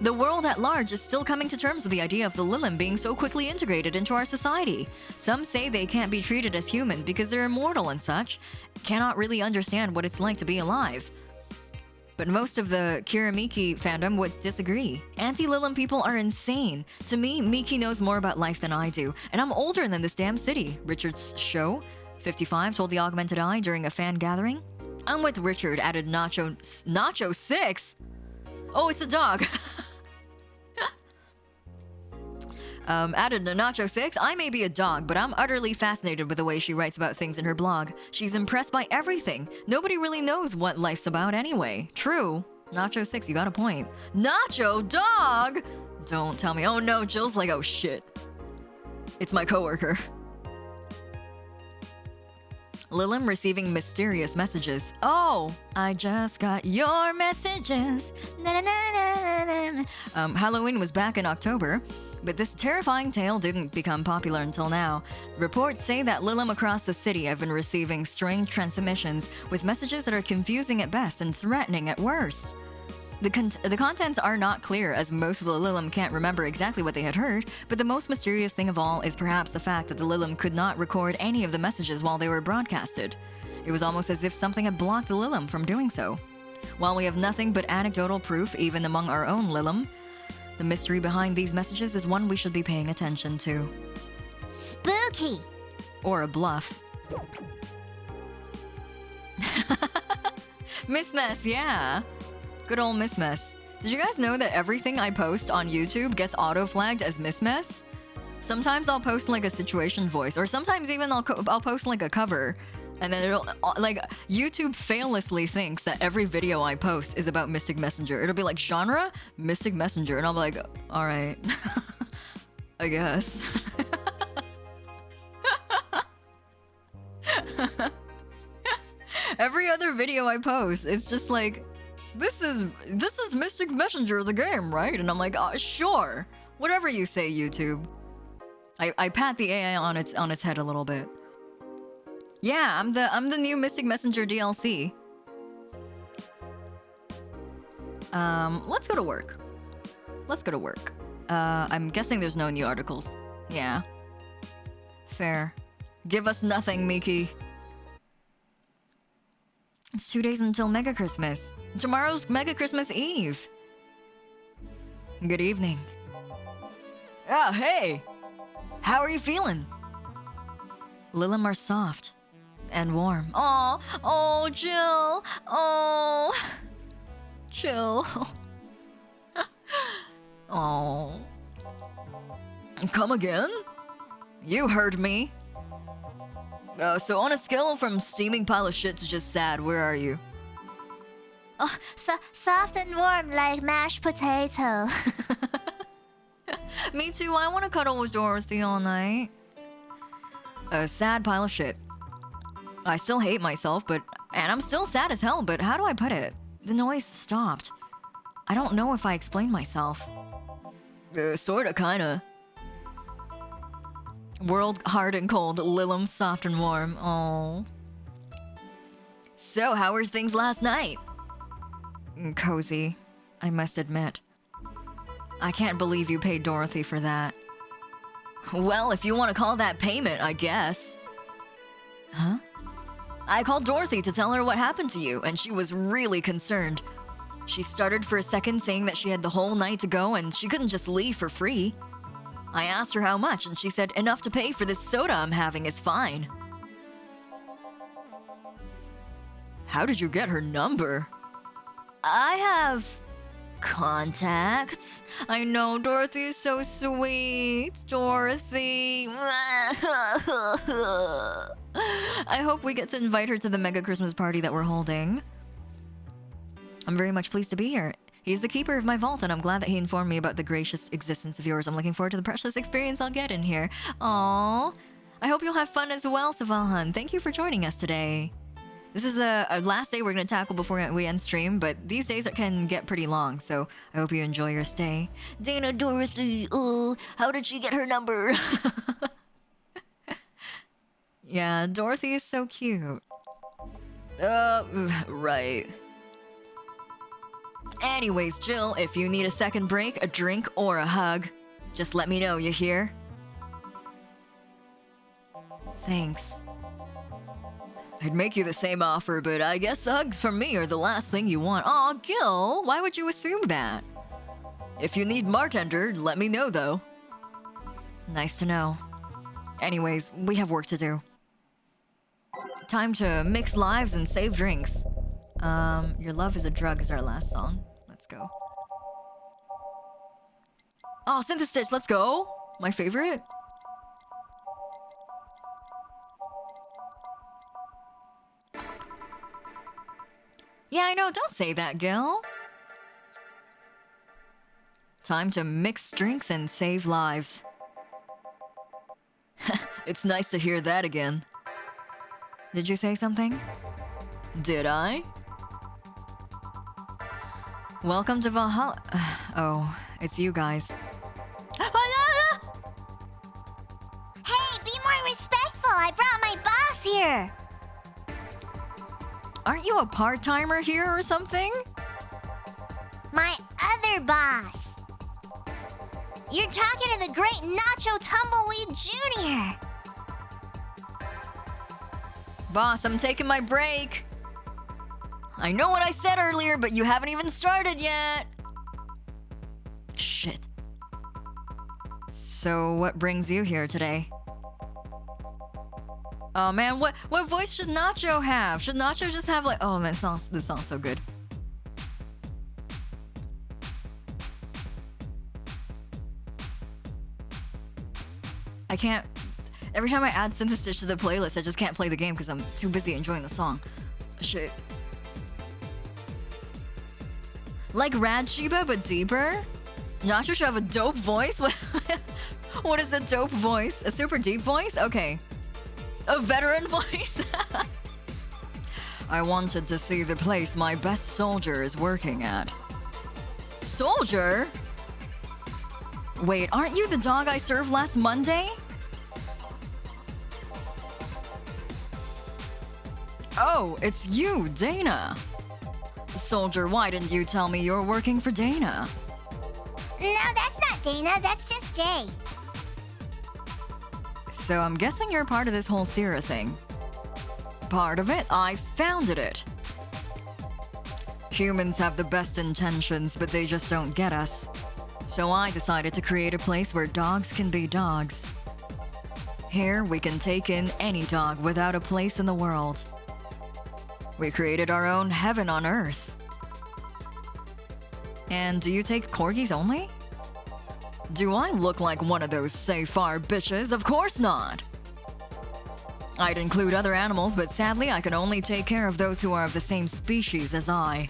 [SPEAKER 3] The world at large is still coming to terms with the idea of the Lilim being so quickly integrated into our society. Some say they can't be treated as human because they're immortal and such, cannot really understand what it's like to be alive. But most of the Kiramiki fandom would disagree. Anti-Lilim people are insane. To me, Miki knows more about life than I do, and I'm older than this damn city, Richard's show, 55, told the Augmented Eye during a fan gathering. I'm with Richard, added Nacho 6? Oh, it's a dog. Added Nacho 6, I may be a dog, but I'm utterly fascinated with the way she writes about things in her blog. She's impressed by everything. Nobody really knows what life's about anyway. True. Nacho 6, you got a point. Nacho dog! Don't tell me. Oh no, Jill's like, oh shit. It's my coworker. Lilim receiving mysterious messages. Oh, I just got your messages. Na, na, na, na, na. Halloween was back in October, but this terrifying tale didn't become popular until now. Reports say that Lilim across the city have been receiving strange transmissions with messages that are confusing at best and threatening at worst. The contents are not clear, as most of the Lilim can't remember exactly what they had heard, but the most mysterious thing of all is perhaps the fact that the Lilim could not record any of the messages while they were broadcasted. It was almost as if something had blocked the Lilim from doing so. While we have nothing but anecdotal proof even among our own Lilim, the mystery behind these messages is one we should be paying attention to.
[SPEAKER 2] Spooky!
[SPEAKER 3] Or a bluff. Miss Mess, yeah. Good old Miss Mess. Did you guys know that everything I post on YouTube gets auto-flagged as Miss Mess? Sometimes I'll post like a situation voice, or sometimes even I'll post like a cover, and then it'll like YouTube faillessly thinks that every video I post is about Mystic Messenger. It'll be like genre Mystic Messenger, and I'll be like, all right.
[SPEAKER 1] I guess. Every other video I post, it's just like, this is Mystic Messenger the game, right? And I'm like, sure. Whatever you say, YouTube. I pat the AI on its head a little bit. Yeah, I'm the new Mystic Messenger DLC. Let's go to work. Let's go to work. I'm guessing there's no new articles. Yeah. Fair. Give us nothing, Miki. It's 2 days until Mega Christmas. Tomorrow's Mega Christmas Eve. Good evening. Ah, hey! How are you feeling? Lilim are soft and warm. Oh, Jill. Oh, Jill. Oh. Come again? You heard me. So on a scale from steaming pile of shit to just sad, where are you?
[SPEAKER 2] Oh, soft and warm like mashed potato.
[SPEAKER 1] Me too, I want to cuddle with Dorothy all night. A sad pile of shit. I still hate myself, and I'm still sad as hell, but how do I put it? The noise stopped. I don't know if I explained myself. Sorta, kinda. World hard and cold, Lilim soft and warm. Oh. So, how were things last night? Cozy, I must admit. I can't believe you paid Dorothy for that. Well, if you want to call that payment, I guess. Huh? I called Dorothy to tell her what happened to you, and she was really concerned. She started for a second saying that she had the whole night to go and she couldn't just leave for free. I asked her how much, and she said enough to pay for this soda I'm having is fine. How did you get her number? I have contacts. I know, Dorothy is so sweet. Dorothy. I hope we get to invite her to the mega Christmas party that we're holding. I'm very much pleased to be here. He's the keeper of my vault, and I'm glad that he informed me about the gracious existence of yours. I'm looking forward to the precious experience I'll get in here. Aww. I hope you'll have fun as well, Savahan. Thank you for joining us today. This is the last day we're going to tackle before we end stream, but these days can get pretty long, so I hope you enjoy your stay. Dana Dorothy, how did she get her number? Yeah, Dorothy is so cute. Right. Anyways, Jill, if you need a second break, a drink, or a hug, just let me know, you hear? Thanks. I'd make you the same offer, but I guess hugs from me are the last thing you want. Aw, Gil, why would you assume that? If you need bartender, let me know, though. Nice to know. Anyways, we have work to do. Time to mix lives and save drinks. Your Love is a Drug is our last song. Let's go. Oh, Synthestitch, let's go! My favorite. Yeah, I know, don't say that, Gil. Time to mix drinks and save lives. It's nice to hear that again. Did you say something? Did I? Welcome to Valhalla. Oh, it's you guys.
[SPEAKER 2] Hey, be more respectful. I brought my boss here.
[SPEAKER 1] Aren't you a part-timer here or something?
[SPEAKER 2] My other boss. You're talking to the great Nacho Tumbleweed Jr.
[SPEAKER 1] Boss, I'm taking my break. I know what I said earlier, but you haven't even started yet. Shit. So what brings you here today? Oh man, what voice should Nacho have? Should Nacho just have like... Oh man, this song's so good. I can't... Every time I add Synthestitch to the playlist, I just can't play the game because I'm too busy enjoying the song. Shit. Like Rad Shiba, but deeper? Nacho should have a dope voice? What is a dope voice? A super deep voice? Okay. A veteran voice? I wanted to see the place my best soldier is working at. Soldier? Wait, aren't you the dog I served last Monday? Oh, it's you, Dana. Soldier, why didn't you tell me you're working for Dana?
[SPEAKER 2] No, that's not Dana. That's just Jay.
[SPEAKER 1] So I'm guessing you're part of this whole Sierra thing. Part of it? I founded it. Humans have the best intentions, but they just don't get us. So I decided to create a place where dogs can be dogs. Here, we can take in any dog without a place in the world. We created our own heaven on earth. And do you take corgis only? Do I look like one of those say-far bitches? Of course not! I'd include other animals, but sadly I can only take care of those who are of the same species as I.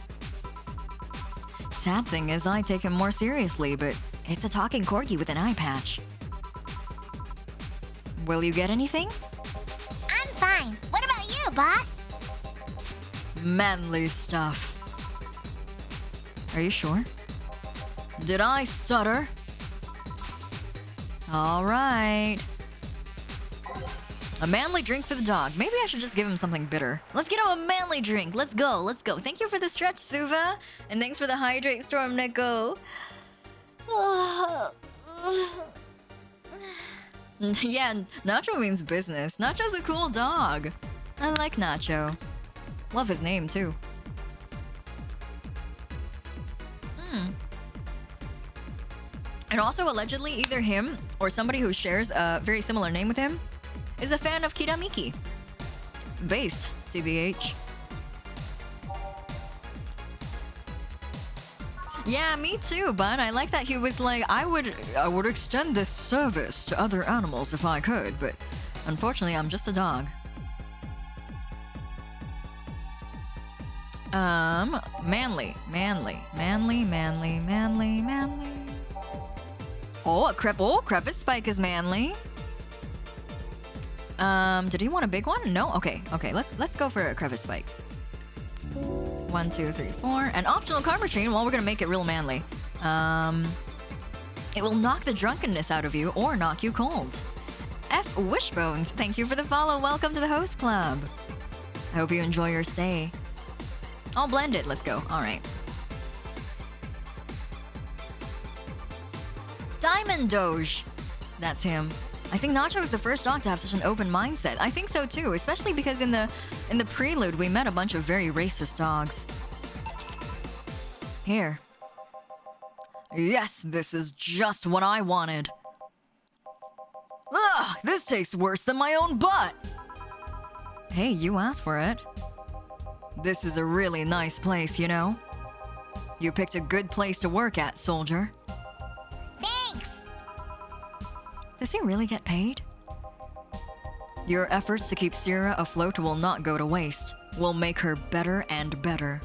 [SPEAKER 1] Sad thing is I take him more seriously, but it's a talking corgi with an eye patch. Will you get anything?
[SPEAKER 2] I'm fine. What about you, boss?
[SPEAKER 1] Manly stuff. Are you sure? Did I stutter? All right. A manly drink for the dog. Maybe I should just give him something bitter. Let's get him a manly drink. Let's go. Let's go. Thank you for the stretch, Suva. And thanks for the hydrate, Storm Nico. Yeah, Nacho means business. Nacho's a cool dog. I like Nacho. Love his name, too. And also, allegedly, either him or somebody who shares a very similar name with him is a fan of Kiramiki. Based, TBH. Yeah, me too, bud. I like that he was like, I would extend this service to other animals if I could, but unfortunately, I'm just a dog. Manly. Oh, crevice spike is manly. Did he want a big one? No? Okay, let's go for a crevice spike. 1, 2, 3, 4. An optional karma chain. Well, we're gonna make it real manly. It will knock the drunkenness out of you or knock you cold. F Wishbones, thank you for the follow. Welcome to the host club. I hope you enjoy your stay. I'll blend it. Let's go. All right. Diamond Doge. That's him. I think Nacho is the first dog to have such an open mindset. I think so too, especially because in the prelude we met a bunch of very racist dogs. Here. Yes, this is just what I wanted. Ugh, this tastes worse than my own butt. Hey, you asked for it. This is a really nice place, you know. You picked a good place to work at, soldier.
[SPEAKER 2] Thanks.
[SPEAKER 1] Does he really get paid? Your efforts to keep Sierra afloat will not go to waste. We'll make her better and better.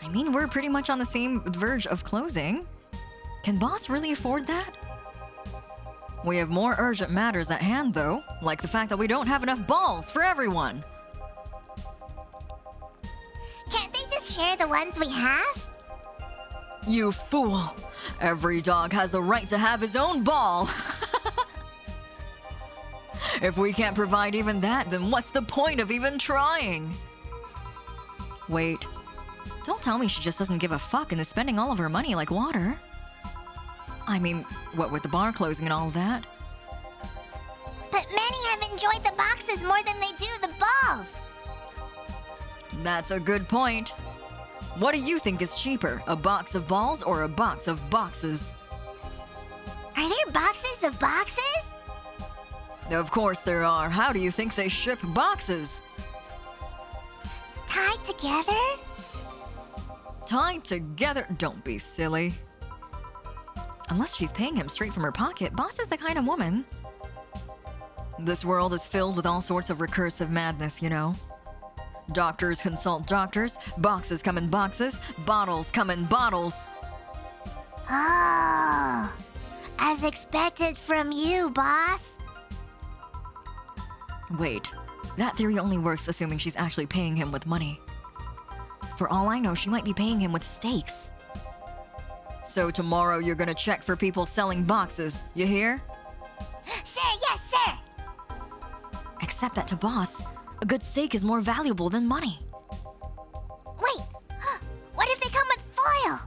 [SPEAKER 1] I mean, we're pretty much on the same verge of closing. Can boss really afford that? We have more urgent matters at hand, though, like the fact that we don't have enough balls for everyone.
[SPEAKER 2] Can't they just share the ones we have?
[SPEAKER 1] You fool! Every dog has a right to have his own ball! If we can't provide even that, then what's the point of even trying? Wait. Don't tell me she just doesn't give a fuck and is spending all of her money like water. I mean, what with the bar closing and all that?
[SPEAKER 2] But many have enjoyed the boxes more than they do the balls.
[SPEAKER 1] That's a good point. What do you think is cheaper, a box of balls or a box of boxes?
[SPEAKER 2] Are there boxes of boxes?
[SPEAKER 1] Of course there are. How do you think they ship boxes?
[SPEAKER 2] Tied together?
[SPEAKER 1] Tied together? Don't be silly. Unless she's paying him straight from her pocket, boss is the kind of woman. This world is filled with all sorts of recursive madness, you know. Doctors consult doctors, boxes come in boxes, bottles come in bottles.
[SPEAKER 2] Oh, As expected from you, boss.
[SPEAKER 3] Wait, that theory only works assuming she's actually paying him with money. For all I know, she might be paying him with steaks.
[SPEAKER 1] So tomorrow you're gonna check for people selling boxes, you hear?
[SPEAKER 2] Sir, yes, sir.
[SPEAKER 3] Except that to Boss, a good steak is more valuable than money.
[SPEAKER 2] Wait, what if they come with foil?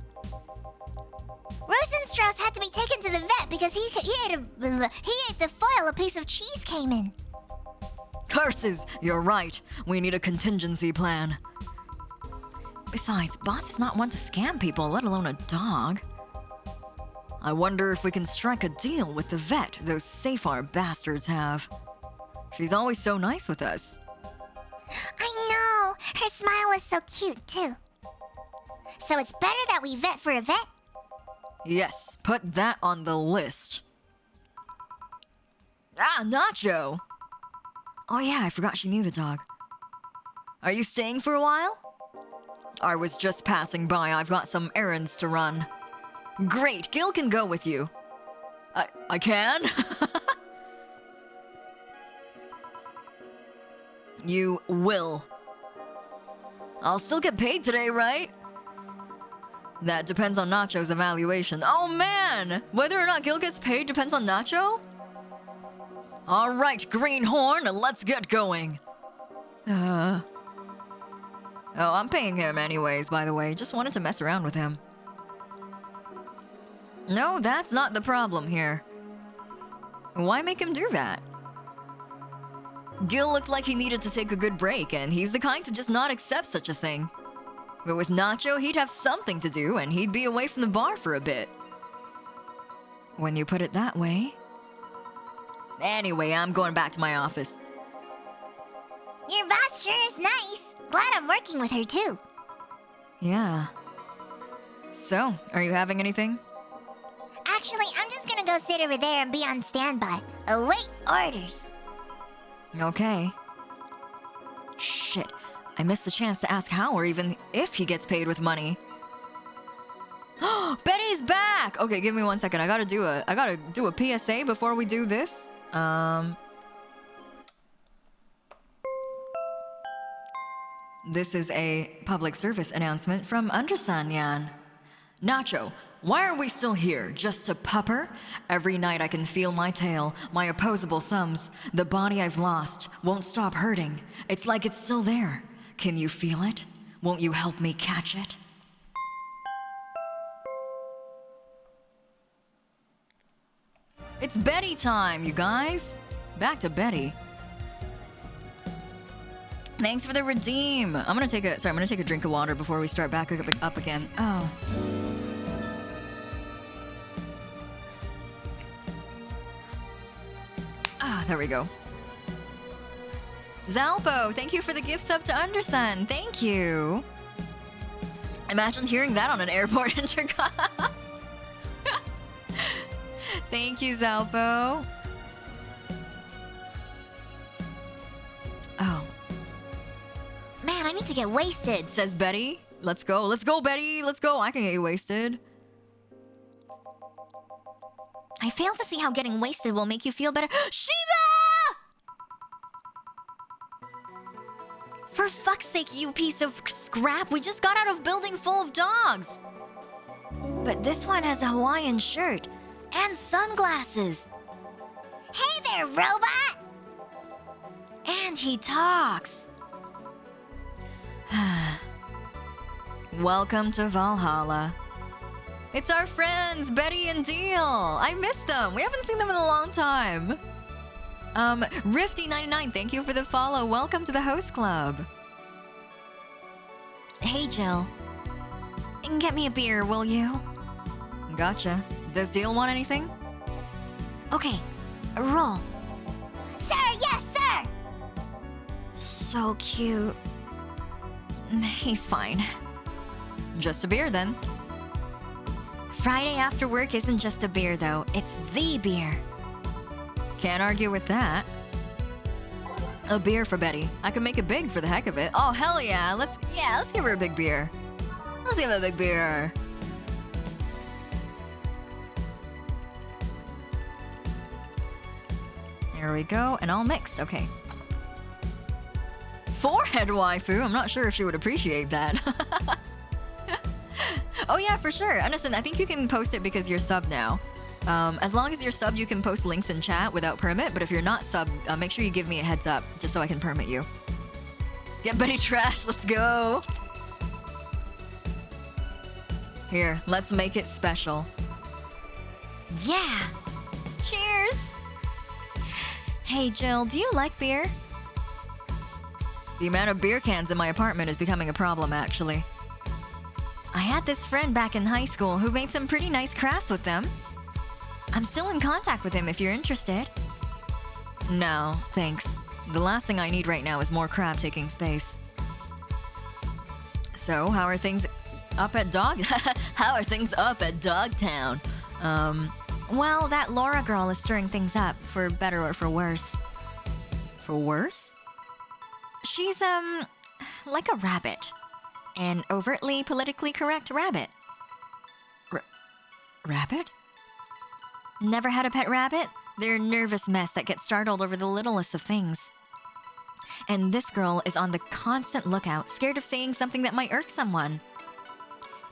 [SPEAKER 2] Rosenstrauss had to be taken to the vet because he ate the foil a piece of cheese came in.
[SPEAKER 1] Curses! You're right. We need a contingency plan.
[SPEAKER 3] Besides, Boss is not one to scam people, let alone a dog.
[SPEAKER 1] I wonder if we can strike a deal with the vet those Safar bastards have. She's always so nice with us.
[SPEAKER 2] I know. Her smile is so cute, too. So it's better that we vet for a vet?
[SPEAKER 1] Yes, put that on the list. Ah, Nacho!
[SPEAKER 3] Oh yeah, I forgot she knew the dog.
[SPEAKER 1] Are you staying for a while? I was just passing by. I've got some errands to run. Great, Gil can go with you. I can? You will. I'll still get paid today, right? That depends on Nacho's evaluation. Oh man! Whether or not Gil gets paid depends on Nacho? Alright, Greenhorn, let's get going. Oh, I'm paying him anyways, by the way. Just wanted to mess around with him. No, that's not the problem here. Why make him do that? Gil looked like he needed to take a good break, and he's the kind to just not accept such a thing. But with Nacho, he'd have something to do, and he'd be away from the bar for a bit.
[SPEAKER 3] When you put it that way.
[SPEAKER 1] Anyway, I'm going back to my office.
[SPEAKER 2] Your boss sure is nice. Glad I'm working with her, too.
[SPEAKER 3] Yeah.
[SPEAKER 1] So, are you having anything?
[SPEAKER 2] Actually, I'm just gonna go sit over there and be on standby. Await orders.
[SPEAKER 3] Okay. Shit, I missed the chance to ask how or even if he gets paid with money.
[SPEAKER 1] Betty's back! Okay, give me 1 second. I gotta do a PSA before we do this. This is a public service announcement from Undersanyan. Nacho, why are we still here? Just to pupper? Every night I can feel my tail, my opposable thumbs. The body I've lost won't stop hurting. It's like it's still there. Can you feel it? Won't you help me catch it? It's Betty time, you guys. Back to Betty. Thanks for the redeem. I'm gonna take a drink of water before we start back up again. Oh. Ah, there we go. Zalpo, thank you for the gift sub to Undersun. Thank you. Imagine hearing that on an airport intercom. Thank you, Zalpo. Oh.
[SPEAKER 2] Man, I need to get wasted.
[SPEAKER 1] Says Betty. Let's go, Betty. Let's go. I can get you wasted.
[SPEAKER 3] I fail to see how getting wasted will make you feel better.
[SPEAKER 1] Shiva!
[SPEAKER 3] For fuck's sake, you piece of scrap. We just got out of building full of dogs. But this one has a Hawaiian shirt and sunglasses.
[SPEAKER 2] Hey there, robot!
[SPEAKER 3] And he talks.
[SPEAKER 1] Welcome to Valhalla. It's our friends, Betty and Deal. I miss them. We haven't seen them in a long time. Rifty99, thank you for the follow. Welcome to the host club.
[SPEAKER 3] Hey, Jill. Get me a beer, will you?
[SPEAKER 1] Gotcha. Does Deal want anything?
[SPEAKER 3] Okay, roll.
[SPEAKER 2] Sir, yes, sir!
[SPEAKER 3] So cute. He's fine.
[SPEAKER 1] Just a beer, then.
[SPEAKER 3] Friday after work isn't just a beer, though. It's the beer.
[SPEAKER 1] Can't argue with that. A beer for Betty. I can make it big for the heck of it. Oh, hell yeah. Let's give her a big beer. Let's give her a big beer.
[SPEAKER 3] There we go, and all mixed. Okay. Forehead waifu. I'm not sure if she would appreciate that. Oh yeah, for sure. Anderson, I think you can post it because you're sub now. As long as you're sub, you can post links in chat without permit. But if you're not sub, make sure you give me a heads up just so I can permit you. Get Betty Trash. Let's go. Here, let's make it special. Yeah. Cheers. Hey Jill, do you like beer? The amount of beer cans in my apartment is becoming a problem, actually. I had this friend back in high school who made some pretty nice crafts with them. I'm still in contact with him if you're interested. No, thanks. The last thing I need right now is more crap taking space. So, how are things up at How are things up at Dogtown? Well, that Laura girl is stirring things up, for better or for worse.
[SPEAKER 1] For worse?
[SPEAKER 3] She's, like a rabbit. An overtly politically correct rabbit.
[SPEAKER 1] Rabbit?
[SPEAKER 3] Never had a pet rabbit? They're a nervous mess that gets startled over the littlest of things. And this girl is on the constant lookout, scared of saying something that might irk someone.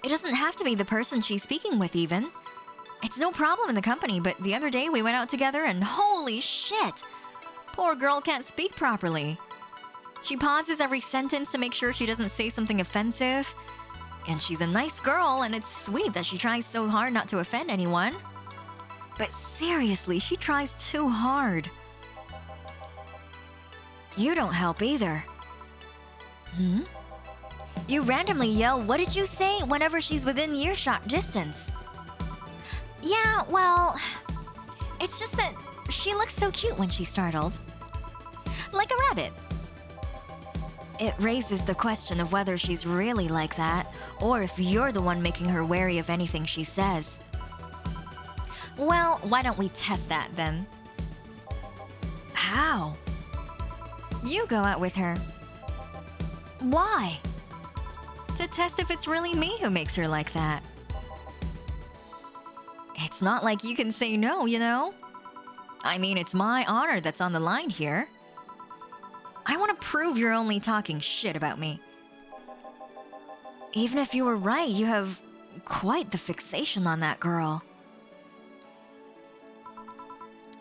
[SPEAKER 3] It doesn't have to be the person she's speaking with, even. It's no problem in the company, but the other day we went out together and holy shit! Poor girl can't speak properly. She pauses every sentence to make sure she doesn't say something offensive. And she's a nice girl, and it's sweet that she tries so hard not to offend anyone. But seriously, she tries too hard. You don't help either. You randomly yell, "What did you say?" whenever she's within earshot distance. Yeah, well, it's just that she looks so cute when she's startled. Like a rabbit. It raises the question of whether she's really like that, or if you're the one making her wary of anything she says. Well, why don't we test that then? How? You go out with her. Why? To test if it's really me who makes her like that. It's not like you can say no, you know? I mean, it's my honor that's on the line here. I want to prove you're only talking shit about me. Even if you were right, you have quite the fixation on that girl.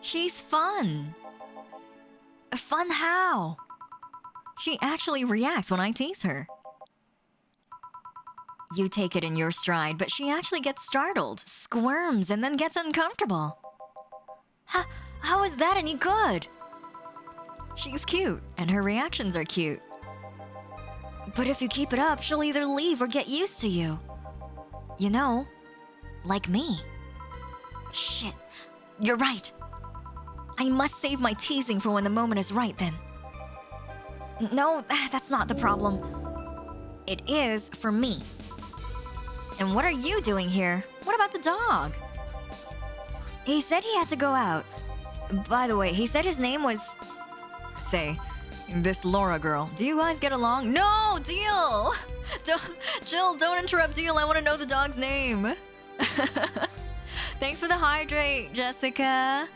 [SPEAKER 3] She's fun. Fun how? She actually reacts when I tease her. You take it in your stride, but she actually gets startled, squirms, and then gets uncomfortable. How is that any good? She's cute, and her reactions are cute. But if you keep it up, she'll either leave or get used to you. You know, like me. Shit, you're right. I must save my teasing for when the moment is right then. No, that's not the problem. It is for me. And what are you doing here? What about the dog? He said he had to go out. By the way, he said his name was... Say, this Laura girl. Do you guys get along? No, Deal! Jill, don't interrupt Deal. I want to know the dog's name. Thanks for the hydrate, Jessica.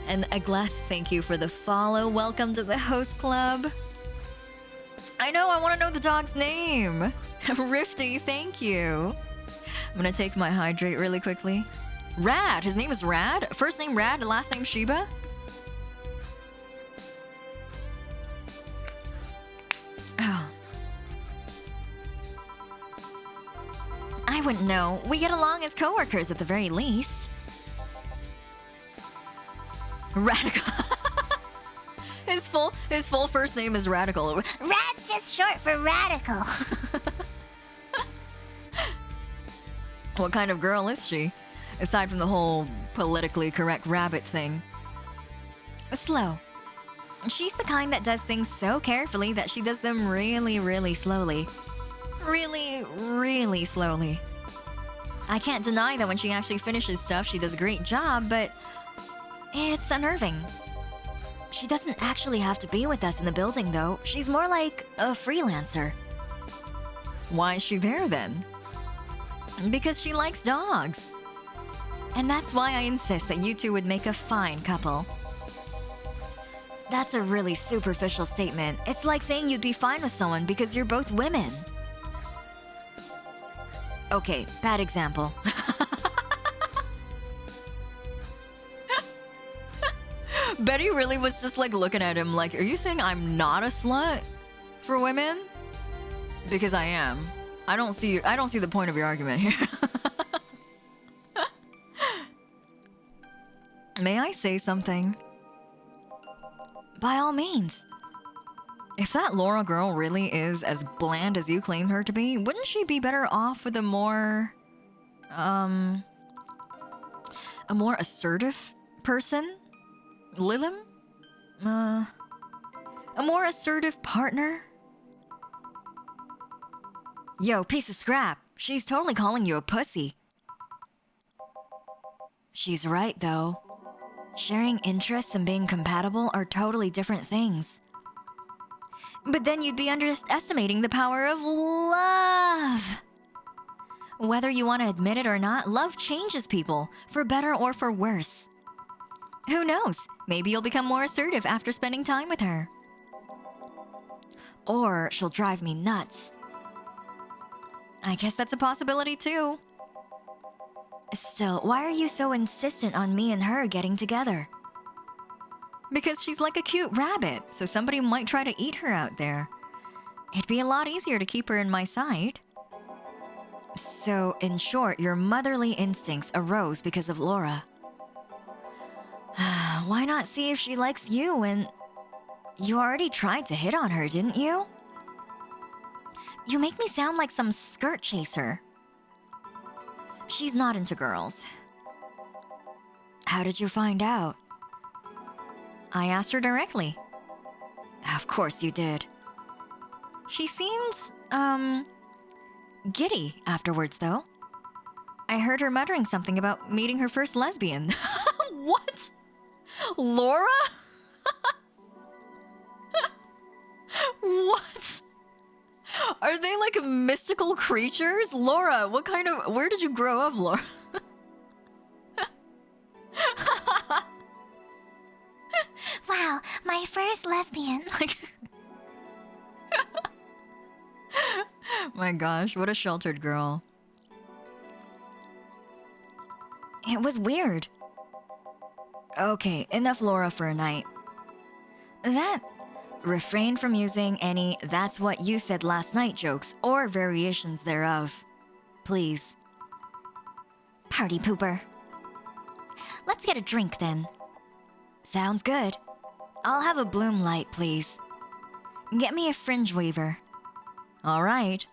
[SPEAKER 3] And Agleth, thank you for the follow. Welcome to the host club. I know, I want to know the dog's name. Rifty, thank you. I'm gonna take my hydrate really quickly. Rad, his name is Rad? First name Rad, last name Shiba? Oh. I wouldn't know. We get along as coworkers at the very least. Radical. His full first name is Radical.
[SPEAKER 2] Rad's just short for radical.
[SPEAKER 1] What kind of girl is she? Aside from the whole politically correct rabbit thing.
[SPEAKER 3] Slow. She's the kind that does things so carefully that she does them really, really slowly. Really, really slowly. I can't deny that when she actually finishes stuff, she does a great job, but it's unnerving. She doesn't actually have to be with us in the building, though. She's more like a freelancer.
[SPEAKER 1] Why is she there, then?
[SPEAKER 3] Because she likes dogs. And that's why I insist that you two would make a fine couple. That's a really superficial statement. It's like saying you'd be fine with someone because you're both women. Okay, bad example.
[SPEAKER 1] Betty really was just like looking at him like, are you saying I'm not a slut for women? Because I am. I don't see the point of your argument here. May I say something?
[SPEAKER 3] By all means.
[SPEAKER 1] If that Laura girl really is as bland as you claim her to be, wouldn't she be better off with a more assertive person? Lilim? A more assertive partner?
[SPEAKER 3] Yo, piece of scrap. She's totally calling you a pussy. She's right, though. Sharing interests and being compatible are totally different things. But then you'd be underestimating the power of love. Whether you want to admit it or not, love changes people, for better or for worse. Who knows? Maybe you'll become more assertive after spending time with her. Or she'll drive me nuts. I guess that's a possibility too. Still, why are you so insistent on me and her getting together?
[SPEAKER 1] Because she's like a cute rabbit, so somebody might try to eat her out there. It'd be a lot easier to keep her in my sight.
[SPEAKER 3] So, in short, your motherly instincts arose because of Laura. Why not see if she likes you and... You already tried to hit on her, didn't you? You make me sound like some skirt chaser. She's not into girls. How did you find out? I asked her directly. Of course you did. She seemed, giddy afterwards, though. I heard her muttering something about meeting her first lesbian.
[SPEAKER 1] What? Laura? What? Are they like mystical creatures? Laura, where did you grow up, Laura?
[SPEAKER 2] Wow, my first lesbian.
[SPEAKER 1] Like, my gosh, what a sheltered girl.
[SPEAKER 3] It was weird. Okay, enough Laura for a night. Refrain from using any "that's what you said last night" jokes or variations thereof. Please. Party pooper. Let's get a drink then. Sounds good. I'll have a bloom light, please. Get me a fringe weaver.
[SPEAKER 1] All right.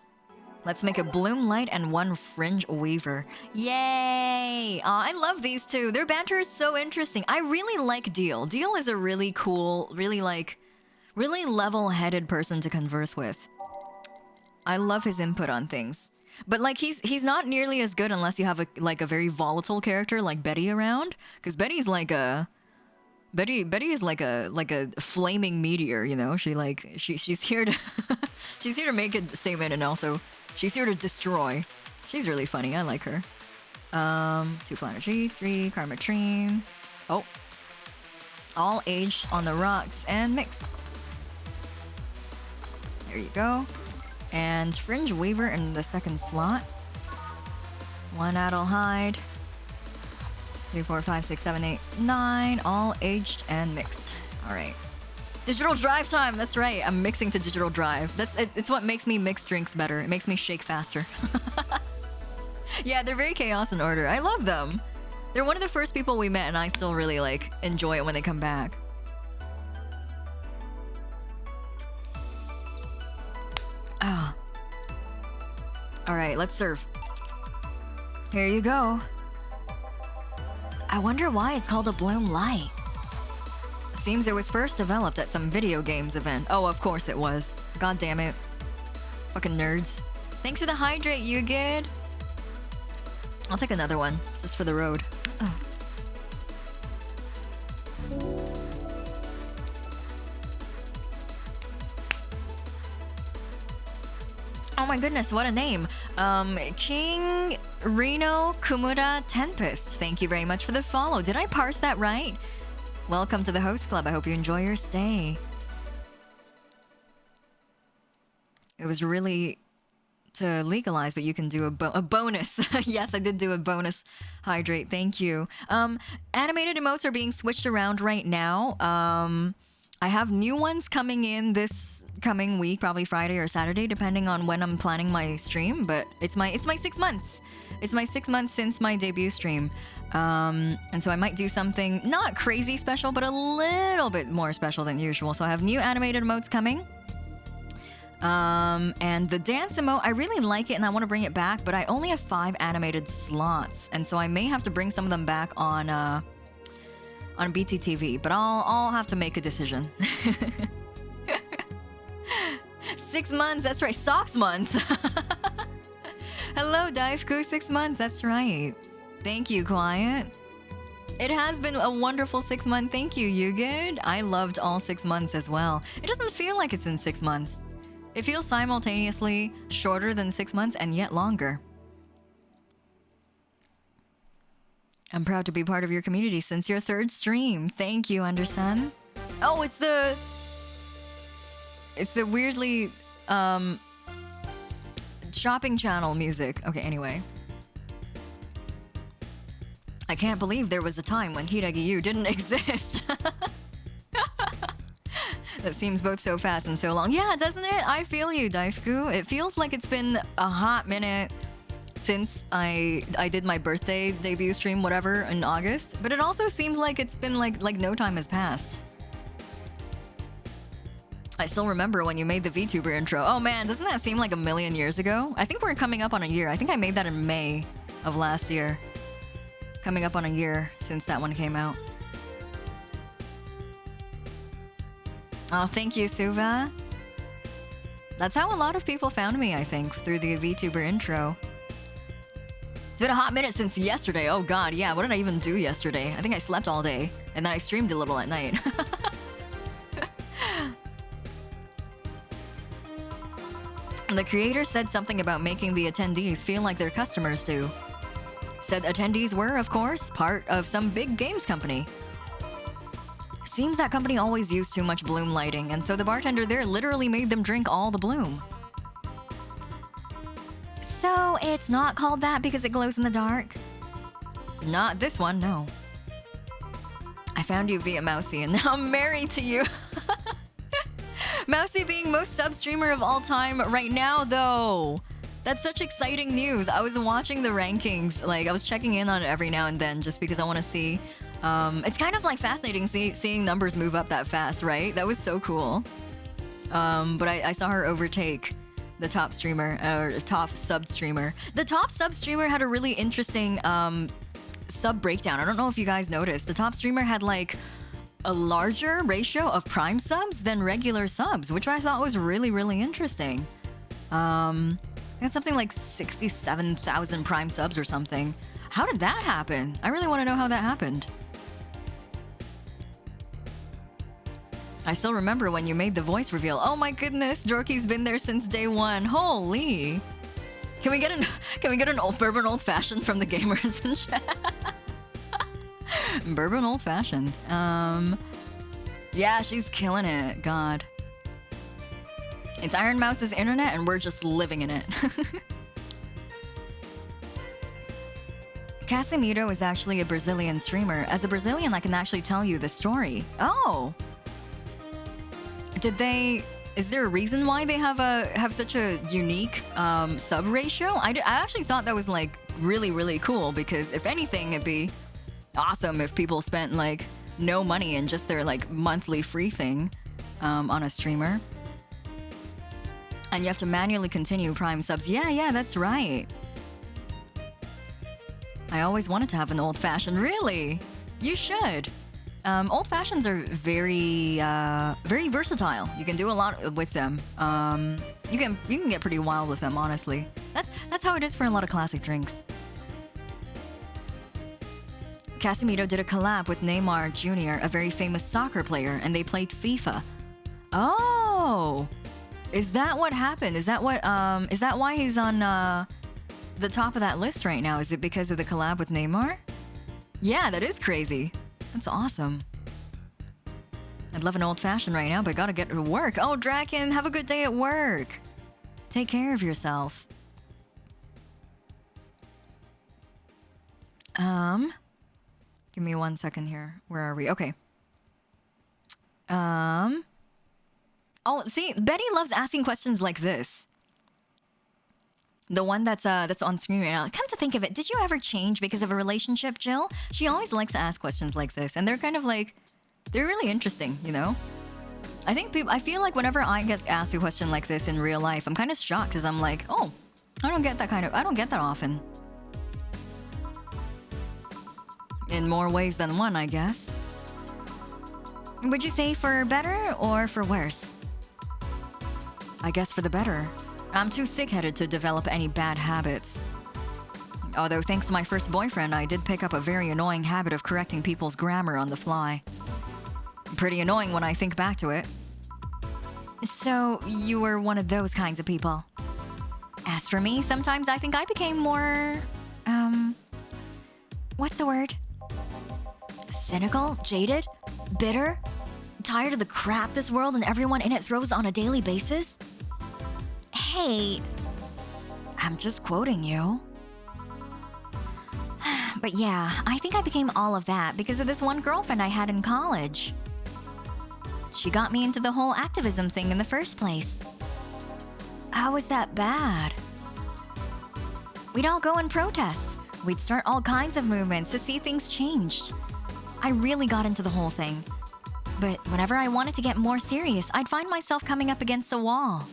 [SPEAKER 1] Let's make a bloom light and one fringe weaver. Yay! I love these two. Their banter is so interesting. I really like Deal. Deal is a really cool, really level-headed person to converse with. I love his input on things. But like he's not nearly as good unless you have a very volatile character like Betty around, because Betty is like a flaming meteor, you know? She's here to she's here to make a statement, and also she's here to destroy. She's really funny. I like her. 2 Planet G, 3 Karmatrine. Oh. All aged on the rocks and mixed. There you go. And Fringe Weaver in the second slot. 1 Adelhide. 3, 4, 5, 6, 7, 8, 9. All aged and mixed. Alright. Digital drive time! That's right. I'm mixing to digital drive. It's what makes me mix drinks better. It makes me shake faster. Yeah, they're very chaos and order. I love them. They're one of the first people we met, and I still really enjoy it when they come back. Ah. Alright, let's serve. Here you go.
[SPEAKER 3] I wonder why it's called a bloom light.
[SPEAKER 1] Seems it was first developed at some video games event. Oh, of course it was. God damn it. Fucking nerds. Thanks for the hydrate, you good? I'll take another one, just for the road. Oh. Oh my goodness, what a name. King Reno Kumura Tempest. Thank you very much for the follow. Did I parse that right?
[SPEAKER 3] Welcome to the host club. I hope you enjoy your stay. It was really to legalize, but you can do a bonus. Yes, I did do a bonus hydrate. Thank you. Animated emotes are being switched around right now. I have new ones coming in this coming week, probably Friday or Saturday, depending on when I'm planning my stream. But it's my 6 months. It's my 6 months since my debut stream. And so I might do something not crazy special, but a little bit more special than usual. So I have new animated emotes coming. And the dance emote, I really like it and I want to bring it back, but I only have 5 animated slots. And so I may have to bring some of them back on BTTV, but I'll have to make a decision. 6 months, that's right, socks month. Hello, Daifku, 6 months, that's right. Thank you, Quiet. It has been a wonderful 6 months. Thank you, you good? I loved all 6 months as well. It doesn't feel like it's been 6 months. It feels simultaneously shorter than 6 months and yet longer. I'm proud to be part of your community since your 3rd stream. Thank you, Anderson. Oh, it's the weirdly shopping channel music. Okay, anyway. I can't believe there was a time when Hiiragi didn't exist. That seems both so fast and so long. Yeah, doesn't it? I feel you, Daifku. It feels like it's been a hot minute since I did my birthday debut stream, whatever, in August. But it also seems like it's been like no time has passed. I still remember when you made the VTuber intro. Oh man, doesn't that seem like a million years ago? I think we're coming up on a year. I think I made that in May of last year. Coming up on a year since that one came out. Oh, thank you, Suva. That's how a lot of people found me, I think, through the VTuber intro. It's been a hot minute since yesterday. Oh god, yeah, what did I even do yesterday? I think I slept all day, and then I streamed a little at night. The creator said something about making the attendees feel like their customers do. Said attendees were, of course, part of some big games company. Seems that company always used too much bloom lighting, and so the bartender there literally made them drink all the bloom. So it's not called that because it glows in the dark? Not this one, no. I found you via Mousy, and now I'm married to you. Mousy being most sub streamer of all time right now, though. That's such exciting news. I was watching the rankings, like I was checking in on it every now and then just because I want to see. It's kind of like fascinating seeing numbers move up that fast, right? That was so cool. But I saw her overtake the top streamer, or top sub streamer. The top sub streamer had a really interesting sub breakdown. I don't know if you guys noticed. The top streamer had like a larger ratio of prime subs than regular subs, which I thought was really, really interesting. That's something like 67,000 prime subs or something. How did that happen? I really want to know how that happened. I still remember when you made the voice reveal. Oh my goodness, Dorky's been there since day one. Holy! Can we get an old bourbon old fashioned from the gamers in chat? Bourbon old fashioned. Yeah, she's killing it. God. It's Iron Mouse's internet and we're just living in it. Casimiro is actually a Brazilian streamer. As a Brazilian, I can actually tell you the story. Oh. Is there a reason why they have such a unique sub ratio? I actually thought that was like really, really cool because if anything, it'd be awesome if people spent like no money and just their like monthly free thing on a streamer. And you have to manually continue prime subs. Yeah, that's right. I always wanted to have an old-fashioned. Really? You should. Old-fashions are very versatile. You can do a lot with them. You can get pretty wild with them, honestly. That's how it is for a lot of classic drinks. Casimiro did a collab with Neymar Jr., a very famous soccer player, and they played FIFA. Oh! Is that what happened? Is that why he's on the top of that list right now? Is it because of the collab with Neymar? Yeah, that is crazy. That's awesome.
[SPEAKER 1] I'd love an old-fashioned right now, but gotta get to work. Oh, Draken, have a good day at work. Take care of yourself. Give me 1 second here. Where are we? Okay. Oh, see, Betty loves asking questions like this. The one that's on screen right now. Come to think of it, did you ever change because of a relationship, Jill? She always likes to ask questions like this, and they're kind of like, they're really interesting, you know? I feel like whenever I get asked a question like this in real life, I'm kind of shocked because I'm like, oh, I don't get that often. In more ways than one, I guess. Would you say for better or for worse? I guess for the better. I'm too thick-headed to develop any bad habits. Although thanks to my first boyfriend, I did pick up a very annoying habit of correcting people's grammar on the fly. Pretty annoying when I think back to it. So, you were one of those kinds of people. As for me, sometimes I think I became more... what's the word? Cynical? Jaded? Bitter? Tired of the crap this world and everyone in it throws on a daily basis? Hey... I'm just quoting you. But yeah, I think I became all of that because of this one girlfriend I had in college. She got me into the whole activism thing in the first place. How was that bad? We'd all go and protest. We'd start all kinds of movements to see things changed. I really got into the whole thing. But whenever I wanted to get more serious, I'd find myself coming up against the wall.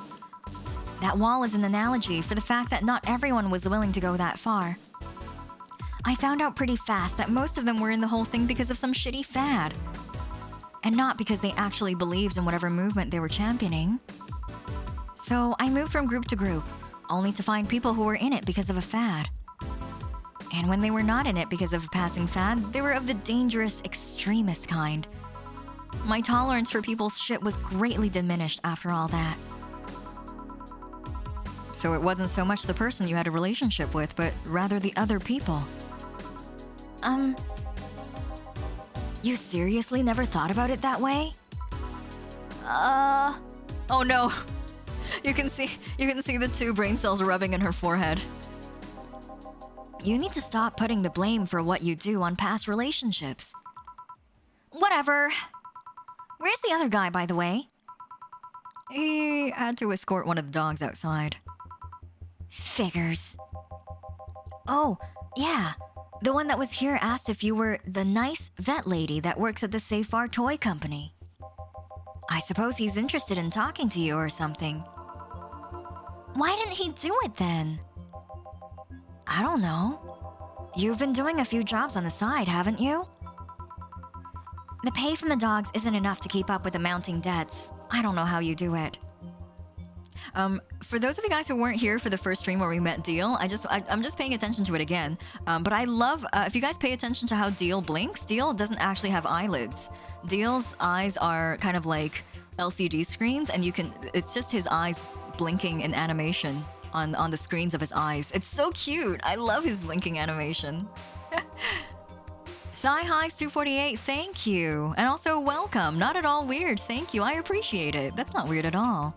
[SPEAKER 1] That wall is an analogy for the fact that not everyone was willing to go that far. I found out pretty fast that most of them were in the whole thing because of some shitty fad. And not because they actually believed in whatever movement they were championing. So I moved from group to group, only to find people who were in it because of a fad. And when they were not in it because of a passing fad, they were of the dangerous, extremist kind. My tolerance for people's shit was greatly diminished after all that. So it wasn't so much the person you had a relationship with, but rather the other people. You seriously never thought about it that way? Oh no. You can see the 2 brain cells rubbing in her forehead. You need to stop putting the blame for what you do on past relationships. Whatever. Where's the other guy, by the way? He had to escort one of the dogs outside. Figures. Oh, yeah. The one that was here asked if you were the nice vet lady that works at the Safar Toy Company. I suppose he's interested in talking to you or something. Why didn't he do it then? I don't know. You've been doing a few jobs on the side, haven't you? The pay from the dogs isn't enough to keep up with the mounting debts. I don't know how you do it. For those of you guys who weren't here for the first stream where we met Deal, I'm just paying attention to it again. But I love, if you guys pay attention to how Deal blinks, Deal doesn't actually have eyelids. Deal's eyes are kind of like LCD screens, and it's just his eyes blinking in animation on the screens of his eyes. It's so cute. I love his blinking animation. Thigh Highs 248, thank you. And also welcome. Not at all weird. Thank you. I appreciate it. That's not weird at all.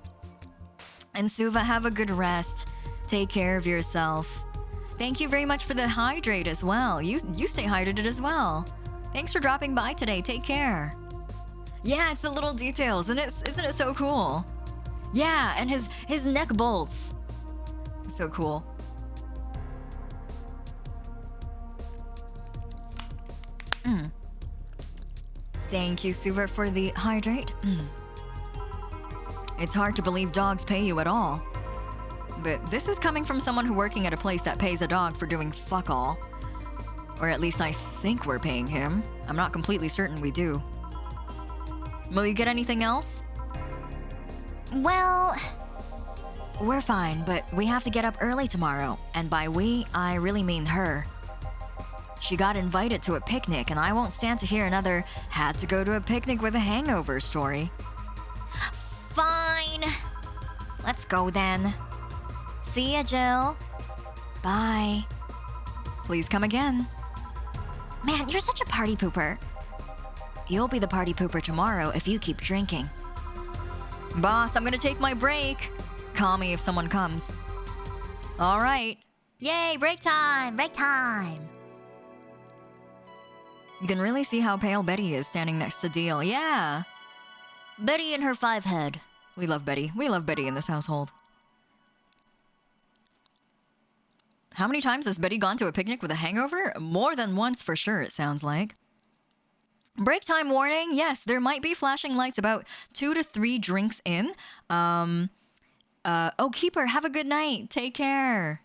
[SPEAKER 1] And Suva, have a good rest. Take care of yourself. Thank you very much for the hydrate as well. You stay hydrated as well. Thanks for dropping by today. Take care. Yeah, it's the little details, and isn't it so cool? Yeah, and his neck bolts. So cool. Thank you, Suva, for the hydrate. It's hard to believe dogs pay you at all. But this is coming from someone who's working at a place that pays a dog for doing fuck all. Or at least I think we're paying him. I'm not completely certain we do. Will you get anything else?
[SPEAKER 2] Well...
[SPEAKER 3] We're fine, but we have to get up early tomorrow. And by we, I really mean her. She got invited to a picnic, and I won't stand to hear another had to go to a picnic with a hangover story.
[SPEAKER 2] Fine.
[SPEAKER 3] Let's go then.
[SPEAKER 2] See ya, Jill.
[SPEAKER 3] Bye.
[SPEAKER 1] Please come again.
[SPEAKER 3] Man, you're such a party pooper. you'll be the party pooper tomorrow if you keep drinking. Boss, I'm gonna take my break. Call me if someone comes. All right.
[SPEAKER 2] Yay, break time! Break time!
[SPEAKER 3] You can really see how pale Betty is standing next to Deal. Yeah.
[SPEAKER 2] Betty and her 5 head.
[SPEAKER 3] We love Betty. We love Betty in this household. How many times has Betty gone to a picnic with a hangover? More than once for sure, it sounds like. Break time warning. Yes, there might be flashing lights about 2 to 3 drinks in. Oh, Keeper, have a good night. Take care.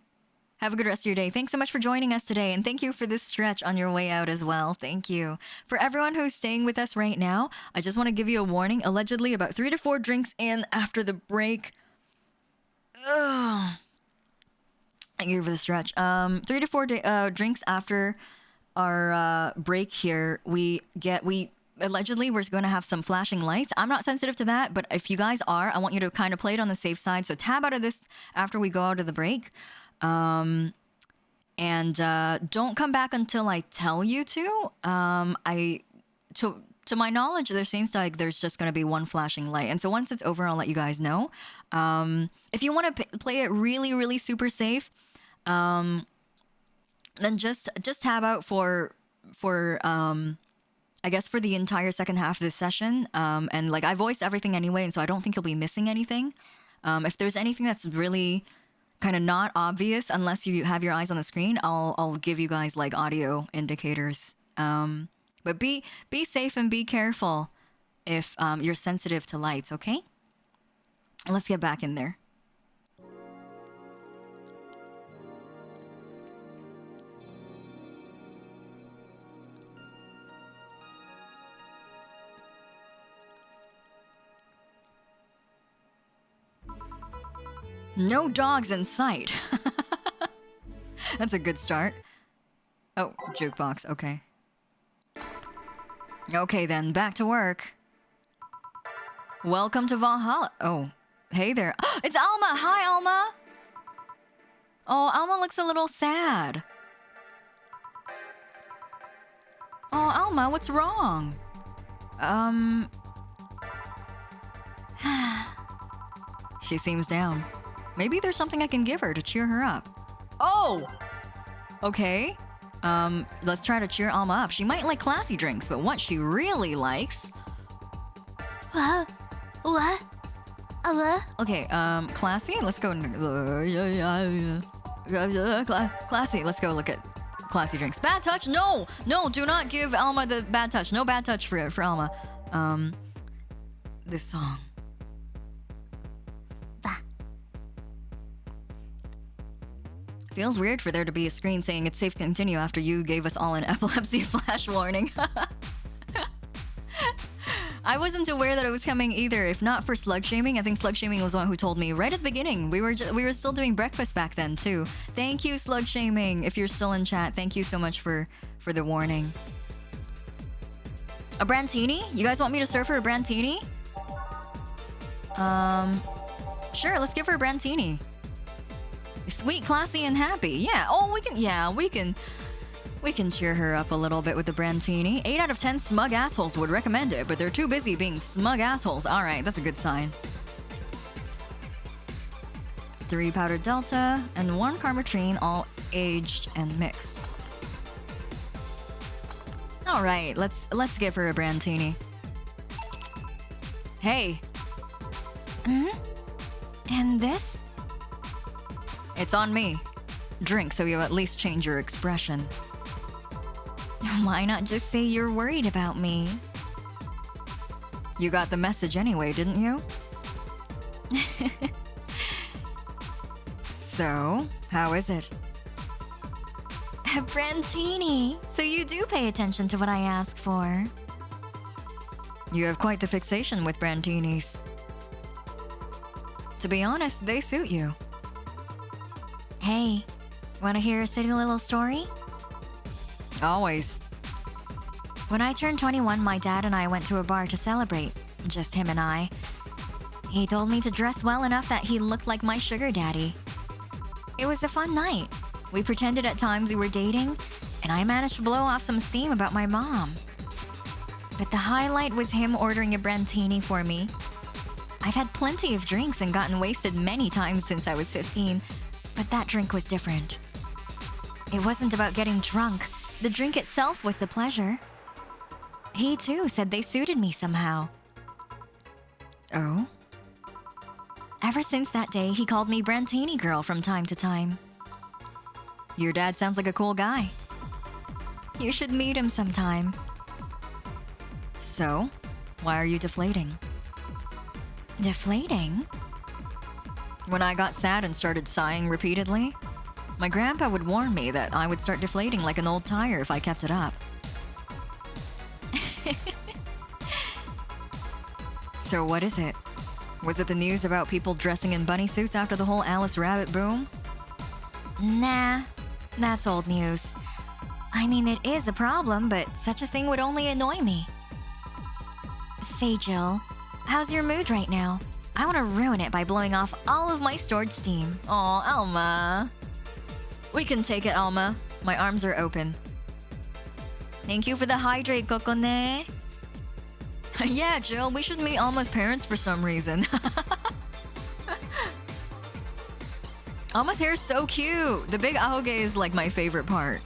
[SPEAKER 3] Have a good rest of your day. Thanks so much for joining us today. And thank you for this stretch on your way out as well. Thank you. For everyone who's staying with us right now, I just want to give you a warning. Allegedly, about 3 to 4 drinks in after the break. Ugh. Thank you for the stretch. 3 to 4 drinks after our break here, we allegedly we're going to have some flashing lights. I'm not sensitive to that, but if you guys are, I want you to kind of play it on the safe side. So tab out of this after we go out of the break. And don't come back until I tell you to. To my knowledge, there seems like there's just going to be one flashing light. And so once it's over, I'll let you guys know. If you want to play it really, really super safe, then just tab out for I guess for the entire second half of this session. And like I voiced everything anyway, and so I don't think you'll be missing anything. If there's anything that's really kind of not obvious, unless you have your eyes on the screen, I'll give you guys like audio indicators. But be safe and be careful if you're sensitive to lights, okay? Let's get back in there. No dogs in sight. That's a good start. Oh, jukebox, okay. Okay then, back to work. Welcome to Valhalla. Oh, hey there. It's Alma! Hi, Alma! Oh, Alma looks a little sad. Oh, Alma, what's wrong? She seems down. Maybe there's something I can give her to cheer her up. Oh! Okay. Let's try to cheer Alma up. She might like classy drinks, but what she really likes...
[SPEAKER 2] What?
[SPEAKER 3] Okay, classy? Let's go... Classy. Let's go look at classy drinks. Bad touch? No! No, do not give Alma the bad touch. No bad touch for Alma. This song. Feels weird for there to be a screen saying it's safe to continue after you gave us all an epilepsy flash warning. I wasn't aware that it was coming either. If not for slug shaming, I think slug shaming was one who told me right at the beginning. We were still doing breakfast back then too. Thank you, slug shaming. If you're still in chat, thank you so much for the warning. A Brantini? You guys want me to serve her a Brantini? Sure. Let's give her a Brantini. Sweet, classy, and happy. Yeah. Oh, we can cheer her up a little bit with the Brantini. 8 out of 10 smug assholes would recommend it, but they're too busy being smug assholes. All right, that's a good sign. 3 powdered Delta and 1 Carmetrine, all aged and mixed. All right, let's give her a Brantini. Hey.
[SPEAKER 2] And this?
[SPEAKER 3] It's on me. Drink so you at least change your expression.
[SPEAKER 2] Why not just say you're worried about me?
[SPEAKER 3] You got the message anyway, didn't you? So, how is it?
[SPEAKER 2] A Brantini. So you do pay attention to what I ask for.
[SPEAKER 3] You have quite the fixation with Brantinis. To be honest, they suit you.
[SPEAKER 2] Hey, wanna hear a silly little story?
[SPEAKER 3] Always.
[SPEAKER 2] When I turned 21, my dad and I went to a bar to celebrate. Just him and I. He told me to dress well enough that he looked like my sugar daddy. It was a fun night. We pretended at times we were dating, and I managed to blow off some steam about my mom.
[SPEAKER 3] But the highlight was him ordering a Brantini for me. I've had plenty of drinks and gotten wasted many times since I was 15, but that drink was different. It wasn't about getting drunk. The drink itself was the pleasure. He too said they suited me somehow. Oh? Ever since that day, he called me Brantini Girl from time to time. Your dad sounds like a cool guy. You should meet him sometime. So, why are you deflating? Deflating? When I got sad and started sighing repeatedly, my grandpa would warn me that I would start deflating like an old tire if I kept it up. So what is it? Was it the news about people dressing in bunny suits after the whole Alice Rabbit boom? Nah, that's old news. I mean, it is a problem, but such a thing would only annoy me. Say, Jill, how's your mood right now? I want to ruin it by blowing off all of my stored steam. Aw, Alma. We can take it, Alma. My arms are open. Thank you for the hydrate, Kokone. Yeah, Jill, we should meet Alma's parents for some reason. Alma's hair is so cute. The big ahoge is like my favorite part.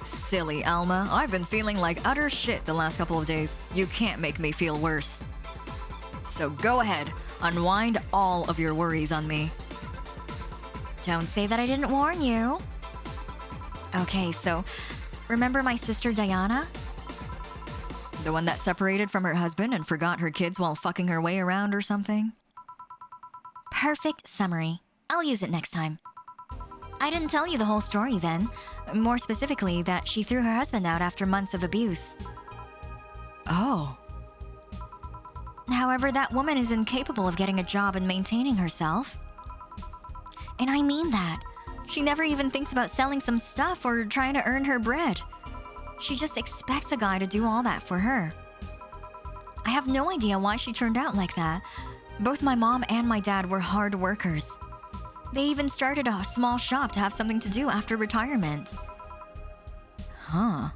[SPEAKER 3] Silly Alma. I've been feeling like utter shit the last couple of days. You can't make me feel worse. So go ahead, unwind all of your worries on me. Don't say that I didn't warn you. Okay, so remember my sister Diana? The one that separated from her husband and forgot her kids while fucking her way around or something? Perfect summary. I'll use it next time. I didn't tell you the whole story then. More specifically, that she threw her husband out after months of abuse. Oh. However, that woman is incapable of getting a job and maintaining herself. And I mean that. She never even thinks about selling some stuff or trying to earn her bread. She just expects a guy to do all that for her. I have no idea why she turned out like that. Both my mom and my dad were hard workers. They even started a small shop to have something to do after retirement. Huh.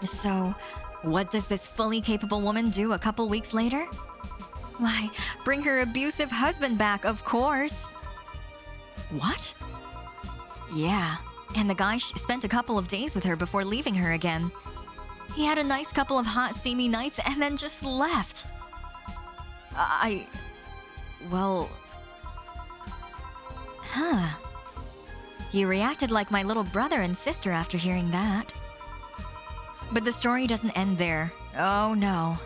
[SPEAKER 3] So, what does this fully capable woman do a couple weeks later? Why, bring her abusive husband back, of course. What? Yeah, and the guy spent a couple of days with her before leaving her again. He had a nice couple of hot, steamy nights and then just left. Well... Huh. You reacted like my little brother and sister after hearing that. But the story doesn't end there. Oh no.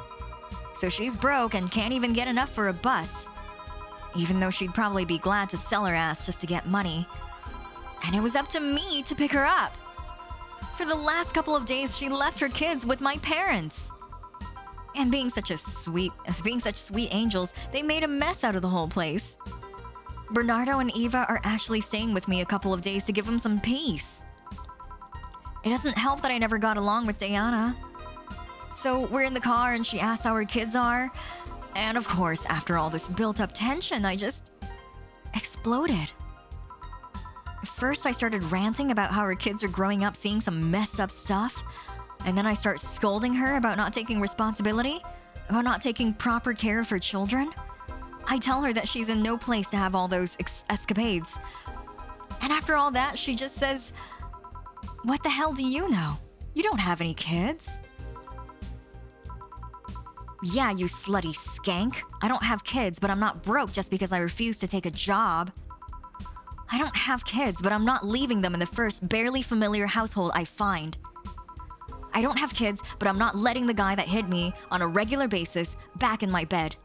[SPEAKER 3] So she's broke and can't even get enough for a bus. Even though she'd probably be glad to sell her ass just to get money. And it was up to me to pick her up. For the last couple of days, she left her kids with my parents. And being such sweet angels, they made a mess out of the whole place. Bernardo and Eva are actually staying with me a couple of days to give them some peace. It doesn't help that I never got along with Diana. So we're in the car and she asks how her kids are. And of course, after all this built-up tension, I just exploded. First, I started ranting about how her kids are growing up seeing some messed up stuff. And then I start scolding her about not taking responsibility, about not taking proper care of her children. I tell her that she's in no place to have all those escapades. And after all that, she just says, "What the hell do you know? You don't have any kids." Yeah, you slutty skank. I don't have kids, but I'm not broke just because I refuse to take a job. I don't have kids, but I'm not leaving them in the first barely familiar household I find. I don't have kids, but I'm not letting the guy that hit me on a regular basis back in my bed.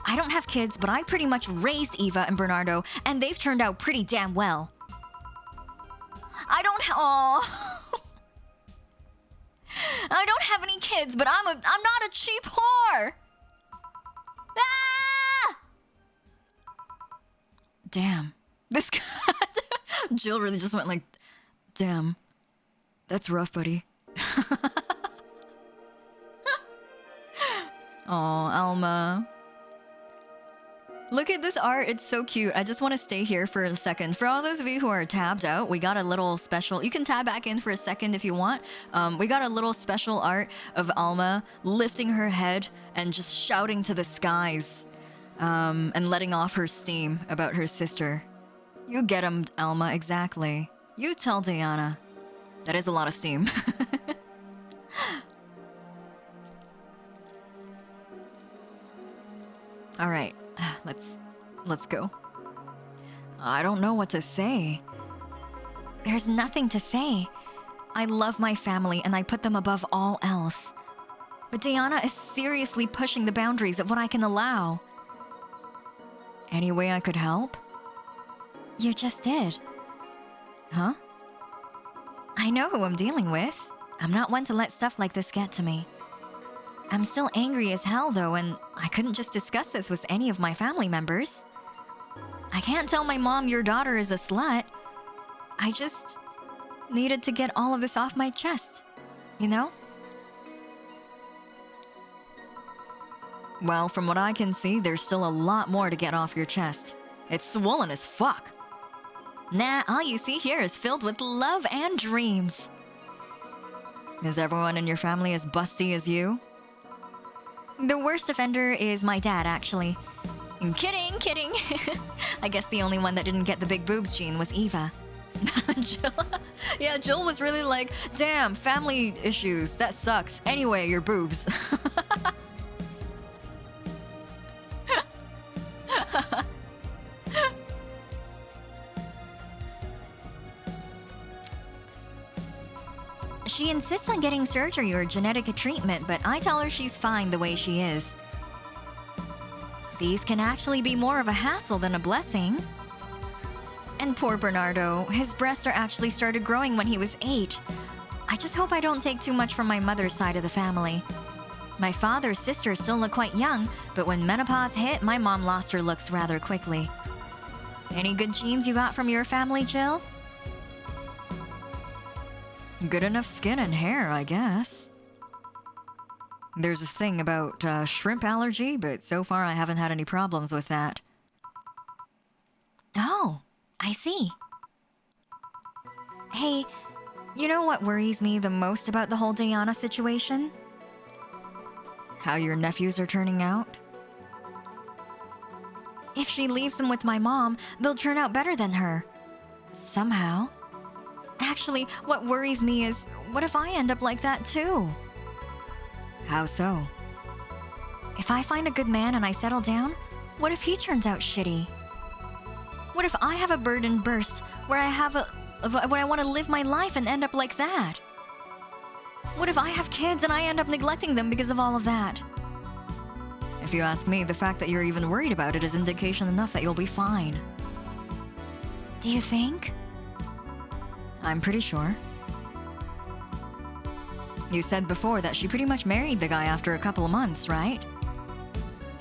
[SPEAKER 3] I don't have kids, but I pretty much raised Eva and Bernardo, and they've turned out pretty damn well. I don't have any kids, but I'm not a cheap whore. Ah! Damn. This guy... Jill really just went like, damn. That's rough, buddy. Aw, Alma.
[SPEAKER 1] Look at this art. It's so cute. I just want to stay here for a second. For all those of you who are tabbed out, we got a little special. You can tab back in for a second if you want. We got a little special art of Alma lifting her head and just shouting to the skies, and letting off her steam about her sister. You get him, Alma, exactly. You tell Diana. That is a lot of steam. All right. Let's go. I don't know what to say.
[SPEAKER 3] There's nothing to say. I love my family and I put them above all else. But Diana is seriously pushing the boundaries of what I can allow.
[SPEAKER 1] Any way I could help?
[SPEAKER 3] You just did.
[SPEAKER 1] Huh?
[SPEAKER 3] I know who I'm dealing with. I'm not one to let stuff like this get to me. I'm still angry as hell though, and I couldn't just discuss this with any of my family members. I can't tell my mom your daughter is a slut. I just needed to get all of this off my chest, you know?
[SPEAKER 1] Well, from what I can see, there's still a lot more to get off your chest. It's swollen as fuck.
[SPEAKER 3] Nah, all you see here is filled with love and dreams.
[SPEAKER 1] Is everyone in your family as busty as you?
[SPEAKER 3] The worst offender is my dad, actually. Kidding. I guess the only one that didn't get the big boobs gene was Eva.
[SPEAKER 1] Jill. Yeah, Jill was really like, damn, family issues, that sucks. Anyway, your boobs.
[SPEAKER 3] She insists on getting surgery or genetic treatment, but I tell her she's fine the way she is. These can actually be more of a hassle than a blessing. And poor Bernardo, his breasts are actually started growing when he was 8. I just hope I don't take too much from my mother's side of the family. My father's sisters still look quite young, but when menopause hit, my mom lost her looks rather quickly. Any good genes you got from your family, Jill?
[SPEAKER 1] Good enough skin and hair, I guess. There's this thing about shrimp allergy, but so far I haven't had any problems with that.
[SPEAKER 3] Oh, I see. Hey, you know what worries me the most about the whole Diana situation?
[SPEAKER 1] How your nephews are turning out?
[SPEAKER 3] If she leaves them with my mom, they'll turn out better than her. Somehow. Actually, what worries me is, what if I end up like that too?
[SPEAKER 1] How so?
[SPEAKER 3] If I find a good man and I settle down, what if he turns out shitty? What if I have a burden burst where I want to live my life and end up like that? What if I have kids and I end up neglecting them because of all of that?
[SPEAKER 1] If you ask me, the fact that you're even worried about it is indication enough that you'll be fine.
[SPEAKER 3] Do you think?
[SPEAKER 1] I'm pretty sure. You said before that she pretty much married the guy after a couple of months, right?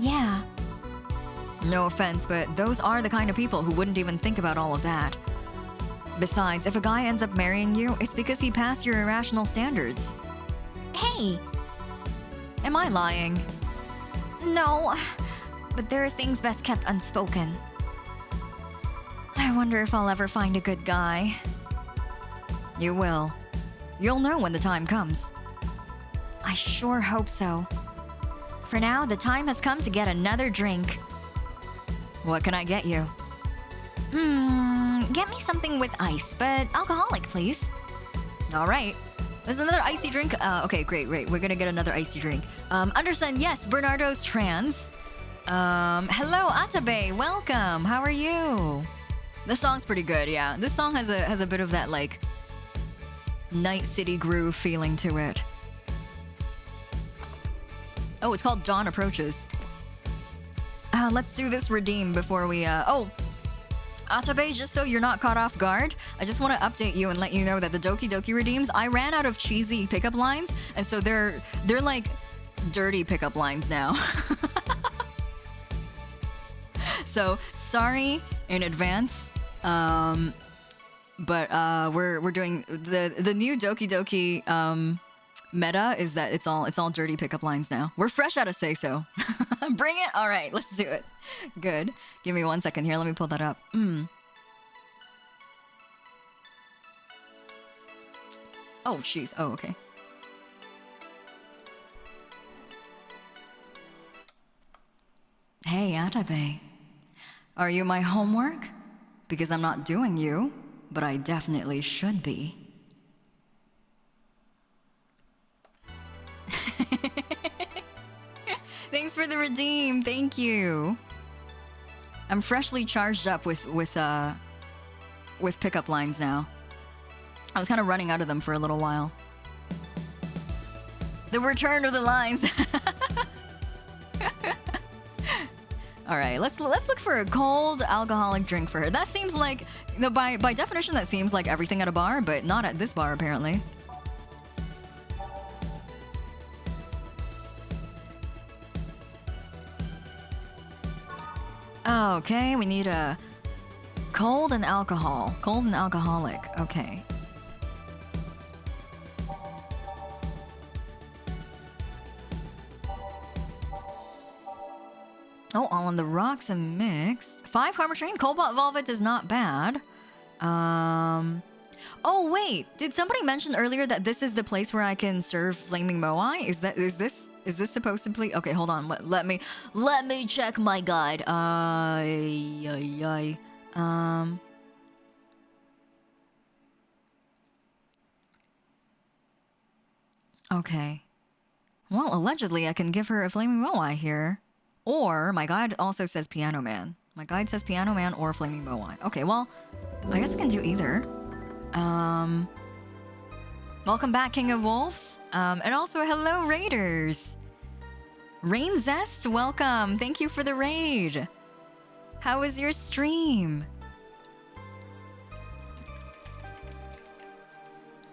[SPEAKER 3] Yeah.
[SPEAKER 1] No offense, but those are the kind of people who wouldn't even think about all of that. Besides, if a guy ends up marrying you, it's because he passed your irrational standards.
[SPEAKER 3] Hey!
[SPEAKER 1] Am I lying?
[SPEAKER 3] No, but there are things best kept unspoken. I wonder if I'll ever find a good guy.
[SPEAKER 1] You will. You'll know when the time comes.
[SPEAKER 3] I sure hope so. For now, the time has come to get another drink.
[SPEAKER 1] What can I get you?
[SPEAKER 3] Get me something with ice, but alcoholic, please.
[SPEAKER 1] All right. There's another icy drink. Okay, great. We're gonna get another icy drink. Understand, yes, Bernardo's trans. Hello, Atabe. Welcome. How are you? This song's pretty good, yeah. This song has a bit of that, like, Night City groove feeling to it. Oh, it's called Dawn Approaches. Let's do this redeem before we, oh! Atabe, just so you're not caught off guard, I just want to update you and let you know that the Doki Doki redeems, I ran out of cheesy pickup lines, and so they're like dirty pickup lines now. So, sorry in advance, but we're doing the new Doki Doki meta is that it's all dirty pickup lines now. We're fresh out of Say So. Bring it. All right, let's do it. Good. Give me 1 second here. Let me pull that up. Oh, jeez. Oh, okay. Hey, Atabe. Are you my homework? Because I'm not doing you, but I definitely should be. Thanks for the redeem. Thank you. I'm freshly charged up with pickup lines now. I was kind of running out of them for a little while. The return of the lines. All right, let's look for a cold alcoholic drink for her. That seems like, by definition, that seems like everything at a bar, but not at this bar apparently. Okay, we need a cold and alcoholic. Okay. Oh, all on the rocks and mixed. 5 Harmatrain, Cobalt Velvet is not bad. Oh wait, did somebody mention earlier that this is the place where I can serve flaming moai? Is this supposed to be? Okay, hold on. Let me check my guide. Okay. Well, allegedly I can give her a flaming moai here. Or, my guide also says Piano Man. My guide says Piano Man or Flaming Moai. Okay, well, I guess we can do either. Welcome back, King of Wolves. And also, hello, Raiders. Rain Zest, welcome. Thank you for the raid. How was your stream?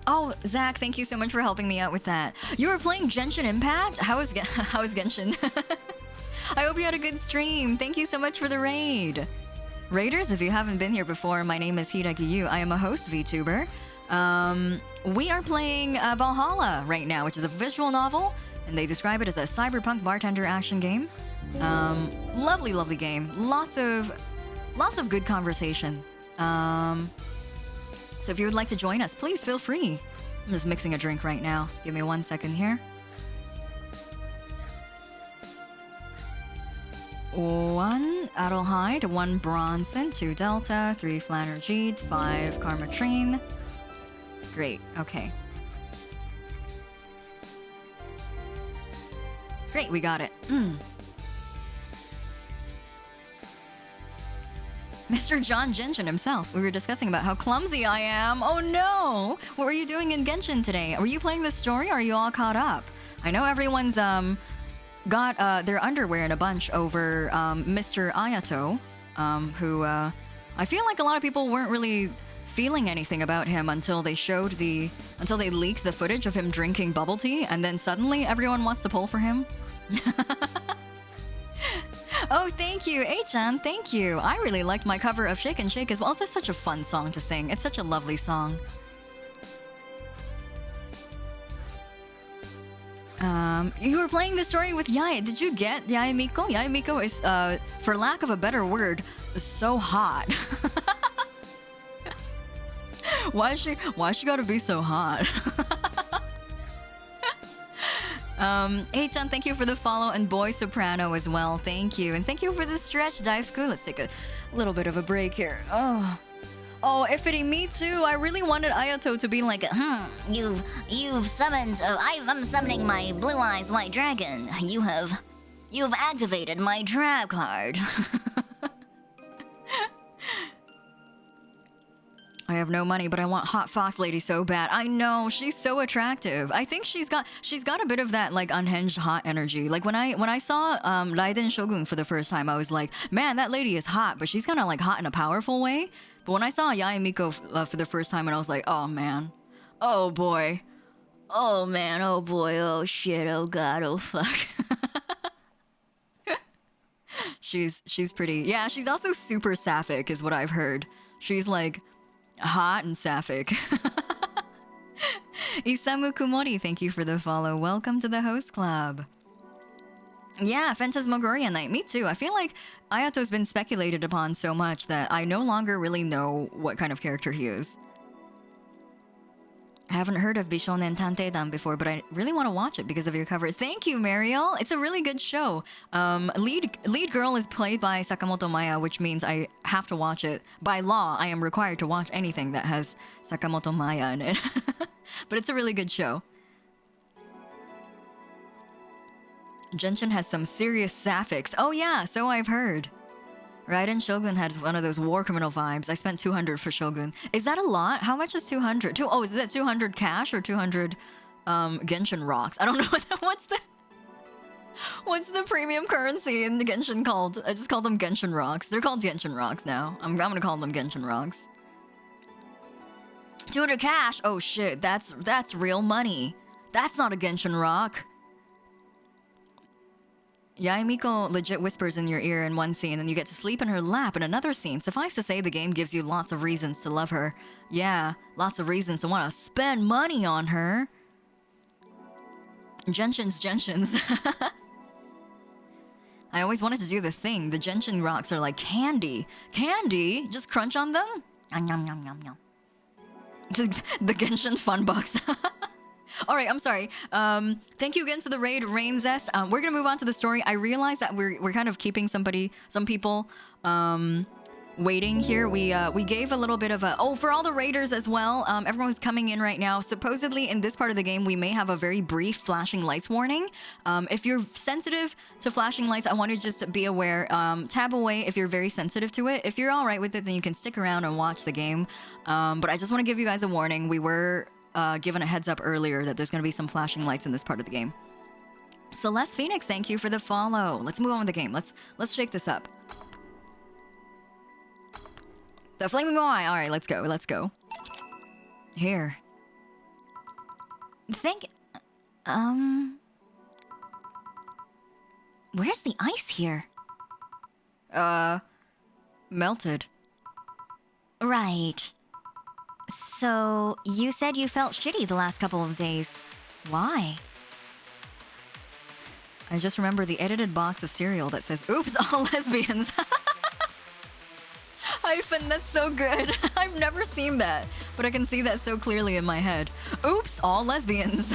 [SPEAKER 1] Oh, Zach, thank you so much for helping me out with that. You were playing Genshin Impact? How is Genshin? I hope you had a good stream. Thank you so much for the raid. Raiders, if you haven't been here before, my name is Hiiragi. I am a host VTuber. We are playing Valhalla right now, which is a visual novel, and they describe it as a cyberpunk bartender action game. Lovely, lovely game. Lots of good conversation. So if you would like to join us, please feel free. I'm just mixing a drink right now. Give me 1 second here. 1 Adelheid, 1 Bronson, 2 Delta, 3 Flanergy, 5 Karmatrine. Great, okay. Great, we got it. Mr. John Genshin himself. We were discussing about how clumsy I am. Oh no! What were you doing in Genshin today? Were you playing the story or are you all caught up? I know everyone's got their underwear in a bunch over Mr. Ayato, who I feel like a lot of people weren't really feeling anything about him until they leaked the footage of him drinking bubble tea, and then suddenly everyone wants to pull for him. Oh, thank you, Achan, thank you. I really liked my cover of Shake and Shake as well. It's such a fun song to sing. It's such a lovely song. You were playing the story with Yaya. Did you get Yaya Miko? Yaya Miko is, for lack of a better word, so hot. Why she gotta be so hot? Hey-chan, thank you for the follow, and Boy Soprano as well. Thank you. And thank you for the stretch, Daifuku. Let's take a little bit of a break here. Oh, Ifity, me too. I really wanted Ayato to be like,
[SPEAKER 2] You've summoned. I'm summoning my Blue Eyes White Dragon. You've activated my trap card.
[SPEAKER 1] I have no money, but I want Hot Fox Lady so bad. I know, she's so attractive. I think she's got a bit of that like unhinged hot energy. Like when I saw Raiden Shogun for the first time, I was like, man, that lady is hot, but she's kind of like hot in a powerful way. But when I saw Yaya Miko for the first time, and I was like, oh man, oh boy, oh man, oh boy, oh shit, oh god, oh fuck. She's pretty. Yeah, she's also super sapphic, is what I've heard. She's like hot and sapphic. Isamu Kumori, thank you for the follow. Welcome to the host club. Yeah, Phantasmagoria Night. Me too. I feel like Ayato's been speculated upon so much that I no longer really know what kind of character he is. I haven't heard of Bishonen Tanteidan before, but I really want to watch it because of your cover. Thank you, Mariel. It's a really good show. Lead girl is played by Sakamoto Maya, which means I have to watch it. By law, I am required to watch anything that has Sakamoto Maya in it. But it's a really good show. Genshin has some serious sapphics. Oh yeah, so I've heard. Raiden Shogun had one of those war criminal vibes. I spent 200 for Shogun. Is that a lot? How much is 200? Oh, is that 200 cash or 200 Genshin rocks? I don't know what's the premium currency in the Genshin called. I just call them Genshin rocks. They're called Genshin rocks now. I'm gonna call them Genshin rocks. 200 cash. Oh shit, that's real money. That's not a Genshin rock. Yaemiko legit whispers in your ear in one scene and you get to sleep in her lap in another scene. Suffice to say, the game gives you lots of reasons to love her. Yeah, lots of reasons to want to spend money on her. Genshin's. I always wanted to do the thing. The Genshin rocks are like candy. Candy? Just crunch on them? Yum, yum, yum, yum, yum. The Genshin fun box. All right, I'm sorry. Thank you again for the raid, Rain Zest. We're gonna move on to the story. I realize that we're kind of keeping some people waiting here. We gave a little bit of a for all the raiders as well. Everyone who's coming in right now. Supposedly in this part of the game, we may have a very brief flashing lights warning. If you're sensitive to flashing lights, I want you to just be aware. Tab away if you're very sensitive to it. If you're all right with it, then you can stick around and watch the game. But I just want to give you guys a warning. We were given a heads up earlier that there's going to be some flashing lights in this part of the game. Celeste Phoenix, thank you for the follow. Let's move on with the game. Let's shake this up. The flaming eye. All right, let's go. Here.
[SPEAKER 3] Where's the ice here?
[SPEAKER 1] Melted.
[SPEAKER 3] Right. So, you said you felt shitty the last couple of days. Why?
[SPEAKER 1] I just remember the edited box of cereal that says, "Oops, all lesbians." Hyphen, that's so good. I've never seen that, but I can see that so clearly in my head. Oops, all lesbians.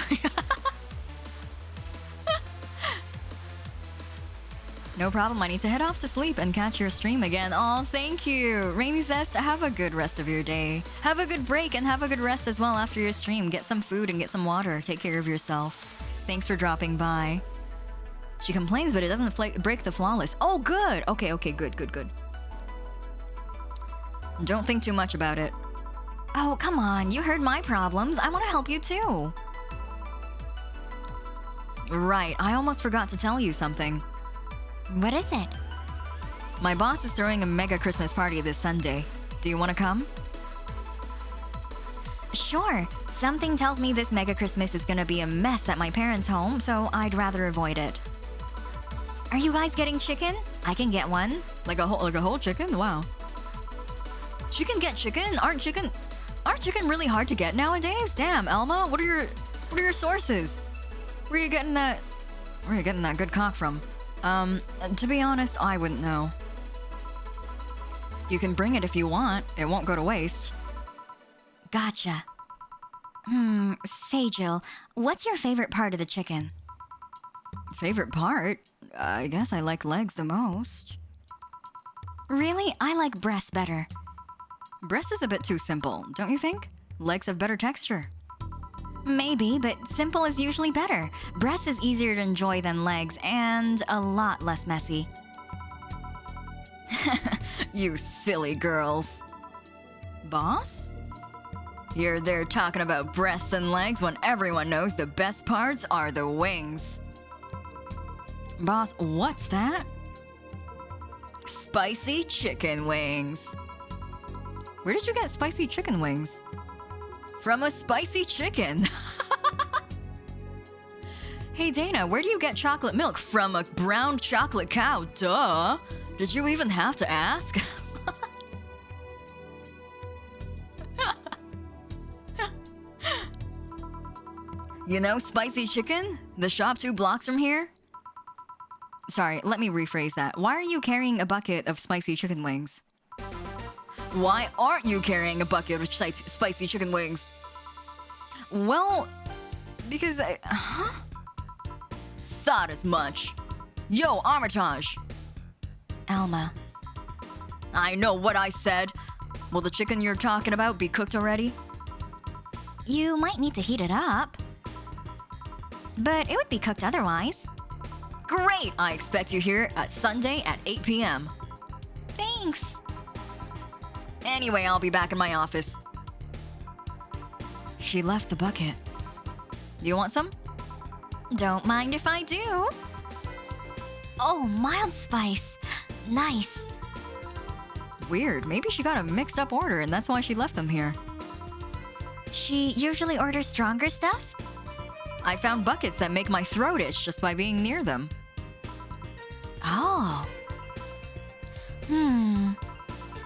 [SPEAKER 1] No problem, I need to head off to sleep and catch your stream again. Oh, thank you. Rainy Zest, have a good rest of your day. Have a good break and have a good rest as well after your stream. Get some food and get some water. Take care of yourself. Thanks for dropping by. She complains, but it doesn't break the flawless. Oh, good. Okay, good. Don't think too much about it.
[SPEAKER 3] Oh, come on. You heard my problems. I want to help you too.
[SPEAKER 1] Right, I almost forgot to tell you something.
[SPEAKER 3] What is it?
[SPEAKER 1] My boss is throwing a mega Christmas party this Sunday. Do you want to come?
[SPEAKER 3] Sure. Something tells me this mega Christmas is gonna be a mess at my parents' home, so I'd rather avoid it. Are you guys getting chicken? I can get one.
[SPEAKER 1] Like a whole chicken? Wow. She can get chicken? Aren't chicken really hard to get nowadays? Damn, Elma, what are your sources? Where are you getting that good cock from? To be honest, I wouldn't know. You can bring it if you want. It won't go to waste.
[SPEAKER 3] Gotcha. Say, Jill, what's your favorite part of the chicken?
[SPEAKER 1] Favorite part? I guess I like legs the most.
[SPEAKER 3] Really? I like breasts better.
[SPEAKER 1] Breast is a bit too simple, don't you think? Legs have better texture.
[SPEAKER 3] Maybe, but simple is usually better. Breast is easier to enjoy than legs, and a lot less messy.
[SPEAKER 1] You silly girls. Boss? You're there talking about breasts and legs when everyone knows the best parts are the wings. Boss, what's that? Spicy chicken wings. Where did you get spicy chicken wings? From a spicy chicken. Hey Dana, where do you get chocolate milk? From a brown chocolate cow, duh. Did you even have to ask? You know Spicy Chicken? The shop 2 blocks from here? Sorry, let me rephrase that. Why are you carrying a bucket of spicy chicken wings? Why aren't you carrying a bucket of spicy chicken wings? Well, because I... Huh? Thought as much. Yo, Armitage.
[SPEAKER 3] Alma.
[SPEAKER 1] I know what I said. Will the chicken you're talking about be cooked already?
[SPEAKER 3] You might need to heat it up. But it would be cooked otherwise.
[SPEAKER 1] Great! I expect you here at Sunday at 8 p.m.
[SPEAKER 3] Thanks.
[SPEAKER 1] Anyway, I'll be back in my office. She left the bucket. Do you want some?
[SPEAKER 3] Don't mind if I do. Oh, mild spice. Nice.
[SPEAKER 1] Weird. Maybe she got a mixed up order and that's why she left them here.
[SPEAKER 3] She usually orders stronger stuff?
[SPEAKER 1] I found buckets that make my throat itch just by being near them.
[SPEAKER 3] Oh.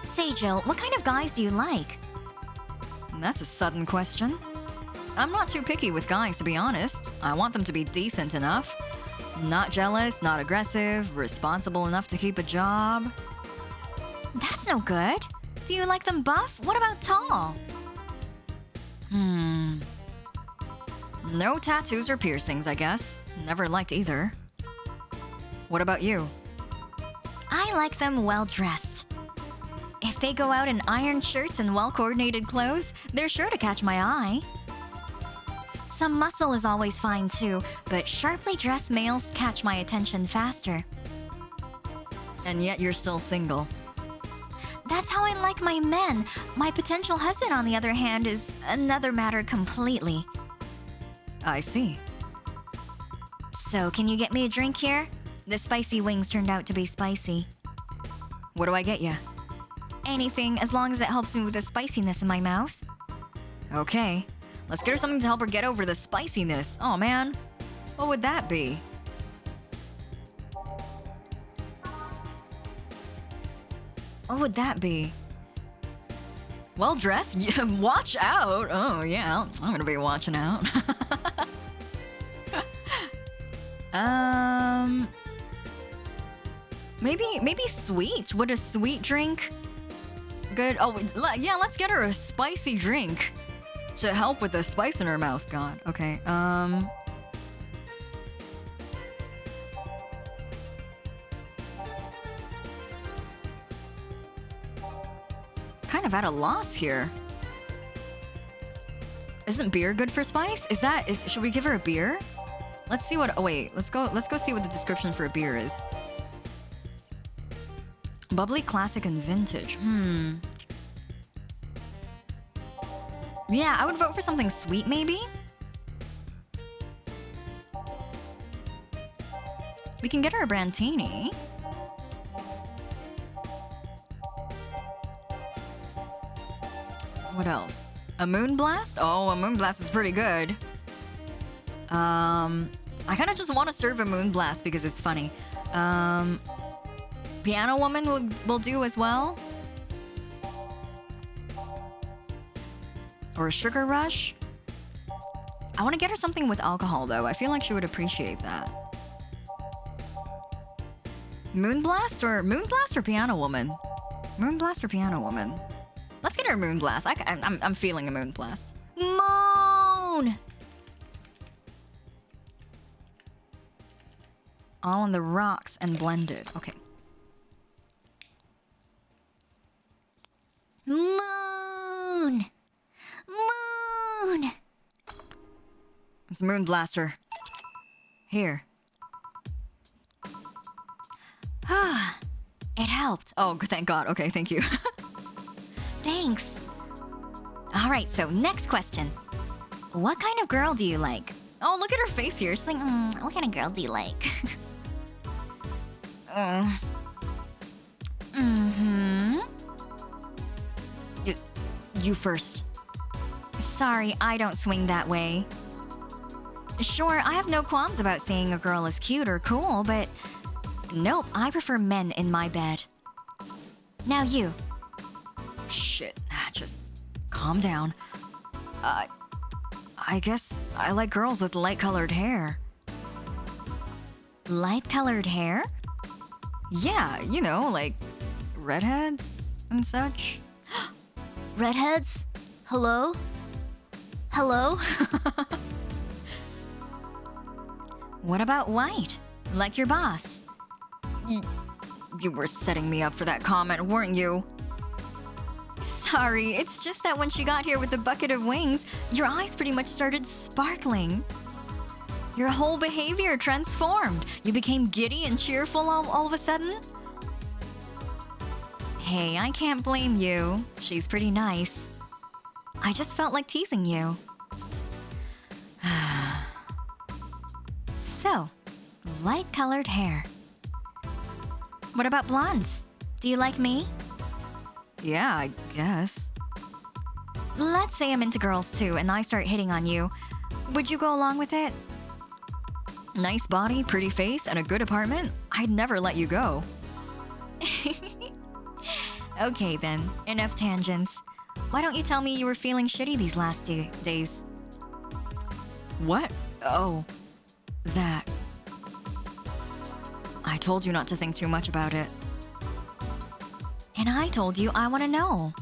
[SPEAKER 3] Say, Jill, what kind of guys do you like?
[SPEAKER 1] That's a sudden question. I'm not too picky with guys, to be honest. I want them to be decent enough. Not jealous, not aggressive, responsible enough to keep a job.
[SPEAKER 3] That's no good. Do you like them buff? What about tall?
[SPEAKER 1] No tattoos or piercings, I guess. Never liked either. What about you?
[SPEAKER 3] I like them well-dressed. If they go out in ironed shirts and well-coordinated clothes, they're sure to catch my eye. Some muscle is always fine too, but sharply dressed males catch my attention faster.
[SPEAKER 1] And yet you're still single.
[SPEAKER 3] That's how I like my men. My potential husband, on the other hand, is another matter completely.
[SPEAKER 1] I see.
[SPEAKER 3] So, can you get me a drink here? The spicy wings turned out to be spicy.
[SPEAKER 1] What do I get you?
[SPEAKER 3] Anything, as long as it helps me with the spiciness in my mouth.
[SPEAKER 1] Okay. Let's get her something to help her get over the spiciness. Oh man. What would that be? What would that be? Well dressed? Yeah, watch out! Oh yeah, I'm gonna be watching out. Maybe sweet. Would a sweet drink? Good. Oh, yeah. Let's get her a spicy drink to help with the spice in her mouth. God. Okay. Kind of at a loss here. Isn't beer good for spice? Should we give her a beer? Let's see what. Oh wait. Let's go see what the description for a beer is. Bubbly, classic, and vintage. Yeah, I would vote for something sweet, maybe? We can get her a Brantini. What else? A Moonblast? Oh, a Moonblast is pretty good. I kind of just want to serve a Moonblast because it's funny. Piano Woman will do as well. Or a Sugar Rush. I want to get her something with alcohol, though. I feel like she would appreciate that. Moonblast or Piano Woman? Moonblast or Piano Woman? Let's get her a Moonblast. I'm feeling a Moonblast.
[SPEAKER 3] Moon!
[SPEAKER 1] All on the rocks and blended. Okay.
[SPEAKER 3] Moon! Moon!
[SPEAKER 1] It's Moonblaster. Here.
[SPEAKER 3] It helped.
[SPEAKER 1] Oh, thank God. Okay, thank you.
[SPEAKER 3] Thanks. All right, so next question. What kind of girl do you like?
[SPEAKER 1] Oh, look at her face here. She's like,
[SPEAKER 3] What kind of girl do you like?
[SPEAKER 1] You first.
[SPEAKER 3] Sorry, I don't swing that way. Sure, I have no qualms about saying a girl is cute or cool, but nope, I prefer men in my bed. Now you.
[SPEAKER 1] Shit, just calm down.
[SPEAKER 3] I guess I like girls with light-colored hair. Light-colored hair?
[SPEAKER 1] Yeah, you know, like redheads and such.
[SPEAKER 2] Redheads? Hello? Hello?
[SPEAKER 3] What about white? Like your boss?
[SPEAKER 1] You were setting me up for that comment, weren't you?
[SPEAKER 3] Sorry, it's just that when she got here with the bucket of wings, your eyes pretty much started sparkling. Your whole behavior transformed. You became giddy and cheerful all of a sudden. Hey, I can't blame you. She's pretty nice. I just felt like teasing you. So, light-colored hair. What about blondes? Do you like me?
[SPEAKER 1] Yeah, I guess.
[SPEAKER 3] Let's say I'm into girls too, and I start hitting on you. Would you go along with it?
[SPEAKER 1] Nice body, pretty face, and a good apartment? I'd never let you go.
[SPEAKER 3] Okay then, enough tangents. Why don't you tell me you were feeling shitty these last days?
[SPEAKER 1] What? Oh, that. I told you not to think too much about it.
[SPEAKER 3] And I told you I want to know.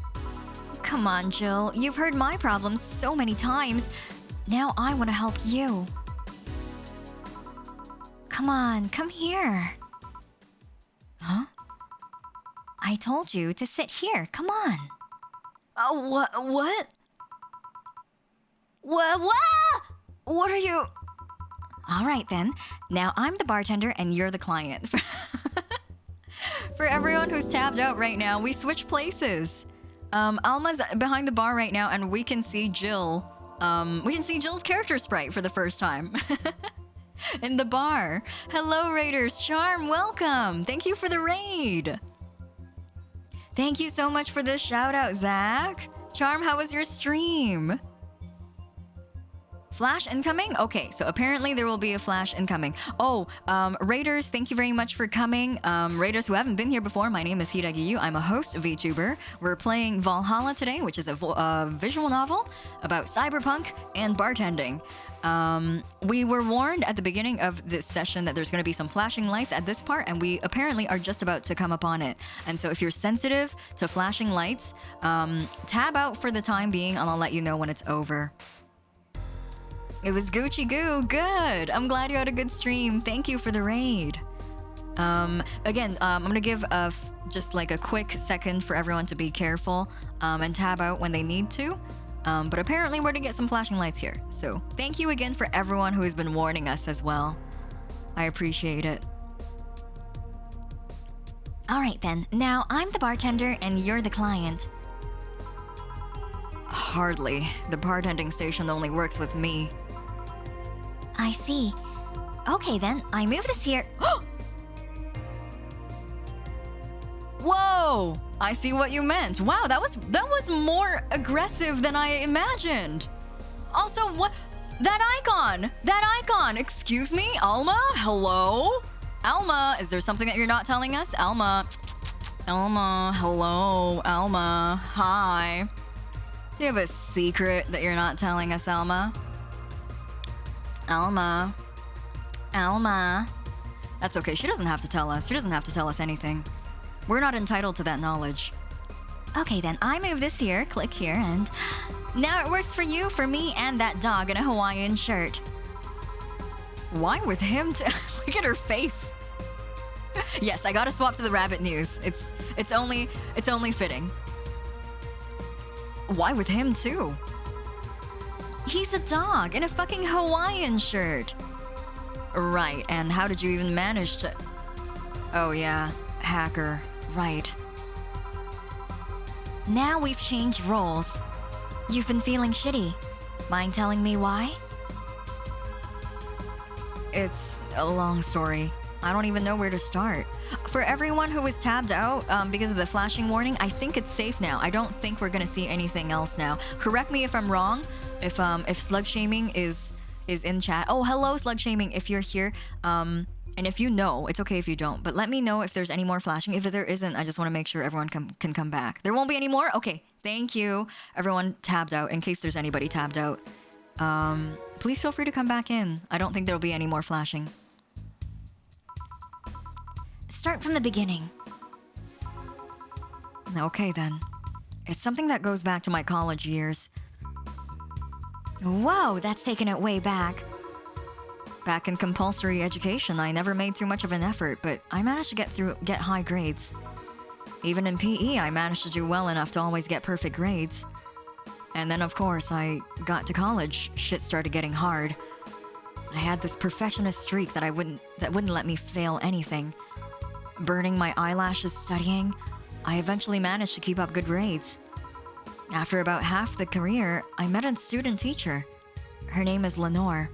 [SPEAKER 3] Come on, Jill. You've heard my problems so many times. Now I want to help you. Come on, come here.
[SPEAKER 1] Huh?
[SPEAKER 3] I told you to sit here. Come on.
[SPEAKER 1] What? What are you...
[SPEAKER 3] All right then. Now I'm the bartender and you're the client.
[SPEAKER 1] For everyone who's tabbed out right now, we switch places. Alma's behind the bar right now, and we can see Jill. We can see Jill's character sprite for the first time. In the bar. Hello, Raiders. Charm, welcome. Thank you for the raid. Thank you so much for the shout out, Zach. Charm, how was your stream? Flash incoming? Okay, so apparently there will be a flash incoming. Oh, Raiders, thank you very much for coming. Raiders who haven't been here before, my name is Hiiragi. I'm a host of VTuber. We're playing Valhalla today, which is a visual novel about cyberpunk and bartending. We were warned at the beginning of this session that there's going to be some flashing lights at this part, and we apparently are just about to come upon it. And so if you're sensitive to flashing lights, tab out for the time being, and I'll let you know when it's over. It was Gucci Goo. Good. I'm glad you had a good stream. Thank you for the raid. Again, I'm gonna give just like a quick second for everyone to be careful and tab out when they need to. But apparently we're gonna get some flashing lights here. So thank you again for everyone who has been warning us as well. I appreciate it.
[SPEAKER 3] All right then. Now I'm the bartender and you're the client.
[SPEAKER 1] Hardly. The bartending station only works with me.
[SPEAKER 3] I see. Okay then, I move this here.
[SPEAKER 1] Whoa! I see what you meant. Wow, that was more aggressive than I imagined. Also, what? That icon! Excuse me, Alma? Hello? Alma, is there something that you're not telling us? Alma, hello, Alma, hi. Do you have a secret that you're not telling us, Alma? Alma. That's okay, she doesn't have to tell us. She doesn't have to tell us anything. We're not entitled to that knowledge.
[SPEAKER 3] Okay then, I move this here, click here, and... Now it works for you, for me, and that dog in a Hawaiian shirt.
[SPEAKER 1] Why with him to... Look at her face. Yes, I gotta swap to the rabbit news. It's only fitting. Why with him too?
[SPEAKER 3] He's a dog in a fucking Hawaiian shirt.
[SPEAKER 1] Right, and how did you even manage to... Oh yeah, hacker, right.
[SPEAKER 3] Now we've changed roles. You've been feeling shitty. Mind telling me why?
[SPEAKER 1] It's a long story. I don't even know where to start. For everyone who was tabbed out because of the flashing warning, I think it's safe now. I don't think we're gonna see anything else now. Correct me if I'm wrong. If slug shaming is in chat. Oh, hello, slug shaming. If you're here, and if you know, it's okay if you don't. But let me know if there's any more flashing. If there isn't, I just want to make sure everyone can come back. There won't be any more. Okay, thank you, everyone tabbed out. In case there's anybody tabbed out,
[SPEAKER 3] Please feel free to come back in. I don't think there'll be any more flashing. Start from the beginning. Okay then. It's something that goes back to my college years. Whoa, that's taking it way back. Back in compulsory education, I never made too much of an effort, but I managed to get high grades. Even in PE, I managed to do well enough to always get perfect grades. And then, of course, I got to college. Shit started getting hard. I had this perfectionist streak that wouldn't let me fail anything. Burning my eyelashes studying, I eventually managed to keep up good grades. After about half the career, I met a student teacher. Her name is Lenore.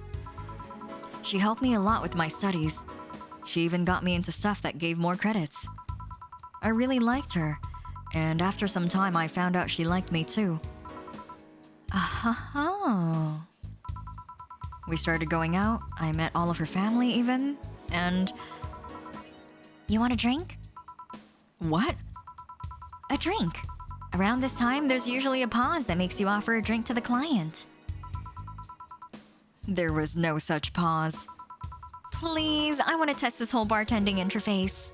[SPEAKER 3] She helped me a lot with my studies. She even got me into stuff that gave more credits. I really liked her, and after some time I found out she liked me too. Oh. We started going out, I met all of her family even, and... You want a drink? What? A drink. Around this time, there's usually a pause that makes you offer a drink to the client. There was no such pause. Please, I want to test this whole bartending interface.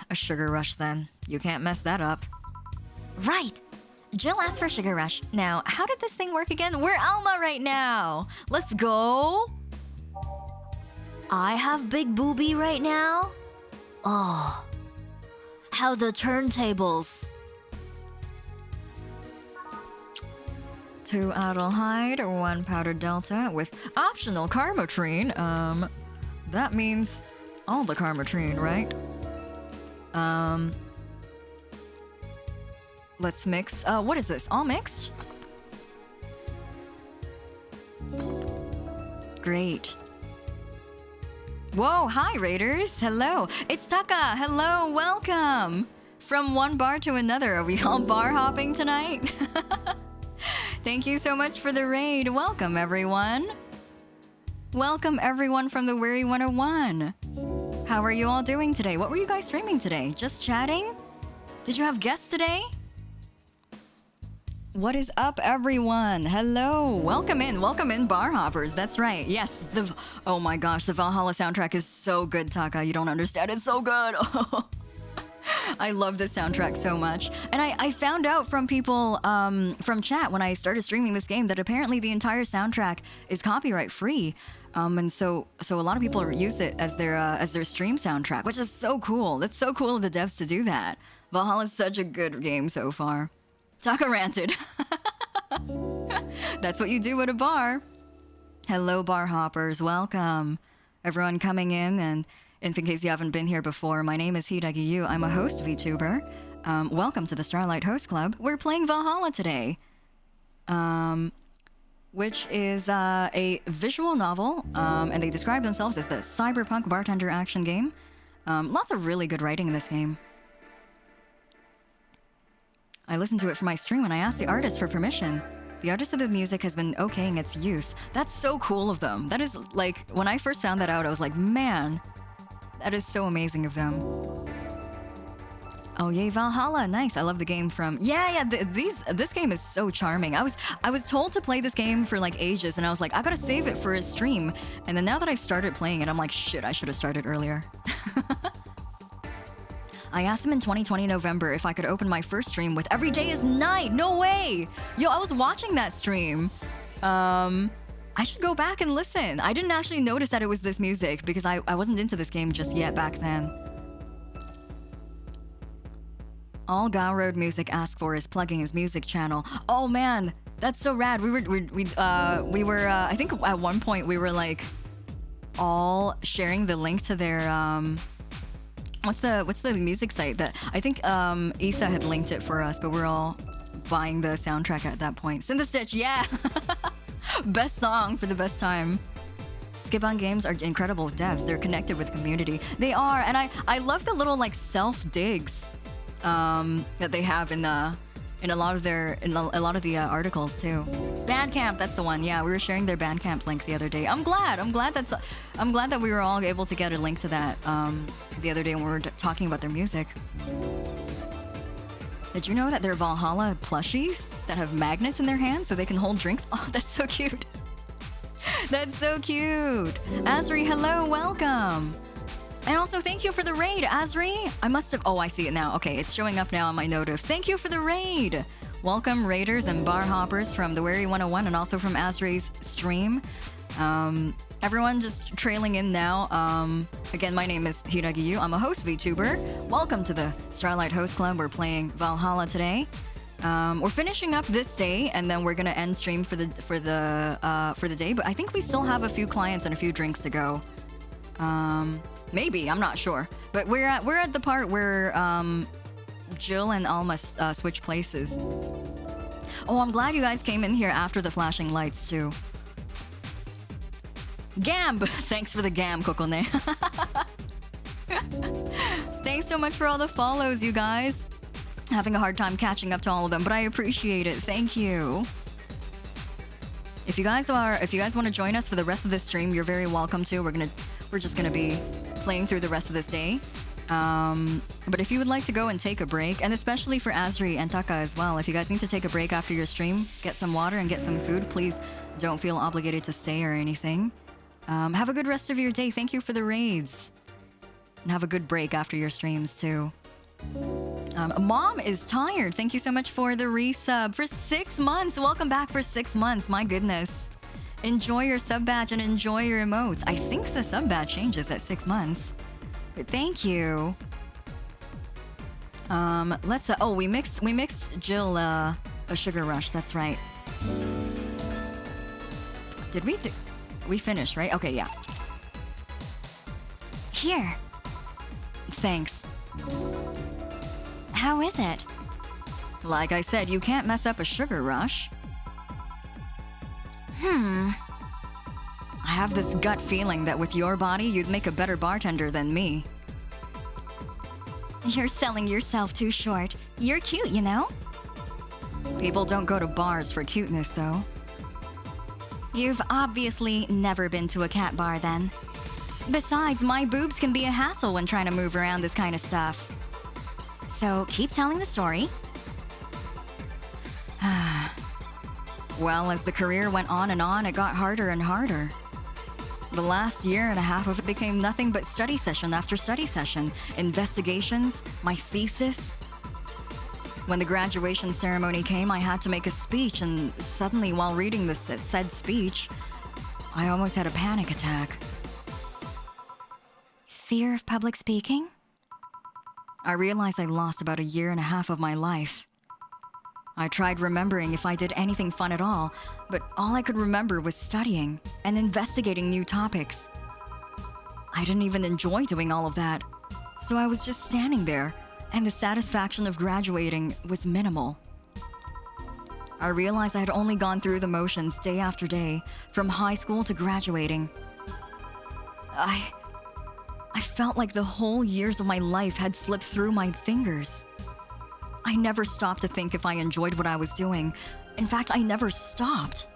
[SPEAKER 3] A sugar rush then. You can't mess that up. Right! Jill asked for sugar rush. Now, how did this thing work again? We're Alma right now! Let's go!
[SPEAKER 2] I have big boobie right now? Oh. How the turntables.
[SPEAKER 3] 2 Adelhyde, 1 powdered delta with optional carbotrine. That means all the carbotrine, right? Let's mix. What is this? All mixed? Great. Whoa, hi Raiders. Hello. It's Taka. Hello, welcome. From one bar to another. Are we all bar hopping tonight? Thank you so much for the raid. Welcome, everyone. Welcome, everyone from the Weary 101. How are you all doing today? What were you guys streaming today? Just chatting? Did you have guests today? What is up, everyone? Hello. Welcome in, bar hoppers. That's right. Yes, oh my gosh, the Valhalla soundtrack is so good, Taka. You don't understand. It's so good. I love this soundtrack so much. And I found out from people from chat when I started streaming this game that apparently the entire soundtrack is copyright free. And so a lot of people use it as their stream soundtrack, which is so cool. That's so cool of the devs to do that. Valhalla is such a good game so far. Taka ranted. That's what you do at a bar. Hello, bar hoppers. Welcome. Everyone coming in, and in case you haven't been here before, my name is Hiiragi. I'm a host VTuber. Welcome to the Starlight Host Club. We're playing Valhalla today, which is a visual novel, and they describe themselves as the cyberpunk bartender action game. Lots of really good writing in this game. I listened to it for my stream and I asked the artist for permission. The artist of the music has been okaying its use. That's so cool of them. That is like, when I first found that out, I was like, man, that is so amazing of them. Oh yay, Valhalla, nice. I love the game from, this game is so charming. I was told to play this game for like ages and I was like, I gotta save it for a stream. And then now that I've started playing it, I'm like, shit, I should have started earlier. I asked him in 2020 November if I could open my first stream with Every Day is Night. No way! Yo, I was watching that stream. I should go back and listen. I didn't actually notice that it was this music because I wasn't into this game just yet back then. All Gaurod Music asked for is plugging his music channel. Oh man, that's so rad. We were I think at one point we were like all sharing the link to their what's the music site that I think Isa had linked it for us, but we're all buying the soundtrack at that point. Synthestitch, yeah. Best song for the best time. Skip-on games are incredible with devs. They're connected with the community. They are, and I love the little like self-digs that they have in a lot of the articles too. Bandcamp, that's the one. Yeah, we were sharing their Bandcamp link the other day. I'm glad that we were all able to get a link to that the other day when we were talking about their music.
[SPEAKER 1] Did you know that they're Valhalla plushies that have magnets in their hands so they can hold drinks? Oh, that's so cute. That's so cute. Asri, hello, welcome. And also, thank you for the raid, Asri. I must have... Oh, I see it now. Okay, it's showing up now on my notice. Thank you for the raid. Welcome, raiders and bar hoppers from the Wary 101 and also from Asri's stream. Everyone just trailing in now. Again, my name is Hiiragi. I'm a host VTuber. Welcome to the Starlight Host Club. We're playing Valhalla today. We're finishing up this day, and then we're gonna end stream for the day. But I think we still have a few clients and a few drinks to go. Maybe, I'm not sure. But we're at the part where Jill and Alma switch places. Oh, I'm glad you guys came in here after the flashing lights too. Gamb! Thanks for the Gamb, Kokone. Thanks so much for all the follows, you guys. Having a hard time catching up to all of them, but I appreciate it. Thank you. If you guys want to join us for the rest of this stream, you're very welcome to. We're just gonna be playing through the rest of this day. But if you would like to go and take a break, and especially for Asri and Taka as well, if you guys need to take a break after your stream, get some water and get some food, please don't feel obligated to stay or anything. Have a good rest of your day. Thank you for the raids. And have a good break after your streams too. Mom is tired. Thank you so much for the resub for 6 months. Welcome back for 6 months. My goodness. Enjoy your sub badge and enjoy your emotes. I think the sub badge changes at 6 months. But thank you. Let's we mixed Jill a sugar rush. That's right. Did we finished, right? Okay, yeah.
[SPEAKER 3] Here.
[SPEAKER 1] Thanks.
[SPEAKER 3] How is it?
[SPEAKER 1] Like I said, you can't mess up a sugar rush. I have this gut feeling that with your body, you'd make a better bartender than me.
[SPEAKER 3] You're selling yourself too short. You're cute, you know?
[SPEAKER 1] People don't go to bars for cuteness, though.
[SPEAKER 3] You've obviously never been to a cat bar then. Besides, my boobs can be a hassle when trying to move around this kind of stuff. So keep telling the story.
[SPEAKER 1] Well, as the career went on, it got harder and harder. The last year and a half of it became nothing but study session after study session, investigations, my thesis. When the graduation ceremony came, I had to make a speech, and suddenly, while reading the said speech, I almost had a panic attack.
[SPEAKER 3] Fear of public speaking?
[SPEAKER 1] I realized I lost about a year and a half of my life. I tried remembering if I did anything fun at all, but all I could remember was studying and investigating new topics. I didn't even enjoy doing all of that, so I was just standing there, and the satisfaction of graduating was minimal. I realized I had only gone through the motions day after day, from high school to graduating. I felt like the whole years of my life had slipped through my fingers. I never stopped to think if I enjoyed what I was doing. In fact, I never stopped.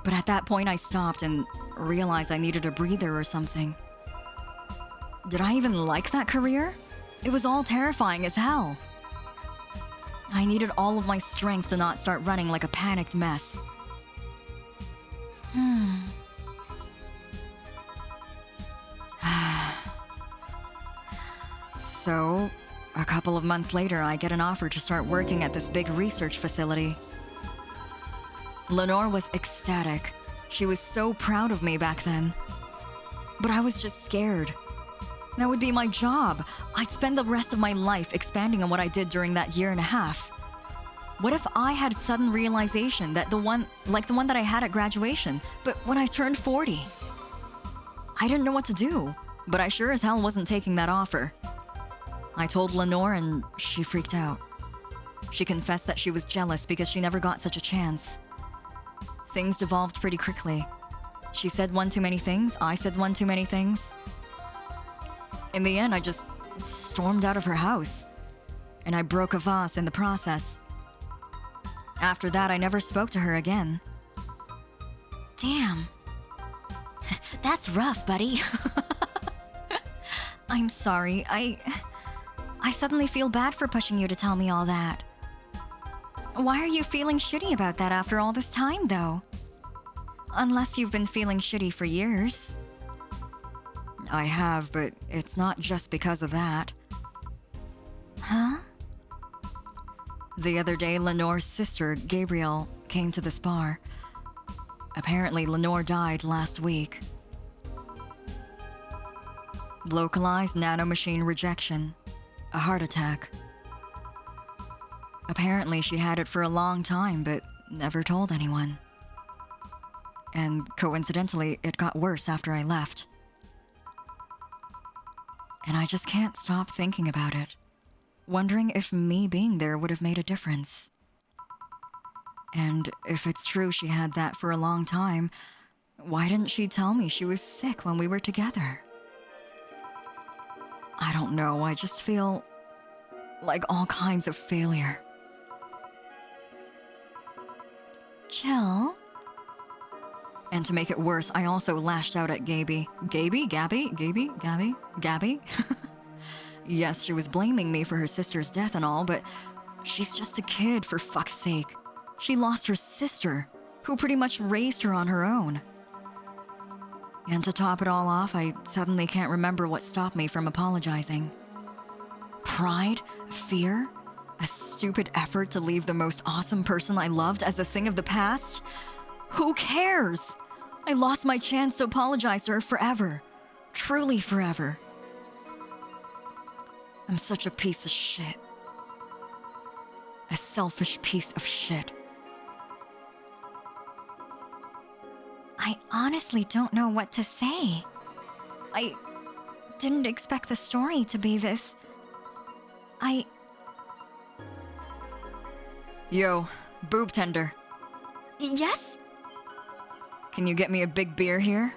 [SPEAKER 1] But at that point, I stopped and realized I needed a breather or something. Did I even like that career? It was all terrifying as hell. I needed all of my strength to not start running like a panicked mess. So, a couple of months later, I get an offer to start working at this big research facility. Lenore was ecstatic. She was so proud of me back then. But I was just scared. That would be my job. I'd spend the rest of my life expanding on what I did during that year and a half. What if I had sudden realization that the one that I had at graduation, but when I turned 40? I didn't know what to do, but I sure as hell wasn't taking that offer. I told Lenore and she freaked out. She confessed that she was jealous because she never got such a chance. Things devolved pretty quickly. She said one too many things, I said one too many things. In the end, I just stormed out of her house. And I broke a vase in the process. After that, I never spoke to her again.
[SPEAKER 3] Damn. That's rough, buddy.
[SPEAKER 1] I'm sorry,
[SPEAKER 3] I suddenly feel bad for pushing you to tell me all that. Why are you feeling shitty about that after all this time, though? Unless you've been feeling shitty for years. I have, but it's not just because of that.
[SPEAKER 2] Huh?
[SPEAKER 3] The other day, Lenore's sister, Gabrielle, came to this bar. Apparently, Lenore died last week. Localized nanomachine rejection. A heart attack. Apparently, she had it for a long time, but never told anyone. And coincidentally, it got worse after I left. And I just can't stop thinking about it. Wondering if me being there would have made a difference. And if it's true she had that for a long time, why didn't she tell me she was sick when we were together? I don't know, I just feel like all kinds of failure.
[SPEAKER 2] Jill?
[SPEAKER 3] And to make it worse, I also lashed out at Gabby. Gabby? Yes, she was blaming me for her sister's death and all, but she's just a kid, for fuck's sake. She lost her sister, who pretty much raised her on her own. And to top it all off, I suddenly can't remember what stopped me from apologizing. Pride? Fear? A stupid effort to leave the most awesome person I loved as a thing of the past? Who cares? I lost my chance to apologize to her forever. Truly forever. I'm such a piece of shit. A selfish piece of shit.
[SPEAKER 2] I honestly don't know what to say.
[SPEAKER 3] I didn't expect the story to be this. Yo, boob tender.
[SPEAKER 2] Yes?
[SPEAKER 3] Can you get me a big beer here?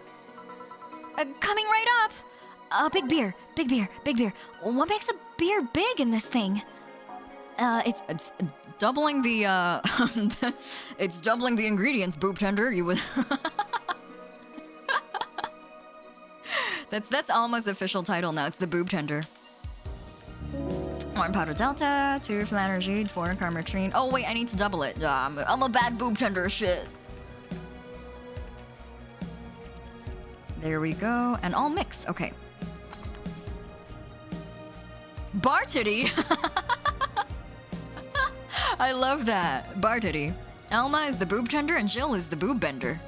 [SPEAKER 2] Coming right up. Big beer. What makes a beer big in this thing?
[SPEAKER 3] It's doubling the, it's doubling the ingredients, boob tender. You would... That's Alma's official title now. It's the boob tender. 1 powder delta, 2 flanergide, 4 carmetrine. Oh wait, I need to double it. I'm a bad boob tender shit. There we go, and all mixed. Okay. Bar titty. I love that. Bar titty. Alma is the boob tender and Jill is the boob bender.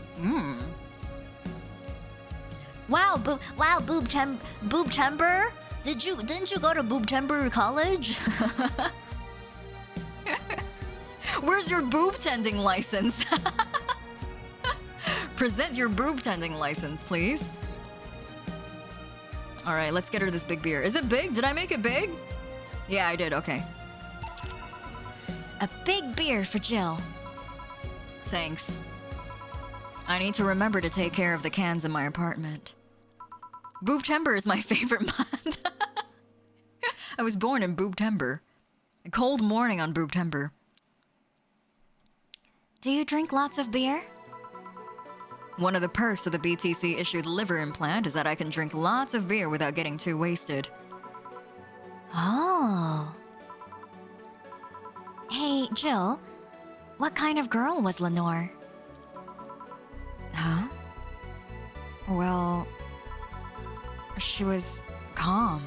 [SPEAKER 2] Wow, boob chamber? Didn't you go to boob chamber college?
[SPEAKER 3] Where's your boob tending license? Present your boob tending license, please. All right, let's get her this big beer. Is it big? Did I make it big? Yeah, I did. Okay.
[SPEAKER 2] A big beer for Jill.
[SPEAKER 3] Thanks. I need to remember to take care of the cans in my apartment. Boobtember is my favorite month. I was born in Boobtember. A cold morning on Boobtember.
[SPEAKER 2] Do you drink lots of beer?
[SPEAKER 3] One of the perks of the BTC-issued liver implant is that I can drink lots of beer without getting too wasted.
[SPEAKER 2] Oh. Hey, Jill. What kind of girl was Lenore?
[SPEAKER 3] Huh? Well, she was calm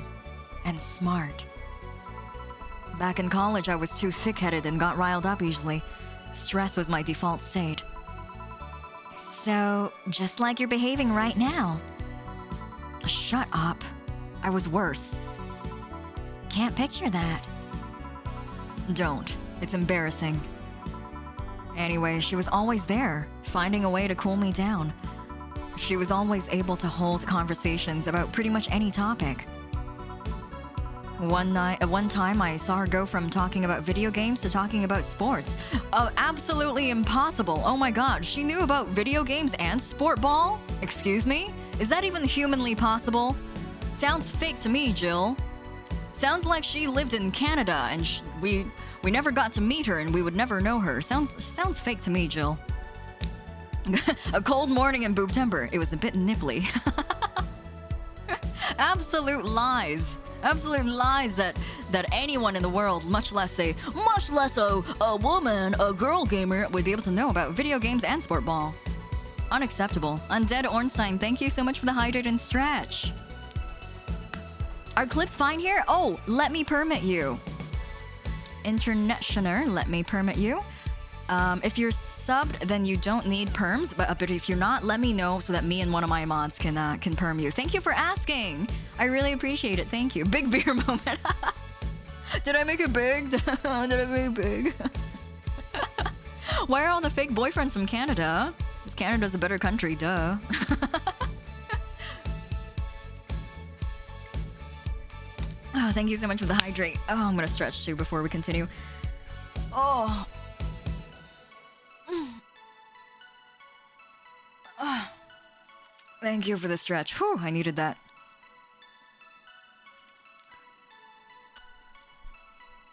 [SPEAKER 3] and smart. Back in college, I was too thick-headed and got riled up easily. Stress was my default state.
[SPEAKER 2] So, just like you're behaving right now.
[SPEAKER 3] Shut up. I was worse.
[SPEAKER 2] Can't picture that.
[SPEAKER 3] Don't. It's embarrassing. Anyway, she was always there, finding a way to cool me down. She was always able to hold conversations about pretty much any topic. One time I saw her go from talking about video games to talking about sports. Absolutely impossible. Oh my god, she knew about video games and sport ball? Excuse me? Is that even humanly possible? Sounds fake to me, Jill. Sounds like she lived in Canada and we never got to meet her and we would never know her. Sounds fake to me, Jill. A cold morning in Boobtember. It was a bit nipply. Absolute lies.
[SPEAKER 1] Absolute lies that anyone in the world, much less a woman, a girl gamer, would be able to know about video games and sport ball. Unacceptable. Undead Ornstein, thank you so much for the hydrate and stretch. Are clips fine here? Oh, let me permit you. Internationer, let me permit you. If you're subbed, then you don't need perms, but if you're not, let me know so that me and one of my mods can perm you. Thank you for asking. I really appreciate it. Thank you. Big beer moment. Did I make it big? Did I make it big? Why are all the fake boyfriends from Canada? Because Canada's a better country, duh. Oh, thank you so much for the hydrate. Oh, I'm gonna stretch too before we continue. Oh. Thank you for the stretch. Whew, I needed that.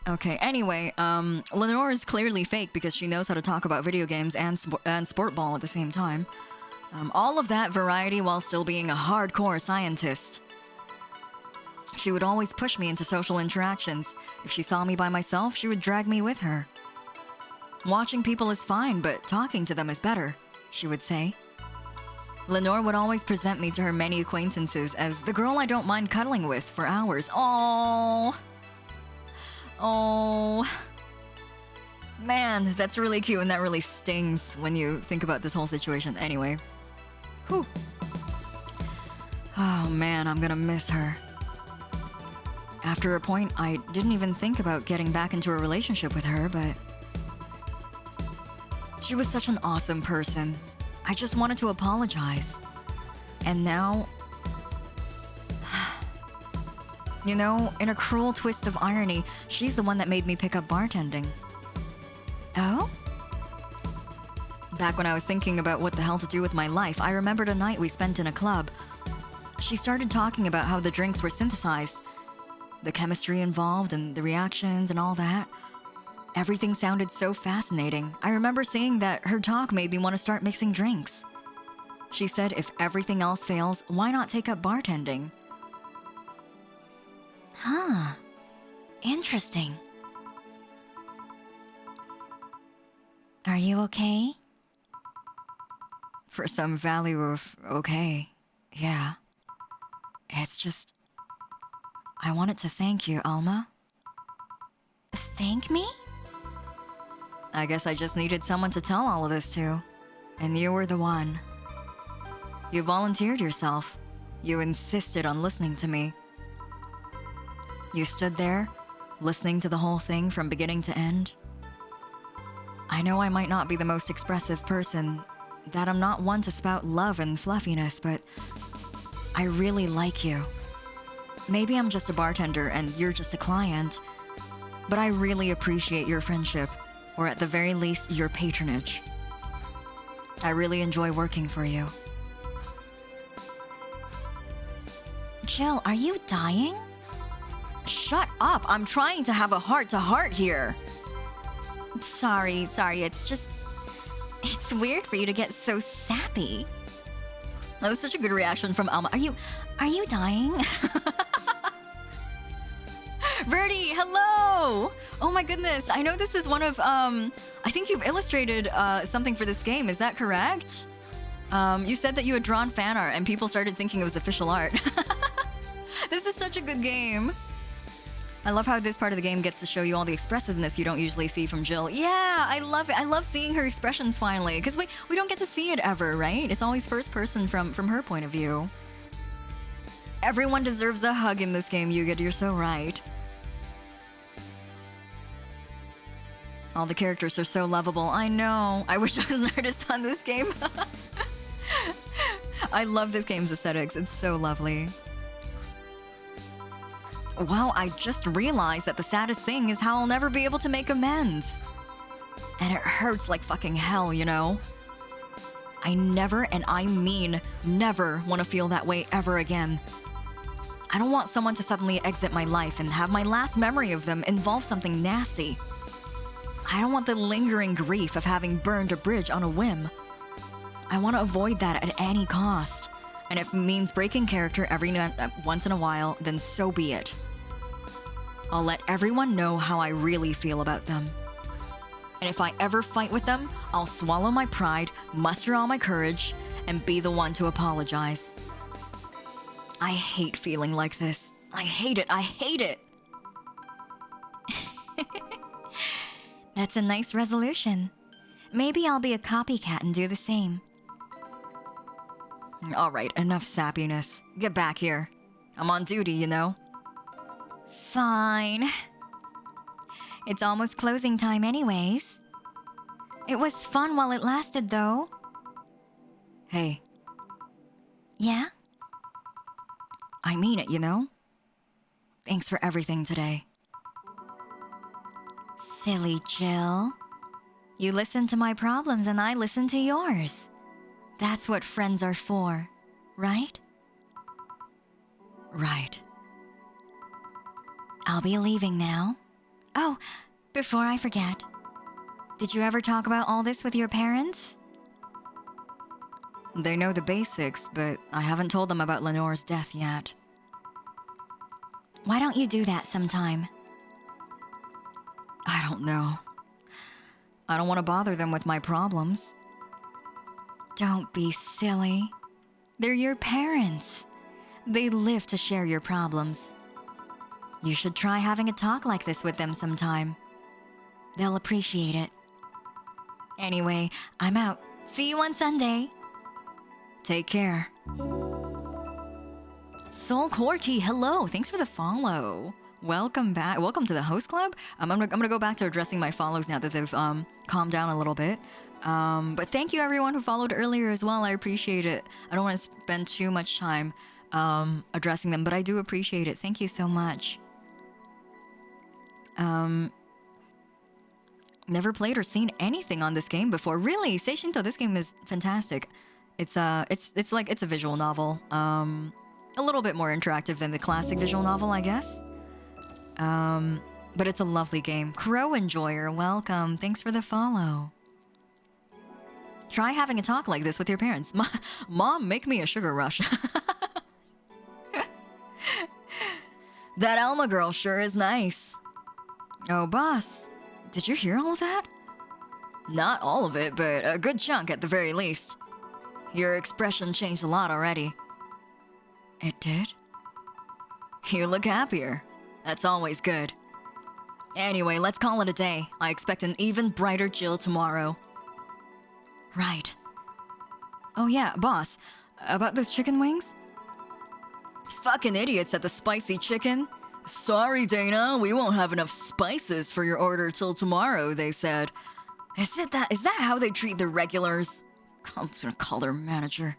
[SPEAKER 1] Okay, anyway, Lenore is clearly fake because she knows how to talk about video games and sport ball at the same time. All of that variety while still being a hardcore scientist. She would always push me into social interactions. If she saw me by myself, she would drag me with her. Watching people is fine, but talking to them is better, she would say. Lenore would always present me to her many acquaintances as the girl I don't mind cuddling with for hours. Oh, man, that's really cute, and that really stings when you think about this whole situation. Anyway, whew. Oh man, I'm gonna miss her. After a point, I didn't even think about getting back into a relationship with her, but she was such an awesome person. I just wanted to apologize. And now, you know, in a cruel twist of irony, she's the one that made me pick up bartending. Oh? Back when I was thinking about what the hell to do with my life, I remembered a night we spent in a club. She started talking about how the drinks were synthesized, the chemistry involved and the reactions and all that. Everything sounded so fascinating. I remember seeing that her talk made me want to start mixing drinks. She said if everything else fails, why not take up bartending? Huh. Interesting. Are you okay? For some value of okay, yeah. It's just... I wanted to thank you, Alma. Thank me? I guess I just needed someone to tell all of this to. And you were the one. You volunteered yourself. You insisted on listening to me. You stood there, listening to the whole thing from beginning to end. I know I might not be the most expressive person, that I'm not one to spout love and fluffiness, but I really like you. Maybe I'm just a bartender and you're just a client, but I really appreciate your friendship, or at the very least, your patronage. I really enjoy working for you. Jill, are you dying? Shut up! I'm trying to have a heart-to-heart here. Sorry, it's just... It's weird for you to get so sappy. That was such a good reaction from Alma. Are you dying? Verdi, hello! Oh my goodness, I know this is one of, I think you've illustrated something for this game, is that correct? You said that you had drawn fan art and people started thinking it was official art. This is such a good game. I love how this part of the game gets to show you all the expressiveness you don't usually see from Jill. Yeah, I love it. I love seeing her expressions finally, because we don't get to see it ever, right? It's always first person from her point of view. Everyone deserves a hug in this game, Yuga. You're so right. All the characters are so lovable. I know. I wish I was an artist on this game. I love this game's aesthetics. It's so lovely. Wow, I just realized that the saddest thing is how I'll never be able to make amends. And it hurts like fucking hell, you know? I never, and I mean never, want to feel that way ever again. I don't want someone to suddenly exit my life and have my last memory of them involve something nasty. I don't want the lingering grief of having burned a bridge on a whim. I want to avoid that at any cost. And if it means breaking character every once in a while, then so be it.
[SPEAKER 3] I'll let everyone know how I really feel about them. And if I ever fight with them, I'll swallow my pride, muster all my courage, and be the one to apologize. I hate feeling like this. I hate it. I hate it. That's a nice resolution. Maybe I'll be a copycat and do the same. All right, enough sappiness. Get back here. I'm on duty, you know. Fine. It's almost closing time anyways. It was fun while it lasted, though. Hey. Yeah? I mean it, you know? Thanks for everything today. Silly Jill. You listen to my problems and I listen to yours. That's what friends are for, right? Right. I'll be leaving now. Oh, before I forget. Did you ever talk about all this with your parents? They know the basics, but I haven't told them about Lenore's death yet. Why don't you do that sometime? I don't know. I don't want to bother them with my problems. Don't be silly. They're your parents. They live to share your problems. You should try having a talk like this with them sometime. They'll appreciate it. Anyway, I'm out. See you on Sunday. Take care. Soul Corky, hello. Thanks for the follow. Welcome back. Welcome to the host club. I'm gonna go back to addressing my follows now that they've calmed down a little bit. But thank you everyone who followed earlier as well. I appreciate it. I don't want to spend too much time addressing them, but I do appreciate it. Thank you so much. Never played or seen anything on this game before. Really, Seishinto, this game is fantastic. It's like it's a visual novel. A little bit more interactive than the classic visual novel, I guess. But it's a lovely game. Crow Enjoyer, welcome. Thanks for the follow. Try having a talk like this with your parents. Mom, make me a sugar rush. That Alma girl sure is nice. Oh, boss. Did you hear all of that? Not all of it, but a good chunk at the very least. Your expression changed a lot already. It did? You look happier. That's always good. Anyway, let's call it a day. I expect an even brighter Jill tomorrow. Right. Oh yeah, boss. About those chicken wings? Fucking idiots at the spicy chicken. Sorry, Dana, we won't have enough spices for your order till tomorrow, they said. Is that how they treat the regulars? I'm gonna call their manager.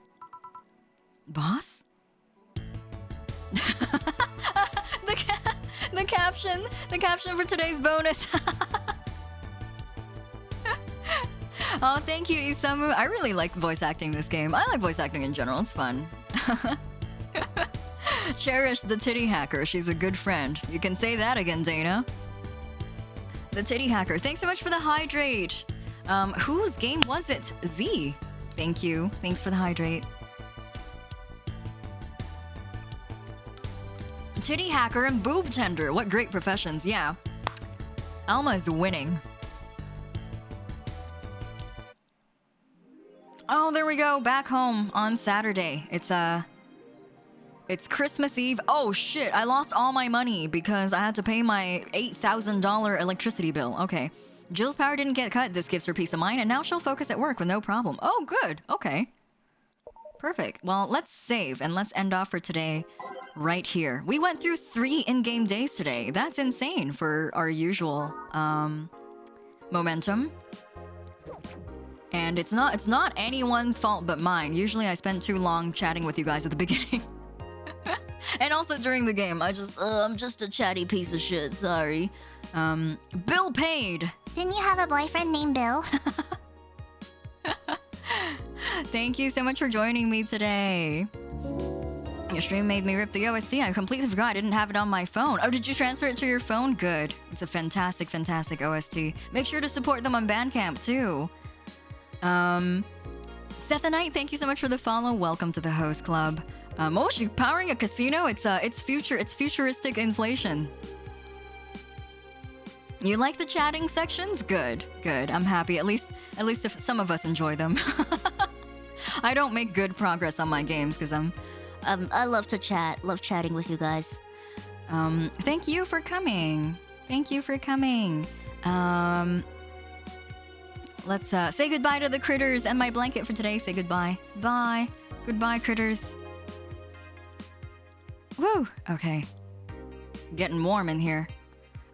[SPEAKER 3] Boss? The caption for today's bonus. Oh, thank you, Isamu. I really like voice acting this game. I like voice acting in general. It's fun. Cherish the titty hacker. She's a good friend. You can say that again, Dana. The titty hacker. Thanks so much for the hydrate. Whose game was it? Z. Thank you. Thanks for the hydrate. Titty hacker and boob tender. What great professions. Yeah. Alma is winning. Oh, there we go. Back home on Saturday. It's Christmas Eve. Oh shit, I lost all my money because I had to pay my $8,000 electricity bill. Okay. Jill's power didn't get cut. This gives her peace of mind, and now she'll focus at work with no problem. Oh, good. Okay. Perfect. Well, let's save, and let's end off for today right here. We went through 3 in-game days today. That's insane for our usual momentum. And it's not anyone's fault but mine. Usually I spend too long chatting with you guys at the beginning. And also during the game. I'm just a chatty piece of shit, sorry. Bill paid!
[SPEAKER 2] Didn't you have a boyfriend named Bill?
[SPEAKER 1] Thank you so much for joining me today. Your stream made me rip the OST. I completely forgot I didn't have it on my phone. Oh, did you transfer it to your phone? Good. It's a fantastic, fantastic OST. Make sure to support them on Bandcamp too. Sethanite, thank you so much for the follow. Welcome to the host club. Oh, she's powering a casino. It's futuristic inflation. You like the chatting sections? Good, good. I'm happy. At least if some of us enjoy them. I don't make good progress on my games because
[SPEAKER 2] I love to chat. Love chatting with you guys.
[SPEAKER 1] Thank you for coming. Thank you for coming. Let's say goodbye to the critters and my blanket for today. Say goodbye. Bye. Goodbye, critters. Woo. Okay. Getting warm in here.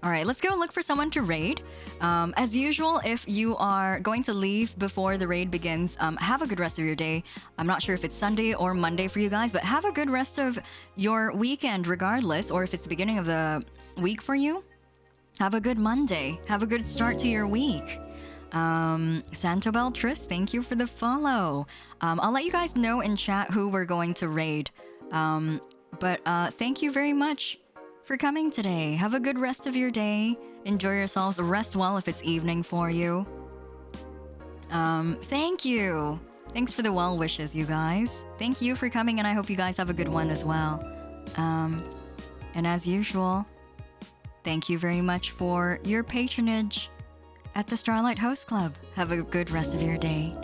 [SPEAKER 1] All right, let's go look for someone to raid. As usual, if you are going to leave before the raid begins, have a good rest of your day. I'm not sure if it's Sunday or Monday for you guys, but have a good rest of your weekend regardless, or if it's the beginning of the week for you, have a good Monday. Have a good start to your week. Santo Beltris, thank you for the follow. I'll let you guys know in chat who we're going to raid. But thank you very much for coming today. Have a good rest of your day. Enjoy yourselves. Rest well if it's evening for you. Thank you. Thanks for the well wishes, you guys. Thank you for coming, and I hope you guys have a good one as well. And as usual, thank you very much for your patronage at the Starlight Host Club. Have a good rest of your day.